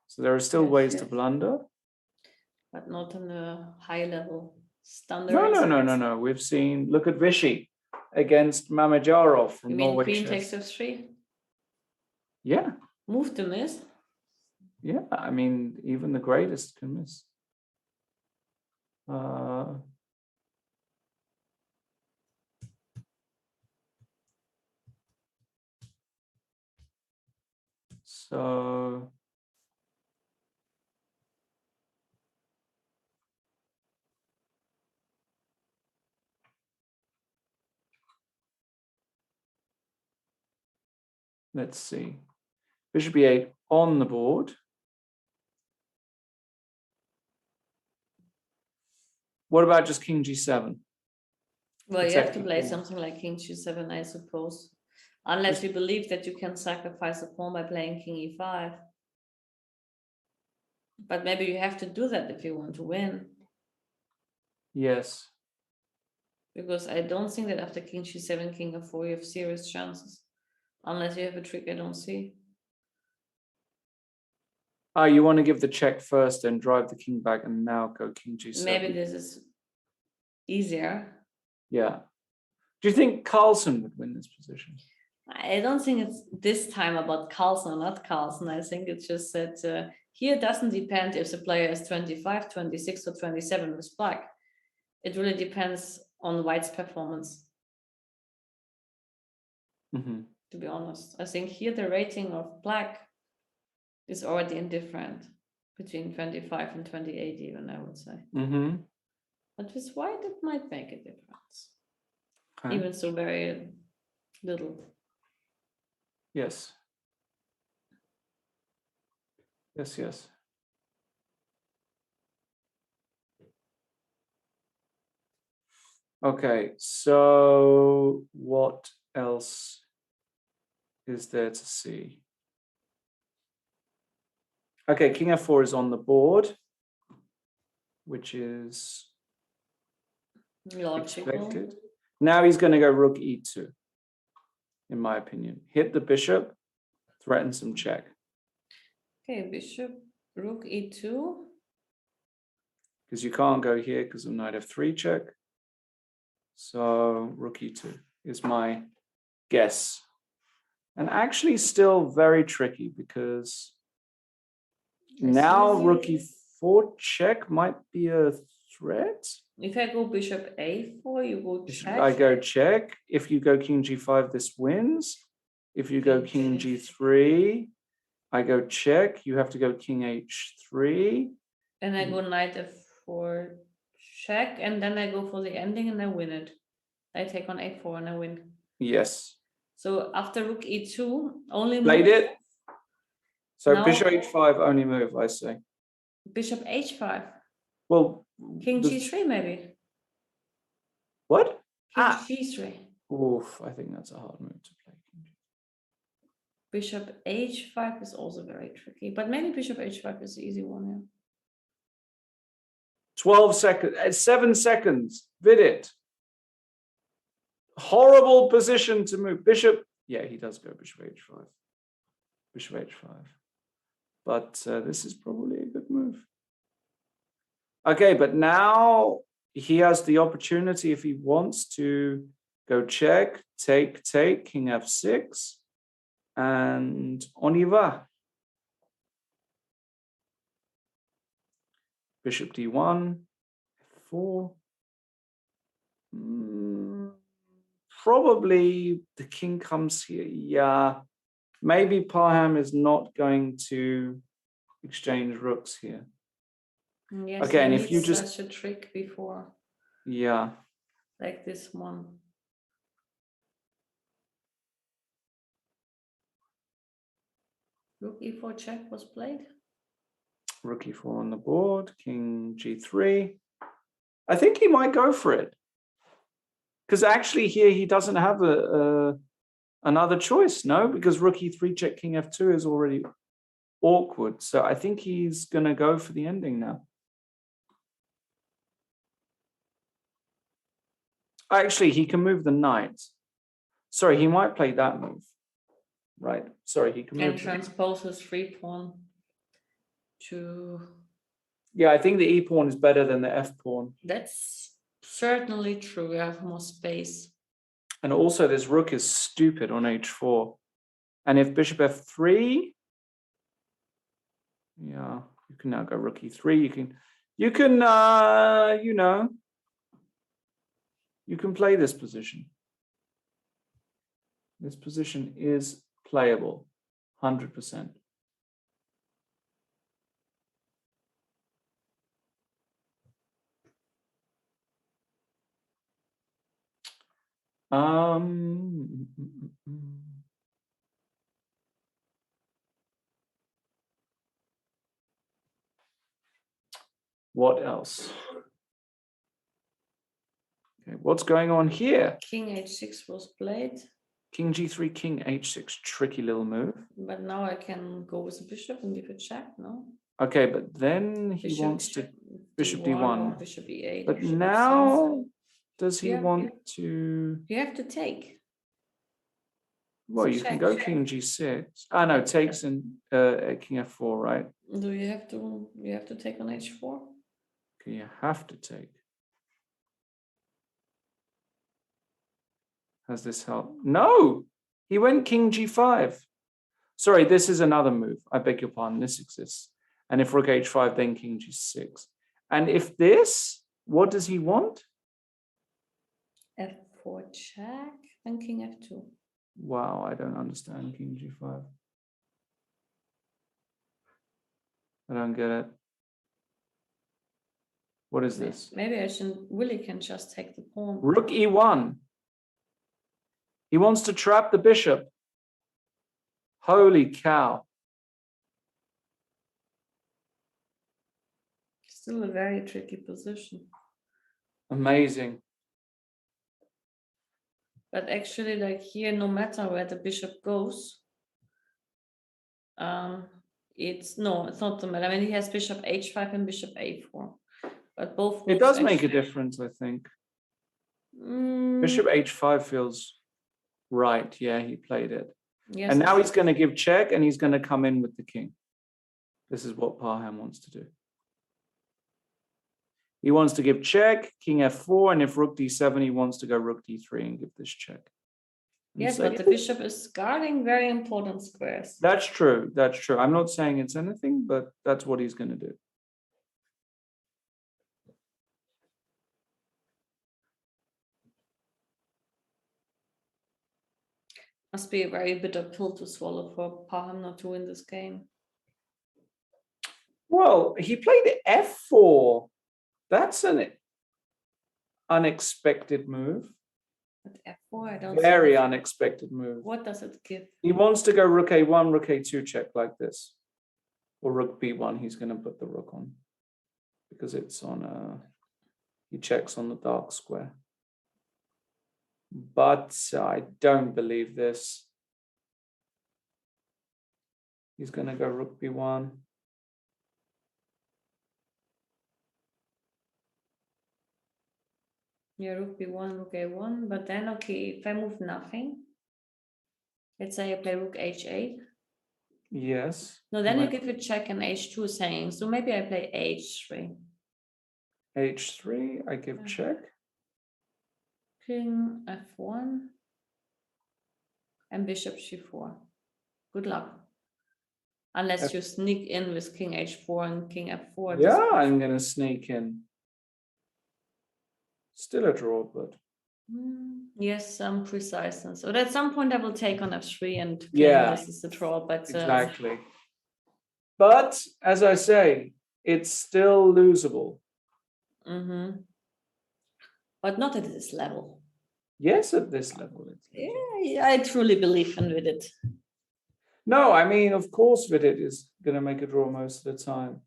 So there are still ways to blunder. But not on a high level standard. No. We've seen, look at Vichy against Mamedyarov from You mean Norway queen Chess. takes f3? Yeah. Move to miss? Yeah, I mean, even the greatest can miss. So let's see. Bishop e8 on the board. What about just king g7? Well, you have to play something like king g7, I suppose. Unless you believe that you can sacrifice a pawn by playing king e5. But maybe you have to do that if you want to win. Yes. Because I don't think that after king g7, king f4, you have serious chances. Unless you have a trick I don't see. Oh, you want to give the check first and drive the king back and now go king g7. Maybe this is easier. Yeah. Do you think Carlsen would win this position? I don't think it's this time about Carlsen or not Carlsen. I think it's just that here it doesn't depend if the player is 25, 26 or 27 with black. It really depends on white's performance. To be honest, I think here the rating of black is already indifferent between 25 and 28 even, I would say. But with white it might make a difference. Okay. Even so very little. Yes. Yes. Okay, so what else is there to see? Okay, king f4 is on the board, which is logical. Expected. Now he's going to go rook e2, in my opinion. Hit the bishop, threaten some check. Okay, bishop Rook e2. Because you can't go here because of knight f3 check. So rook e2 is my guess. And actually still very tricky because now rook e4 check might be a threat. If I go bishop a4, you go check. I go check. If you go king g5, this wins. If you go king g3, I go check. You have to go king h3. And I go knight f4 check, and then I go for the ending and I win it. I take on a4 and I win. Yes. So after rook e2, only Played move. it. So Now- bishop h5, only move, I say. Bishop h5. Well, King the- g3 maybe. What? King Ah. g3. Oof, I think that's a hard move to play. Bishop h5 is also very tricky, but maybe bishop h5 is the easy one. Yeah. 12 seconds, 7 seconds. Vidit. Horrible position to move. Bishop. Yeah, he does go bishop h5. Bishop h5. But this is probably a good move. Okay, but now he has the opportunity if he wants to go check, take, king f6, and on y va. Bishop d1, f4. Probably the king comes here. Yeah, maybe Parham is not going to exchange rooks here. Yes, Okay, and he if you needs just- such a trick before, Yeah. like this one. Rook e4 check was played. Rook e4 on the board, king g3. I think he might go for it. Because actually here he doesn't have another choice, no? Because rook e3 check king f2 is already awkward. So I think he's going to go for the ending now. Actually, he can move the knight. Sorry, he might play that move. Right. Sorry, he can And move. transpose his free pawn to. Yeah, I think the e pawn is better than the f pawn. That's certainly true. We have more space. And also this rook is stupid on h4. And if bishop f3, yeah, you can now go rook e3. You can play this position. This position is playable, 100%. What else? Okay, what's going on here? King h6 was played. King g3, king h6, tricky little move. But now I can go with the bishop and give a check, no? Okay, but then he Bishop wants to bishop or d1. bishop e8. But bishop now, does he Yeah, want to? You have to take. Well, you can go king g6. Ah, no, takes in king f4, right? Do you have to? You have to take on h4. Okay, you have to take. Has this helped? No, he went king g5. Sorry, this is another move. I beg your pardon. This exists. And if rook h5, then king g6. And if this, what does he want? f4 check and king f2. Wow, I don't understand king g5. I don't get it. What is this? Maybe I really can just take the pawn. Rook e1. He wants to trap the bishop. Holy cow. Still a very tricky position. Amazing. But actually, like here, no matter where the bishop goes, it's not the matter. I mean, he has bishop h5 and bishop a4, but both. It does make a difference, I think. Bishop h5 feels right. Yeah, he played it. Yes, and now he's going to give check and he's going to come in with the king. This is what Parham wants to do. He wants to give check, king f4, and if rook d7, he wants to go rook d3 and give this check. And Yes, say, but the bishop is guarding very important squares. that's true. That's true. I'm not saying it's anything, but that's what he's going to do. Must be a very bitter pill to swallow for Parham not to win this game. Well, he played f4. That's an unexpected move. But f4, I don't Very see unexpected move. what does it give? He wants to go rook a1, rook a2 check like this. Or rook b1, he's going to put the rook on. Because it's on he checks on the dark square. But I don't believe this. He's going to go rook b1. Yeah, rook b1, rook a1, but then, okay, if I move nothing, let's say I play rook h8. Yes. No, then Right. you give a check and h2 saying, so maybe I play h3. h3, I give check. King f1 and bishop g4. Good luck. Unless you sneak in with king h4 and king f4. Yeah, I'm going to sneak in. Still a draw, but Yes, some preciseness. So at some point I will take on f3 and claim Yeah, this is the draw, but exactly. But as I say, it's still losable. but not at this level. Yes, at this level. Yeah, I truly believe in it. No, I mean, of course, Vidit is going to make a draw most of the time.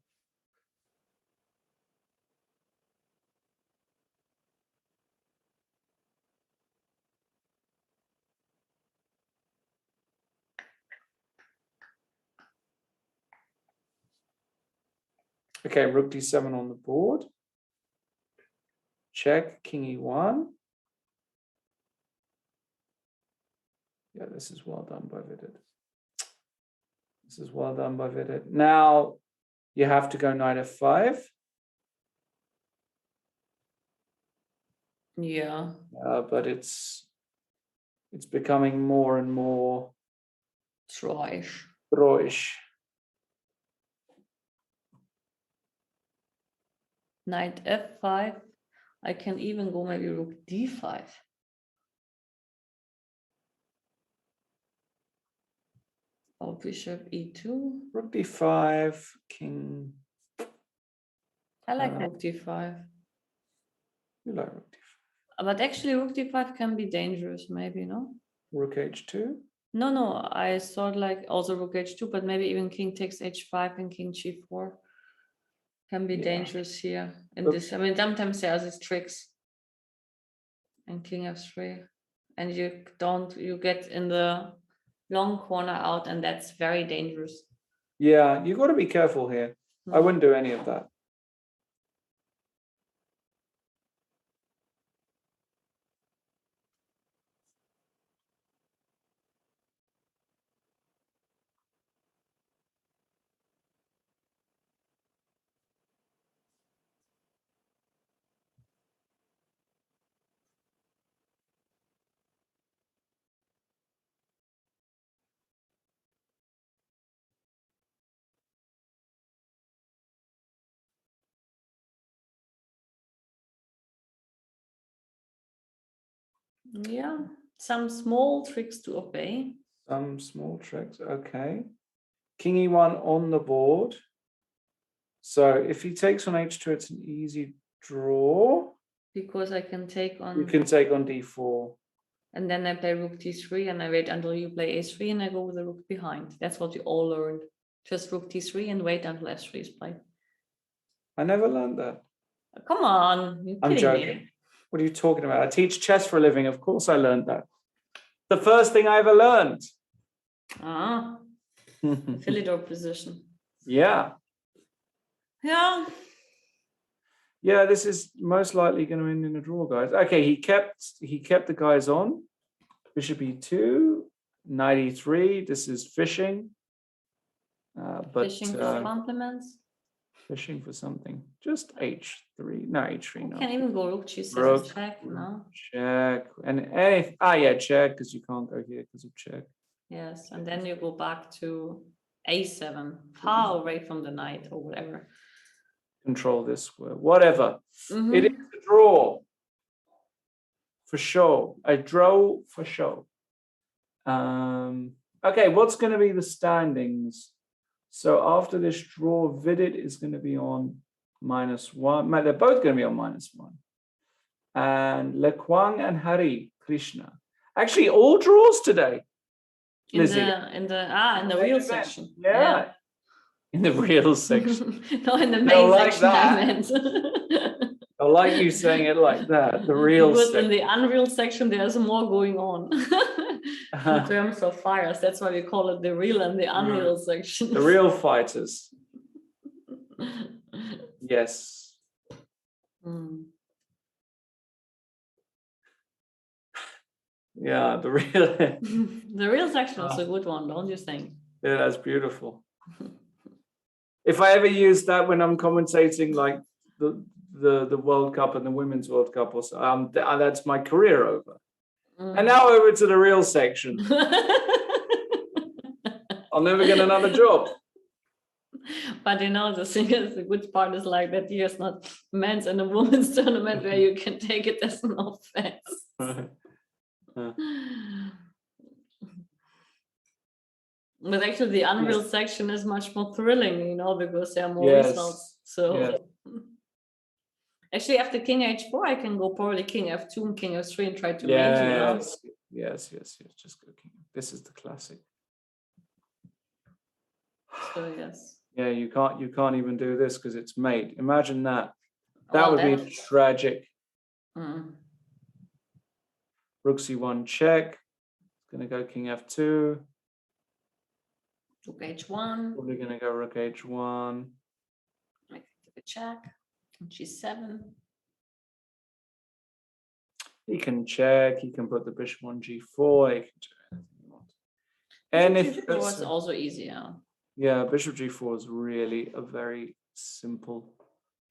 Okay, rook d7 on the board. Check, king e1. Yeah, this is well done by Vidit. This is well done by Vidit. Now you have to go knight f5. Yeah. But it's becoming more and more Drawish. drawish. Knight f5. I can even go maybe rook d5. Or bishop e2. Rook d5, king. I like rook d5. You like rook d5. But actually rook d5 can be dangerous, maybe, no? Rook h2? No, I thought like also rook h2, but maybe even king takes h5 and king g4 can be dangerous here. In this, I mean, sometimes there are these tricks. And king f3. And you get in the long corner out, and that's very dangerous. Yeah, you've got to be careful here. I wouldn't do any of that. Yeah, some small tricks to obey. Some small tricks. Okay. King e1 on the board. So if he takes on h2, it's an easy draw. Because I can take on. You can take on d4. And then I play rook d3 and I wait until you play a3 and I go with the rook behind. That's what you all learned. Just rook d3 and wait until f3 is played. I never learned that. Come on, you're I'm joking. me. What are you talking about? I teach chess for a living. Of course I learned that. The first thing I ever learned. Philidor position. Yeah. Yeah. Yeah, this is most likely going to end in a draw, guys. Okay, he kept the guys on. Bishop e2, knight e3. This is fishing. But Fishing for compliments. fishing for something. Just h3. No, h3. You No. can't even go rook g7 Rook. check, no? Check. And yeah, check, because you can't go here because of check. Yes, and then you go back to a7, far away from the knight or whatever. Control this word. Whatever. Mhm. It is a draw. For sure. A draw for sure. Okay, what's going to be the standings? So after this draw, Vidit is going to be on -1. They're both going to be on -1. And Lekwang and Hari Krishna. Actually, all draws today. Lizzie. In the real section. Yeah. In the real section. No, in the They'll main like section that. I meant. I like you saying it like that. The real Because section. in the unreal section there's more going on in terms of fires. That's why we call it the real and the unreal section. The real fighters. Yes. Mm. Yeah, the real. The real section is a good one, don't you think? Yeah, that's beautiful. If I ever use that when I'm commentating like the World Cup and the Women's World Cup or so, that's my career over. And now over to the real section. I'll never get another job. But you know, the thing is, the good part is like that here's not men's and a women's tournament where you can take it as an offense. But actually, the unreal section is much more thrilling, you know, because there are more results. So actually, after king h4, I can go probably king f2 and king f3 and try to mate you now. Yes. Just go king. This is the classic. So yes. Yeah, you can't even do this because it's mate. Imagine that. That would be tragic. Rook c1 check. Gonna go king f2. Rook h1. Probably gonna go rook h1. I can give a check. G7. He can check. He can put the bishop on g4. He can do anything he wants. And if it was also easier. Yeah, bishop g4 is really a very simple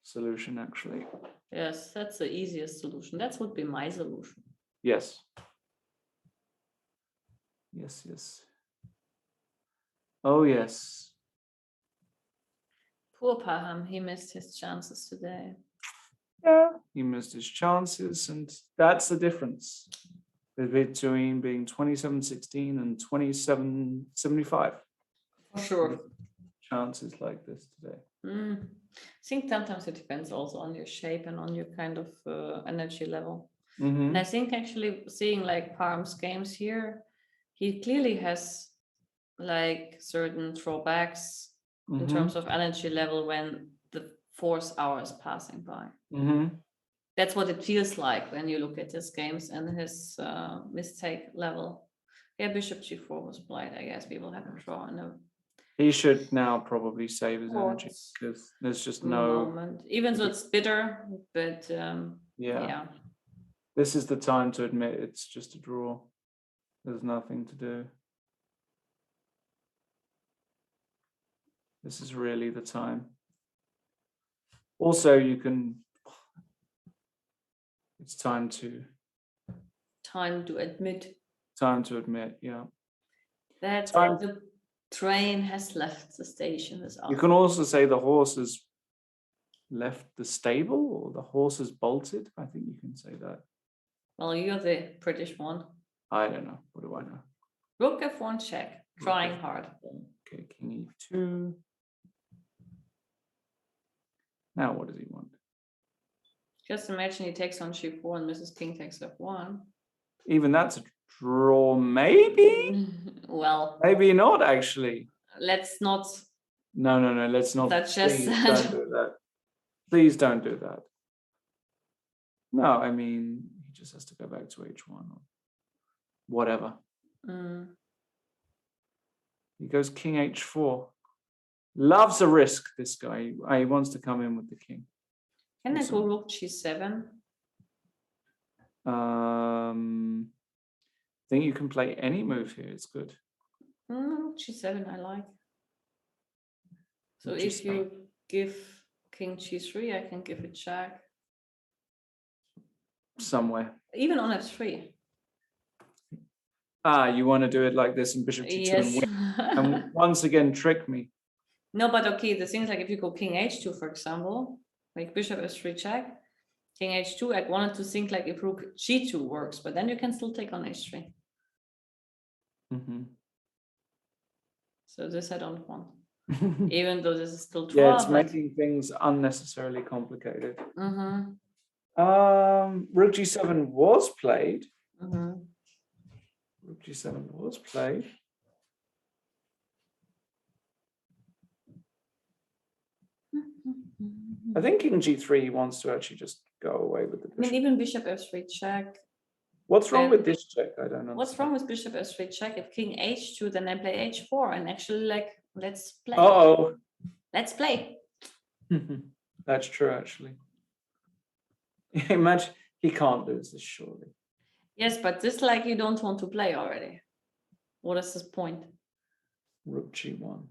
solution, actually. Yes, that's the easiest solution. That would be my solution. Yes. Oh, yes. Poor Paham, he missed his chances today. Yeah, he missed his chances, and that's the difference between being 27-16 and 27-75. For sure. Chances like this today. I think sometimes it depends also on your shape and on your kind of energy level. And I think actually seeing like Parham's games here, he clearly has like certain drawbacks in terms of energy level when the 4 hours passing by. That's what it feels like when you look at his games and his mistake level. Yeah, bishop g4 was played. I guess we will have a draw. He should now probably save his energy because there's just no moment. Even though it's bitter, but yeah. This is the time to admit it's just a draw. There's nothing to do. This is really the time. Also, you can. It's time to admit. Time to admit, yeah. That the train has left the station. You can also say the horse has left the stable or the horse has bolted. I think you can say that. Well, you're the British one. I don't know. What do I know? Rook f1 check. Trying hard. Okay, king e2. Now what does he want? Just imagine he takes on g4 and Mrs. King takes f1. Even that's a draw, maybe? Well, maybe not, actually. Let's not. No. Let's not. Suggest that. Don't do that. Please don't do that. No, I mean, he just has to go back to h1 or whatever. He goes king h4. Loves a risk, this guy. He wants to come in with the king. Can I go rook g7? I think you can play any move here. It's good. Rook g7 I like. So if you give king g3, I can give a check. Somewhere. Even on f3. Ah, you want to do it like this and bishop g2 and Yes. win. And once again, trick me. No, but okay, the thing is like if you go king h2, for example, like bishop f3 check, king h2, I wanted to think like if rook g2 works, but then you can still take on h3. So this I don't want, even though this is still draw. Yeah, it's making things unnecessarily complicated. Rook g7 was played. Rook g7 was played. I think king g3 wants to actually just go away with the bishop. I mean, even bishop f3 check. What's wrong with this check? I don't know. What's wrong with bishop f3 check? If king h2, then I play h4 and actually like, let's play. Uh-oh. Let's play. That's true, actually. Imagine, he can't lose this, surely. Yes, but this like you don't want to play already. What is this point? Rook g1.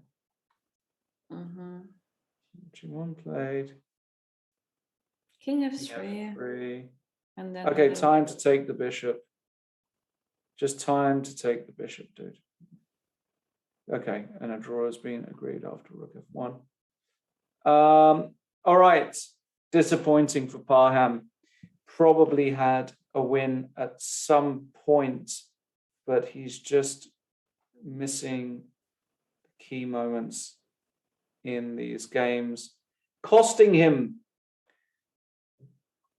G1 played. King f3. F3. And then okay, time to take the bishop. Just time to take the bishop, dude. Okay, and a draw has been agreed after rook f1. All right, disappointing for Parham. Probably had a win at some point, but he's just missing key moments in these games, costing him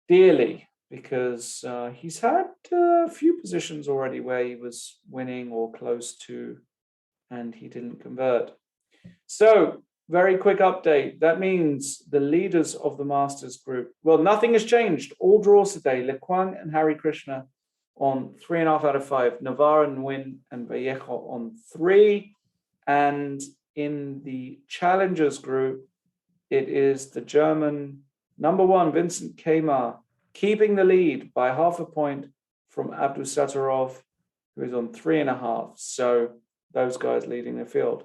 dearly because he's had a few positions already where he was winning or close to, and he didn't convert. So, very quick update. That means the leaders of the Masters group, well, nothing has changed. All draws today. Le Quang and Hari Krishna on 3.5 out of 5. Navarre and Nguyen and Vallejo on 3. And in the Challengers group, it is the German #1, Vincent Kemar, keeping the lead by half a point from Abdusattorov, who is on 3.5. So those guys leading the field.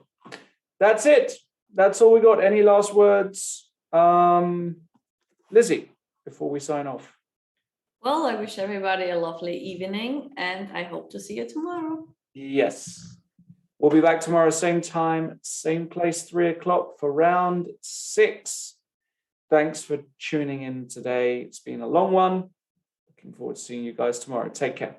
That's it. That's all we got. Any last words? Lizzie, before we sign off. Well, I wish everybody a lovely evening and I hope to see you tomorrow. Yes. We'll be back tomorrow, same time, same place, 3 o'clock for round 6. Thanks for tuning in today. It's been a long one. Looking forward to seeing you guys tomorrow. Take care.